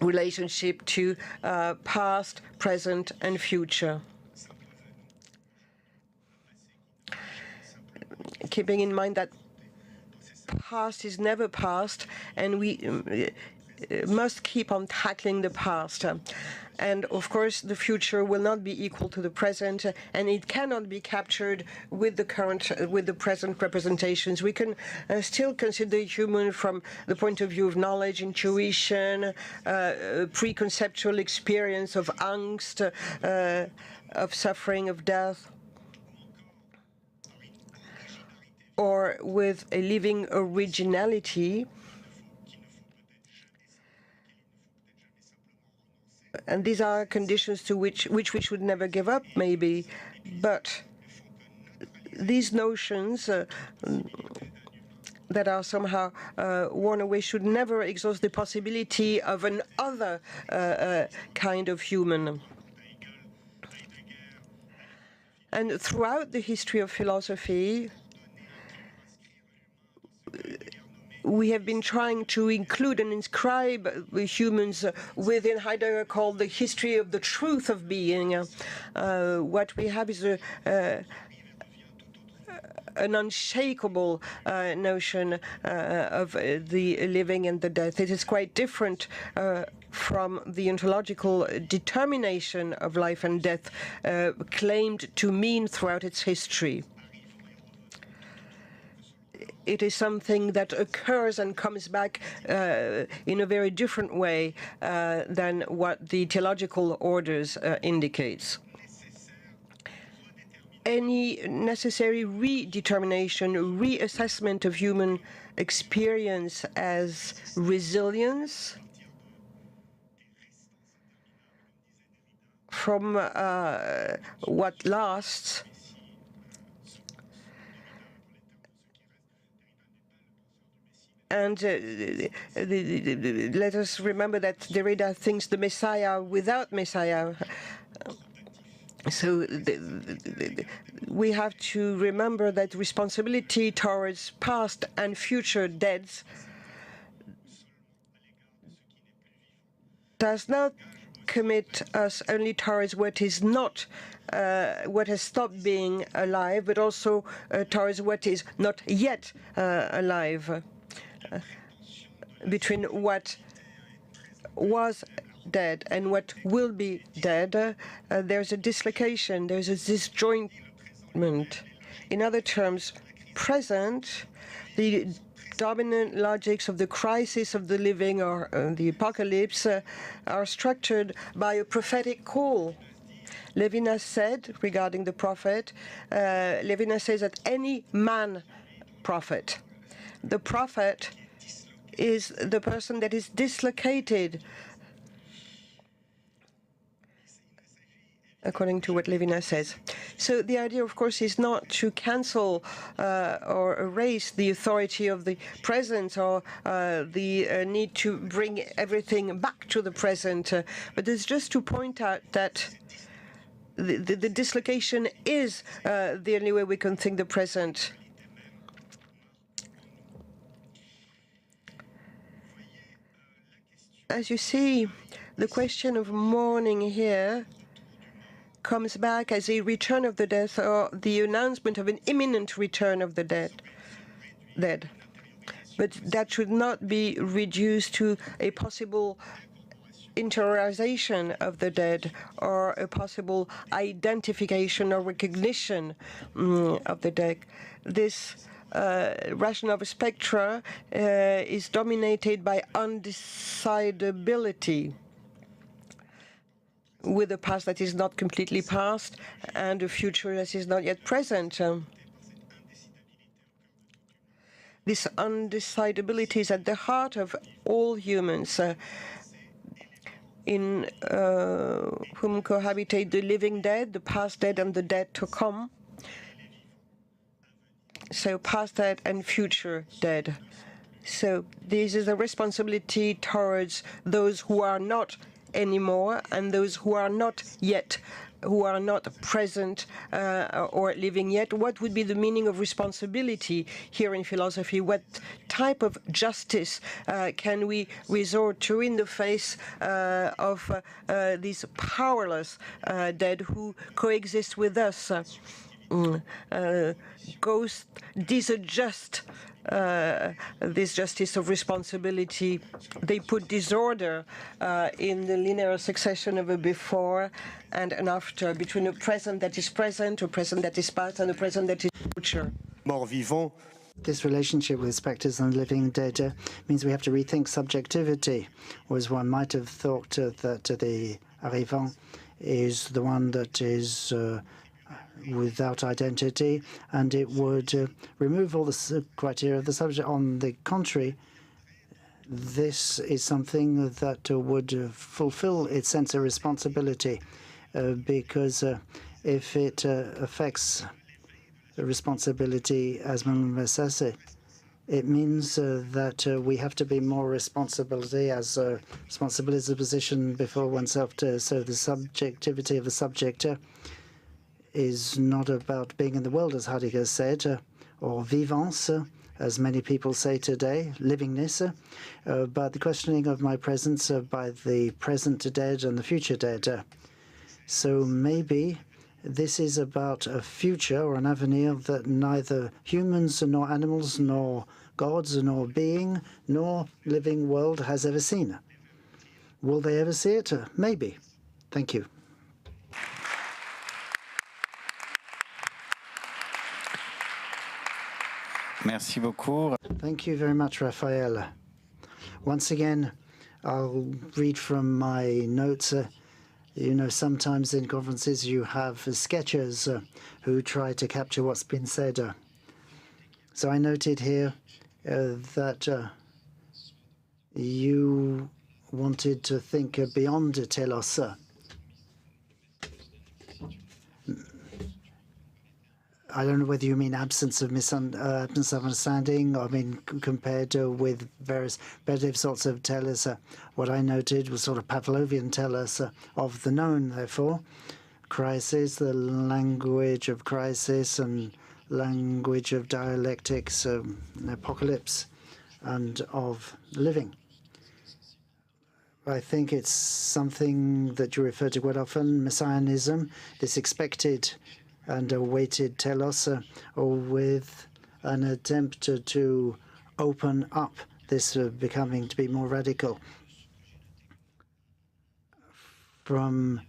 relationship to past, present, and future. Keeping in mind that past is never past, and we must keep on tackling the past. And of course, the future will not be equal to the present, and it cannot be captured with the present representations. We can still consider human from the point of view of knowledge, intuition, preconceptual experience of angst, of suffering, of death, or with a living originality. And these are conditions to which we should never give up, maybe. But these notions that are somehow worn away should never exhaust the possibility of an other kind of human. And throughout the history of philosophy, we have been trying to include and inscribe humans within Heidegger called the history of the truth of being. What we have is an unshakable notion of the living and the death. It is quite different from the ontological determination of life and death claimed to mean throughout its history. It is something that occurs and comes back in a very different way than what the teleological orders indicates. Any necessary redetermination, reassessment of human experience as resilience from what lasts, and let us remember that Derrida thinks the Messiah without Messiah. So we have to remember that responsibility towards past and future deaths does not commit us only towards what is not, what has stopped being alive, but also towards what is not yet alive. Between what was dead and what will be dead, there's a dislocation, there's a disjointment. In other terms, present, the dominant logics of the crisis of the living or the apocalypse are structured by a prophetic call. Levinas said regarding the prophet, Levinas says that any man prophet. The prophet is the person that is dislocated, according to what Levinas says. So the idea, of course, is not to cancel or erase the authority of the present or the need to bring everything back to the present, but it's just to point out that the dislocation is the only way we can think the present. As you see, the question of mourning here comes back as a return of the dead or the announcement of an imminent return of the dead. But that should not be reduced to a possible interiorization of the dead or a possible identification or recognition of the dead. This rationale of spectra is dominated by undecidability, with a past that is not completely past and a future that is not yet present. This undecidability is at the heart of all humans, in whom cohabitate the living dead, the past dead, and the dead to come. So past dead and future dead. So this is a responsibility towards those who are not anymore and those who are not yet, who are not present or living yet. What would be the meaning of responsibility here in philosophy? What type of justice can we resort to in the face of these powerless dead who coexist with us? Ghosts disadjust this justice of responsibility. They put disorder in the linear succession of a before and an after, between a present that is present, a present that is past, and a present that is future. Mort vivant. This relationship with spectres and living dead means we have to rethink subjectivity, whereas one might have thought that the arrivant is the one that is without identity, and it would remove all the criteria of the subject. On the contrary, this is something that would fulfill its sense of responsibility, because if it affects the responsibility as Messase, it means that we have to be more responsibility as responsibility is a position before oneself. So the subjectivity of the subject is not about being in the world, as Heidegger said, or vivance, as many people say today, livingness, but the questioning of my presence by the present dead and the future dead. So maybe this is about a future or an avenir that neither humans nor animals nor gods nor being nor living world has ever seen. Will they ever see it? Maybe. Thank you. Merci beaucoup. Thank you very much, Raphael. Once again, I'll read from my notes. You know, sometimes in conferences you have sketchers who try to capture what's been said. So I noted here that you wanted to think beyond telos. I don't know whether you mean absence of understanding, I mean, compared with various repetitive sorts of telos. What I noted was sort of Pavlovian telos of the known, therefore. Crisis, the language of crisis and language of dialectics, apocalypse, and of living. I think it's something that you refer to quite often, messianism, this expected and awaited telos, or with an attempt to open up this becoming to be more radical from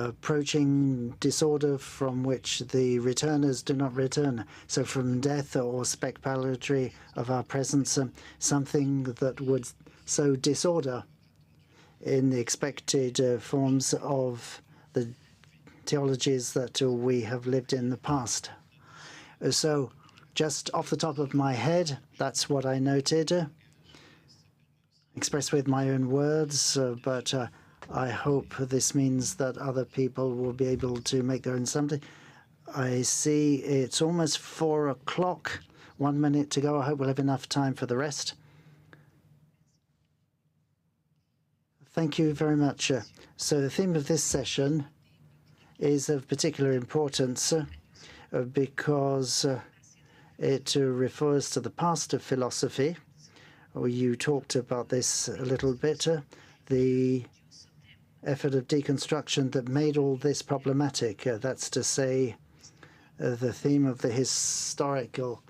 approaching disorder from which the returners do not return. So from death or speculatory of our presence, something that would sow disorder in the expected forms of the theologies that we have lived in the past. So just off the top of my head, that's what I noted, expressed with my own words, but I hope this means that other people will be able to make their own something. I see it's almost 4 o'clock, 1 minute to go. I hope we'll have enough time for the rest. Thank you very much. So the theme of this session is of particular importance because it refers to the past of philosophy. You talked about this a little bit, the effort of deconstruction that made all this problematic. That's to say, the theme of the historical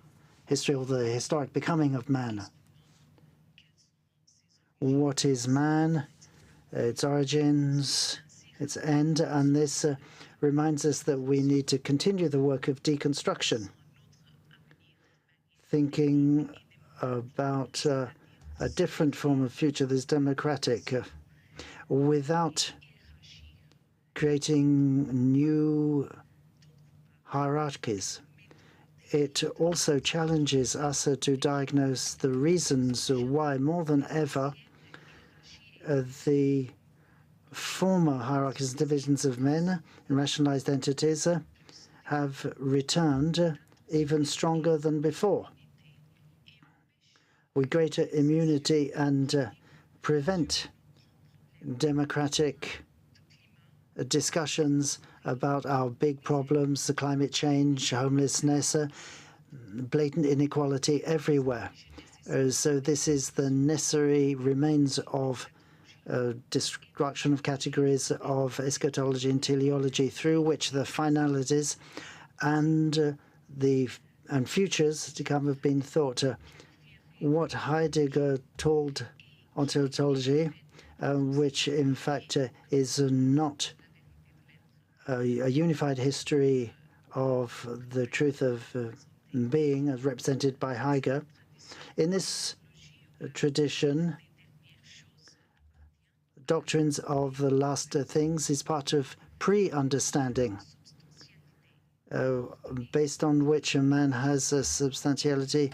history or the historic becoming of man. What is man? Its origins, its end, and this reminds us that we need to continue the work of deconstruction, thinking about a different form of future that's democratic, without creating new hierarchies. It also challenges us to diagnose the reasons why, more than ever, the former hierarchies and divisions of men and rationalized entities have returned even stronger than before, with greater immunity and prevent democratic discussions about our big problems, the climate change, homelessness, blatant inequality everywhere. So this is the necessary remains of destruction of categories of eschatology and teleology, through which the finalities and futures to come have been thought. What Heidegger told ontology, which in fact is not a unified history of the truth of being as represented by Heidegger. In this tradition, doctrines of the last things is part of pre-understanding, based on which a man has a substantiality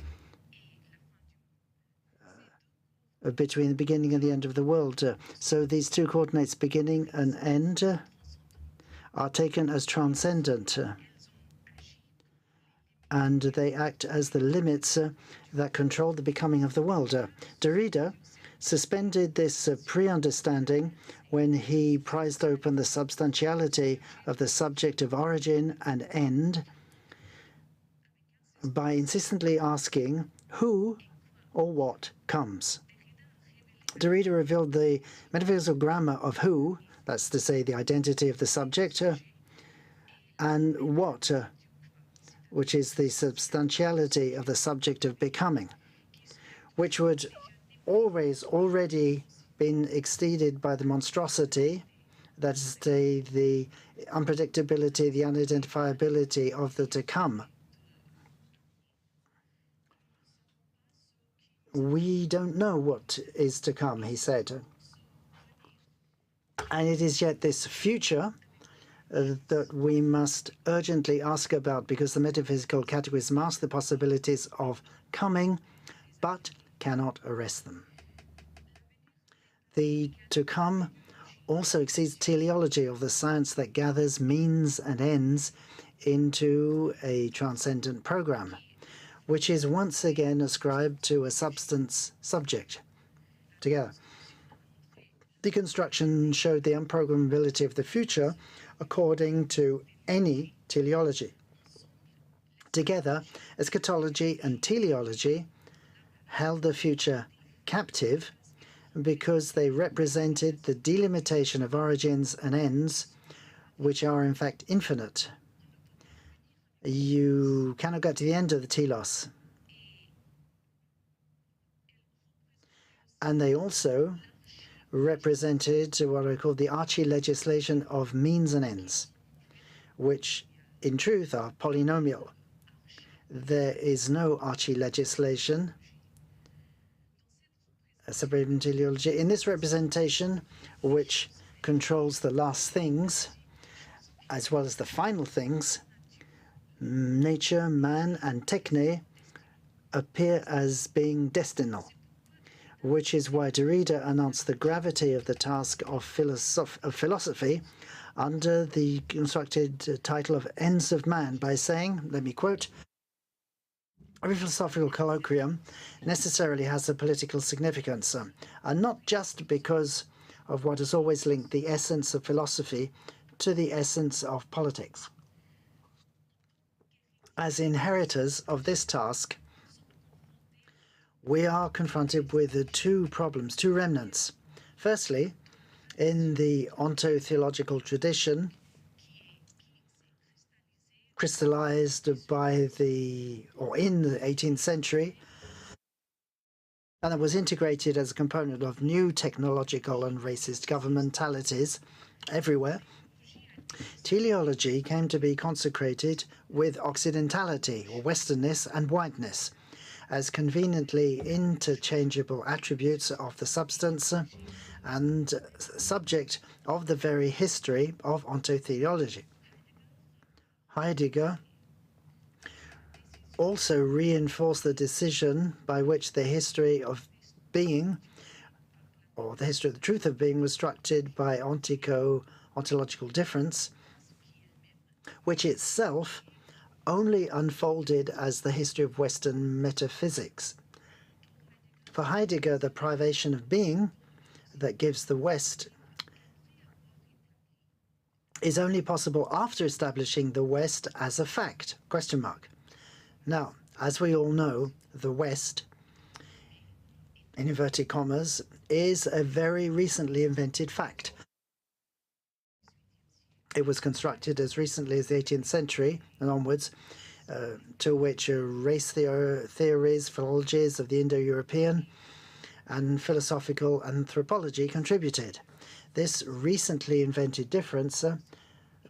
between the beginning and the end of the world. So these two coordinates, beginning and end, are taken as transcendent, and they act as the limits that control the becoming of the world. Derrida suspended this pre-understanding when he prized open the substantiality of the subject of origin and end by insistently asking who or what comes. Derrida revealed the metaphysical grammar of who, that's to say the identity of the subject, and what, which is the substantiality of the subject of becoming, which would already been exceeded by the monstrosity, that is the unpredictability, the unidentifiability of the to come. We don't know what is to come, he said. And it is yet this future that we must urgently ask about, because the metaphysical categories mask the possibilities of coming, but cannot arrest them. The to come also exceeds teleology, of the science that gathers means and ends into a transcendent program, which is once again ascribed to a substance subject together. Deconstruction showed the unprogrammability of the future according to any teleology. Together, eschatology and teleology held the future captive because they represented the delimitation of origins and ends, which are in fact infinite. You cannot get to the end of the telos. And they also represented what I call the Archie legislation of means and ends, which in truth are polynomial. There is no Archie legislation separated from teleology. In this representation, which controls the last things as well as the final things, nature, man, and techne appear as being destinal, which is why Derrida announced the gravity of the task of philosophy under the constructed title of Ends of Man by saying, let me quote, "Every philosophical colloquium necessarily has a political significance, and not just because of what has always linked the essence of philosophy to the essence of politics. As inheritors of this task, we are confronted with two problems, two remnants. Firstly, in the ontotheological tradition, crystallized in the 18th century, and that was integrated as a component of new technological and racist governmentalities everywhere, teleology came to be consecrated with occidentality, or westernness, and whiteness as conveniently interchangeable attributes of the substance and subject of the very history of ontotheology. Heidegger also reinforced the decision by which the history of being, or the history of the truth of being, was structured by ontological difference, which itself only unfolded as the history of Western metaphysics. For Heidegger, the privation of being that gives the West is only possible after establishing the West as a fact, question mark. Now, as we all know, the West, in inverted commas, is a very recently invented fact. It was constructed as recently as the 18th century and onwards, to which race theories, philologies of the Indo-European, and philosophical anthropology contributed. This recently invented difference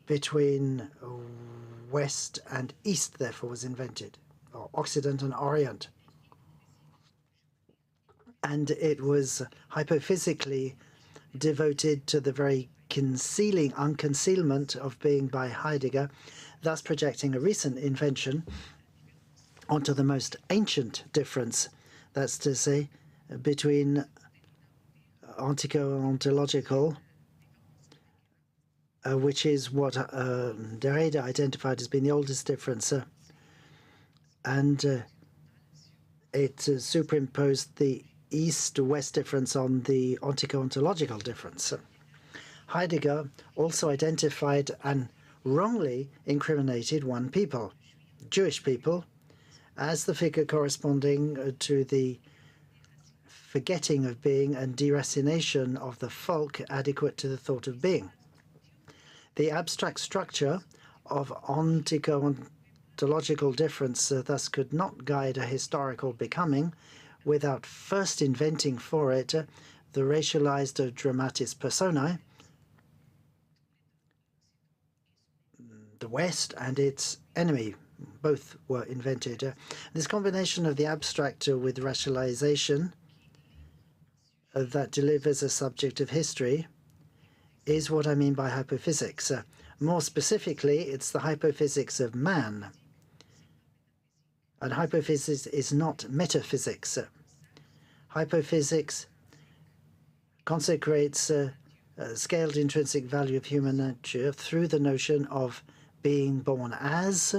between West and East, therefore, was invented, or Occident and Orient. And it was hypophysically devoted to the very unconcealment of being by Heidegger, thus projecting a recent invention onto the most ancient difference, that's to say, between ontico and ontological, which is what Derrida identified as being the oldest difference, and it superimposed the East-West difference on the ontico-ontological difference. Heidegger also identified and wrongly incriminated one people, Jewish people, as the figure corresponding to the forgetting of being and deracination of the folk adequate to the thought of being. The abstract structure of ontico-ontological difference thus could not guide a historical becoming without first inventing for it the racialized dramatis personae, the West and its enemy. Both were invented. This combination of the abstract with racialization that delivers a subjective history is what I mean by hypophysics. More specifically, it's the hypophysics of man. And hypophysics is not metaphysics. Hypophysics consecrates a scaled intrinsic value of human nature through the notion of being born as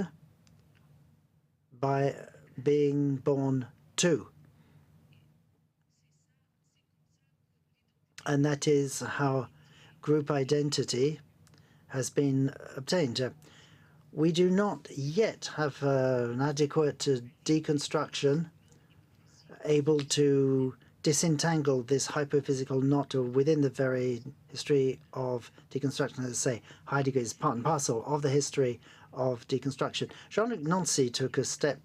by being born to. And that is how group identity has been obtained. We do not yet have an adequate deconstruction able to disentangle this hypophysical knot within the very history of deconstruction. As I say, Heidegger is part and parcel of the history of deconstruction. Jean-Luc Nancy took a step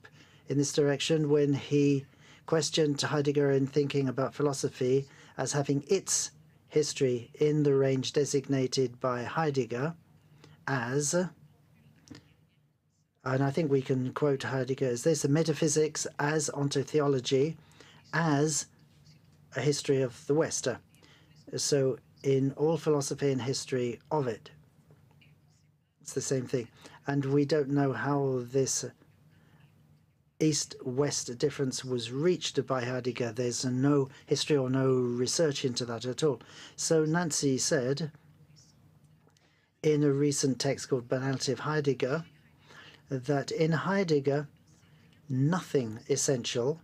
in this direction when he questioned Heidegger in thinking about philosophy as having its history in the range designated by Heidegger as, and I think we can quote Heidegger as this, metaphysics as ontotheology, as a history of the West. So in all philosophy and history of it, it's the same thing. And we don't know how this East-West difference was reached by Heidegger. There's no history or no research into that at all. So Nancy said in a recent text called Banality of Heidegger that in Heidegger, nothing essential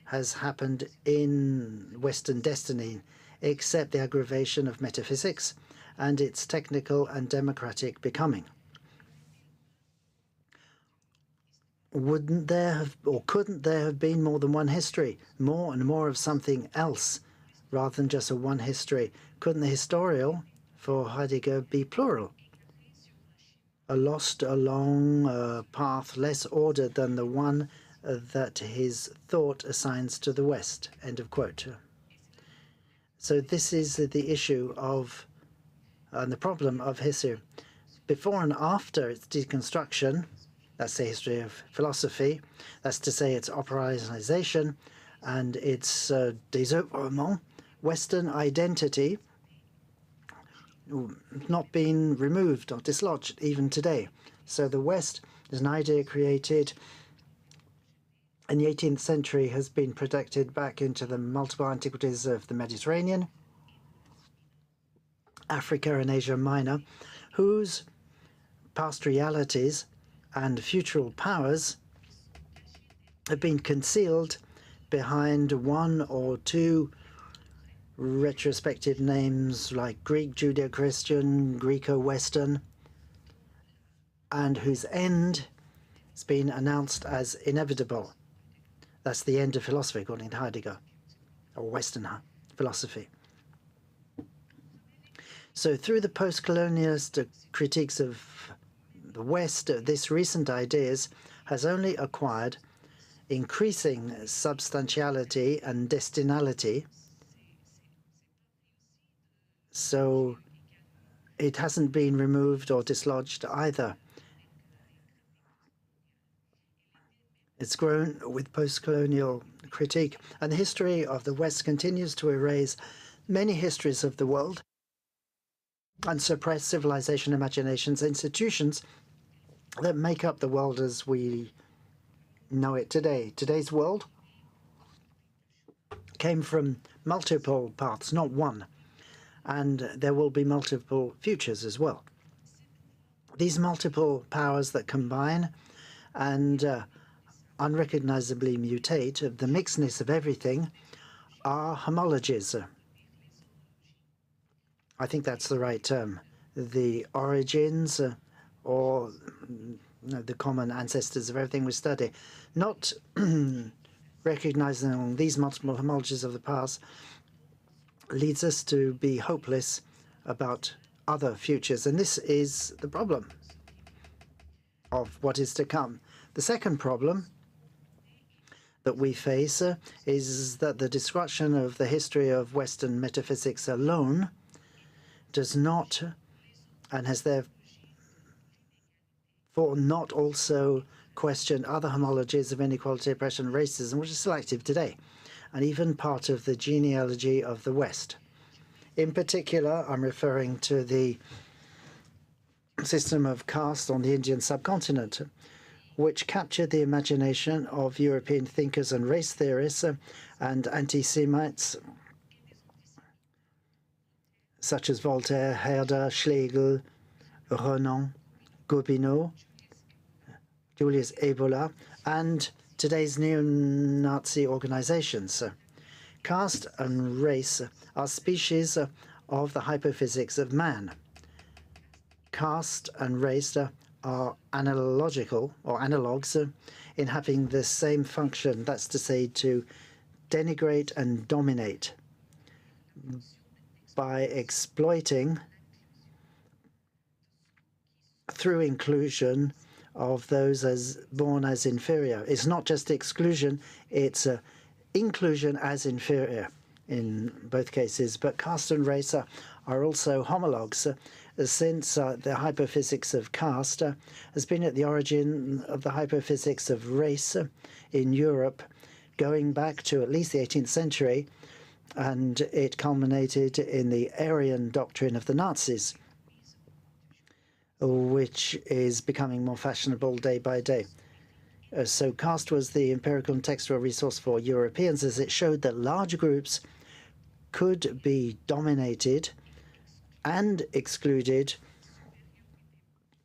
has happened in Western destiny except the aggravation of metaphysics and its technical and democratic becoming. Wouldn't there have, or couldn't there have been more than one history, more and more of something else, rather than just a one history? Couldn't the historial, for Heidegger, be plural? A lost along path less ordered than the one that his thought assigns to the West. End of quote. So this is the issue of, and the problem of history. Before and after its deconstruction, that's the history of philosophy. That's to say its operationalization and its désœuvrement, Western identity not being removed or dislodged even today. So the West is an idea created in the 18th century, has been projected back into the multiple antiquities of the Mediterranean, Africa and Asia Minor, whose past realities and futural powers have been concealed behind one or two retrospective names like Greek, Judeo-Christian, Greco-Western, and whose end has been announced as inevitable. That's the end of philosophy, according to Heidegger, or Western philosophy. So through the post-colonialist critiques of the West, this recent ideas has only acquired increasing substantiality and destinality. So it hasn't been removed or dislodged either. It's grown with post-colonial critique, and the history of the West continues to erase many histories of the world and suppress civilization, imaginations, institutions that make up the world as we know it today. Today's world came from multiple paths, not one, and there will be multiple futures as well. These multiple powers that combine and unrecognizably mutate, the mixedness of everything, are homologies. I think that's the right term. The origins or the common ancestors of everything we study. Not recognizing these multiple homologies of the past leads us to be hopeless about other futures. And this is the problem of what is to come. The second problem that we face is that the destruction of the history of Western metaphysics alone does not, and has therefore not also questioned other homologies of inequality, oppression, and racism, which is still active today, and even part of the genealogy of the West. In particular, I'm referring to the system of caste on the Indian subcontinent, which captured the imagination of European thinkers and race theorists and anti-Semites, such as Voltaire, Herder, Schlegel, Renan, Gobineau, Julius Evola, and today's neo-Nazi organizations. Caste and race are species of the hypophysics of man. Caste and race are analogical or analogues in having the same function, that's to say, to denigrate and dominate by exploiting through inclusion of those as born as inferior. It's not just exclusion, it's inclusion as inferior. in both cases, but caste and race are also homologues, since the hypophysics of caste has been at the origin of the hypophysics of race in Europe, going back to at least the 18th century, and it culminated in the Aryan doctrine of the Nazis, which is becoming more fashionable day by day. So caste was the empirical and textual resource for Europeans, as it showed that large groups could be dominated and excluded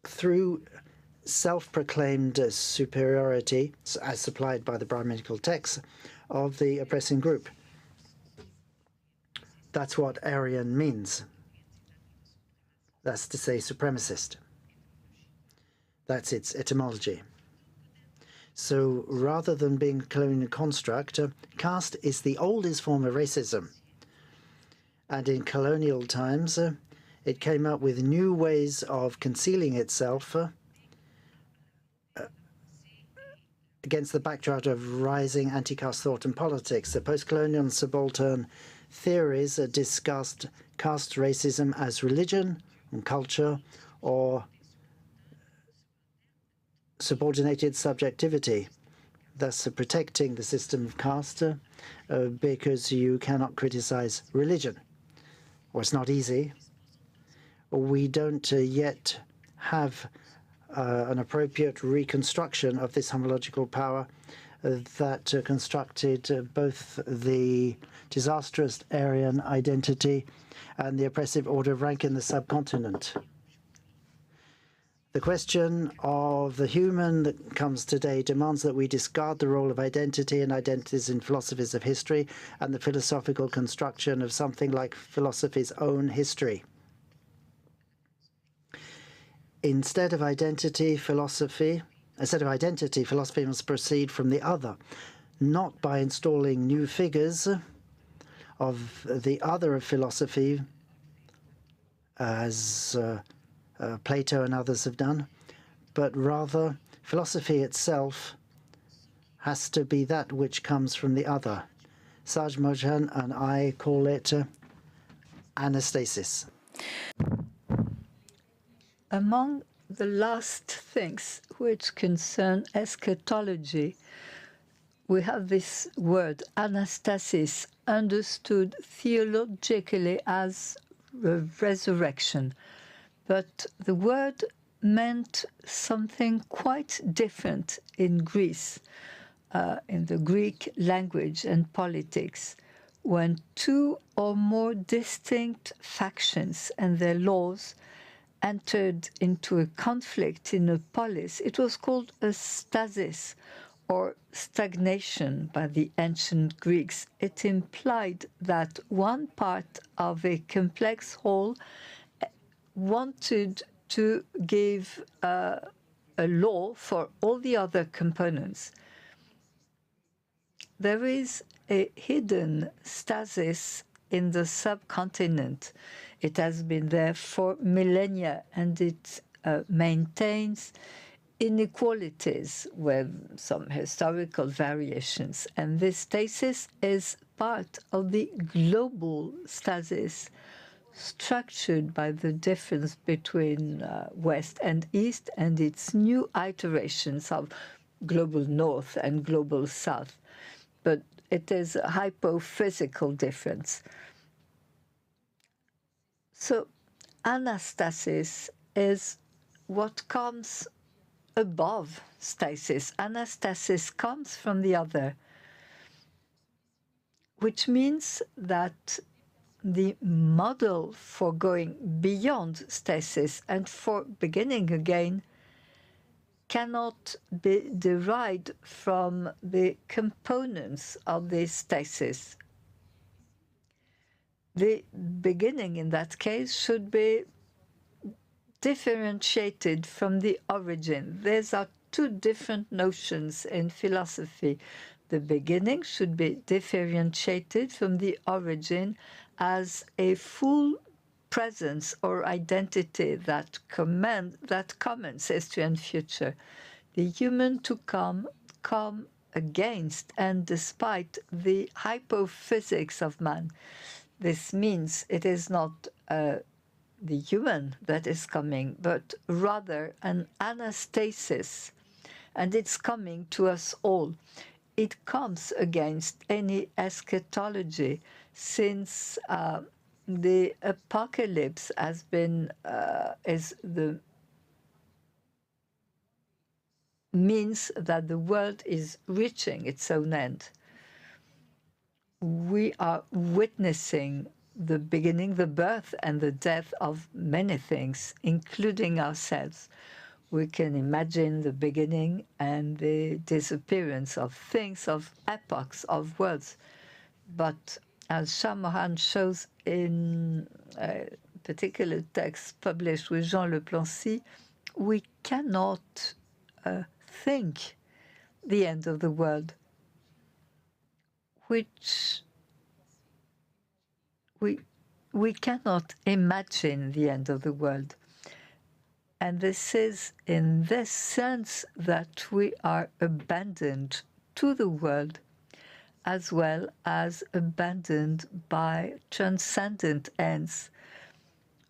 through self-proclaimed superiority, as supplied by the Brahminical texts, of the oppressing group. That's what Aryan means. That's to say supremacist. That's its etymology. So rather than being a colonial construct, caste is the oldest form of racism. And in colonial times, it came up with new ways of concealing itself against the backdrop of rising anti-caste thought and politics. The post-colonial and subaltern theories discussed caste racism as religion and culture, or subordinated subjectivity, thus protecting the system of caste because you cannot criticize religion. Or it's not easy. We don't yet have an appropriate reconstruction of this homological power that constructed both the disastrous Aryan identity and the oppressive order of rank in the subcontinent. The question of the human that comes today demands that we discard the role of identity and identities in philosophies of history and the philosophical construction of something like philosophy's own history. Instead of identity, philosophy must proceed from the other, not by installing new figures of the other of philosophy, as Plato and others have done, but rather philosophy itself has to be that which comes from the other. Saj Mojan and I call it anastasis. Among the last things which concern eschatology, we have this word, anastasis, understood theologically as resurrection. But the word meant something quite different in Greece, in the Greek language and politics. When two or more distinct factions and their laws entered into a conflict in a polis, it was called a stasis, or stagnation by the ancient Greeks. It implied that one part of a complex whole wanted to give a law for all the other components. There is a hidden stasis in the subcontinent. It has been there for millennia, and it maintains inequalities with some historical variations. And this stasis is part of the global stasis structured by the difference between West and East and its new iterations of global North and global South. But it is a hypophysical difference. So anastasis is what comes above stasis. Anastasis comes from the other, which means that the model for going beyond stasis and for beginning again cannot be derived from the components of this stasis. The beginning in that case should be differentiated from the origin. These are two different notions in philosophy. The beginning should be differentiated from the origin as a full presence or identity that comments history and future. The human to come against and despite the hypophysics of man. This means it is not the human that is coming, but rather an anastasis, and it's coming to us all. It comes against any eschatology, since the apocalypse has been is the means that the world is reaching its own end. We are witnessing the beginning, the birth and the death of many things, including ourselves. We can imagine the beginning and the disappearance of things, of epochs, of worlds. But as Chamohan shows in a particular text published with Jean Leplancy, we cannot think the end of the world, which we cannot imagine the end of the world. And this is in this sense that we are abandoned to the world, as well as abandoned by transcendent ends.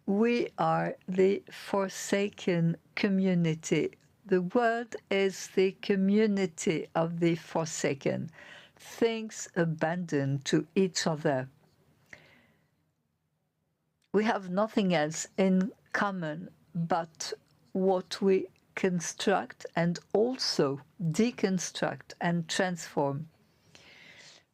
We are the forsaken community. The world is the community of the forsaken, things abandoned to each other. We have nothing else in common but what we construct and also deconstruct and transform.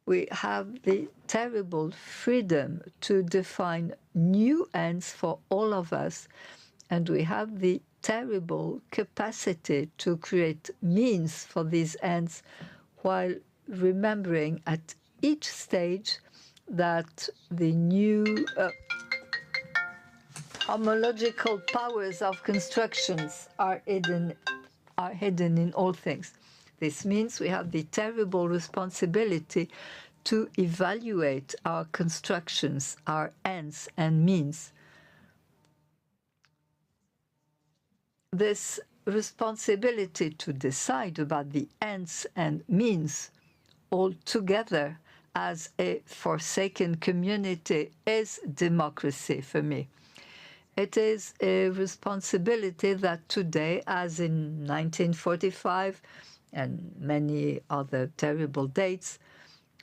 We have the terrible freedom to define new ends for all of us, and we have the terrible capacity to create means for these ends, while remembering at each stage that the new homological powers of constructions are hidden in all things. This means we have the terrible responsibility to evaluate our constructions, our ends and means. This responsibility to decide about the ends and means all together as a forsaken community is democracy for me. It is a responsibility that today, as in 1945 and many other terrible dates,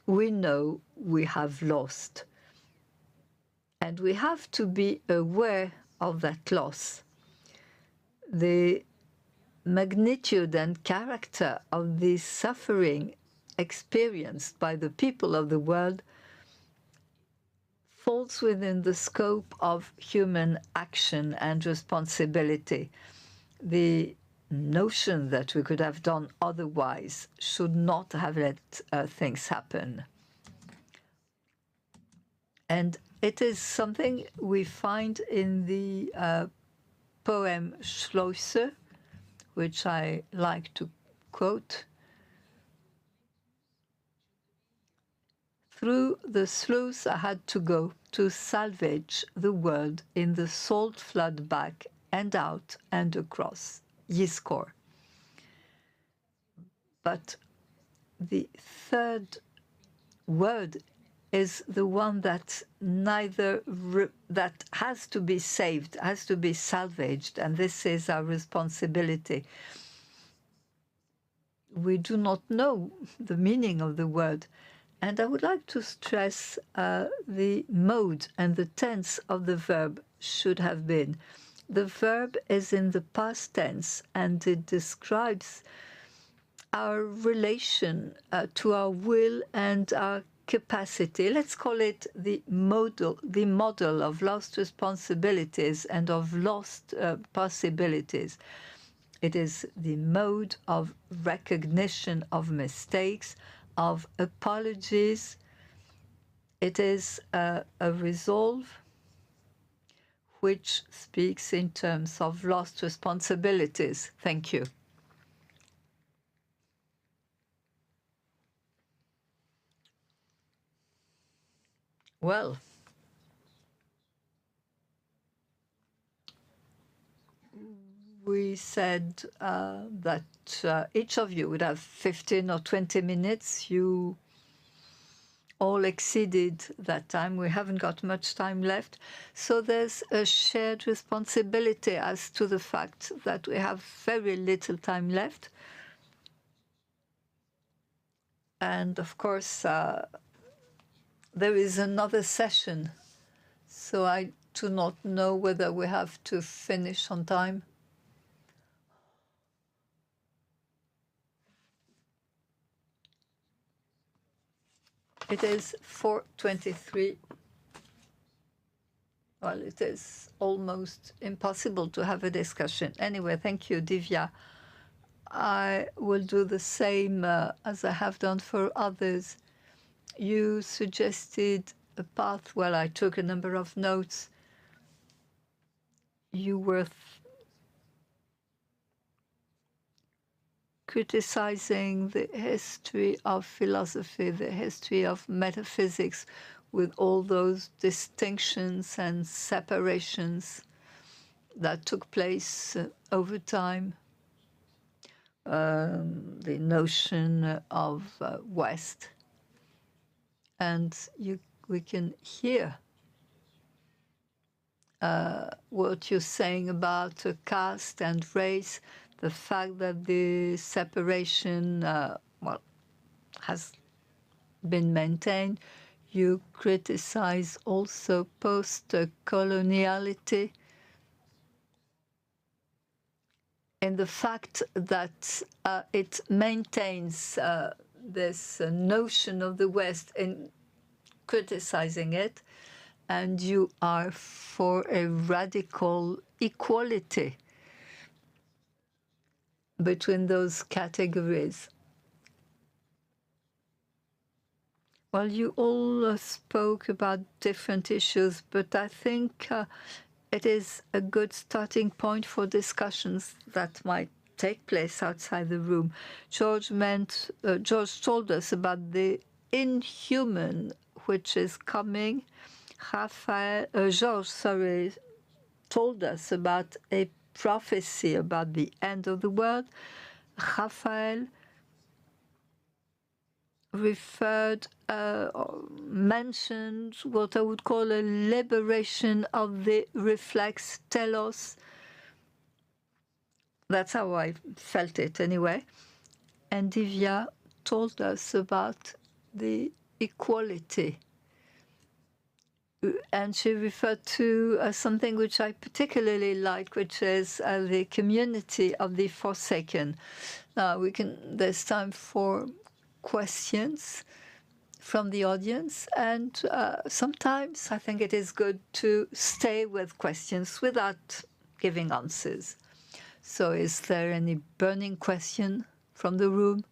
we know we have lost. And we have to be aware of that loss. The magnitude and character of the suffering experienced by the people of the world falls within the scope of human action and responsibility. The notion that we could have done otherwise should not have let things happen. And it is something we find in the poem Schlösser, which I like to quote. Through the sluice I had to go to salvage the world in the salt flood back and out and across Yizkor. But the third word is the one that that has to be saved, has to be salvaged, and this is our responsibility. We do not know the meaning of the word, and I would like to stress the mode and the tense of the verb should have been. The verb is in the past tense, and it describes our relation to our will and our capacity. Let's call it the model of lost responsibilities and of lost possibilities. It is the mode of recognition of mistakes, of apologies. It is a resolve which speaks in terms of lost responsibilities. Thank you. Well, we said that each of you would have 15 or 20 minutes. You all exceeded that time. We haven't got much time left. So there's a shared responsibility as to the fact that we have very little time left. And of course, there is another session. So I do not know whether we have to finish on time. It is 4:23. Well, it is almost impossible to have a discussion. Anyway, thank you, Divya. I will do the same as I have done for others. You suggested a path. Well, I took a number of notes. You were criticizing the history of philosophy, the history of metaphysics, with all those distinctions and separations that took place over time. The notion of West. And we can hear what you're saying about caste and race, the fact that the separation, has been maintained. You criticize also post-coloniality in the fact that it maintains this notion of the West in criticizing it, and you are for a radical equality between those categories. Well, you all spoke about different issues, but I think it is a good starting point for discussions that might take place outside the room. George told us about the inhuman which is coming. George told us about a prophecy about the end of the world. Raphael mentioned what I would call a liberation of the reflex telos. That's how I felt it anyway. And Divya told us about the equality. And she referred to something which I particularly like, which is the community of the forsaken. Now there's time for questions from the audience, and sometimes I think it is good to stay with questions without giving answers. So is there any burning question from the room?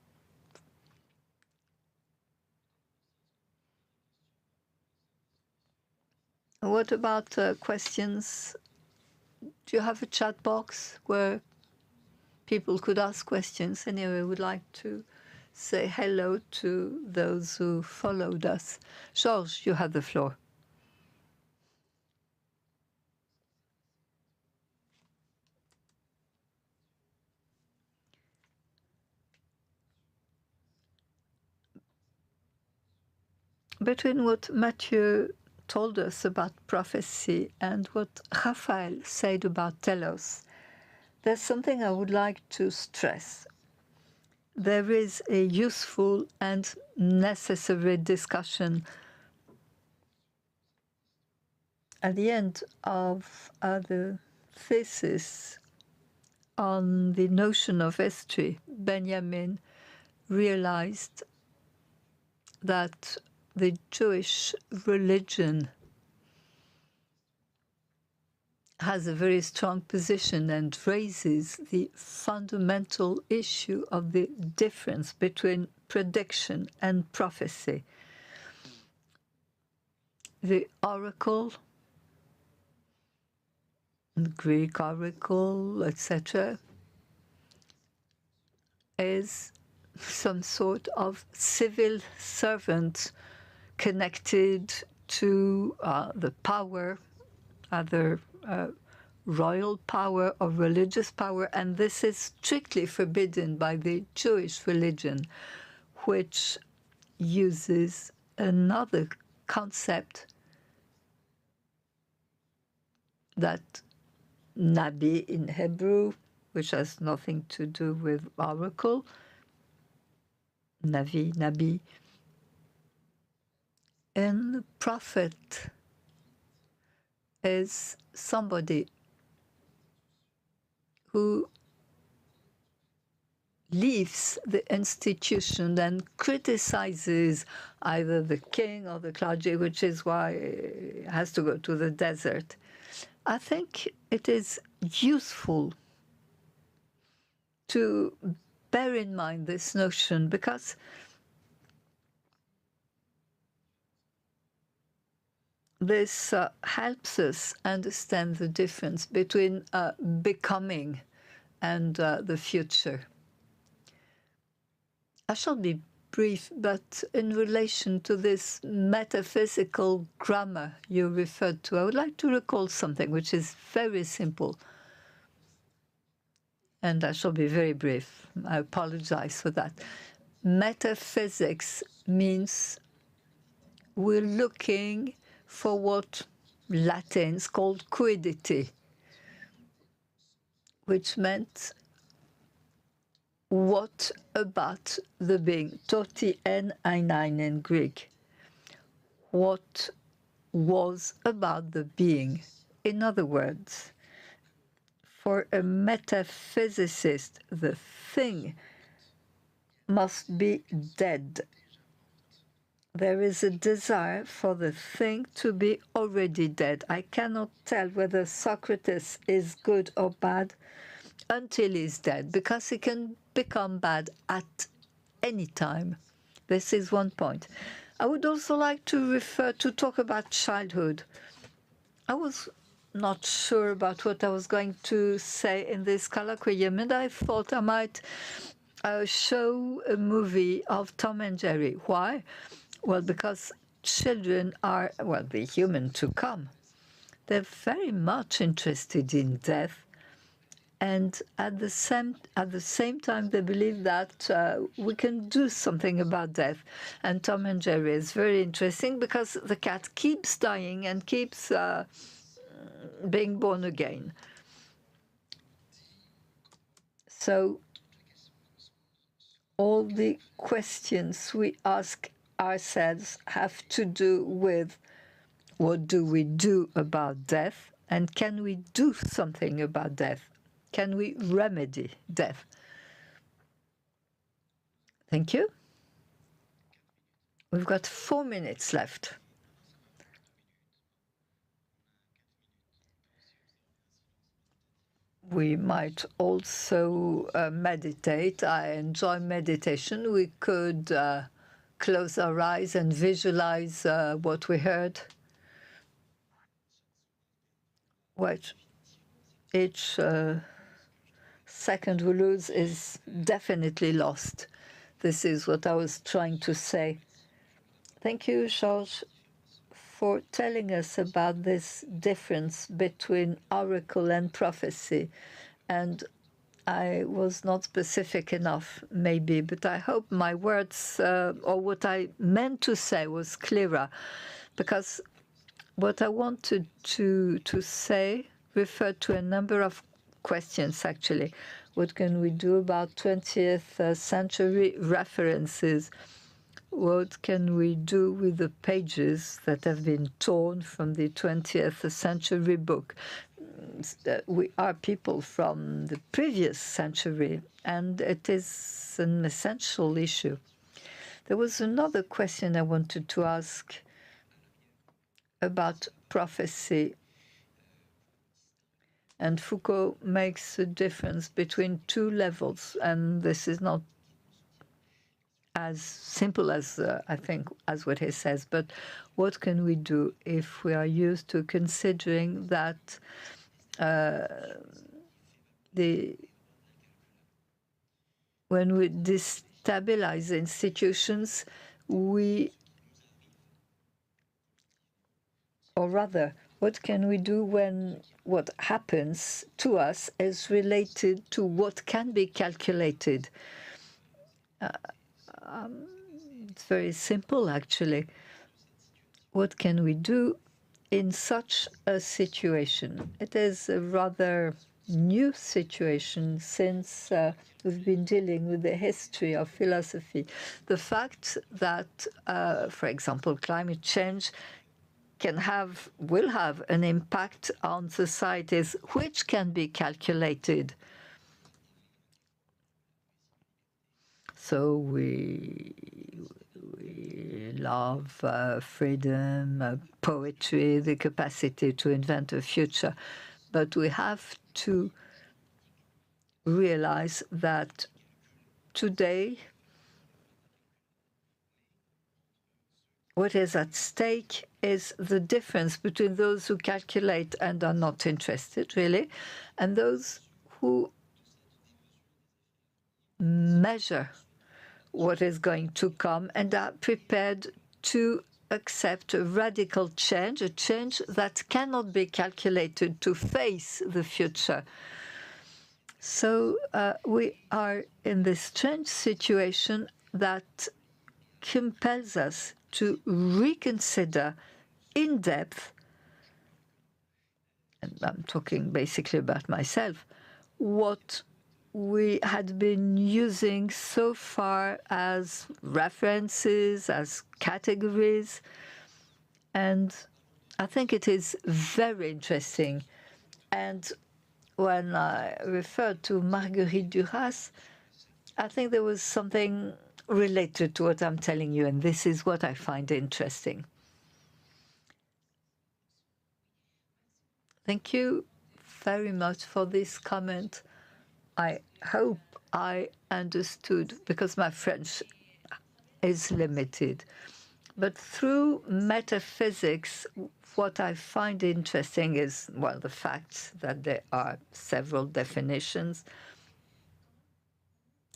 What about questions? Do you have a chat box where people could ask questions? Anyway, I would like to say hello to those who followed us. Georges, you have the floor. Between what Mathieu told us about prophecy and what Raphael said about telos, there's something I would like to stress. There is a useful and necessary discussion at the end of the thesis on the notion of history. Benjamin realized that the Jewish religion has a very strong position and raises the fundamental issue of the difference between prediction and prophecy. The oracle, the Greek oracle, etc., is some sort of civil servant connected to the power, other royal power or religious power, and this is strictly forbidden by the Jewish religion, which uses another concept that Nabi in Hebrew, which has nothing to do with oracle, Nabi, and prophet is somebody who leaves the institution and criticizes either the king or the clergy, which is why it has to go to the desert. I think it is useful to bear in mind this notion, because this helps us understand the difference between becoming and the future. I shall be brief, but in relation to this metaphysical grammar you referred to, I would like to recall something which is very simple. And I shall be very brief. I apologize for that. Metaphysics means we're looking for what Latins called quiddity, which meant what about the being, toti en einein in Greek. What was about the being? In other words, for a metaphysicist, the thing must be dead. There is a desire for the thing to be already dead. I cannot tell whether Socrates is good or bad until he's dead, because he can become bad at any time. This is one point. I would also like to talk about childhood. I was not sure about what I was going to say in this colloquium, and I thought I might show a movie of Tom and Jerry. Why? Well, because children are, well, the human to come. They're very much interested in death. And at the same time, they believe that we can do something about death. And Tom and Jerry is very interesting because the cat keeps dying and keeps being born again. So all the questions we ask ourselves have to do with what do we do about death, and can we do something about death? Can we remedy death? Thank you. We've got 4 minutes left. We might also meditate. I enjoy meditation. We could close our eyes and visualize what we heard. What each second we lose is definitely lost. This is what I was trying to say. Thank you, Georges, for telling us about this difference between oracle and prophecy. And I was not specific enough, maybe, but I hope my words or what I meant to say was clearer, because what I wanted to say referred to a number of questions, actually. What can we do about 20th century references? What can we do with the pages that have been torn from the 20th century book? We are people from the previous century, and it is an essential issue. There was another question I wanted to ask about prophecy. And Foucault makes a difference between two levels, and this is not as simple as, I think, as what he says. But what can we do if we are used to considering that when we destabilize institutions, or rather, What can we do when what happens to us is related to what can be calculated? It's very simple, actually. What can we do in such a situation? It is a rather new situation since we've been dealing with the history of philosophy. The fact that, for example, climate change will have an impact on societies which can be calculated. So we love freedom, poetry, the capacity to invent a future. But we have to realize that today, what is at stake is the difference between those who calculate and are not interested, really, and those who measure what is going to come and are prepared to accept a radical change, a change that cannot be calculated to face the future. So we are in this strange situation that compels us to reconsider in depth, and I'm talking basically about myself, what we had been using so far as references, as categories. And I think it is very interesting. And when I referred to Marguerite Duras, I think there was something related to what I'm telling you, and this is what I find interesting. Thank you very much for this comment. I hope I understood, because my French is limited. But through metaphysics, what I find interesting is, well, the fact that there are several definitions,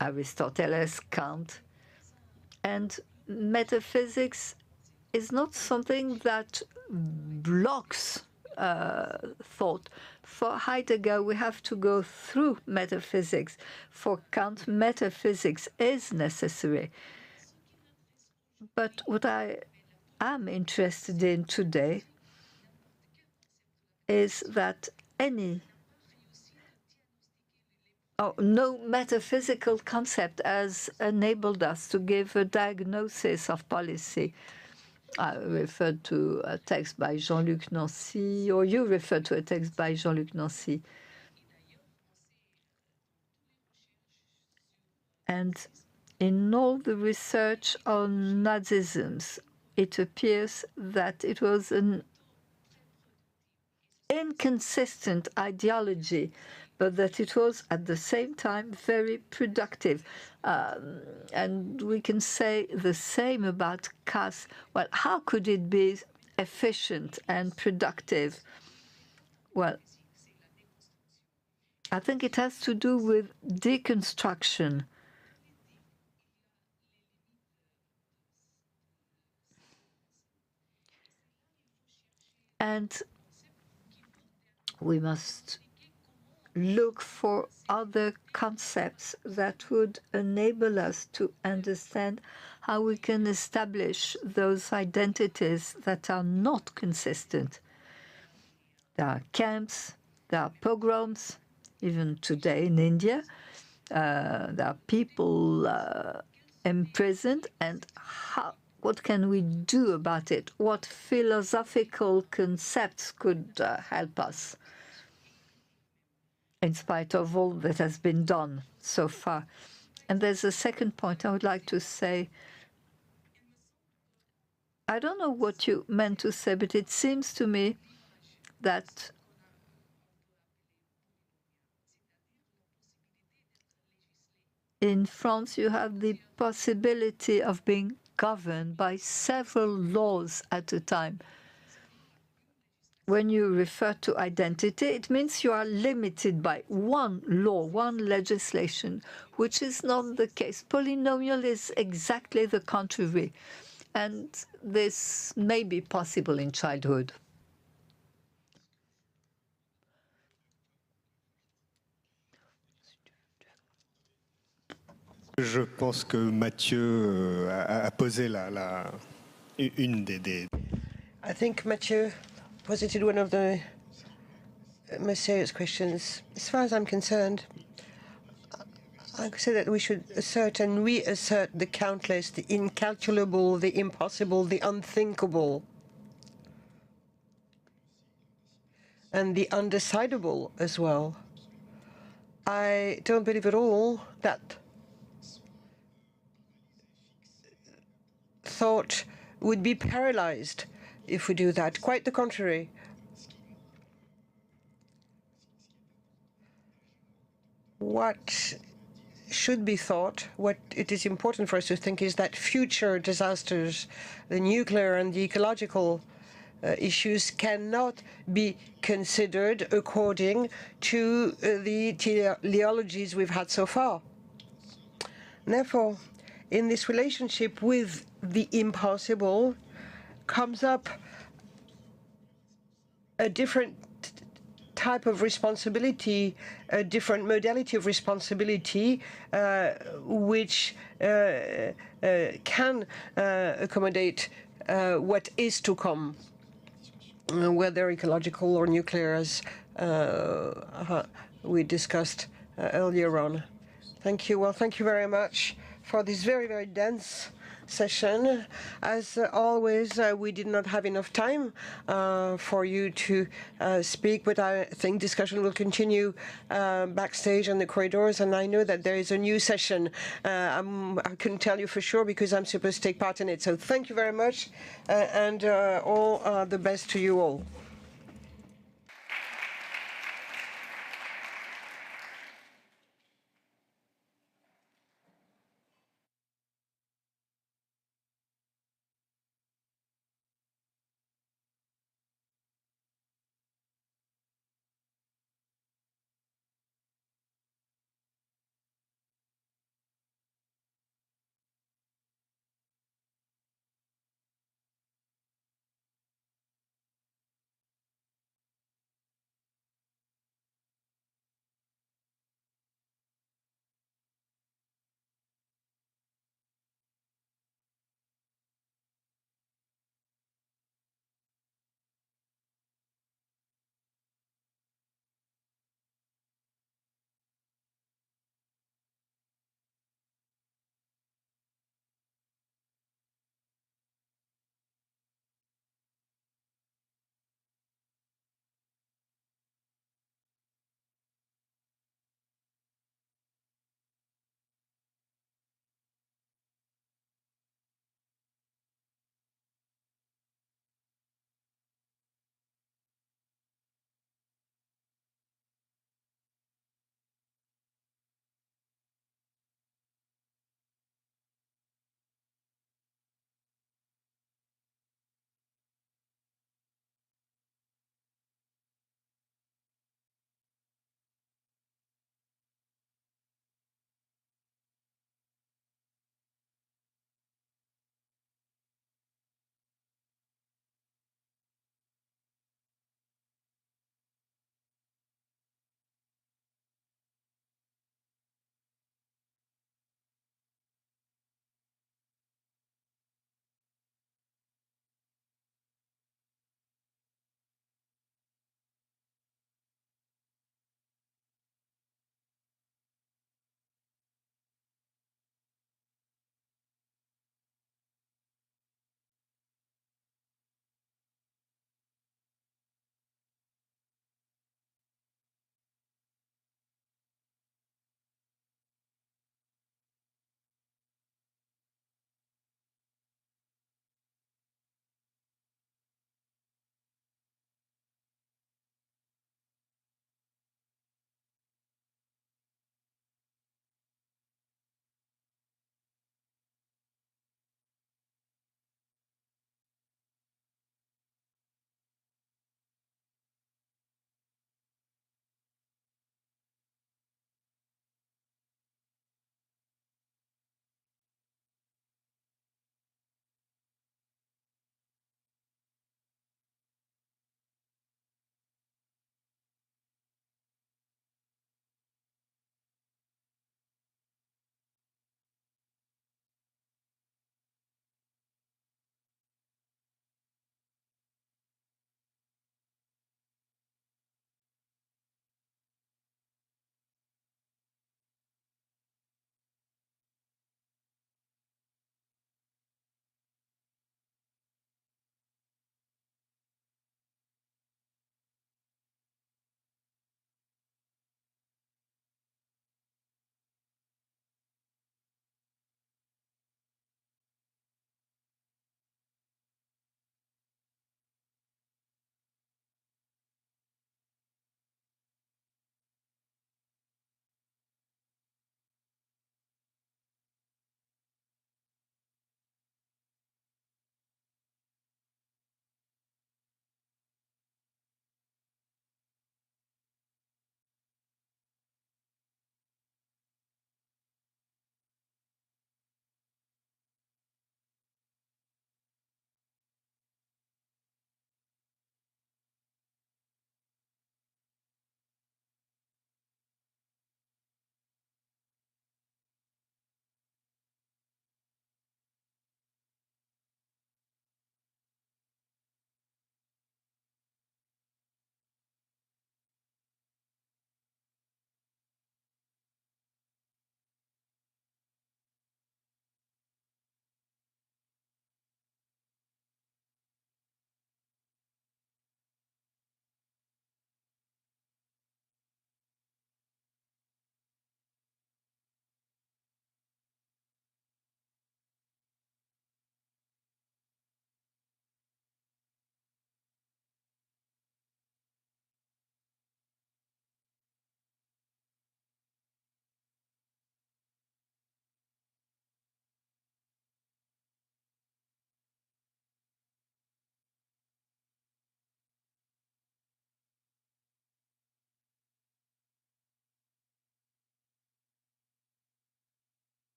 Aristotle, Kant, and metaphysics is not something that blocks thought. For Heidegger, we have to go through metaphysics. For Kant, metaphysics is necessary. But what I am interested in today is that no metaphysical concept has enabled us to give a diagnosis of policy. I referred to a text by Jean-Luc Nancy, or you referred to a text by Jean-Luc Nancy. And in all the research on Nazism, it appears that it was an inconsistent ideology, but that it was at the same time very productive. And we can say the same about Cass. Well, how could it be efficient and productive? Well, I think it has to do with deconstruction. And we must look for other concepts that would enable us to understand how we can establish those identities that are not consistent. There are camps, there are pogroms, even today in India. There are people imprisoned, and what can we do about it? What philosophical concepts could help us, in spite of all that has been done so far? And there's a second point I would like to say. I don't know what you meant to say, but it seems to me that in France you have the possibility of being governed by several laws at a time. When you refer to identity, it means you are limited by one law, one legislation, which is not the case. Polynomial is exactly the contrary. And this may be possible in childhood. Je pense que Mathieu a posé une des. I think Mathieu posited one of the most serious questions. As far as I'm concerned, I could say that we should assert and reassert the countless, the incalculable, the impossible, the unthinkable, and the undecidable as well. I don't believe at all that thought would be paralyzed if we do that. Quite the contrary. What should be thought, what it is important for us to think, is that future disasters, the nuclear and the ecological issues, cannot be considered according to the teleologies we've had so far. Therefore, in this relationship with the impossible comes up a different type of responsibility, a different modality of responsibility, which can accommodate what is to come, whether ecological or nuclear, as we discussed earlier on. Thank you. Well, thank you very much for this very, very dense session. As always, we did not have enough time for you to speak, but I think discussion will continue backstage in the corridors, and I know that there is a new session. I couldn't tell you for sure because I'm supposed to take part in it. So thank you very much, and all the best to you all.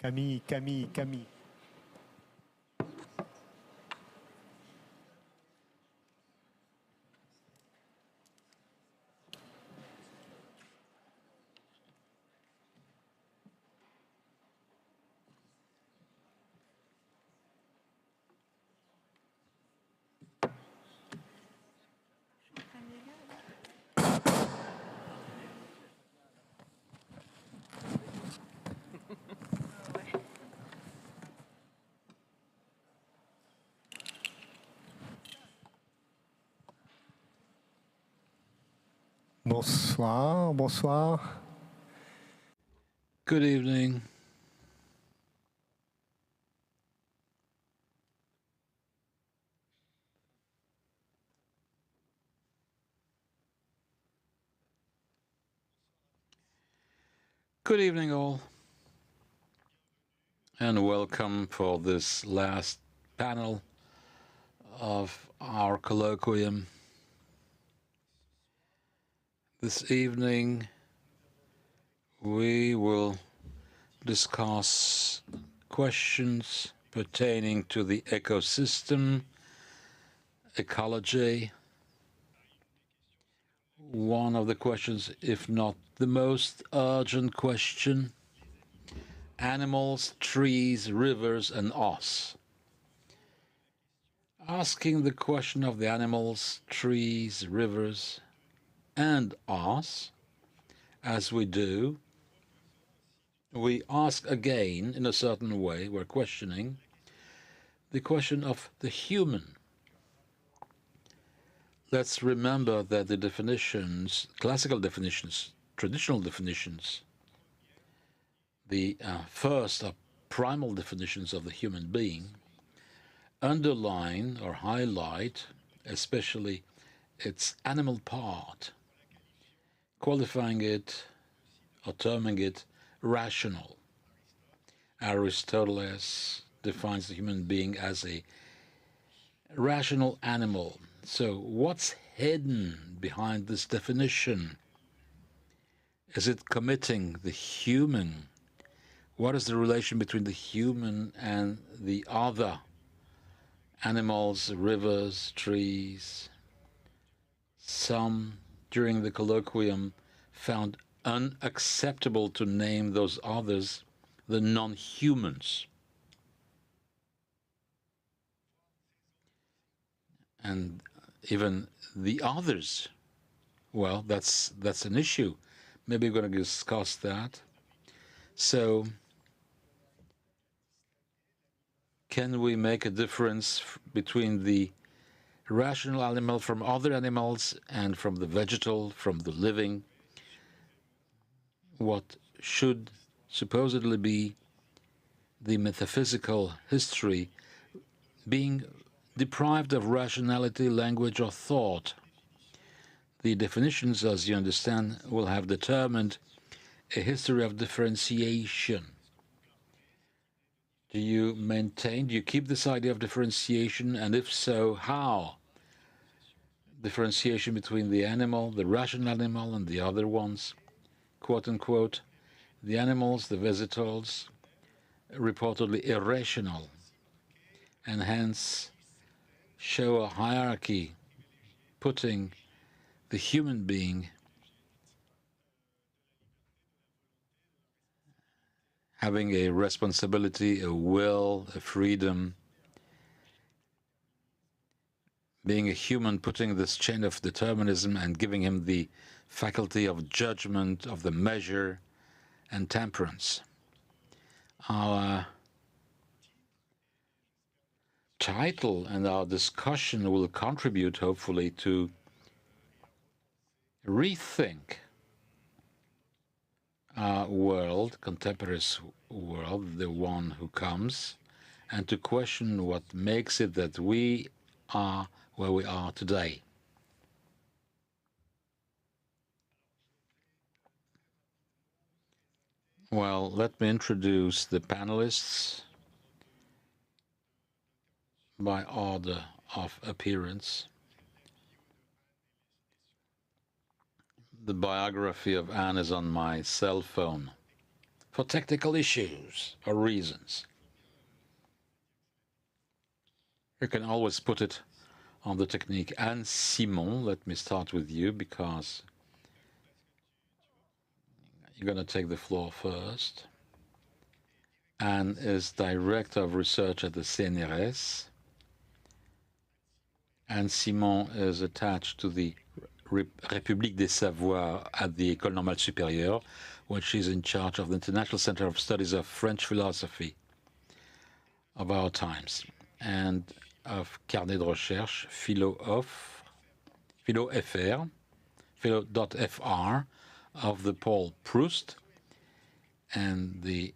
Camille. Bonsoir. Good evening. Good evening, all, and welcome for this last panel of our colloquium. This evening, we will discuss questions pertaining to the ecosystem, ecology. One of the questions, if not the most urgent question, animals, trees, rivers, and us. Asking the question of the animals, trees, rivers, and us, as we do, we ask again, in a certain way, we're questioning the question of the human. Let's remember that the definitions, classical definitions, traditional definitions, the first are primal definitions of the human being, underline or highlight especially its animal part, qualifying it or terming it rational. Aristotle defines the human being as a rational animal. So what's hidden behind this definition? Is it committing the human? What is the relation between the human and the other animals, rivers, trees? Some, during the colloquium, found unacceptable to name those others the non-humans. And even the others, well, that's an issue. Maybe we're going to discuss that. So, can we make a difference between the rational animal from other animals and from the vegetal, from the living? What should supposedly be the metaphysical history being deprived of rationality, language, or thought. The definitions, as you understand, will have determined a history of differentiation. Do you maintain, do you keep this idea of differentiation, and if so, how? Differentiation between the animal, the rational animal, and the other ones, quote unquote, the animals, the vegetals, reportedly irrational, and hence show a hierarchy, putting the human being having a responsibility, a will, a freedom, being a human, putting this chain of determinism and giving him the faculty of judgment, of the measure, and temperance. Our title and our discussion will contribute, hopefully, to rethink our world, contemporary world, the one who comes, and to question what makes it that we are where we are today. Well, let me introduce the panelists by order of appearance. The biography of Anne is on my cell phone for technical issues or reasons. You can always put it on the technique. Anne Simon, let me start with you because you're going to take the floor first. Anne is Director of Research at the CNRS. Anne Simon is attached to the République des Savoirs at the École Normale Supérieure, where she's in charge of the International Center of Studies of French Philosophy of our times, and of Carnet de Recherche, Philo.fr, of the Paul Proust, and the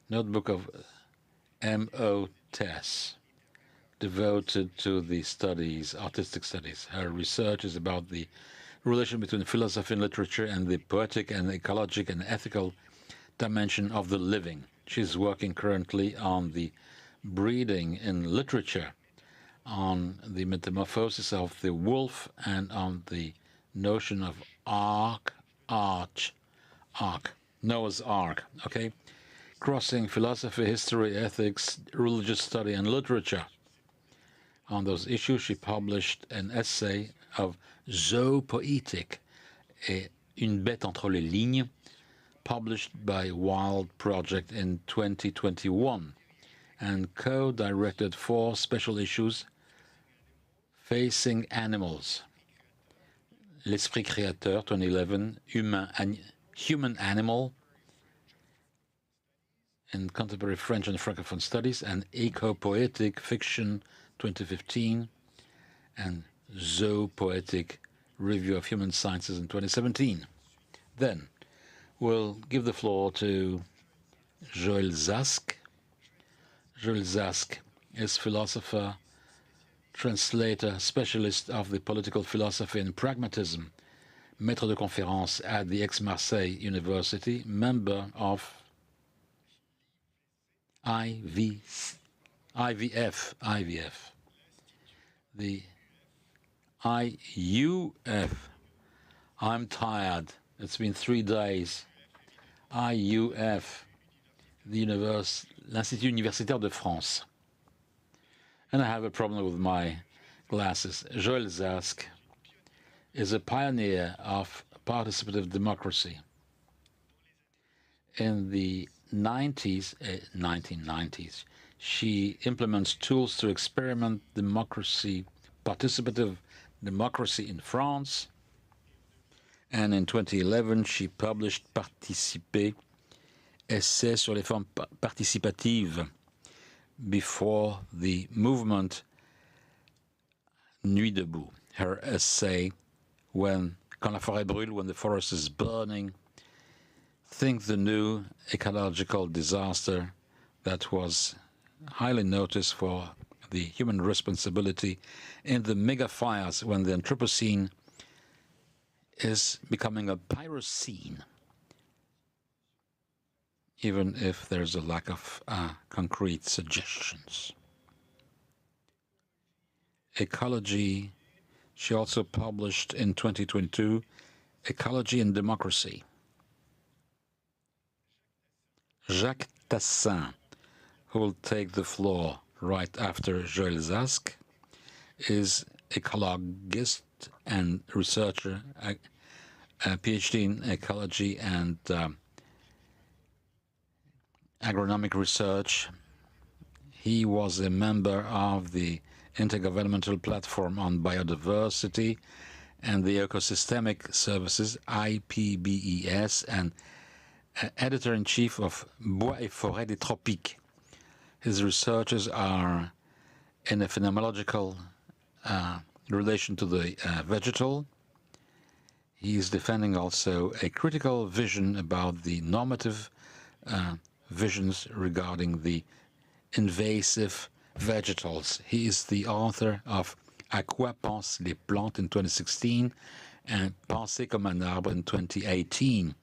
notebook of M.O. Tess, devoted to the studies, artistic studies. Her research is about the relation between philosophy and literature and the poetic and ecologic and ethical dimension of the living. She's working currently on the breeding in literature, on the metamorphosis of the wolf, and on the notion of Noah's Ark, okay? Crossing philosophy, history, ethics, religious study, and literature. On those issues, she published an essay of Zoopoetic, Une bête entre les lignes, published by Wild Project in 2021, and co-directed 4 special issues facing animals. L'Esprit Créateur, 2011, Human Animal, in Contemporary French and Francophone Studies, and Eco-Poetic Fiction, 2015, and Zoopoetic Review of Human Sciences in 2017. Then we'll give the floor to Joël Zask. Joël Zask is philosopher, translator, specialist of the political philosophy and pragmatism, maître de conférence at the Aix-Marseille University, member of IVF. The IUF. I'm tired. It's been 3 days. IUF, l'Institut Universitaire de France. And I have a problem with my glasses. Joël Zask is a pioneer of participative democracy. In the 1990s, she implements tools to experiment democracy, participative democracy in France. And in 2011, she published Participer, Essai sur les formes participatives, before the movement Nuit debout. Her essay, Quand la forêt brûle, when the forest is burning, Think the New Ecological Disaster, that was highly noticed for the human responsibility in the mega fires when the Anthropocene is becoming a pyrocene, even if there's a lack of concrete suggestions. Ecology, she also published in 2022, Ecology and Democracy. Jacques Tassin, who will take the floor right after Joël Zask, is ecologist and researcher, a PhD in ecology and agronomic research. He was a member of the Intergovernmental Platform on Biodiversity and the Ecosystemic Services, IPBES, and editor-in-chief of Bois et Forêts des Tropiques. His researches are in a phenomenological relation to the vegetal. He is defending also a critical vision about the normative visions regarding the invasive vegetals. He is the author of À quoi pensent les plantes in 2016 and Penser comme un arbre in 2018.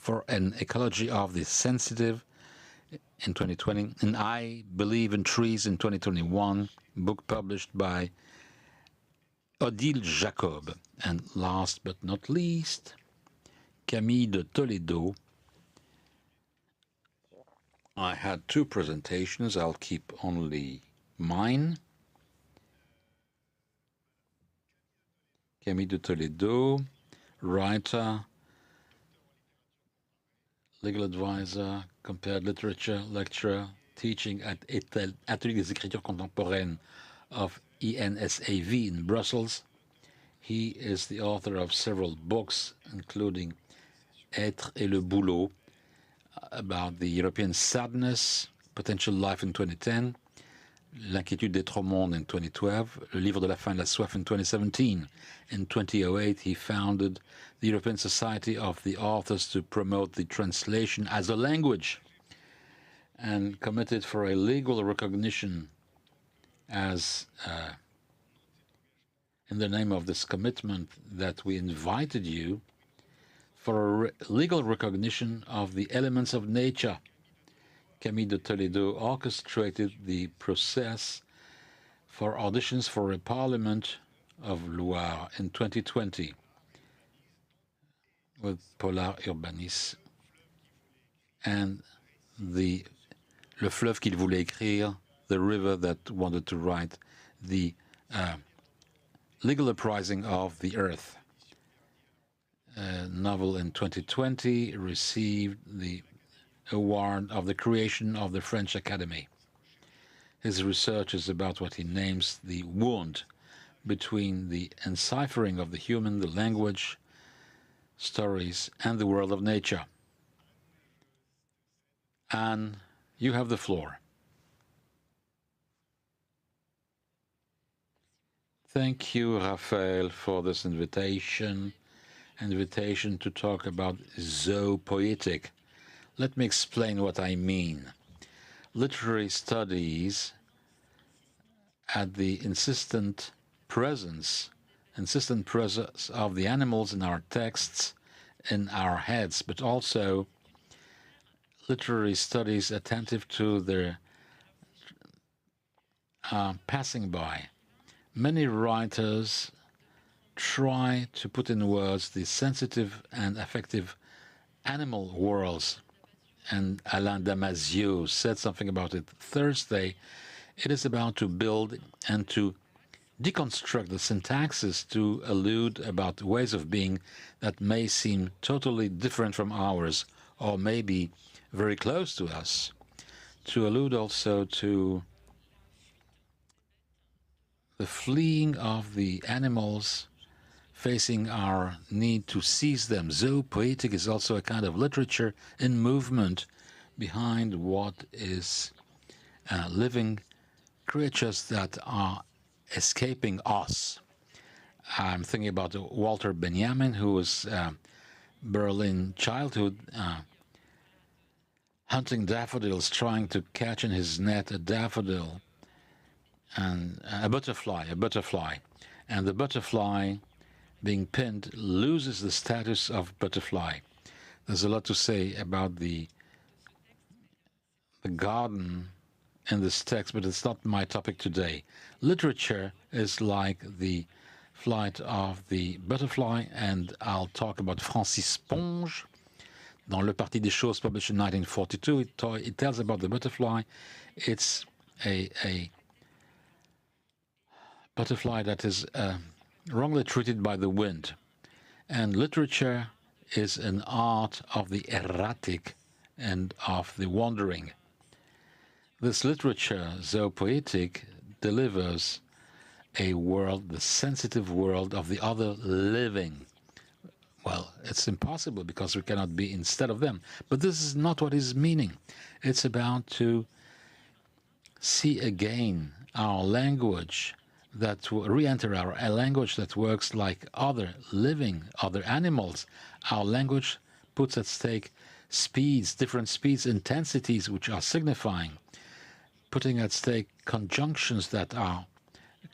for an Ecology of the Sensitive in 2020, and I Believe in Trees in 2021, book published by Odile Jacob. And last but not least, Camille de Toledo. I had 2 presentations. I'll keep only mine. Camille de Toledo, writer, legal advisor, compared literature, lecturer, teaching at Atelier des Écritures Contemporaines of ENSAV in Brussels. He is the author of several books, including Être et le Boulot, about the European sadness, potential life in 2010, L'inquiétude des trop mondes in 2012, Le livre de la faim et la soif in 2017. In 2008, he founded the European Society of the Authors to promote the translation as a language, and committed for a legal recognition as, in the name of this commitment, that we invited you for a legal recognition of the elements of nature. Camille de Toledo orchestrated the process for auditions for a Parliament of Loire in 2020 with Polar Urbanis and Le Fleuve qu'il voulait écrire, the river that wanted to write, the legal uprising of the earth. A novel in 2020 received the award of the creation of the French Academy. His research is about what he names the wound between the enciphering of the human, the language, stories, and the world of nature. Anne, you have the floor. Thank you, Raphael, for this invitation to talk about zoopoietic. Let me explain what I mean. Literary studies at the insistent presence of the animals in our texts, in our heads, but also literary studies attentive to their passing by. Many writers try to put in words the sensitive and affective animal worlds, and Alain Damasio said something about it Thursday. It is about to build and to deconstruct the syntaxes to allude about ways of being that may seem totally different from ours, or maybe very close to us, to allude also to the fleeing of the animals facing our need to seize them. Zoopoietic is also a kind of literature in movement behind what is living creatures that are escaping us. I'm thinking about Walter Benjamin, who was Berlin childhood, hunting daffodils, trying to catch in his net a daffodil and a butterfly, and the butterfly being pinned loses the status of butterfly. There's a lot to say about the garden in this text, but it's not my topic today. Literature is like the flight of the butterfly, and I'll talk about Francis Ponge. Dans Le Parti des Choses, published in 1942, it tells about the butterfly. It's a butterfly that is wrongly treated by the wind. And literature is an art of the erratic and of the wandering. This literature, zoopoietic, delivers a world, the sensitive world of the other living. Well, it's impossible because we cannot be instead of them. But this is not what is meaning. It's about to see again our language, that will re-enter our language that works like other living, other animals. Our language puts at stake speeds, different speeds, intensities, which are signifying, putting at stake conjunctions that are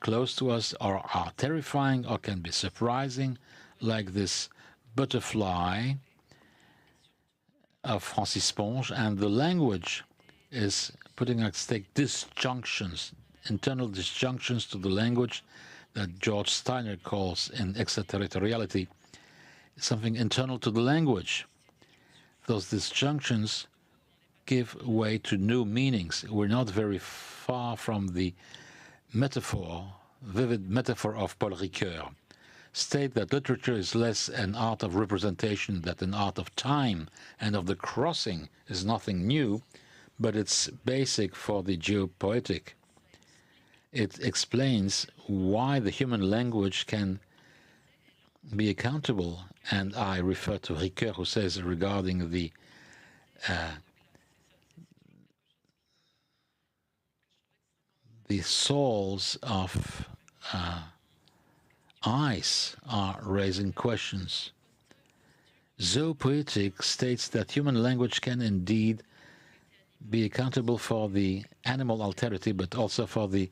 close to us or are terrifying or can be surprising, like this butterfly of Francis Ponge, and the language is putting at stake disjunctions, internal disjunctions to the language that George Steiner calls in extraterritoriality something internal to the language. Those disjunctions give way to new meanings. We're not very far from the metaphor, vivid metaphor of Paul Ricoeur. State that literature is less an art of representation than an art of time and of the crossing is nothing new, but it's basic for the geopoetic. It explains why the human language can be accountable, and I refer to Ricoeur, who says regarding the souls of ice are raising questions. Zoopoetic states that human language can indeed be accountable for the animal alterity, but also for the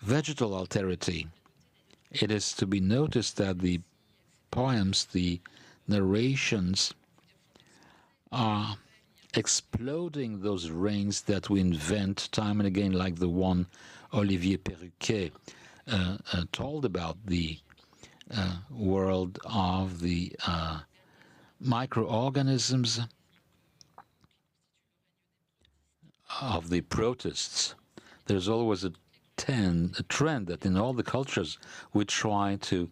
vegetal alterity. It is to be noticed that the poems, the narrations, are exploding those reigns that we invent time and again, like the one Olivier Perruquet told about, the world of the microorganisms, of the protists. There's always a trend that in all the cultures we try to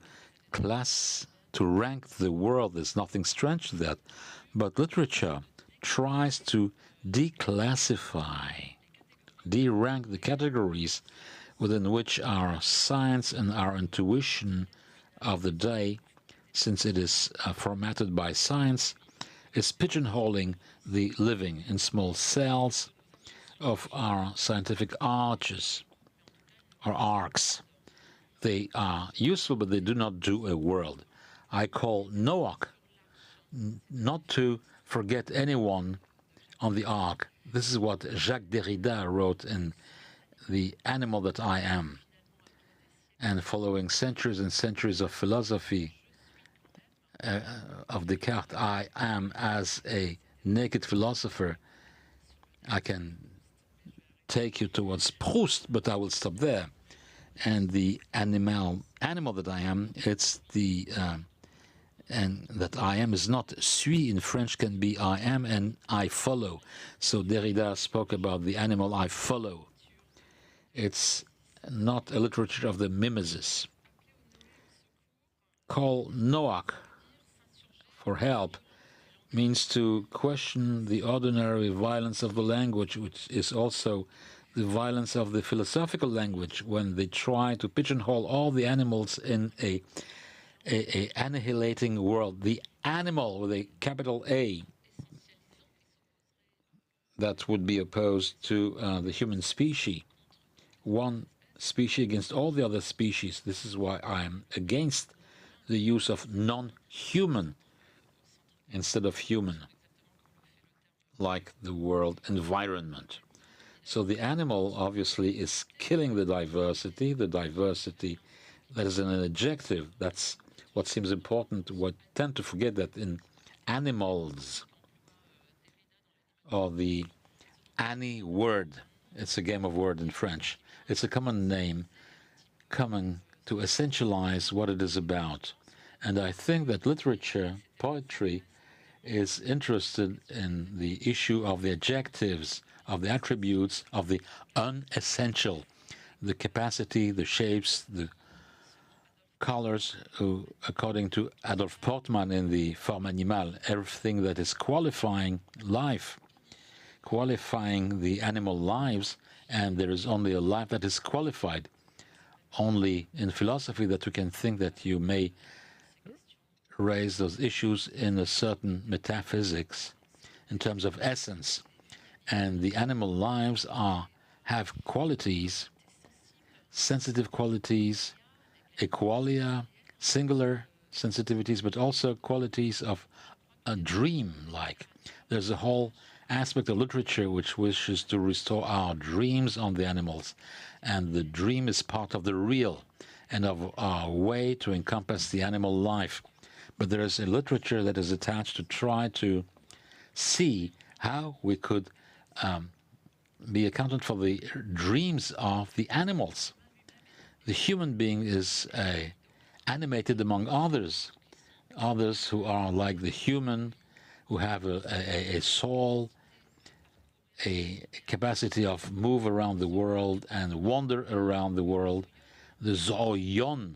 rank the world. There's nothing strange to that. But literature tries to declassify, de-rank the categories within which our science and our intuition of the day, since it is formatted by science, is pigeonholing the living in small cells of our scientific arches or arcs. They are useful, but they do not do a world. I call Noach not to forget anyone on the ark. This is what Jacques Derrida wrote in The Animal That I Am. And following centuries and centuries of philosophy of Descartes, I am as a naked philosopher. I can take you towards Proust, but I will stop there. And the animal that I am, it's the and that I am is not suis in French, can be I am and I follow. So Derrida spoke about the animal I follow. It's not a literature of the mimesis. Call Noach for help means to question the ordinary violence of the language, which is also the violence of the philosophical language, when they try to pigeonhole all the animals in a annihilating world. The animal with a capital A, that would be opposed to the human species. One species against all the other species. This is why I'm against the use of non-human instead of human, like the world environment. So the animal obviously is killing the diversity that is an adjective. That's what seems important. We tend to forget that in animals, or the Annie word, it's a game of word in French. It's a common name coming to essentialize what it is about. And I think that literature, poetry, is interested in the issue of the adjectives, of the attributes, of the unessential, the capacity, the shapes, the colors, according to Adolphe Portman in the Forme Animale, everything that is qualifying life, qualifying the animal lives, and there is only a life that is qualified. Only in philosophy that we can think that you may raise those issues in a certain metaphysics in terms of essence. And the animal lives have qualities, sensitive qualities, equalia, singular sensitivities, but also qualities of a dream-like. There's a whole aspect of literature which wishes to restore our dreams on the animals, and the dream is part of the real and of our way to encompass the animal life. But there is a literature that is attached to try to see how we could be accountant for the dreams of the animals. The human being is animated among others who are like the human, who have a soul, a capacity of move around the world and wander around the world. The zoion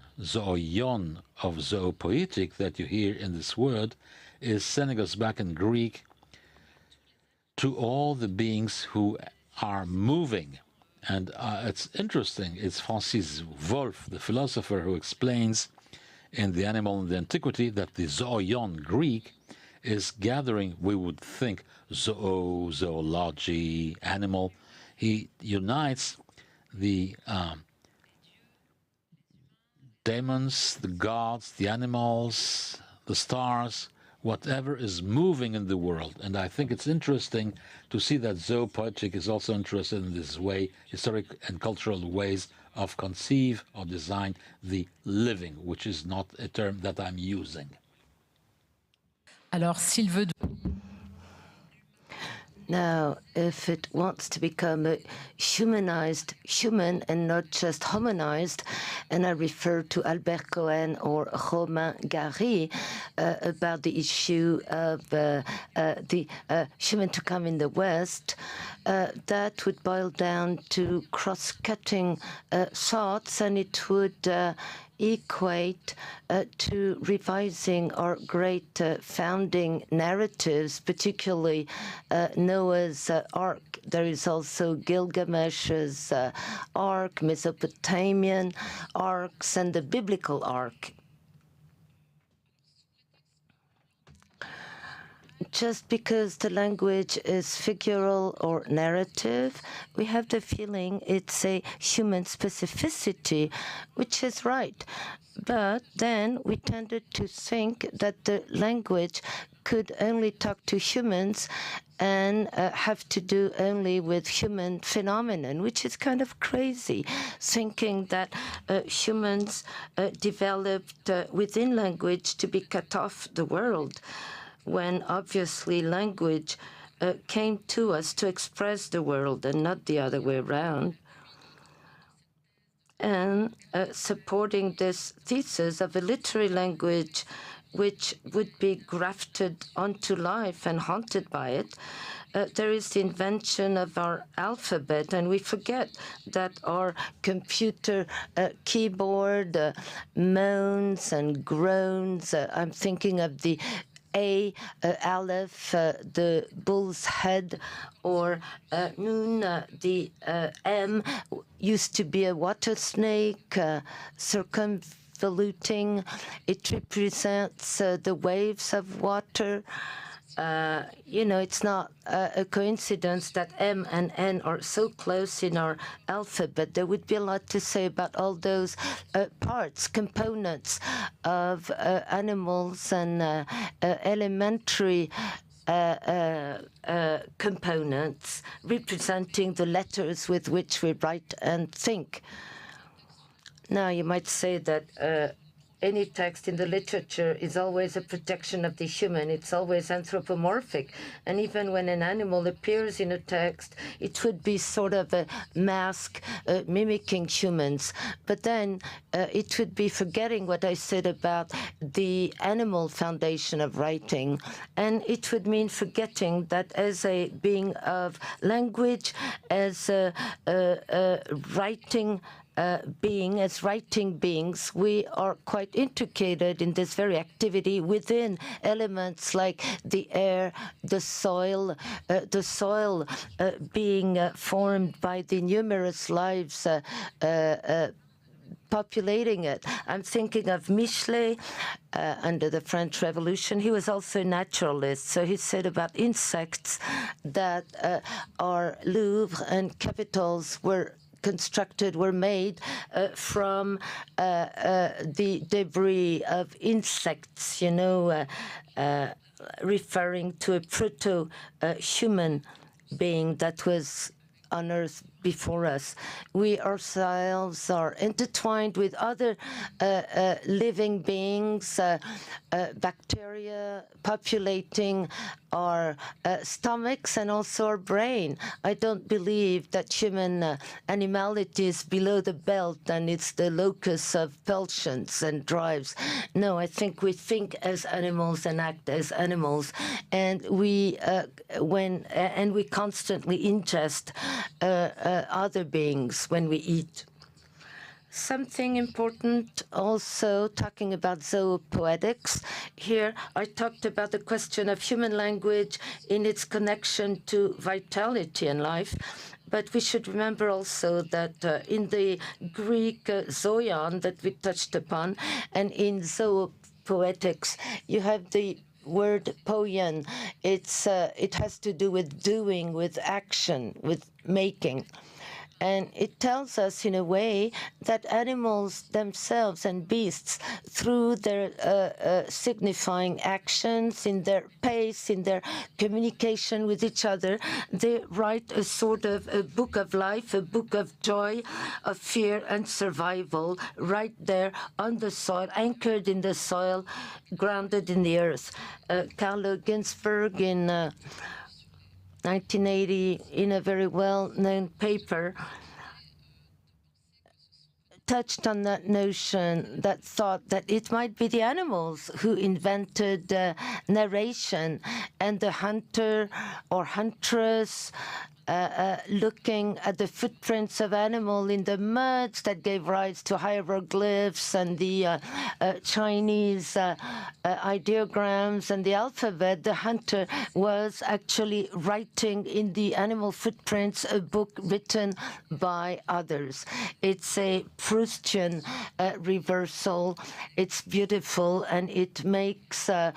of zoopoietic that you hear in this word is sending us back in Greek to all the beings who are moving. And it's interesting, it's Francis Wolff, the philosopher, who explains in The Animal in the Antiquity that the zoion Greek is gathering, we would think, zoology, animal. He unites the demons, the gods, the animals, the stars, whatever is moving in the world. And I think it's interesting to see that zoopoietic is also interested in this way, historic and cultural ways of conceive or design the living, which is not a term that I'm using. Alors, s'il veut... Now, if it wants to become a humanized human and not just hominized, and I refer to Albert Cohen or Romain Gary about the issue of the human to come in the West, that would boil down to cross-cutting thoughts, and it would equate to revising our great founding narratives, particularly Noah's Ark. There is also Gilgamesh's Ark, Mesopotamian arks, and the biblical Ark. Just because the language is figural or narrative, we have the feeling it's a human specificity, which is right. But then we tended to think that the language could only talk to humans and have to do only with human phenomenon, which is kind of crazy, thinking that humans developed within language to be cut off the world, when obviously language came to us to express the world and not the other way around. And supporting this thesis of a literary language which would be grafted onto life and haunted by it, there is the invention of our alphabet, and we forget that our computer keyboard moans and groans. I'm thinking of the Aleph, the bull's head, or Nun, the M, used to be a water snake, circumvoluting. It represents the waves of water. You know, it's not a coincidence that M and N are so close in our alphabet. There would be a lot to say about all those parts, components of animals and elementary components representing the letters with which we write and think. Now, you might say that any text in the literature is always a protection of the human. It's always anthropomorphic. And even when an animal appears in a text, it would be sort of a mask mimicking humans. But then it would be forgetting what I said about the animal foundation of writing. And it would mean forgetting that as a being of language, as a writing being, as writing beings, we are quite intricated in this very activity within elements like the air, the soil being formed by the numerous lives populating it. I'm thinking of Michelet under the French Revolution. He was also a naturalist. So he said about insects that our Louvre and capitals were made from the debris of insects, you know, referring to a proto-human being that was on Earth before us. We ourselves are intertwined with other living beings, bacteria populating our stomachs and also our brain. I don't believe that human animality is below the belt and it's the locus of pulsions and drives. No, I think we think as animals and act as animals, and we constantly ingest other beings when we eat. Something important also, talking about zoopoetics. Here I talked about the question of human language in its connection to vitality in life. But we should remember also that in the Greek zoion that we touched upon, and in zoopoetics, you have the word poien. It has to do with doing, with action, with making. And it tells us, in a way, that animals themselves and beasts, through their signifying actions, in their pace, in their communication with each other, they write a sort of a book of life, a book of joy, of fear and survival, right there on the soil, anchored in the soil, grounded in the earth. Carlo Ginzburg in 1980, in a very well-known paper, touched on that notion, that thought that it might be the animals who invented narration, and the hunter or huntress looking at the footprints of animal in the muds that gave rise to hieroglyphs and the Chinese ideograms and the alphabet. The hunter was actually writing in the animal footprints a book written by others. It's a Proustian reversal. It's beautiful, and it makes the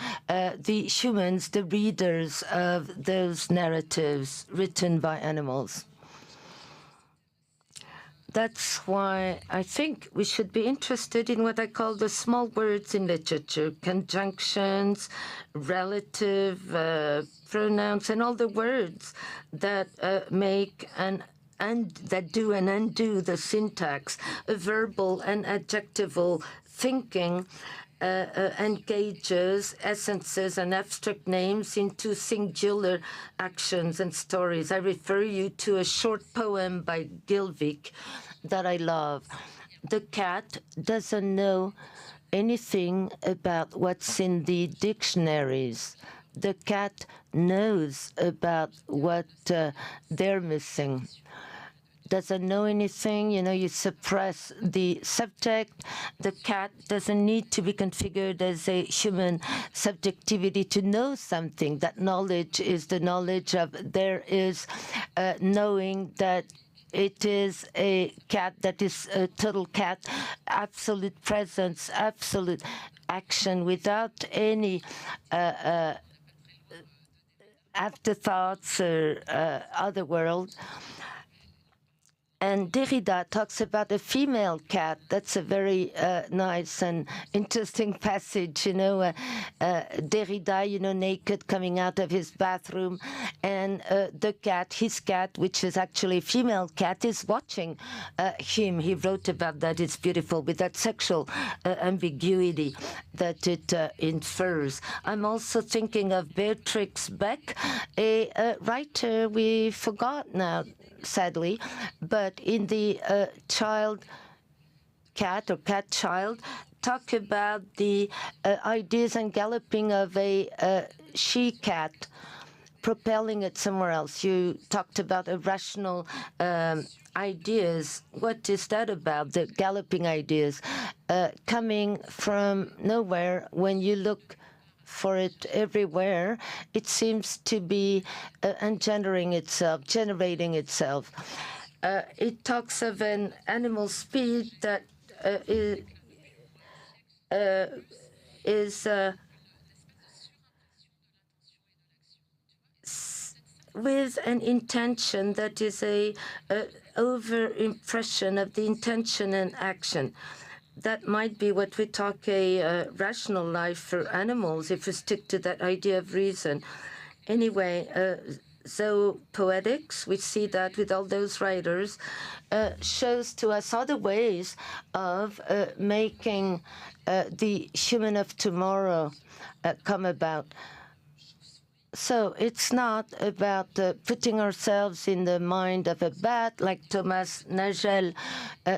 humans the readers of those narratives written by animals. That's why I think we should be interested in what I call the small words in literature: conjunctions, relative pronouns, and all the words that make and that do and undo the syntax, verbal and adjectival thinking. Engages essences and abstract names into singular actions and stories. I refer you to a short poem by Gilvik that I love. The cat doesn't know anything about what's in the dictionaries. The cat knows about what they're missing. Doesn't know anything, you suppress the subject. The cat doesn't need to be configured as a human subjectivity to know something. That knowledge is the knowledge of there is knowing that it is a cat that is a total cat, absolute presence, absolute action without any afterthoughts or other world. And Derrida talks about a female cat. That's a very nice and interesting passage. Derrida, naked, coming out of his bathroom, and the cat, his cat, which is actually a female cat, is watching him. He wrote about that. It's beautiful, with that sexual ambiguity that it infers. I'm also thinking of Beatrix Beck, a writer we forgot now, sadly, but in the child cat or cat child, talk about the ideas and galloping of a she-cat, propelling it somewhere else. You talked about irrational ideas. What is that about, the galloping ideas coming from nowhere? When you look for it everywhere, it seems to be engendering itself, generating itself. It talks of an animal speed that is with an intention that is a over-impression of the intention and action. That might be what we talk a rational life for animals, if we stick to that idea of reason. Anyway, zoopoetics, we see that with all those writers, shows to us other ways of making the human of tomorrow come about. So it's not about putting ourselves in the mind of a bat, like Thomas Nagel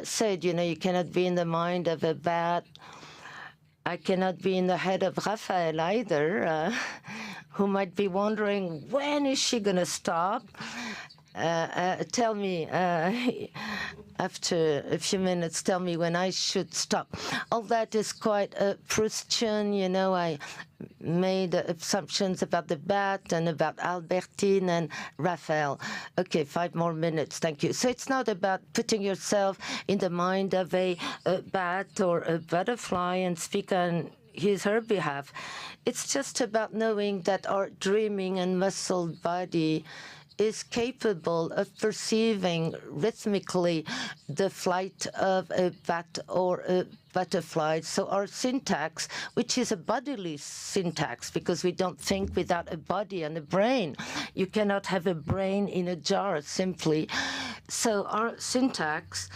said, you cannot be in the mind of a bat. I cannot be in the head of Raphael either, who might be wondering, when is she going to stop? Tell me, after a few minutes, tell me when I should stop. All that is quite Proustian, I made assumptions about the bat and about Albertine and Raphael. Okay, 5 more minutes, thank you. So it's not about putting yourself in the mind of a bat or a butterfly and speak on her behalf. It's just about knowing that our dreaming and muscled body is capable of perceiving rhythmically the flight of a bat or a butterfly. So our syntax, which is a bodily syntax, because we don't think without a body and a brain. You cannot have a brain in a jar simply. So our syntax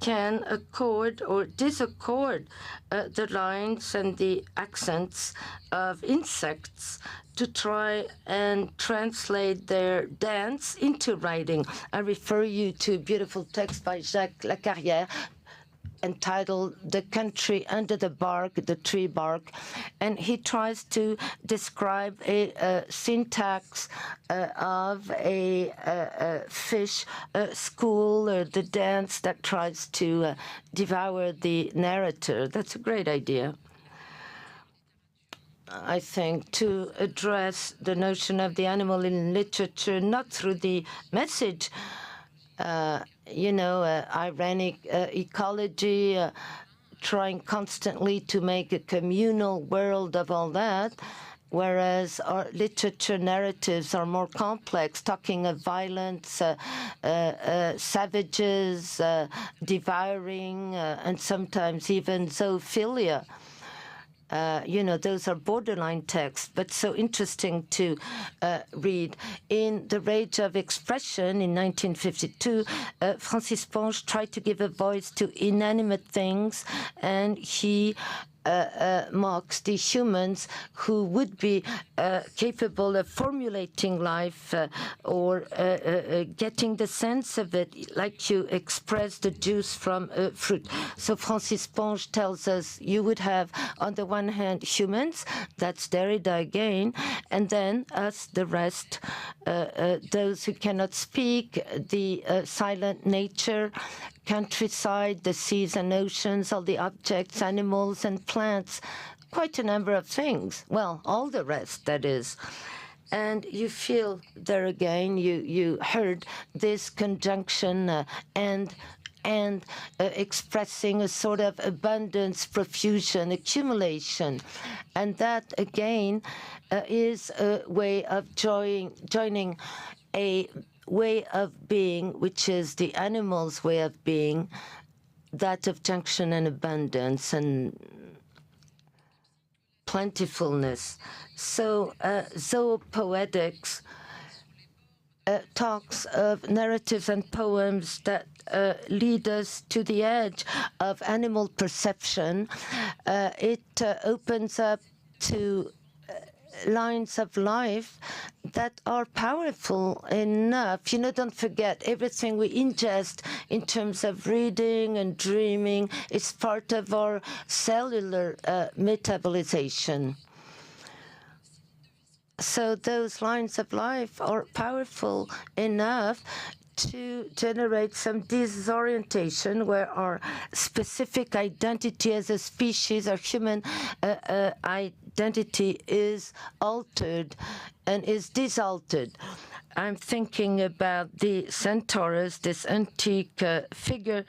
can accord or disaccord the lines and the accents of insects to try and translate their dance into writing. I refer you to a beautiful text by Jacques Lacarrière entitled The Country Under the Bark, the Tree Bark, and he tries to describe a syntax of a fish school, or the dance that tries to devour the narrator. That's a great idea. I think, to address the notion of the animal in literature, not through the message, ironic ecology, trying constantly to make a communal world of all that, whereas our literature narratives are more complex, talking of violence, savages, devouring, and sometimes even zoophilia. Those are borderline texts, but so interesting to read. In The Rage of Expression in 1952, Francis Ponge tried to give a voice to inanimate things, and he mocks the humans who would be capable of formulating life or getting the sense of it, like you express the juice from a fruit. So Francis Ponge tells us you would have, on the one hand, humans, that's Derrida again, and then us, the rest, those who cannot speak, the silent nature, countryside, the seas and oceans, all the objects, animals and plants, quite a number of things. Well, all the rest, that is. And you feel there again, you heard this conjunction and expressing a sort of abundance, profusion, accumulation. And that, again, is a way of joining a way of being, which is the animal's way of being, that of junction and abundance and plentifulness. So zoopoetics talks of narratives and poems that lead us to the edge of animal perception. It opens up to lines of life that are powerful enough. Don't forget, everything we ingest in terms of reading and dreaming is part of our cellular metabolization. So those lines of life are powerful enough to generate some disorientation where our specific identity as a species, our human identity is altered and is disaltered. I'm thinking about the centaurus, this antique figure,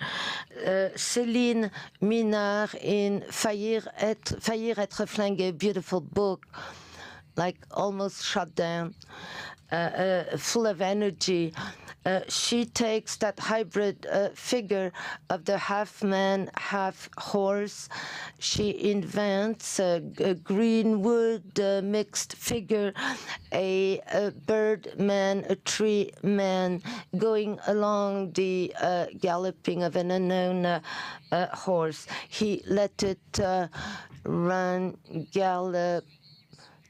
Céline Minard in Faillir être flingué, a beautiful book, like almost shut down, full of energy. She takes that hybrid figure of the half man, half horse. She invents a greenwood mixed figure, a bird man, a tree man, going along the galloping of an unknown horse. He let it run, gallop,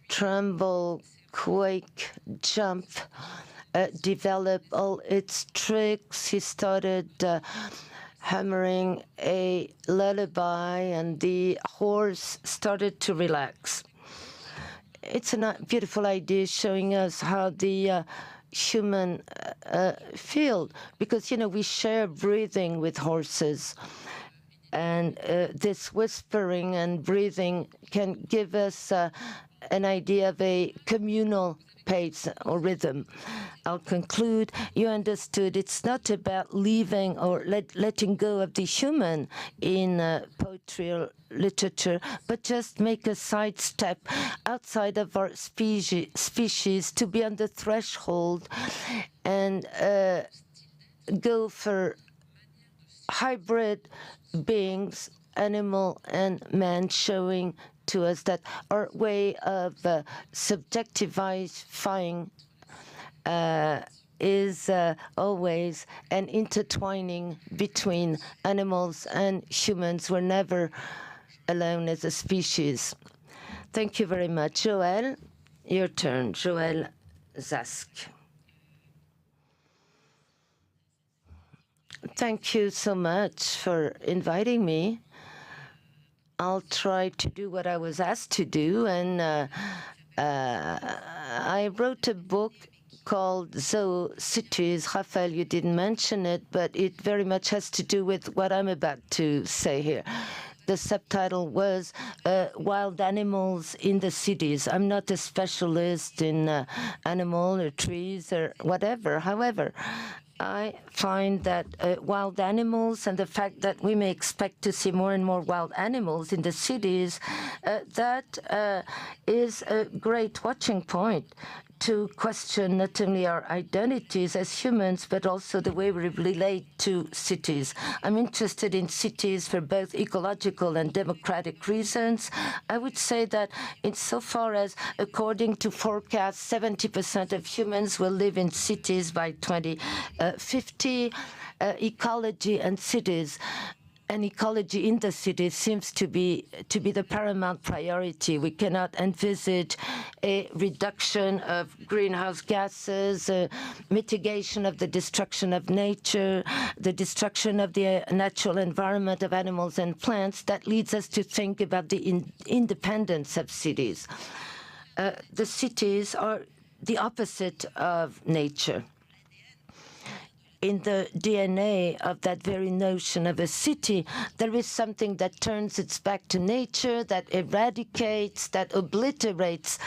tremble, quake, jump, develop all its tricks. He started hammering a lullaby, and the horse started to relax. It's a beautiful idea showing us how the human feel, because, you know, we share breathing with horses. And this whispering and breathing can give us an idea of a communal pace or rhythm. I'll conclude. You understood it's not about leaving or letting go of the human in poetry or literature, but just make a sidestep outside of our species to be on the threshold and go for hybrid beings, animal and man, showing to us that our way of subjectifying is always an intertwining between animals and humans. We're never alone as a species. Thank you very much. Joël, your turn. Joël Zask. Thank you so much for inviting me. I'll try to do what I was asked to do. And I wrote a book called Zoocities. Raphael, you didn't mention it, but it very much has to do with what I'm about to say here. The subtitle was Wild Animals in the Cities. I'm not a specialist in animal or trees or whatever. However, I find that wild animals and the fact that we may expect to see more and more wild animals in the cities, that is a great watching point to question not only our identities as humans, but also the way we relate to cities. I'm interested in cities for both ecological and democratic reasons. I would say that insofar as, according to forecasts, 70% of humans will live in cities by 2050, ecology and cities. And ecology in the cities seems to be the paramount priority. We cannot envisage a reduction of greenhouse gases, mitigation of the destruction of nature, the destruction of the natural environment of animals and plants. That leads us to think about the independence of cities. The cities are the opposite of nature. In the DNA of that very notion of a city, there is something that turns its back to nature, that eradicates, that obliterates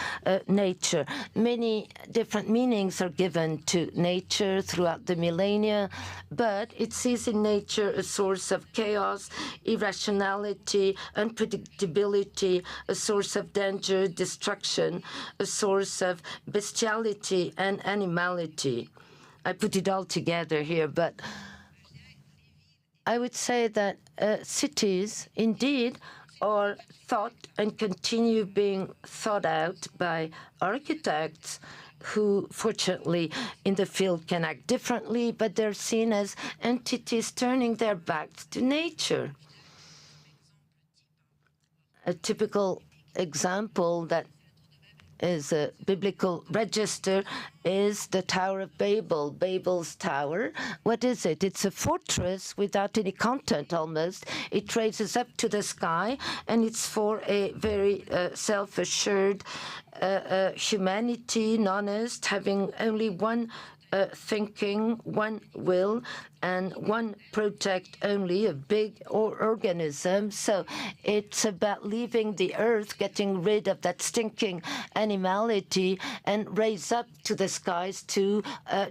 nature. Many different meanings are given to nature throughout the millennia, but it sees in nature a source of chaos, irrationality, unpredictability, a source of danger, destruction, a source of bestiality and animality. I put it all together here, but I would say that cities indeed are thought and continue being thought out by architects who, fortunately, in the field can act differently, but they're seen as entities turning their backs to nature. A typical example that is a biblical register is the Tower of Babel, Babel's Tower. What is it? It's a fortress without any content almost. It raises up to the sky, and it's for a very self-assured humanity, nonist, having only one thinking, one will, and one project only, a big organism. So it's about leaving the earth, getting rid of that stinking animality, and raise up to the skies to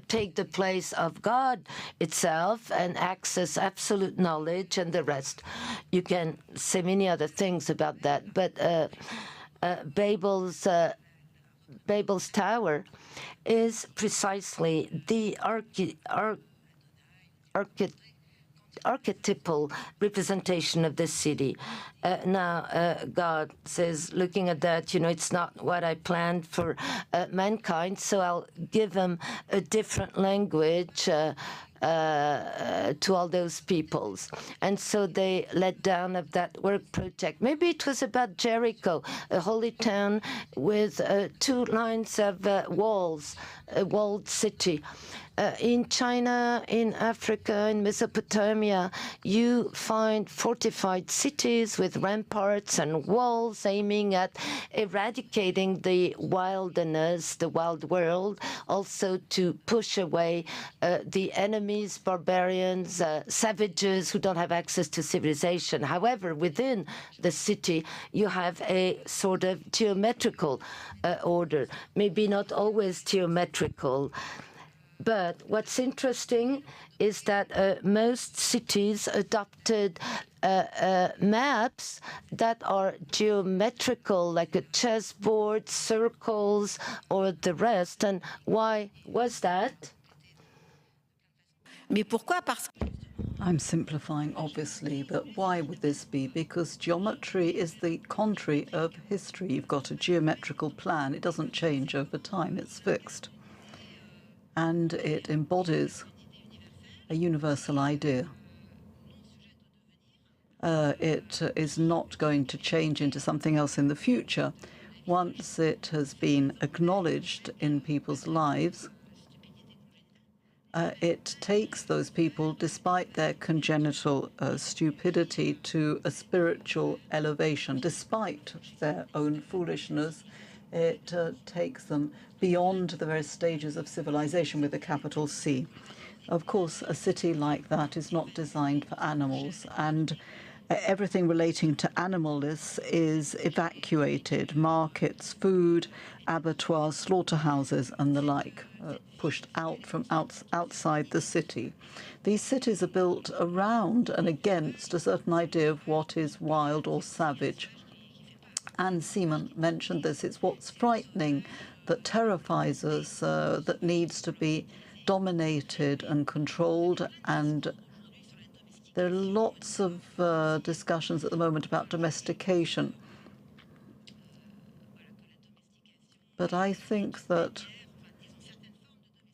take the place of God itself and access absolute knowledge and the rest. You can say many other things about that, but Babel's Babel's Tower is precisely the archetypal representation of the city. Now, God says, looking at that, it's not what I planned for mankind, so I'll give them a different language to all those peoples. And so they let down of that work project. Maybe it was about Jericho, a holy town with 2 lines of walls, a walled city. In China, in Africa, in Mesopotamia, you find fortified cities with ramparts and walls aiming at eradicating the wilderness, the wild world, also to push away the enemies, barbarians, savages who don't have access to civilization. However, within the city, you have a sort of geometrical order, maybe not always geometrical. But what's interesting is that most cities adopted maps that are geometrical, like a chessboard, circles, or the rest. And why was that? I'm simplifying, obviously, but why would this be? Because geometry is the contrary of history. You've got a geometrical plan. It doesn't change over time. It's fixed. And it embodies a universal idea. It is not going to change into something else in the future. Once it has been acknowledged in people's lives, it takes those people, despite their congenital stupidity, to a spiritual elevation. Despite their own foolishness, it takes them beyond the various stages of civilization with a capital C. Of course, a city like that is not designed for animals, and everything relating to animalists is evacuated. Markets, food, abattoirs, slaughterhouses, and the like, pushed out from outside the city. These cities are built around and against a certain idea of what is wild or savage. Anne Seaman mentioned this. It's what's frightening, that terrifies us, that needs to be dominated and controlled. And there are lots of discussions at the moment about domestication. But I think that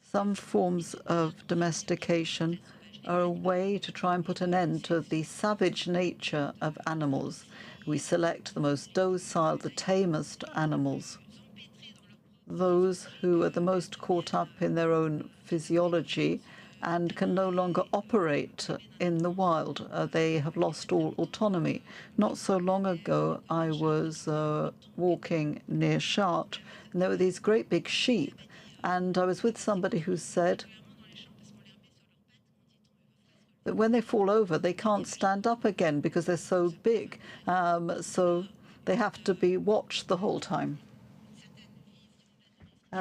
some forms of domestication are a way to try and put an end to the savage nature of animals. We select the most docile, the tamest animals, those who are the most caught up in their own physiology and can no longer operate in the wild. They have lost all autonomy. Not so long ago, I was walking near Chartres, and there were these great big sheep, and I was with somebody who said that when they fall over, they can't stand up again because they're so big. So they have to be watched the whole time.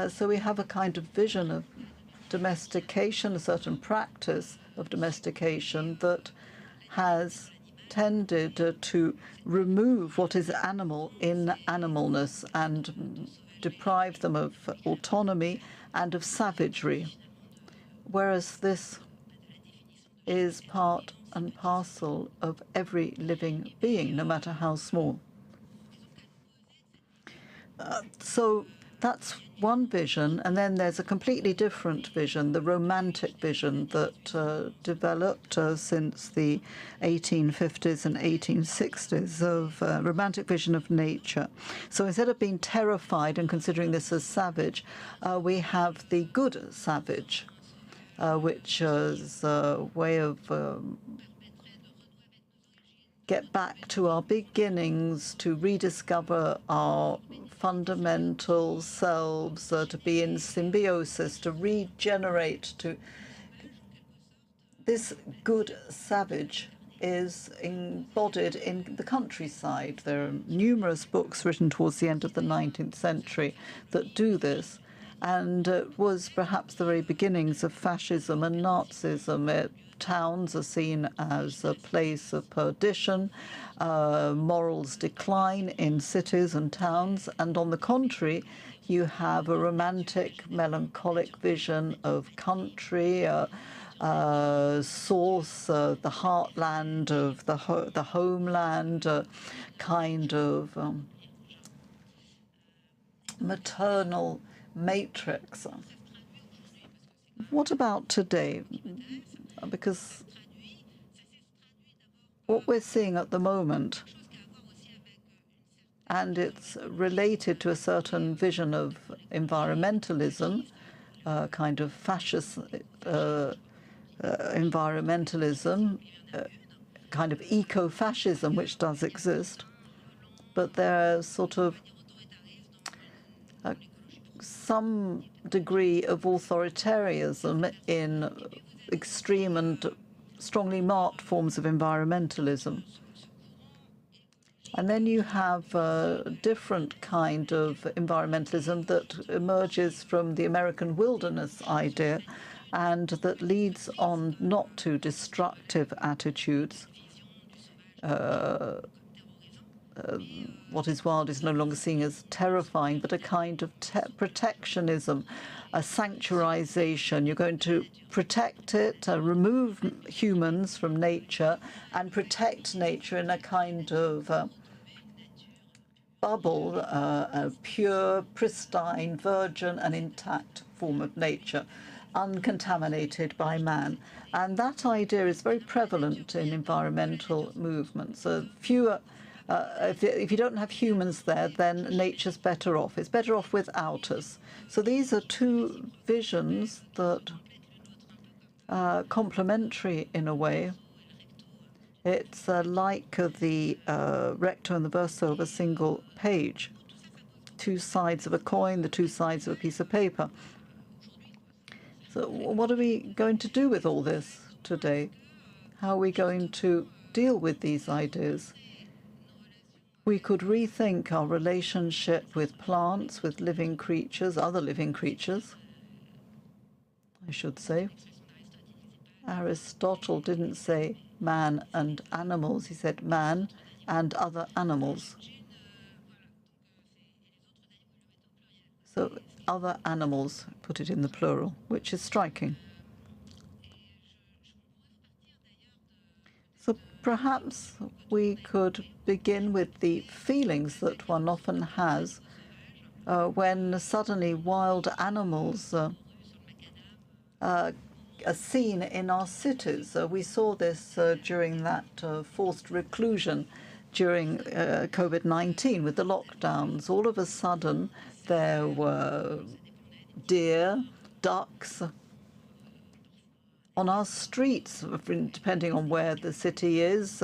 So we have a kind of vision of domestication, a certain practice of domestication that has tended to remove what is animal in animalness and deprive them of autonomy and of savagery, whereas this is part and parcel of every living being, no matter how small. So that's one vision, and then there's a completely different vision, the romantic vision that developed since the 1850s and 1860s, of romantic vision of nature. So instead of being terrified and considering this as savage, we have the good savage, which is a way of get back to our beginnings, to rediscover our fundamental selves, to be in symbiosis, to regenerate. To this good savage is embodied in the countryside. There are numerous books written towards the end of the 19th century that do this. And it was perhaps the very beginnings of fascism and Nazism. Towns are seen as a place of perdition. Morals decline in cities and towns. And on the contrary, you have a romantic, melancholic vision of country, source, the heartland of the homeland, kind of maternal matrix. What about today? Because what we're seeing at the moment, and it's related to a certain vision of environmentalism, kind of fascist environmentalism, kind of eco-fascism, which does exist, but there's sort of some degree of authoritarianism in extreme and strongly marked forms of environmentalism. And then you have a different kind of environmentalism that emerges from the American wilderness idea and that leads on not to destructive attitudes. What is wild is no longer seen as terrifying, but a kind of protectionism, a sanctuarization. You're going to protect it, remove humans from nature, and protect nature in a kind of bubble, a pure, pristine, virgin, and intact form of nature, uncontaminated by man. And that idea is very prevalent in environmental movements. Fewer. If you don't have humans there, then nature's better off. It's better off without us. So these are two visions that are complementary in a way. It's like the recto and the verso of a single page. Two sides of a coin, the two sides of a piece of paper. So what are we going to do with all this today? How are we going to deal with these ideas? We could rethink our relationship with plants, with living creatures, other living creatures, I should say. Aristotle didn't say man and animals. He said man and other animals. So other animals, put it in the plural, which is striking. So perhaps we could begin with the feelings that one often has when suddenly wild animals are seen in our cities. We saw this during that forced reclusion during COVID-19 with the lockdowns. All of a sudden, there were deer, ducks on our streets, depending on where the city is,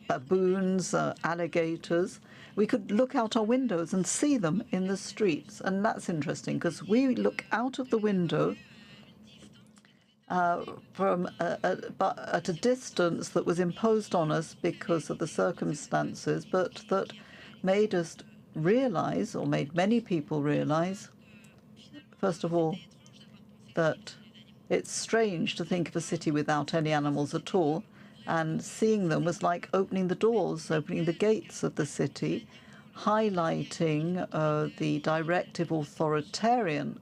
baboons, alligators. We could look out our windows and see them in the streets. And that's interesting because we look out of the window from at a distance that was imposed on us because of the circumstances, but that made us realize, or made many people realize, first of all, that it's strange to think of a city without any animals at all, and seeing them was like opening the doors, opening the gates of the city, highlighting the directive authoritarian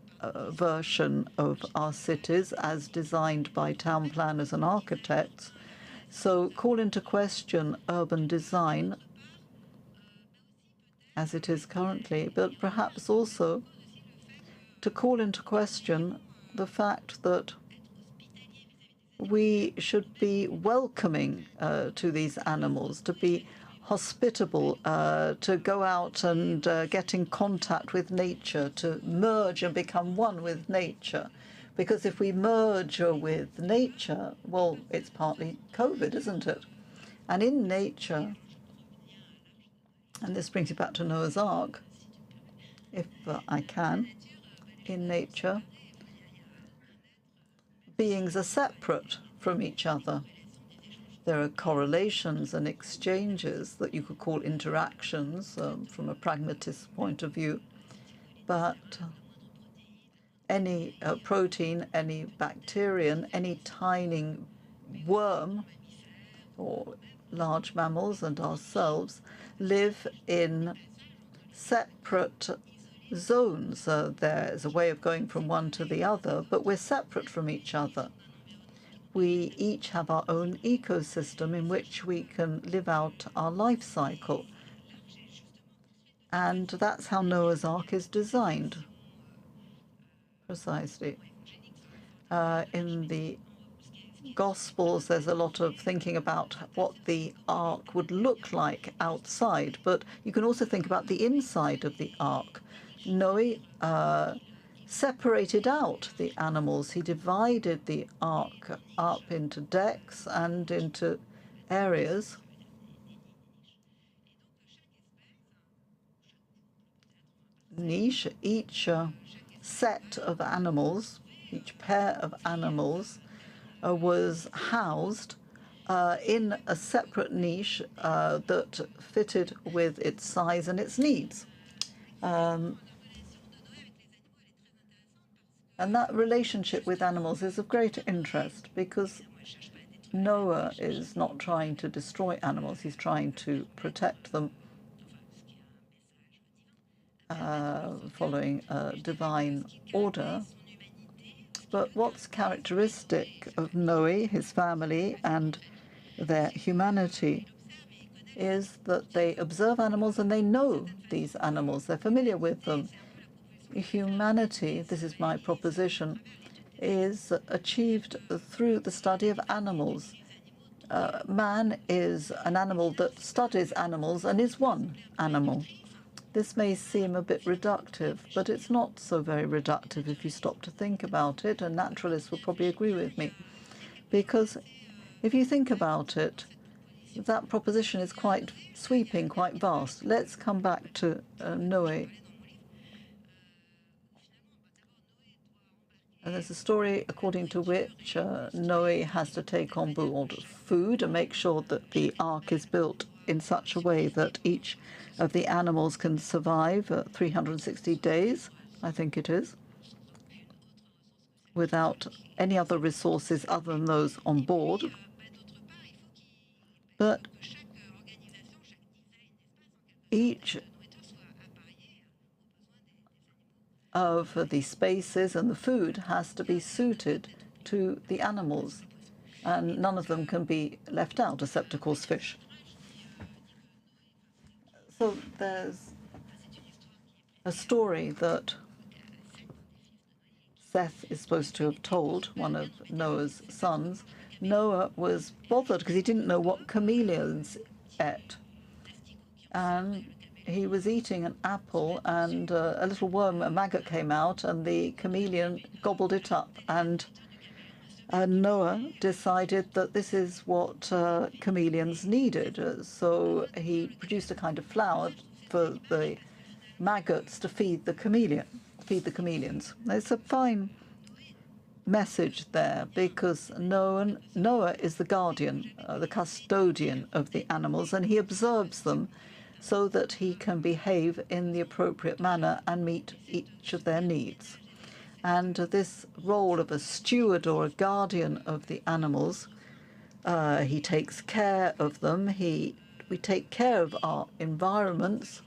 version of our cities as designed by town planners and architects. So call into question urban design as it is currently, but perhaps also to call into question the fact that we should be welcoming to these animals, to be hospitable, to go out and get in contact with nature, to merge and become one with nature. Because if we merge with nature, well, it's partly COVID, isn't it? And in nature, and this brings you back to Noah's Ark, if I can, in nature, beings are separate from each other. There are correlations and exchanges that you could call interactions from a pragmatist point of view, but any protein, any bacterium, any tiny worm, or large mammals and ourselves live in separate zones. There's a way of going from one to the other, but we're separate from each other. We each have our own ecosystem in which we can live out our life cycle. And that's how Noah's Ark is designed, precisely. In the Gospels, there's a lot of thinking about what the ark would look like outside, but you can also think about the inside of the ark. Noah separated out the animals. He divided the ark up into decks and into areas. Niche, each set of animals, each pair of animals was housed in a separate niche that fitted with its size and its needs. And that relationship with animals is of great interest because Noah is not trying to destroy animals, he's trying to protect them, following a divine order. But what's characteristic of Noah, his family, and their humanity is that they observe animals and they know these animals. They're familiar with them. Humanity, this is my proposition, is achieved through the study of animals. Man is an animal that studies animals and is one animal. This may seem a bit reductive, but it's not so very reductive if you stop to think about it, and naturalists will probably agree with me. Because if you think about it, that proposition is quite sweeping, quite vast. Let's come back to Noah. And there's a story according to which Noah has to take on board food and make sure that the ark is built in such a way that each of the animals can survive 360 days, I think it is, without any other resources other than those on board. But each of the spaces and the food has to be suited to the animals, and none of them can be left out, except, of course, fish. So there's a story that Seth is supposed to have told, one of Noah's sons. Noah was bothered because he didn't know what chameleons ate. And he was eating an apple, and a little worm, a maggot, came out, and the chameleon gobbled it up. And Noah decided that this is what chameleons needed. So he produced a kind of flour for the maggots to feed the chameleons. It's a fine message there, because Noah is the guardian, the custodian of the animals, and he observes them so that he can behave in the appropriate manner and meet each of their needs. And this role of a steward or a guardian of the animals, he takes care of them. We take care of our environments,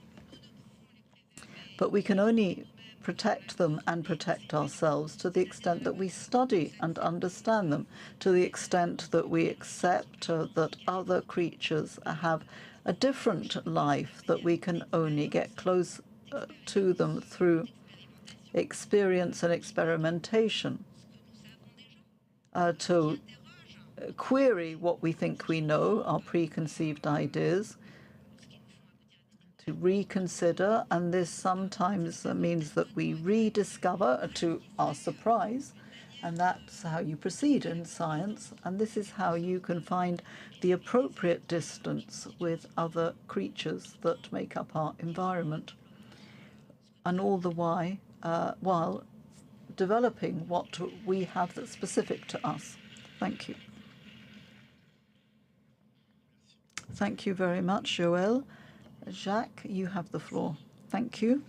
but we can only protect them and protect ourselves to the extent that we study and understand them, to the extent that we accept that other creatures have a different life, that we can only get close to them through experience and experimentation, to query what we think we know, our preconceived ideas, to reconsider, and this sometimes means that we rediscover to our surprise, and that's how you proceed in science, and this is how you can find the appropriate distance with other creatures that make up our environment, and all the while developing what we have that's specific to us. Thank you. Thank you very much, Joël. Jacques, you have the floor. Thank you.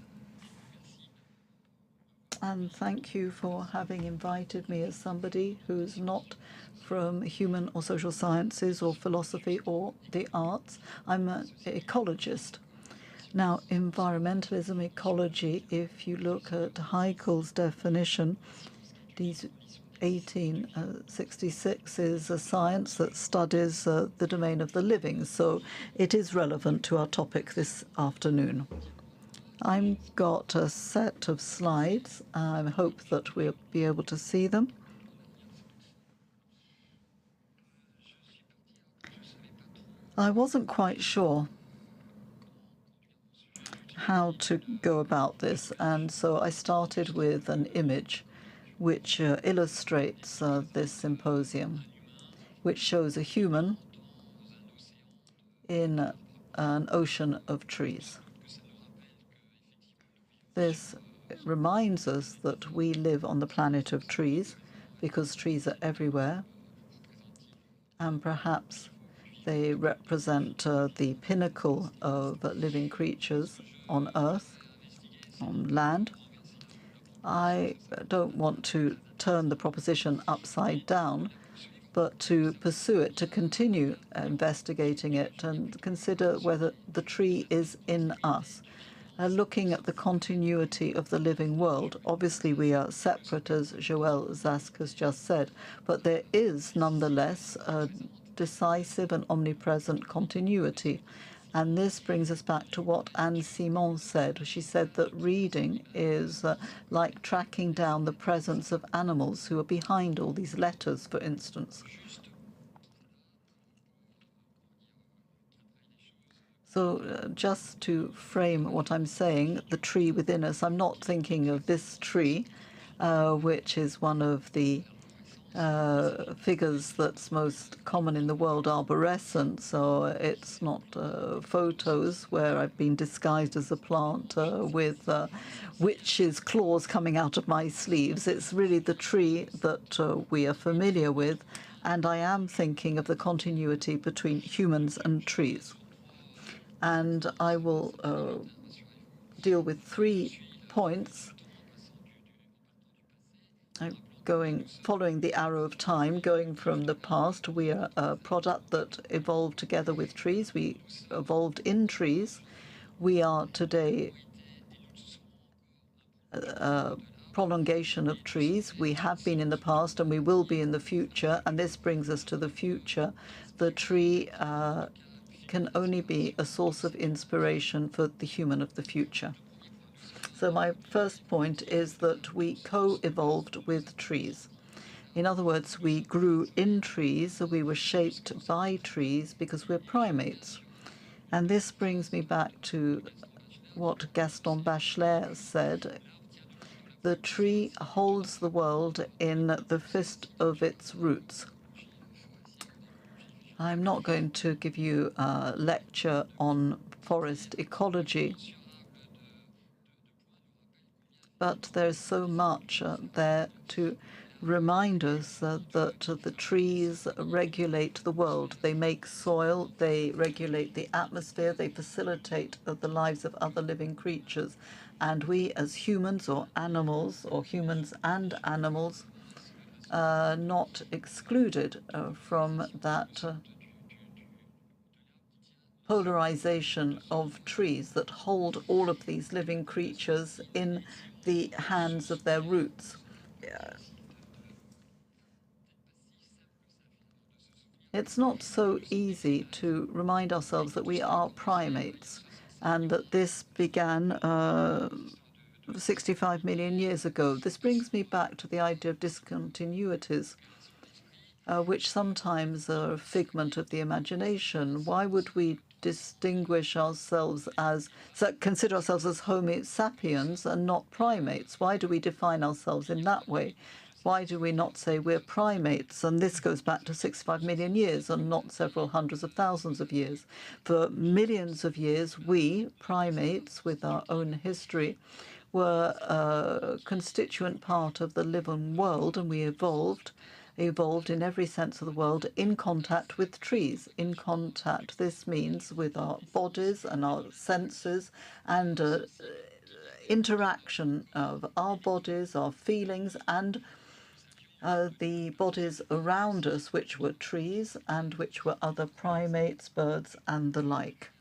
And thank you for having invited me as somebody who's not from human or social sciences or philosophy or the arts. I'm an ecologist. Now, environmentalism, ecology, if you look at Haeckel's definition, these 1866 is a science that studies the domain of the living, so it is relevant to our topic this afternoon. I've got a set of slides. I hope that we'll be able to see them. I wasn't quite sure how to go about this, and so I started with an image which illustrates this symposium, which shows a human in an ocean of trees. This reminds us that we live on the planet of trees because trees are everywhere, and perhaps they represent the pinnacle of living creatures on Earth, on land. I don't want to turn the proposition upside down, but to pursue it, to continue investigating it and consider whether the tree is in us. Looking at the continuity of the living world, obviously we are separate, as Joël Zask has just said, but there is nonetheless a decisive and omnipresent continuity. And this brings us back to what Anne Simon said. She said that reading is like tracking down the presence of animals who are behind all these letters, for instance. So just to frame what I'm saying, the tree within us, I'm not thinking of this tree, which is one of the figures that's most common in the world, arborescent, so it's not photos where I've been disguised as a plant with witches' claws coming out of my sleeves. It's really the tree that we are familiar with, and I am thinking of the continuity between humans and trees. And I will deal with 3 points. Following the arrow of time, going from the past. We are a product that evolved together with trees. We evolved in trees. We are today a prolongation of trees. We have been in the past and we will be in the future. And this brings us to the future. The tree can only be a source of inspiration for the human of the future. So my first point is that we co-evolved with trees. In other words, we grew in trees, so we were shaped by trees because we're primates. And this brings me back to what Gaston Bachelard said. The tree holds the world in the fist of its roots. I'm not going to give you a lecture on forest ecology, but there's so much there to remind us that the trees regulate the world. They make soil, they regulate the atmosphere, they facilitate the lives of other living creatures. And we as humans or animals, or humans and animals, are not excluded from that polarization of trees that hold all of these living creatures in the hands of their roots. It's not so easy to remind ourselves that we are primates and that this began 65 million years ago. This brings me back to the idea of discontinuities, which sometimes are a figment of the imagination. Why would we distinguish ourselves as, consider ourselves as Homo sapiens and not primates? Why do we define ourselves in that way? Why do we not say we're primates? And this goes back to 65 million years and not several hundreds of thousands of years. For millions of years, we, primates, with our own history, were a constituent part of the living world, and we evolved in every sense of the word in contact with trees. In contact, this means with our bodies and our senses, and interaction of our bodies, our feelings, and the bodies around us, which were trees and which were other primates, birds, and the like.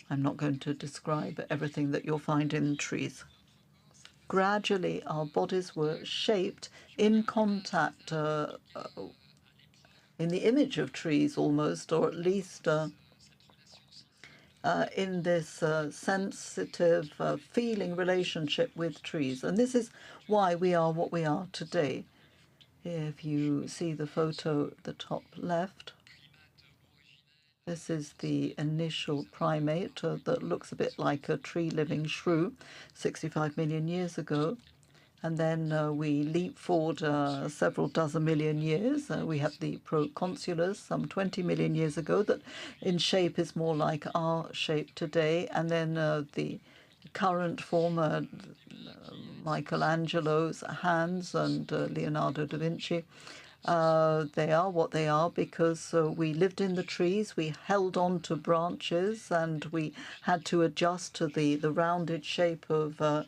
I'm not going to describe everything that you'll find in trees. Gradually, our bodies were shaped in contact, in the image of trees almost, or at least in this sensitive feeling relationship with trees. And this is why we are what we are today. If you see the photo at the top left, this is the initial primate that looks a bit like a tree-living shrew 65 million years ago. And then we leap forward several dozen million years. We have the Proconsulas some 20 million years ago that in shape is more like our shape today. And then the current form, Michelangelo's hands and Leonardo da Vinci. They are what they are because we lived in the trees, we held on to branches, and we had to adjust to the rounded shape of a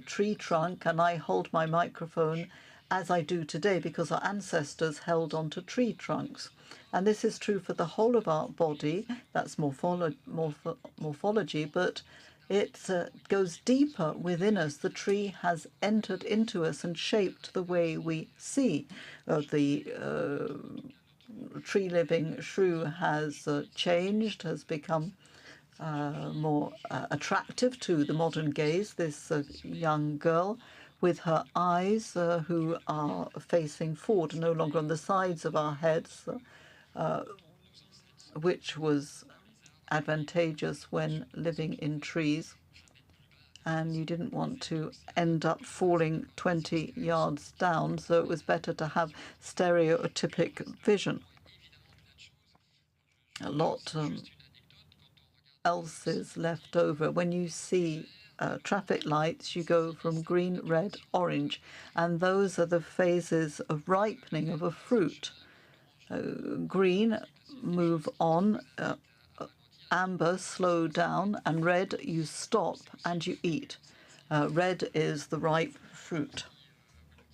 tree trunk. And I hold my microphone as I do today because our ancestors held on to tree trunks. And this is true for the whole of our body. That's morphology, but it goes deeper within us. The tree has entered into us and shaped the way we see. The tree-living shrew has changed, has become more attractive to the modern gaze. This young girl with her eyes who are facing forward, no longer on the sides of our heads, which was advantageous when living in trees, and you didn't want to end up falling 20 yards down, so it was better to have stereotypic vision. A lot else is left over. When you see traffic lights, you go from green, red, orange, and those are the phases of ripening of a fruit. Green, move on, amber, slow down, and red, you stop and you eat. Red is the ripe fruit.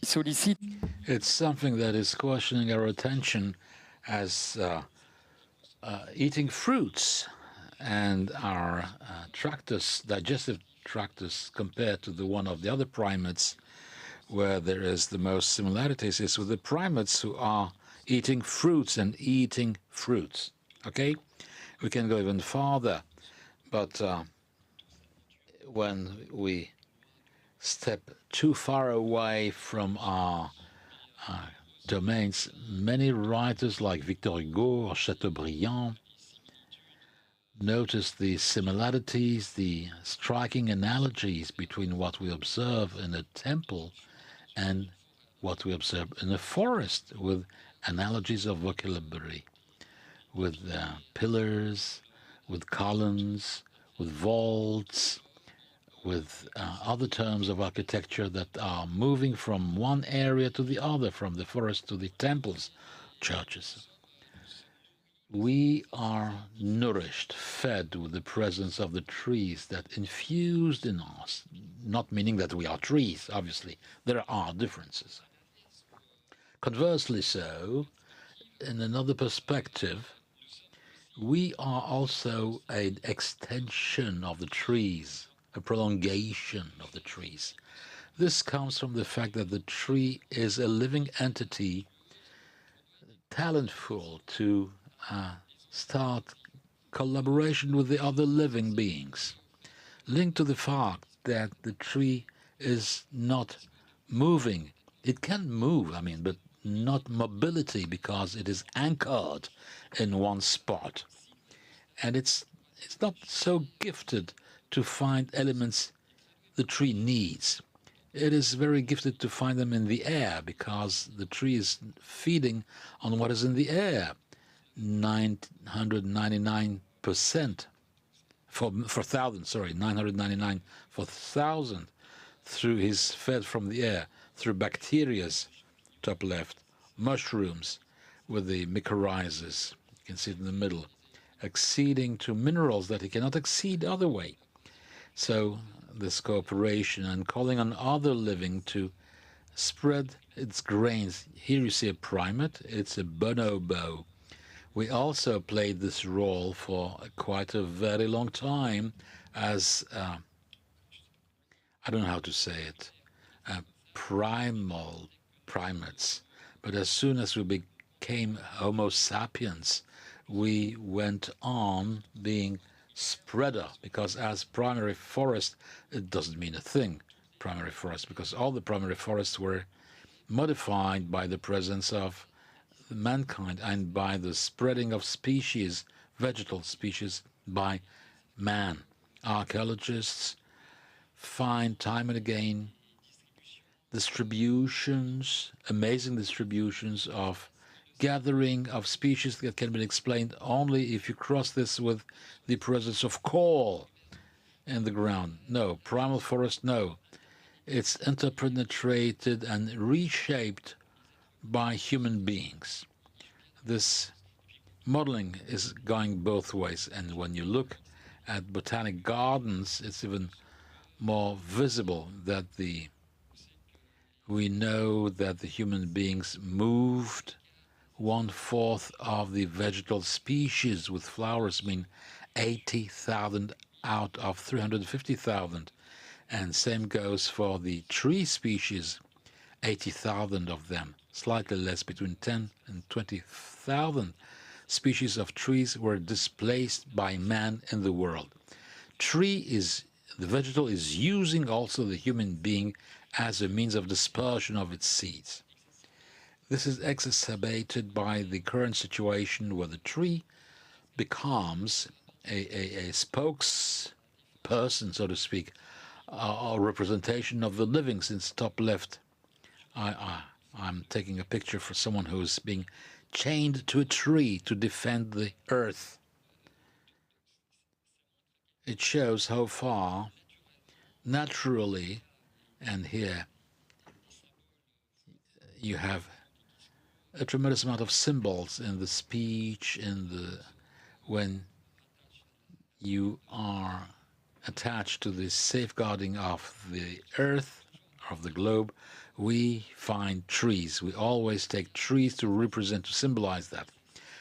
It's something that is questioning our attention as eating fruits and our digestive tractus compared to the one of the other primates, where there is the most similarities is with the primates who are eating fruits and eating fruits. Okay? We can go even farther, but when we step too far away from our domains, many writers like Victor Hugo or Chateaubriand notice the similarities, the striking analogies between what we observe in a temple and what we observe in a forest, with analogies of vocabulary, with pillars, with columns, with vaults, with other terms of architecture that are moving from one area to the other, from the forest to the temples, churches. We are nourished, fed with the presence of the trees that infused in us, not meaning that we are trees, obviously. There are differences. Conversely so, in another perspective, we are also an extension of the trees, a prolongation of the trees. This comes from the fact that the tree is a living entity, talentful to start collaboration with the other living beings, linked to the fact that the tree is not moving. It can move, but not mobility, because it is anchored in one spot. And it's not so gifted to find elements the tree needs. It is very gifted to find them in the air, because the tree is feeding on what is in the air. 999% for 999 for 1,000 through his fed from the air, through bacterias, top left, mushrooms with the mycorrhizas, you can see it in the middle, acceding to minerals that he cannot accede other way. So this cooperation and calling on other living to spread its grains. Here you see a primate, it's a bonobo. We also played this role for quite a very long time as, I don't know how to say it, primal primates. But as soon as we became Homo sapiens, we went on being spreader, because as primary forest, it doesn't mean a thing, primary forest, because all the primary forests were modified by the presence of mankind and by the spreading of species, vegetal species, by man. Archaeologists find time and again distributions, amazing distributions of gathering of species that can be explained only if you cross this with the presence of coal in the ground. No, primal forest, no. It's interpenetrated and reshaped by human beings. This modeling is going both ways, and when you look at botanic gardens, it's even more visible that we know that the human beings moved 1/4 of the vegetal species with flowers, mean 80,000 out of 350,000. And same goes for the tree species, 80,000 of them, slightly less, between 10 and 20,000 species of trees were displaced by man in the world. The vegetal is using also the human being as a means of dispersion of its seeds. This is exacerbated by the current situation where the tree becomes a spokesperson, so to speak, a representation of the living. Since top left, I'm taking a picture for someone who's being chained to a tree to defend the earth. It shows how far naturally, and here you have a tremendous amount of symbols in the speech, when you are attached to the safeguarding of the earth, of the globe. We find trees. We always take trees to represent, to symbolize that.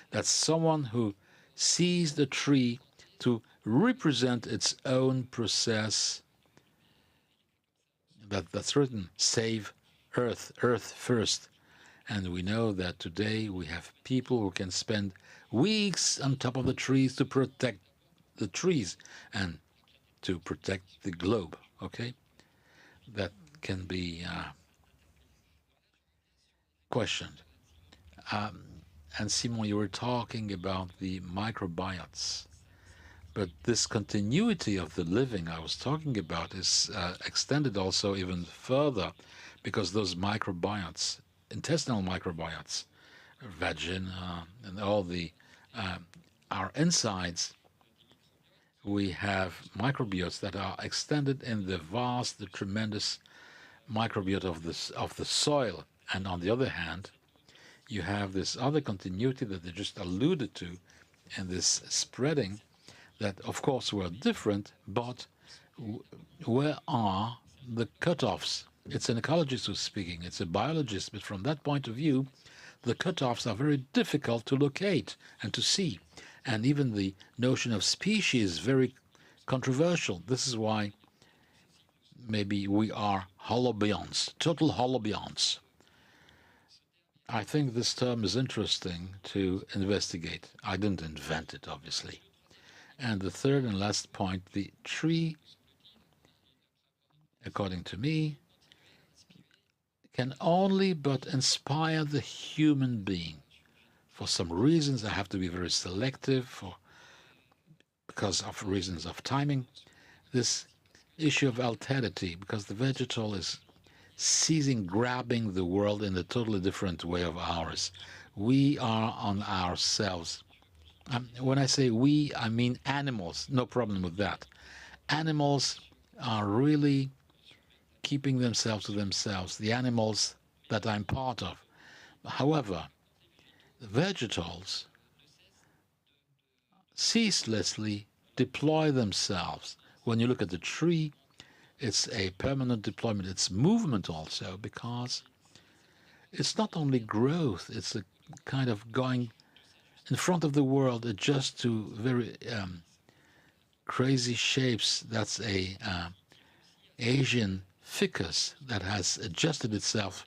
That's someone who sees the tree to represent its own process. That's written, save earth, earth first. And we know that today we have people who can spend weeks on top of the trees to protect the trees and to protect the globe, okay? That can be questioned. And Simon, you were talking about the microbiotes. But this continuity of the living I was talking about is extended also even further, because those microbiotes, intestinal microbiotes, vagina, and all our insides, we have microbiotes that are extended in the vast, the tremendous microbiota of the soil. And on the other hand, you have this other continuity that they just alluded to, and this spreading that, of course, were different, but where are the cutoffs? It's an ecologist who's speaking, it's a biologist, but from that point of view, the cutoffs are very difficult to locate and to see. And even the notion of species is very controversial. This is why maybe we are holobionts, total holobionts. I think this term is interesting to investigate. I didn't invent it, obviously. And the third and last point, the tree, according to me, can only but inspire the human being. For some reasons, I have to be very selective because of reasons of timing. This issue of alterity, because the vegetal is seizing, grabbing the world in a totally different way of ours. We are on ourselves. When I say we, I mean animals. No problem with that. Animals are really keeping themselves to themselves, the animals that I'm part of. However, the vegetals ceaselessly deploy themselves. When you look at the tree, It's a permanent deployment. It's movement also, because it's not only growth, it's a kind of going in front of the world, adjust to very crazy shapes. That's a Asian ficus that has adjusted itself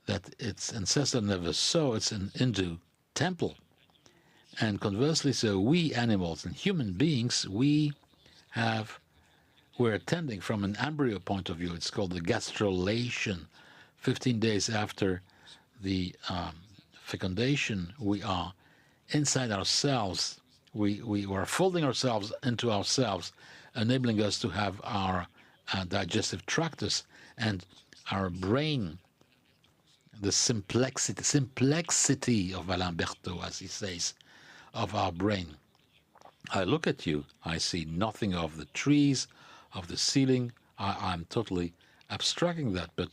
that its ancestor never saw. It's an Hindu temple. And conversely, so we animals and human beings, we're attending from an embryo point of view. It's called the gastrulation. 15 days after the fecundation, we are inside ourselves. We are folding ourselves into ourselves, enabling us to have our digestive tractus and our brain, the simplexity of Alain Berthaud, as he says, of our brain. I look at you, I see nothing of the trees, of the ceiling. I'm totally abstracting that, but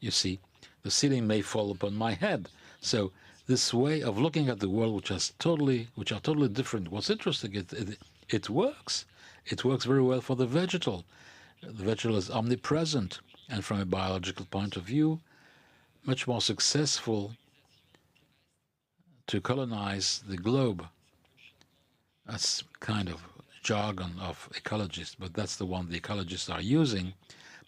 you see, the ceiling may fall upon my head. So this way of looking at the world, which are totally different. What's interesting, it works. It works very well for the vegetal. The vegetal is omnipresent, and from a biological point of view, much more successful to colonize the globe. That's kind of jargon of ecologists, but that's the one the ecologists are using.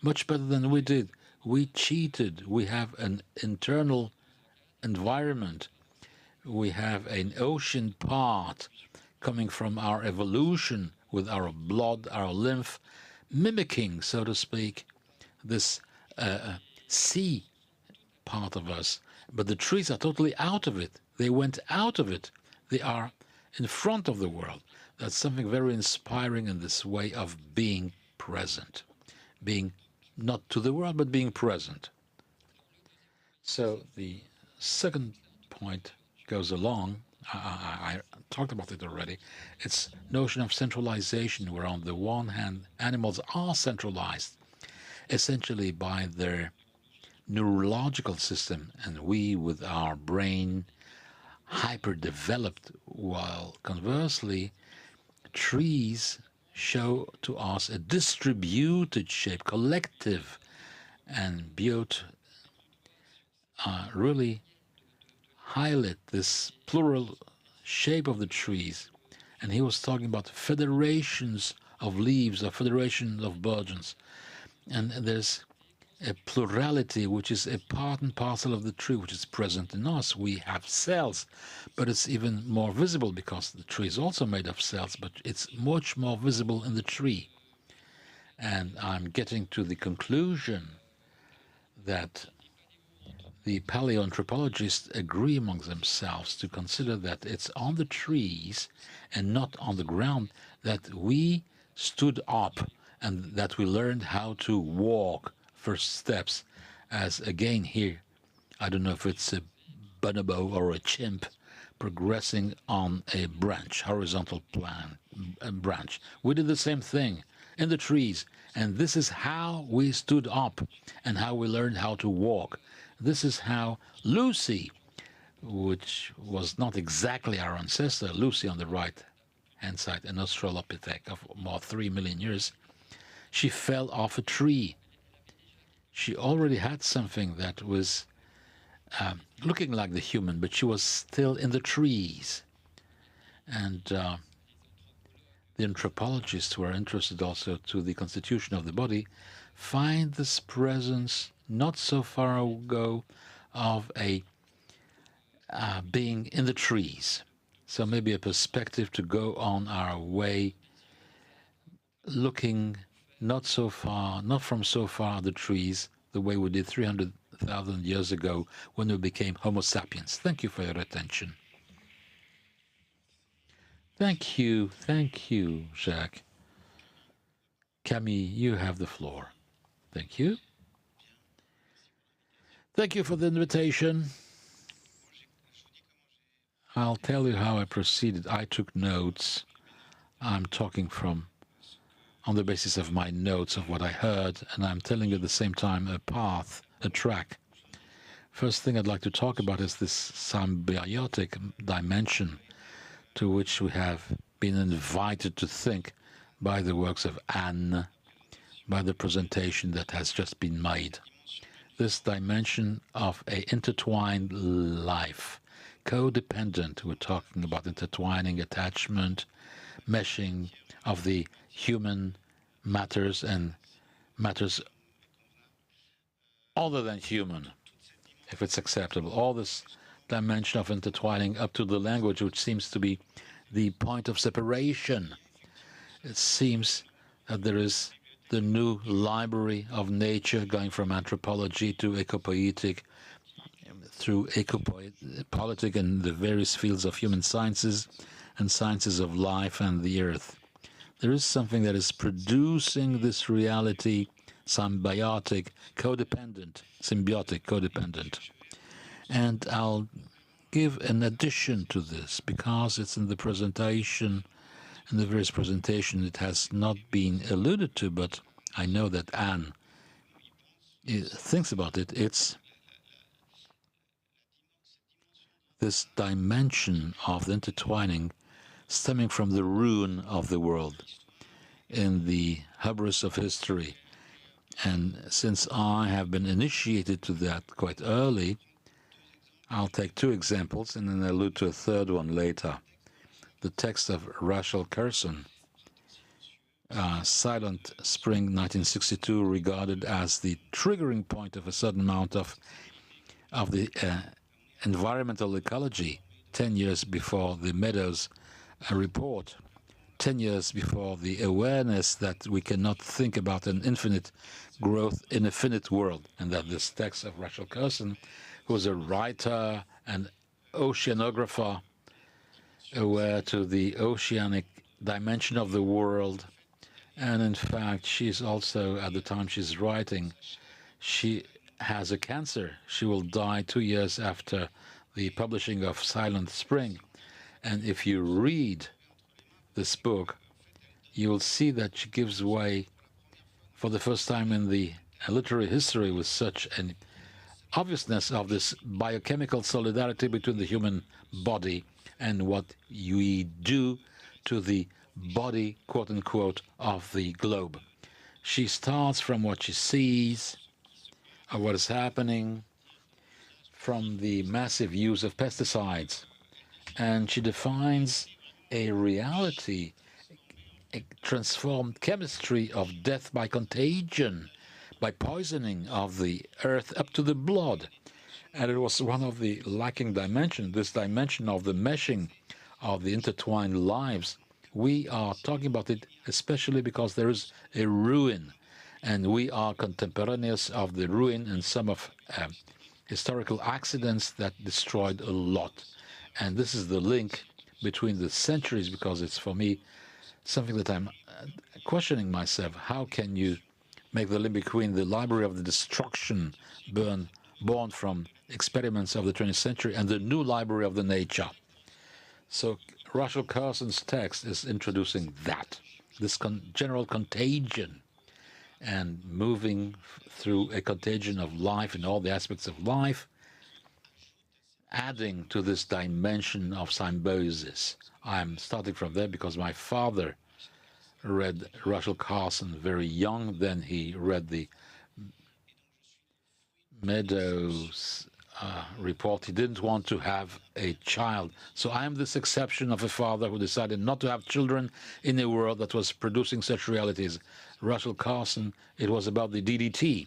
Much better than we did. We cheated. We have an internal environment. We have an ocean part coming from our evolution with our blood, our lymph, mimicking, so to speak, this sea part of us. But the trees are totally out of it. They went out of it. They are in front of the world. That's something very inspiring in this way of being present, being not to the world, but being present. So the second point goes along. I talked about it already. It's notion of centralization, where on the one hand, animals are centralized, essentially by their neurological system, and we with our brain hyper-developed, while conversely, trees show to us a distributed shape, collective, and Biot really highlight this plural shape of the trees. And he was talking about federations of leaves, or federations of burgeons. And there's a plurality, which is a part and parcel of the tree, which is present in us. We have cells, but it's even more visible because the tree is also made of cells, but it's much more visible in the tree. And I'm getting to the conclusion that the paleoanthropologists agree among themselves to consider that it's on the trees and not on the ground that we stood up and that we learned how to walk. First steps, as again here, I don't know if it's a bonobo or a chimp progressing on a branch, horizontal branch. We did the same thing in the trees, and this is how we stood up and how we learned how to walk. This is how Lucy, which was not exactly our ancestor, Lucy on the right-hand side, an Australopithec of more 3 million years, she fell off a tree. She already had something that was looking like the human, but she was still in the trees. And the anthropologists who are interested also to the constitution of the body find this presence not so far ago of a being in the trees. So maybe a perspective to go on our way, looking not so far, not from so far the trees, the way we did 300,000 years ago when we became Homo sapiens. Thank you for your attention. Thank you, Jacques. Camille, you have the floor. Thank you. Thank you for the invitation. I'll tell you how I proceeded. I took notes. I'm talking on the basis of my notes of what I heard, and I'm telling you at the same time a path, a track. First thing I'd like to talk about is this symbiotic dimension to which we have been invited to think by the works of Anne by the presentation that has just been made. This dimension of a intertwined life, codependent, we're talking about intertwining, attachment, meshing of the human matters and matters other than human, if it's acceptable. All this dimension of intertwining up to the language, which seems to be the point of separation. It seems that there is the new library of nature going from anthropology to ecopoietic, through ecopolitic and the various fields of human sciences and sciences of life and the earth. There is something that is producing this reality, symbiotic, codependent, symbiotic, codependent. And I'll give an addition to this because it's in the presentation, in the various presentation, it has not been alluded to, but I know that Anne thinks about it. It's this dimension of the intertwining stemming from the ruin of the world in the hubris of history. And since I have been initiated to that quite early, I'll take two examples and then allude to a third one later. The text of Rachel Carson, Silent Spring 1962, regarded as the triggering point of a certain amount of the environmental ecology 10 years before the Meadows report, 10 years before the awareness that we cannot think about an infinite growth in a finite world, and that this text of Rachel Carson, who was a writer and oceanographer, aware to the oceanic dimension of the world, and in fact she's also, at the time she's writing, she has a cancer. She will die 2 years after the publishing of Silent Spring. And if you read this book, you will see that she gives way for the first time in the literary history with such an obviousness of this biochemical solidarity between the human body and what we do to the body, quote-unquote, of the globe. She starts from what she sees, of what is happening, from the massive use of pesticides, and she defines a reality, a transformed chemistry of death by contagion, by poisoning of the earth up to the blood. And it was one of the lacking dimensions, this dimension of the meshing of the intertwined lives. We are talking about it especially because there is a ruin, and we are contemporaneous of the ruin and some of historical accidents that destroyed a lot. And this is the link between the centuries, because it's, for me, something that I'm questioning myself. How can you make the link between the library of the destruction born from experiments of the 20th century and the new library of the nature? So Rachel Carson's text is introducing that, this general contagion, and moving through a contagion of life in all the aspects of life, adding to this dimension of symbiosis. I'm starting from there because my father read Rachel Carson very young. Then he read the Meadows report. He didn't want to have a child. So I'm this exception of a father who decided not to have children in a world that was producing such realities. Rachel Carson, it was about the DDT.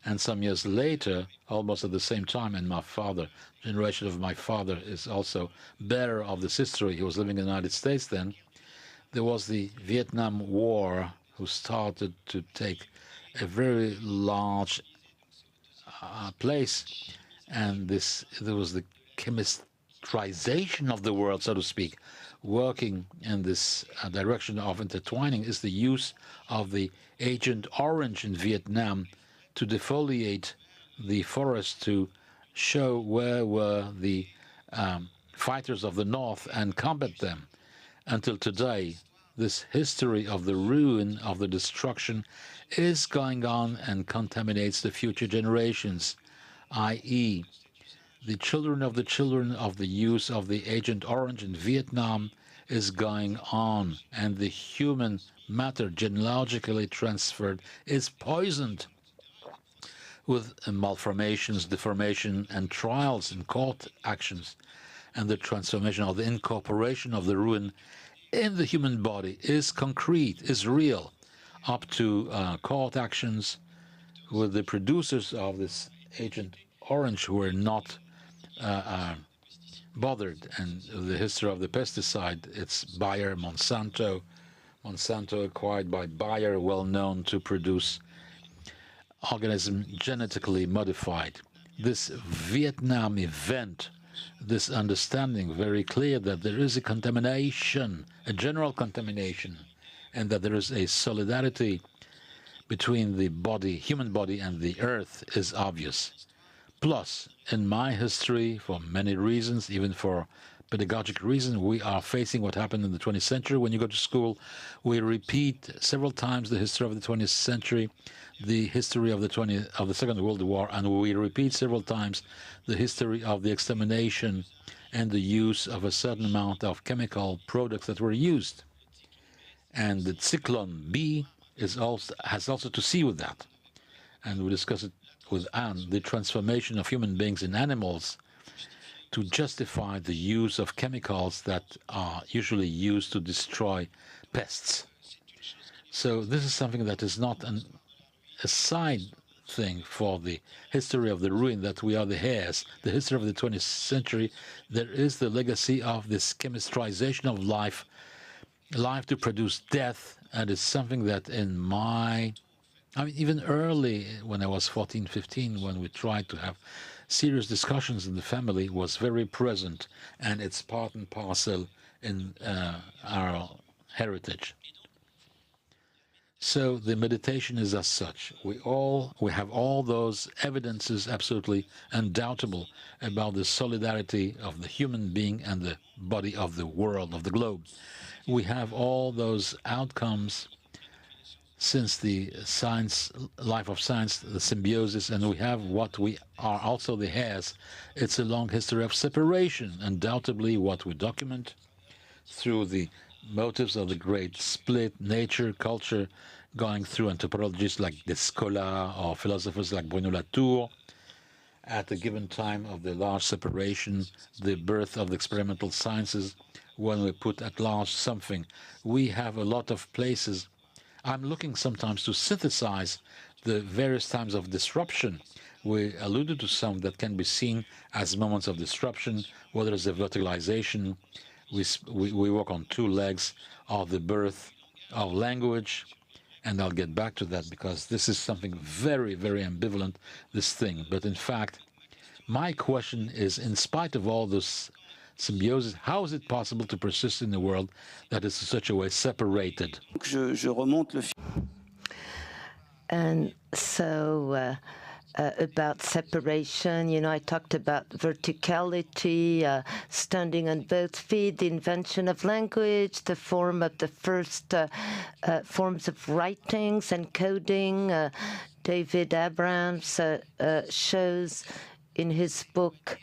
And some years later, almost at the same time, and my father, generation of my father, is also bearer of this history. He was living in the United States then. There was the Vietnam War, who started to take a very large place, and there was the chemistrization of the world, so to speak. Working in this direction of intertwining is the use of the Agent Orange in Vietnam to defoliate the forest, to show where were the fighters of the North and combat them. Until today, this history of the ruin, of the destruction, is going on and contaminates the future generations, i.e., the children of the use of the Agent Orange in Vietnam is going on, and the human matter genealogically transferred is poisoned with malformations, deformation, and trials in court actions, and the transformation or the incorporation of the ruin in the human body is concrete, is real, up to court actions with the producers of this Agent Orange who were not bothered. And the history of the pesticide, it's Bayer, Monsanto acquired by Bayer, well known to produce organisms genetically modified. This Vietnam event, this understanding very clear that there is a contamination, a general contamination, and that there is a solidarity between the body, human body, and the earth is obvious. Plus, in my history, for many reasons, even for pedagogic reasons, we are facing what happened in the 20th century. When you go to school, we repeat several times the history of the 20th century, the history of the Second World War, and we repeat several times the history of the extermination and the use of a certain amount of chemical products that were used. And the Zyklon B has also to see with that. And we discussed it with Anne, the transformation of human beings in animals to justify the use of chemicals that are usually used to destroy pests. So this is something that is not a side thing for the history of the ruin that we are the heirs. The history of the 20th century, there is the legacy of this chemistrization of life to produce death, and it's something that even early when I was 14, 15, when we tried to have serious discussions in the family, was very present, and it's part and parcel in our heritage. So the meditation is as such. We have all those evidences absolutely undoubtable about the solidarity of the human being and the body of the world, of the globe. We have all those outcomes since the life of science, the symbiosis, and we have what we are also the heirs. It's a long history of separation, undoubtedly what we document through the motives of the great split, nature, culture, going through anthropologists like Descola or philosophers like Bruno Latour. At a given time of the large separation, the birth of the experimental sciences, when we put at large something, we have a lot of places. I'm looking sometimes to synthesize the various times of disruption. We alluded to some that can be seen as moments of disruption, whether it's a verticalization, we walk on two legs, or the birth of language, and I'll get back to that because this is something very, very ambivalent, this thing. But in fact, my question is, in spite of all this symbiosis, how is it possible to persist in a world that is in such a way separated? And so about separation, I talked about verticality, standing on both feet, the invention of language, the form of the first forms of writings and coding. David Abrams shows in his book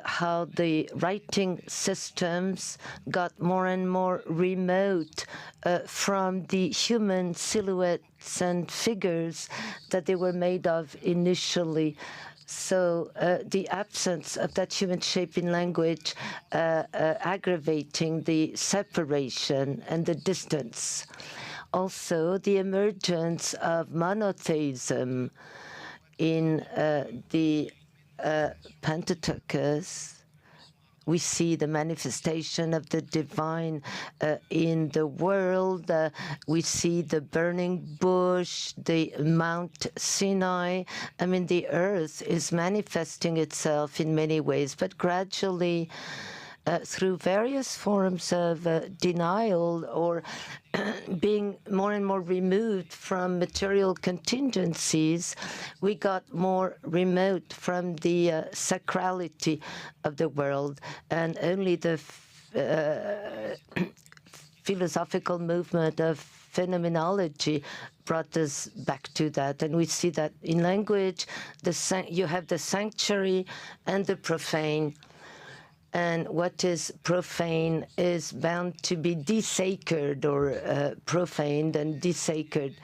how the writing systems got more and more remote from the human silhouettes and figures that they were made of initially. So the absence of that human shape in language aggravating the separation and the distance. Also, the emergence of monotheism in the Pentateuch. We see the manifestation of the divine in the world. We see the burning bush, the Mount Sinai. I mean, the earth is manifesting itself in many ways, but gradually through various forms of denial or being more and more removed from material contingencies, we got more remote from the sacrality of the world, and only the philosophical movement of phenomenology brought us back to that. And we see that in language, you have the sanctuary and the profane. and what is profane is bound to be desacred or profaned and desacred.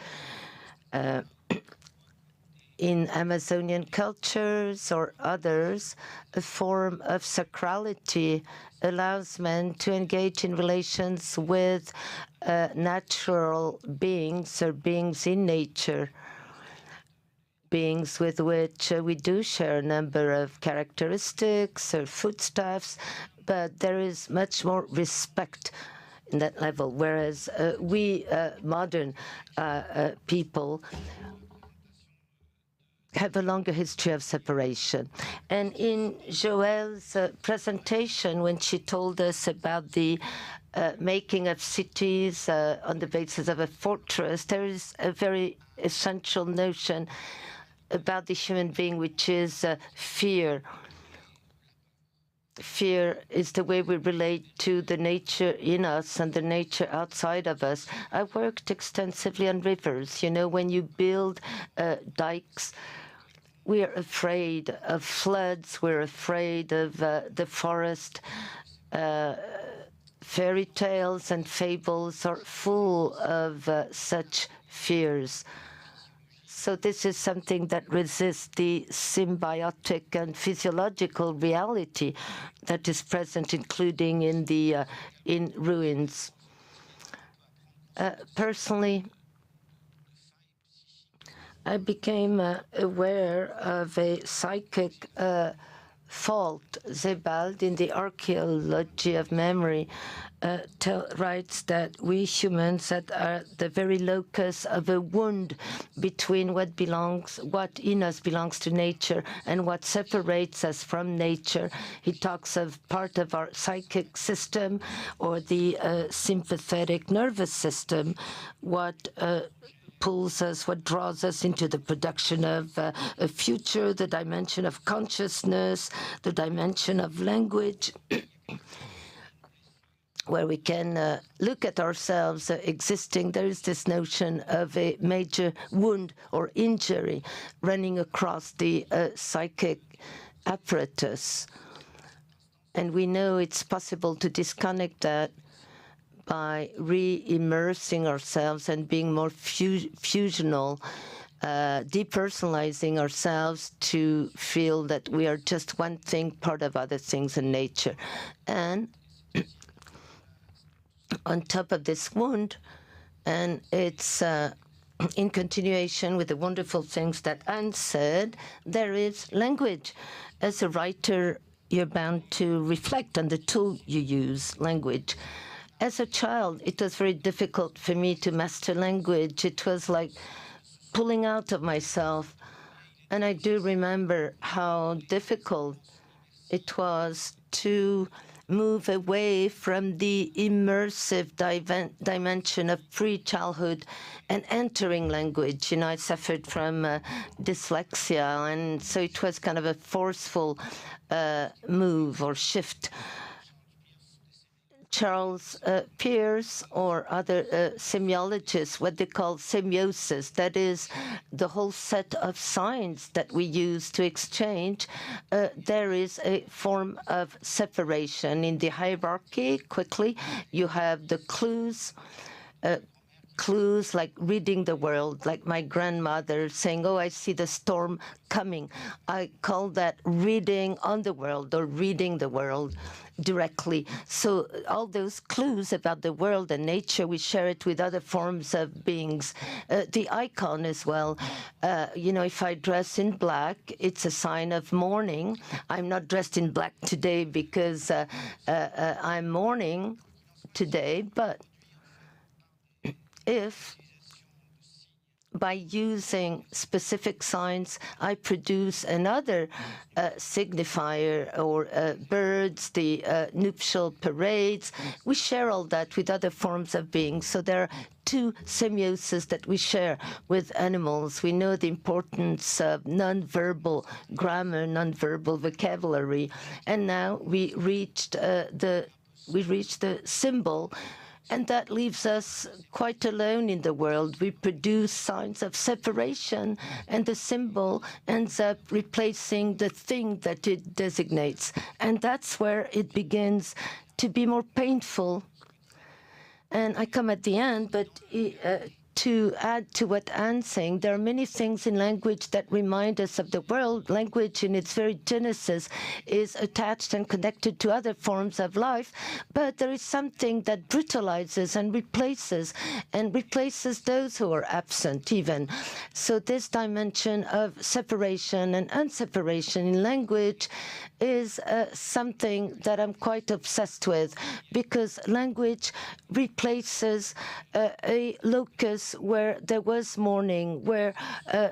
In Amazonian cultures or others, a form of sacrality allows men to engage in relations with natural beings or beings in nature, beings with which we do share a number of characteristics or foodstuffs, but there is much more respect in that level, whereas we modern people have a longer history of separation. And in Joëlle's presentation, when she told us about the making of cities on the basis of a fortress, there is a very essential notion about the human being, which is fear. Fear is the way we relate to the nature in us and the nature outside of us. I worked extensively on rivers. You know, when you build dikes, we are afraid of floods. We're afraid of the forest. Fairy tales and fables are full of such fears. So this is something that resists the symbiotic and physiological reality that is present, including in ruins. Personally, I became aware of a psychic fault. Sebald, in the archaeology of memory, writes that we humans are the very locus of a wound between what in us belongs to nature and what separates us from nature. He talks of part of our psychic system or the sympathetic nervous system, what pulls us, what draws us into the production of a future, the dimension of consciousness, the dimension of language, where we can look at ourselves existing. There is this notion of a major wound or injury running across the psychic apparatus. And we know it's possible to disconnect that by re-immersing ourselves and being more fusional, depersonalizing ourselves to feel that we are just one thing, part of other things in nature. And on top of this wound, and it's in continuation with the wonderful things that Anne said, there is language. As a writer, you're bound to reflect on the tool you use, language. As a child, it was very difficult for me to master language. It was like pulling out of myself. And I do remember how difficult it was to move away from the immersive dimension of pre-childhood and entering language. You know, I suffered from dyslexia, and so it was kind of a forceful move or shift. Charles Peirce or other semiologists, what they call semiosis, that is the whole set of signs that we use to exchange, there is a form of separation. In the hierarchy, quickly, you have the clues, clues like reading the world, like my grandmother saying, oh, I see the storm coming. I call that reading on the world or reading the world directly. So all those clues about the world and nature, we share it with other forms of beings. The icon as well. You know, if I dress in black, it's a sign of mourning. I'm not dressed in black today because I'm mourning today, but if by using specific signs, I produce another signifier or birds, the nuptial parades. We share all that with other forms of being. So there are two semioses that we share with animals. We know the importance of nonverbal grammar, nonverbal vocabulary, and now we reached the symbol. And that leaves us quite alone in the world. We produce signs of separation, and the symbol ends up replacing the thing that it designates. And that's where it begins to be more painful. And I come at the end, but to add to what Anne's saying, there are many things in language that remind us of the world. Language in its very genesis is attached and connected to other forms of life, but there is something that brutalizes and replaces those who are absent even. So this dimension of separation and unseparation in language is something that I'm quite obsessed with, because language replaces a locus where there was mourning, where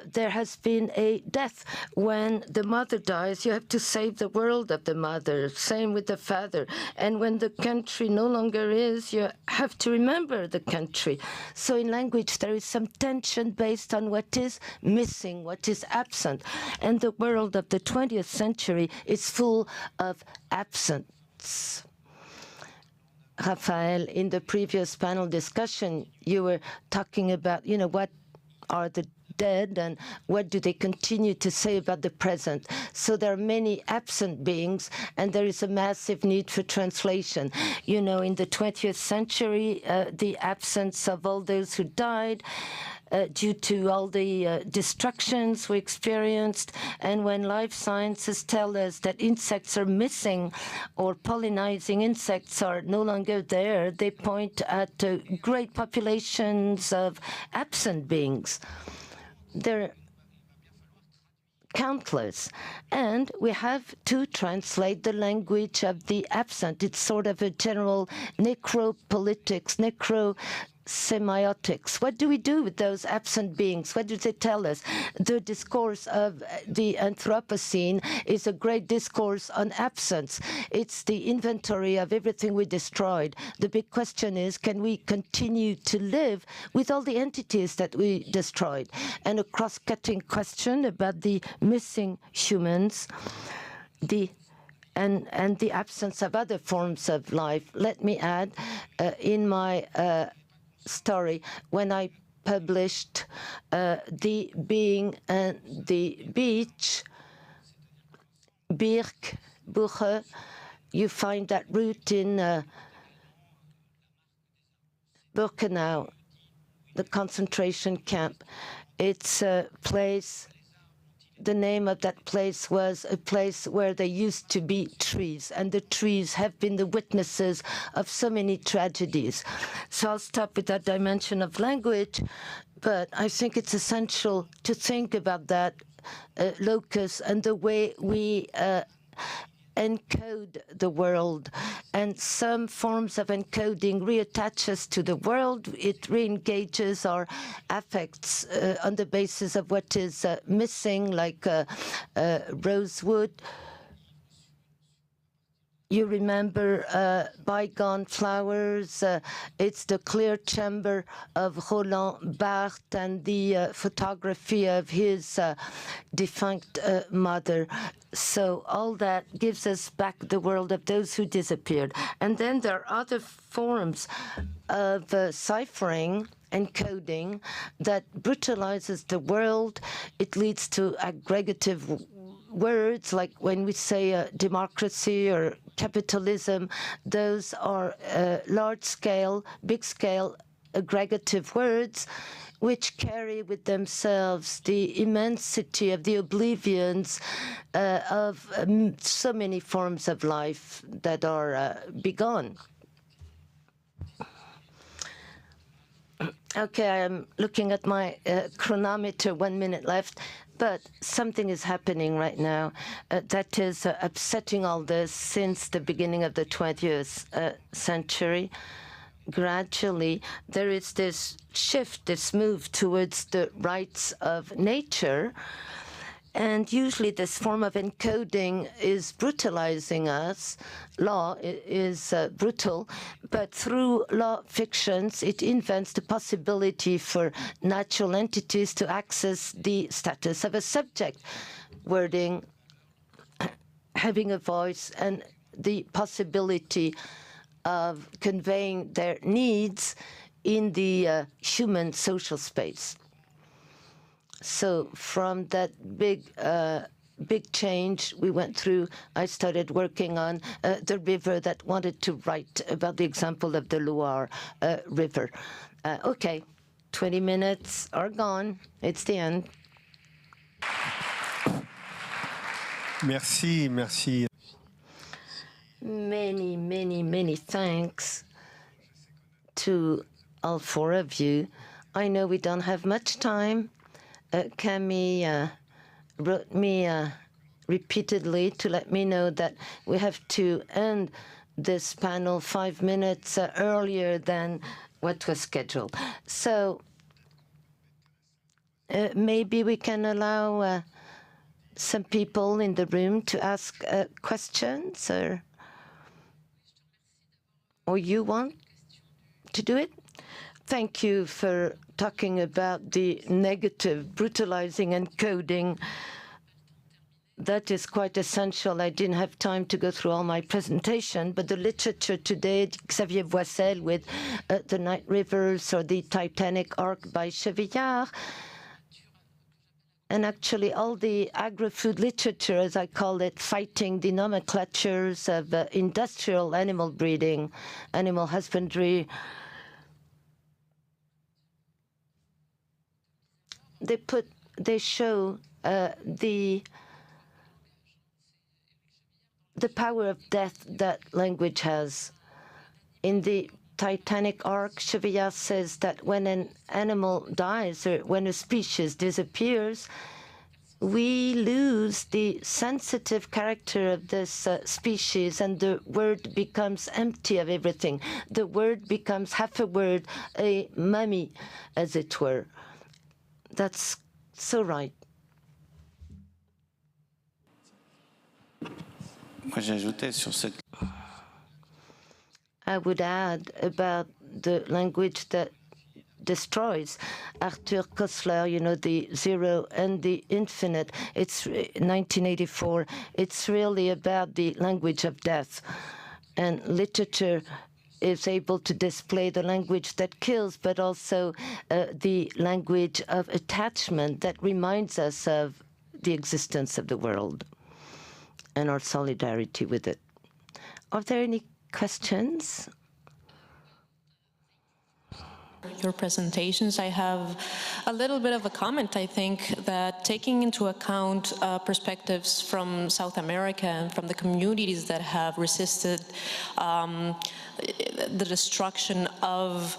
there has been a death. When the mother dies, you have to save the world of the mother. Same with the father. And when the country no longer is, you have to remember the country. So in language, there is some tension based on what is missing, what is absent. And the world of the 20th century is full of absence. Raphael, in the previous panel discussion, you were talking about, what are the dead and what do they continue to say about the present. So there are many absent beings, and there is a massive need for translation. In the 20th century, the absence of all those who died, due to all the destructions we experienced. And when life sciences tell us that insects are missing or pollinizing insects are no longer there, they point at great populations of absent beings. They're countless. And we have to translate the language of the absent. It's sort of a general necropolitics, semiotics. What do we do with those absent beings? What do they tell us? The discourse of the Anthropocene is a great discourse on absence. It's the inventory of everything we destroyed. The big question is, can we continue to live with all the entities that we destroyed? And a cross-cutting question about the missing humans, and the absence of other forms of life. Let me add, in my story, when I published The Being and the Beach, Birk, Buche, you find that root in Birkenau, the concentration camp. It's a place, the name of that place was a place where there used to be trees, and the trees have been the witnesses of so many tragedies. So I'll stop with that dimension of language, but I think it's essential to think about that locus and the way we encode the world. And some forms of encoding reattach us to the world. It re-engages our affects on the basis of what is missing, like rosewood. You remember Bygone Flowers. It's the clear chamber of Roland Barthes and the photography of his defunct mother. So all that gives us back the world of those who disappeared. And then there are other forms of ciphering and coding that brutalizes the world. It leads to aggregative words, like when we say democracy or capitalism. Those are large-scale, big-scale aggregative words which carry with themselves the immensity of the oblivions of so many forms of life that are begone. Okay, I'm looking at my chronometer, 1 minute left, but something is happening right now that is upsetting all this since the beginning of the 20th century. Gradually, there is this shift, this move towards the rights of nature. And usually this form of encoding is brutalizing us. Law is brutal, but through law fictions, it invents the possibility for natural entities to access the status of a subject, wording, having a voice, and the possibility of conveying their needs in the human social space. So from that big change we went through, I started working on the river that wanted to write about the example of the Loire River. Okay, 20 minutes are gone. It's the end. Merci, merci. Many, many, many thanks to all four of you. I know we don't have much time. Camille wrote me repeatedly to let me know that we have to end this panel 5 minutes earlier than what was scheduled. So maybe we can allow some people in the room to ask questions, or you want to do it? Thank you for talking about the negative, brutalizing and coding. That is quite essential. I didn't have time to go through all my presentation, but the literature today, Xavier Voissel with The Night Rivers or The Titanic Arc by Chevillard, and actually all the agri-food literature, as I call it, fighting the nomenclatures of industrial animal breeding, animal husbandry. They show the power of death that language has. In the Titanic Arc, Chevillard says that when an animal dies or when a species disappears, we lose the sensitive character of this species, and the word becomes empty of everything. The word becomes half a word, a mummy, as it were. That's so right. I would add about the language that destroys. Arthur Koestler, you know, The Zero and the Infinite. It's 1984. It's really about the language of death. And literature is able to display the language that kills, but also the language of attachment that reminds us of the existence of the world and our solidarity with it. Are there any questions? Your presentations, I have a little bit of a comment. I think that taking into account perspectives from South America and from the communities that have resisted the destruction of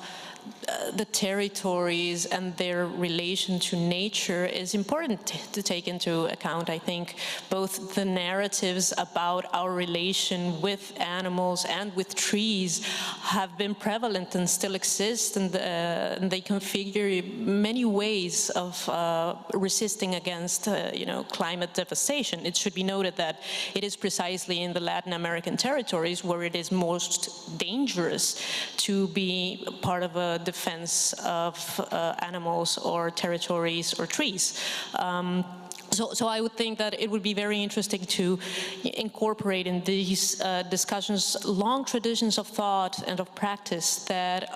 the territories and their relation to nature is important to take into account. I think both the narratives about our relation with animals and with trees have been prevalent and still exist, and they configure many ways of resisting against climate devastation. It should be noted that it is precisely in the Latin American territories where it is most dangerous to be part of a defense of animals or territories or trees. So I would think that it would be very interesting to incorporate in these discussions long traditions of thought and of practice that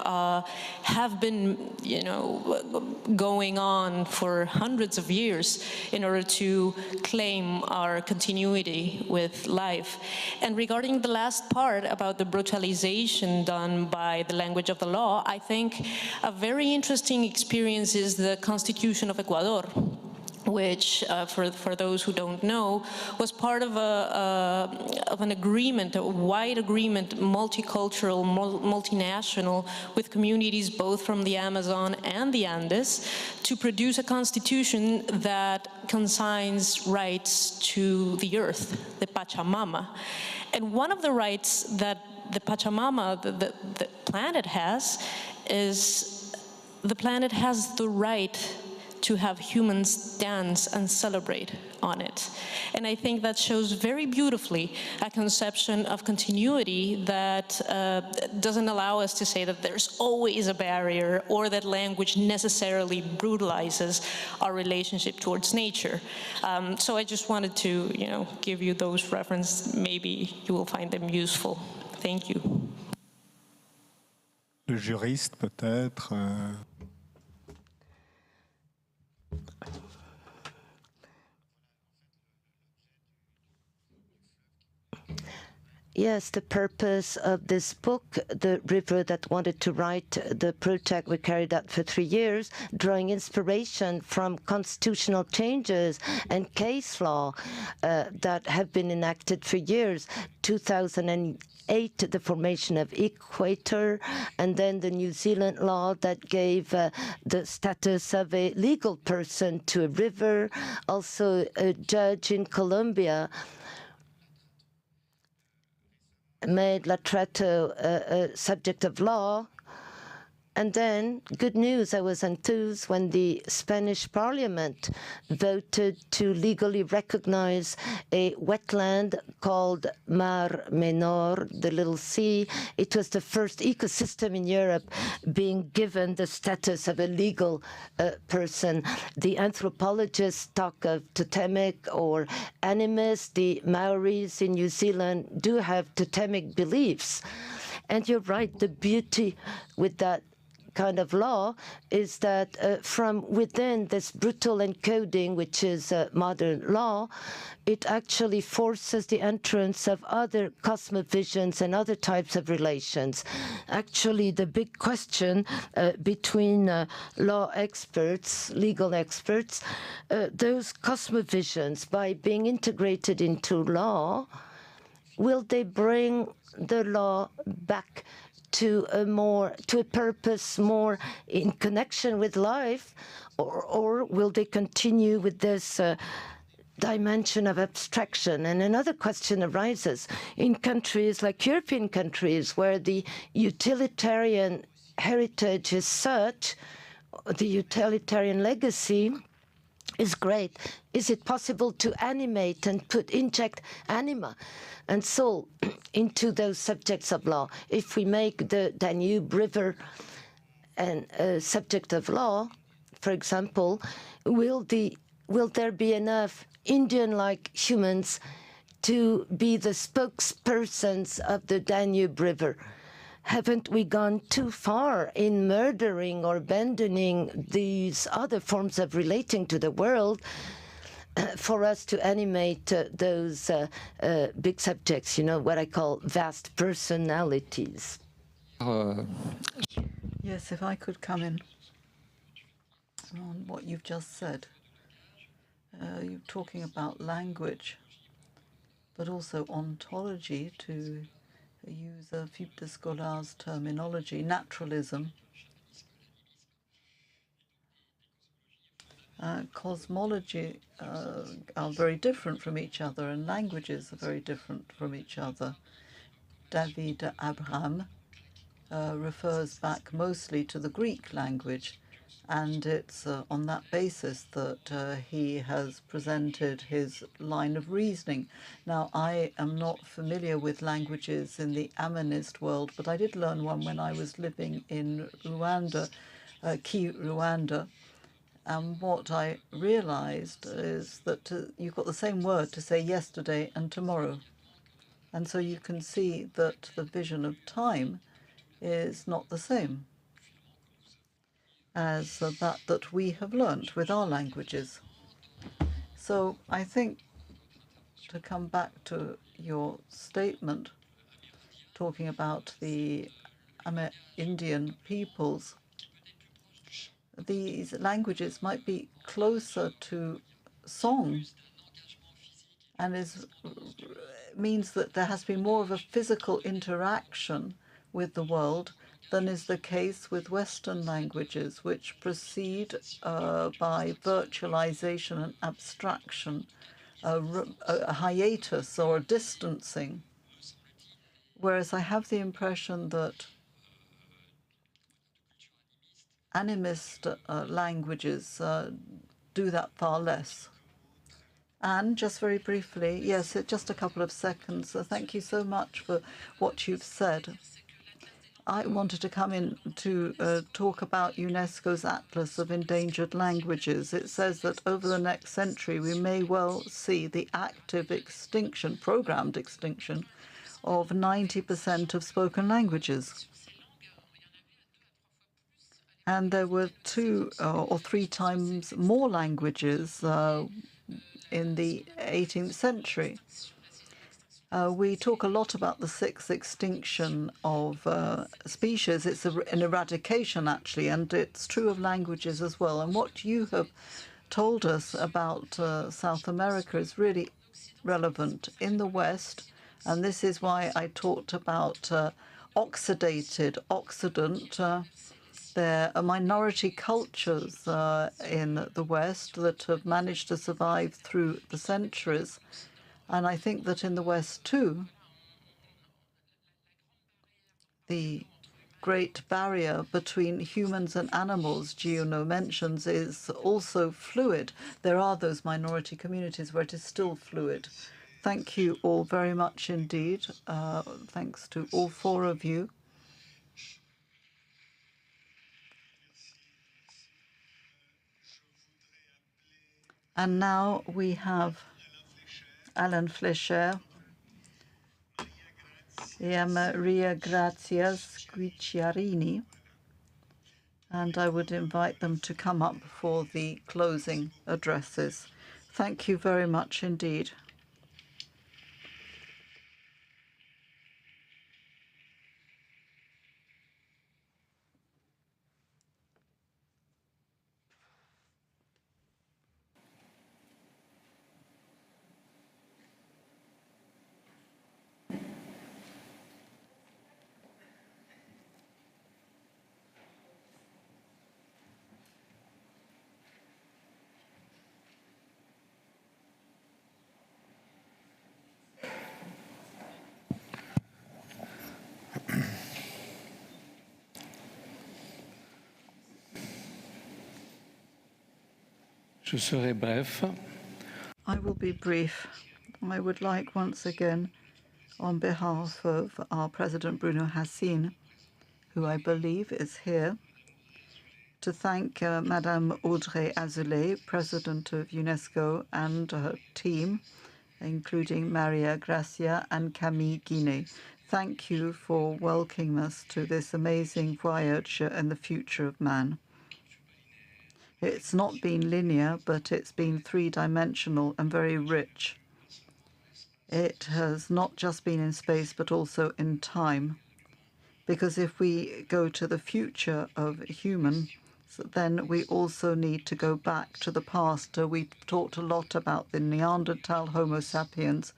have been, going on for hundreds of years in order to claim our continuity with life. And regarding the last part about the brutalization done by the language of the law, I think a very interesting experience is the Constitution of Ecuador, which, for those who don't know, was part of an agreement, a wide agreement, multicultural, multinational, with communities both from the Amazon and the Andes, to produce a constitution that consigns rights to the earth, the Pachamama. And one of the rights that the Pachamama, the planet has, is the planet has the right to have humans dance and celebrate on it. And I think that shows very beautifully a conception of continuity that doesn't allow us to say that there's always a barrier or that language necessarily brutalizes our relationship towards nature. So I just wanted to, give you those references. Maybe you will find them useful. Thank you. Le juriste, peut-être. Yes, the purpose of this book, the river that wanted to write the project we carried out for 3 years, drawing inspiration from constitutional changes and case law that have been enacted for years. 2008, the formation of Equator, and then the New Zealand law that gave the status of a legal person to a river. Also, a judge in Colombia made La Trato a subject of law. And then, good news, I was enthused when the Spanish Parliament voted to legally recognize a wetland called Mar Menor, the Little Sea. It was the first ecosystem in Europe being given the status of a legal person. The anthropologists talk of totemic or animist. The Maoris in New Zealand do have totemic beliefs. And you're right, the beauty with that kind of law is that from within this brutal encoding, which is modern law, it actually forces the entrance of other cosmovisions and other types of relations. Actually, the big question between law experts, legal experts, those cosmovisions, by being integrated into law, will they bring the law back to a purpose more in connection with life, or will they continue with this dimension of abstraction? And another question arises in countries like European countries where the utilitarian heritage is such, the utilitarian legacy is great. Is it possible to animate and inject anima and soul into those subjects of law? If we make the Danube River a subject of law, for example, will there be enough Indian-like humans to be the spokespersons of the Danube River? Haven't we gone too far in murdering or abandoning these other forms of relating to the world for us to animate those big subjects, you know, what I call vast personalities? Yes, if I could come in on what you've just said. You're talking about language, but also ontology, to use Philippe Descolar's terminology, naturalism. Cosmology are very different from each other, and languages are very different from each other. David Abraham refers back mostly to the Greek language, and it's on that basis that he has presented his line of reasoning. Now, I am not familiar with languages in the Amanist world, but I did learn one when I was living in Rwanda, Rwanda. And what I realized is that you've got the same word to say yesterday and tomorrow. And so you can see that the vision of time is not the same as that we have learnt with our languages. So I think, to come back to your statement, talking about the Indian peoples, these languages might be closer to song, and means that there has to be more of a physical interaction with the world than is the case with Western languages, which proceed by virtualization and abstraction, a hiatus or a distancing. Whereas I have the impression that animist languages do that far less. And just very briefly, yes, just a couple of seconds. Thank you so much for what you've said. I wanted to come in to talk about UNESCO's Atlas of Endangered Languages. It says that over the next century, we may well see the active extinction, programmed extinction, of 90% of spoken languages. And there were 2 or 3 times more languages in the 18th century. We talk a lot about the 6th extinction of species. It's an eradication, actually, and it's true of languages as well. And what you have told us about South America is really relevant in the West, and this is why I talked about Occident. There are minority cultures in the West that have managed to survive through the centuries. And I think that in the West, too, the great barrier between humans and animals, Giono mentions, is also fluid. There are those minority communities where it is still fluid. Thank you all very much indeed. Thanks to all 4 of you. And now we have Alain Fleischer and Maria Grazia Guicciarini, and I would invite them to come up for the closing addresses. Thank you very much indeed. Je serai bref. I will be brief. I would like once again, on behalf of our President Bruno Hassine, who I believe is here, to thank Madame Audrey Azoulay, President of UNESCO, and her team, including Maria Grazia and Camille Guinet. Thank you for welcoming us to this amazing voyage in the future of man. It's not been linear, but it's been 3-dimensional and very rich. It has not just been in space, but also in time. Because if we go to the future of humans, then we also need to go back to the past. We've talked a lot about the Neanderthal Homo sapiens.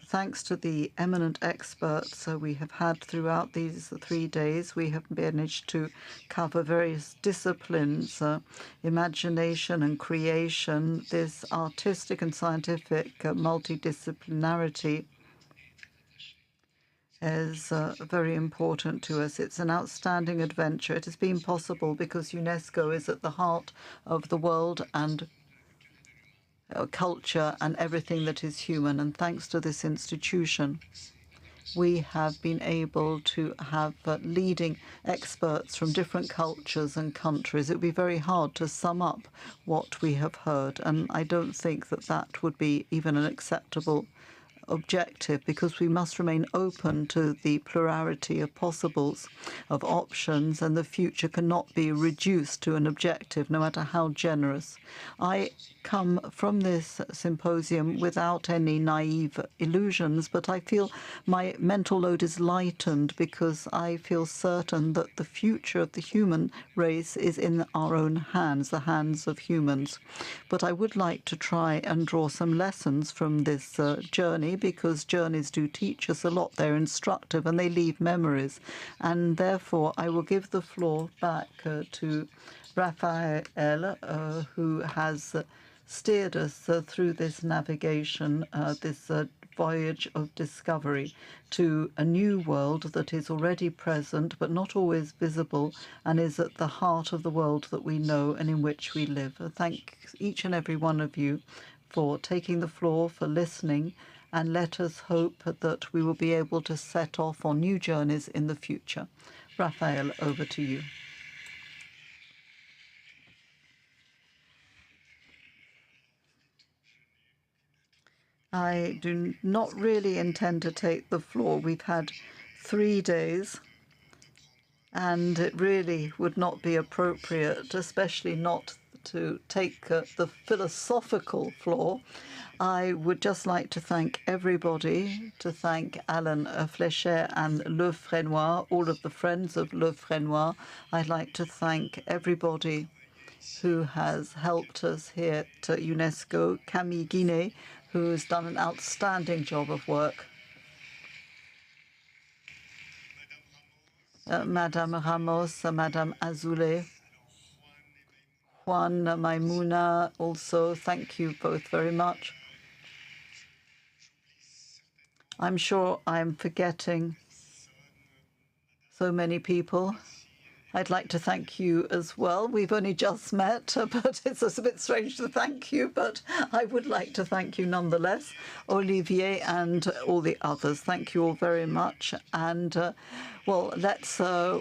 Thanks to the eminent experts we have had throughout these 3 days, we have managed to cover various disciplines, imagination and creation, this artistic and scientific multidisciplinarity is very important to us. It's an outstanding adventure. It has been possible because UNESCO is at the heart of the world and culture and everything that is human. And thanks to this institution, we have been able to have leading experts from different cultures and countries. It would be very hard to sum up what we have heard. And I don't think that that would be even an acceptable objective, because we must remain open to the plurality of possibles, of options, and the future cannot be reduced to an objective, no matter how generous. I come from this symposium without any naive illusions, but I feel my mental load is lightened because I feel certain that the future of the human race is in our own hands, the hands of humans. But I would like to try and draw some lessons from this journey, because journeys do teach us a lot. They're instructive and they leave memories. And therefore, I will give the floor back to Raphael, who has steered us through this navigation, this voyage of discovery to a new world that is already present but not always visible, and is at the heart of the world that we know and in which we live. Thank each and every one of you for taking the floor, for listening, and let us hope that we will be able to set off on new journeys in the future. Raphael, over to you. I do not really intend to take the floor. We've had 3 days And it really would not be appropriate, especially not to take the philosophical floor. I would just like to thank everybody, to thank Alain Fléchet and Le Frénois, all of the friends of Le Frénois. I'd like to thank everybody who has helped us here at UNESCO, Camille Guinet, who has done an outstanding job of work. Madame Ramos, Madame Azoulay, Juan, Maimouna, also, thank you both very much. I'm sure I'm forgetting so many people. I'd like to thank you as well. We've only just met, but it's a bit strange to thank you, but I would like to thank you nonetheless, Olivier and all the others. Thank you all very much. And, well, let's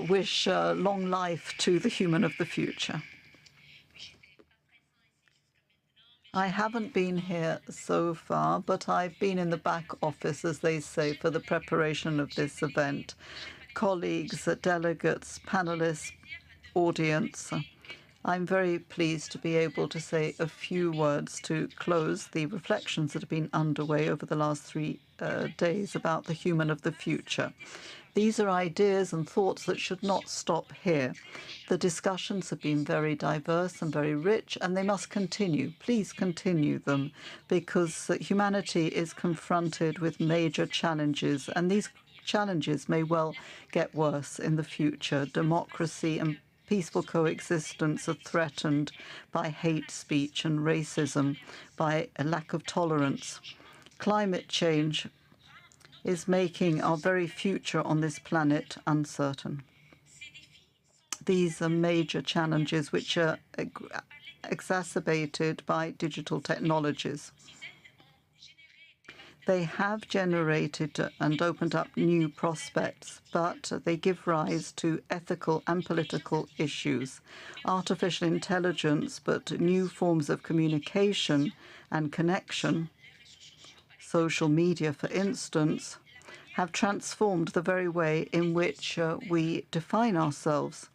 wish long life to the human of the future. I haven't been here so far, but I've been in the back office, as they say, for the preparation of this event. Colleagues, delegates, panelists, audience, I'm very pleased to be able to say a few words to close the reflections that have been underway over the last 3 days about the human of the future. These are ideas and thoughts that should not stop here. The discussions have been very diverse and very rich, and they must continue. Please continue them, because humanity is confronted with major challenges, and these challenges may well get worse in the future. Democracy and peaceful coexistence are threatened by hate speech and racism, by a lack of tolerance. Climate change is making our very future on this planet uncertain. These are major challenges which are exacerbated by digital technologies. They have generated and opened up new prospects, but they give rise to ethical and political issues. Artificial intelligence, but new forms of communication and connection, social media, for instance, have transformed the very way in which we define ourselves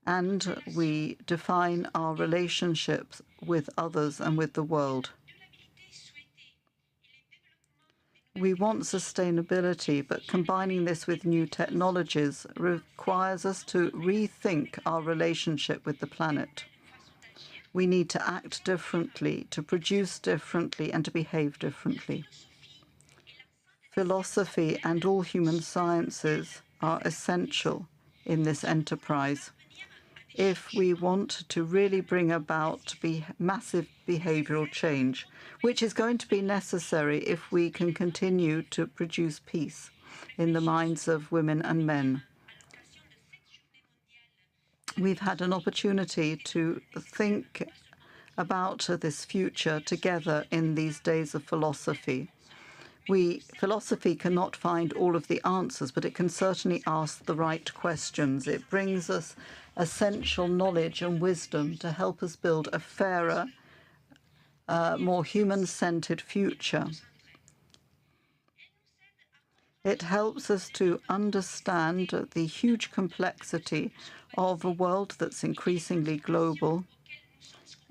and we define our relationships with others and with the world. We want sustainability, but combining this with new technologies requires us to rethink our relationship with the planet. We need to act differently, to produce differently, and to behave differently. Philosophy and all human sciences are essential in this enterprise if we want to really bring about massive behavioral change, which is going to be necessary if we can continue to produce peace in the minds of women and men. We've had an opportunity to think about this future together in these days of philosophy. Philosophy cannot find all of the answers, but it can certainly ask the right questions. It brings us essential knowledge and wisdom to help us build a fairer, more human-centered future. It helps us to understand the huge complexity of a world that's increasingly global,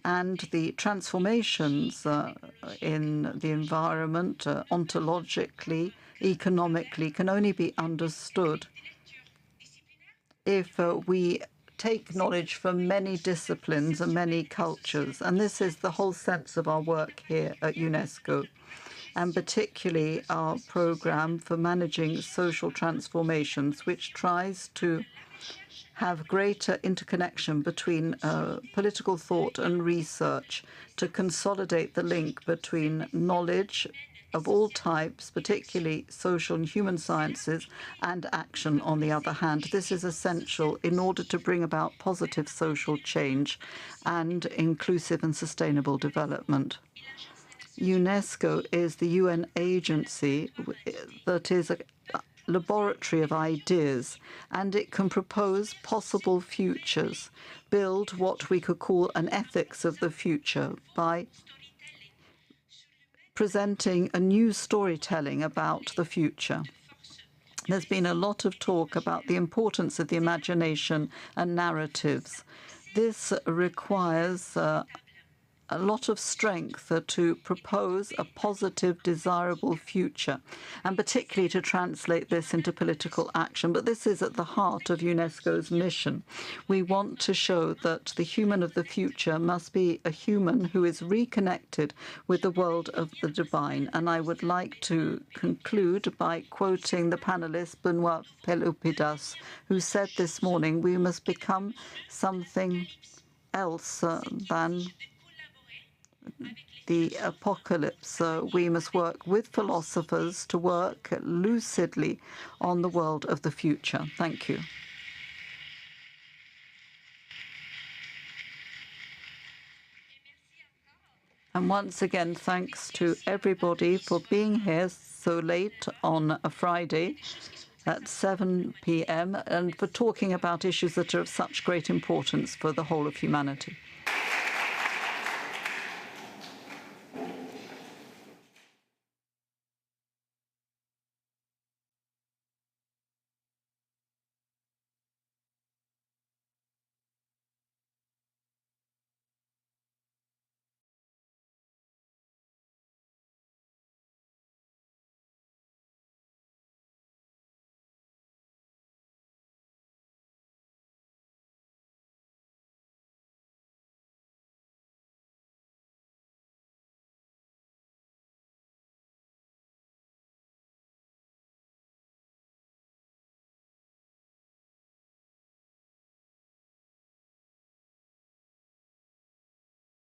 and the transformations in the environment, ontologically, economically, can only be understood if we take knowledge from many disciplines and many cultures. And this is the whole sense of our work here at UNESCO, and particularly our program for managing social transformations, which tries to have greater interconnection between political thought and research, to consolidate the link between knowledge of all types, particularly social and human sciences, and action on the other hand. This is essential in order to bring about positive social change and inclusive and sustainable development. UNESCO is the UN agency that is a laboratory of ideas, and it can propose possible futures, build what we could call an ethics of the future by presenting a new storytelling about the future. There's been a lot of talk about the importance of the imagination and narratives. This requires a lot of strength to propose a positive, desirable future, and particularly to translate this into political action. But this is at the heart of UNESCO's mission. We want to show that the human of the future must be a human who is reconnected with the world of the divine. And I would like to conclude by quoting the panelist Benoit Pelopidas, who said this morning, we must become something else than the apocalypse. We must work with philosophers to work lucidly on the world of the future. Thank you. And once again, thanks to everybody for being here so late on a Friday at 7 p.m. and for talking about issues that are of such great importance for the whole of humanity.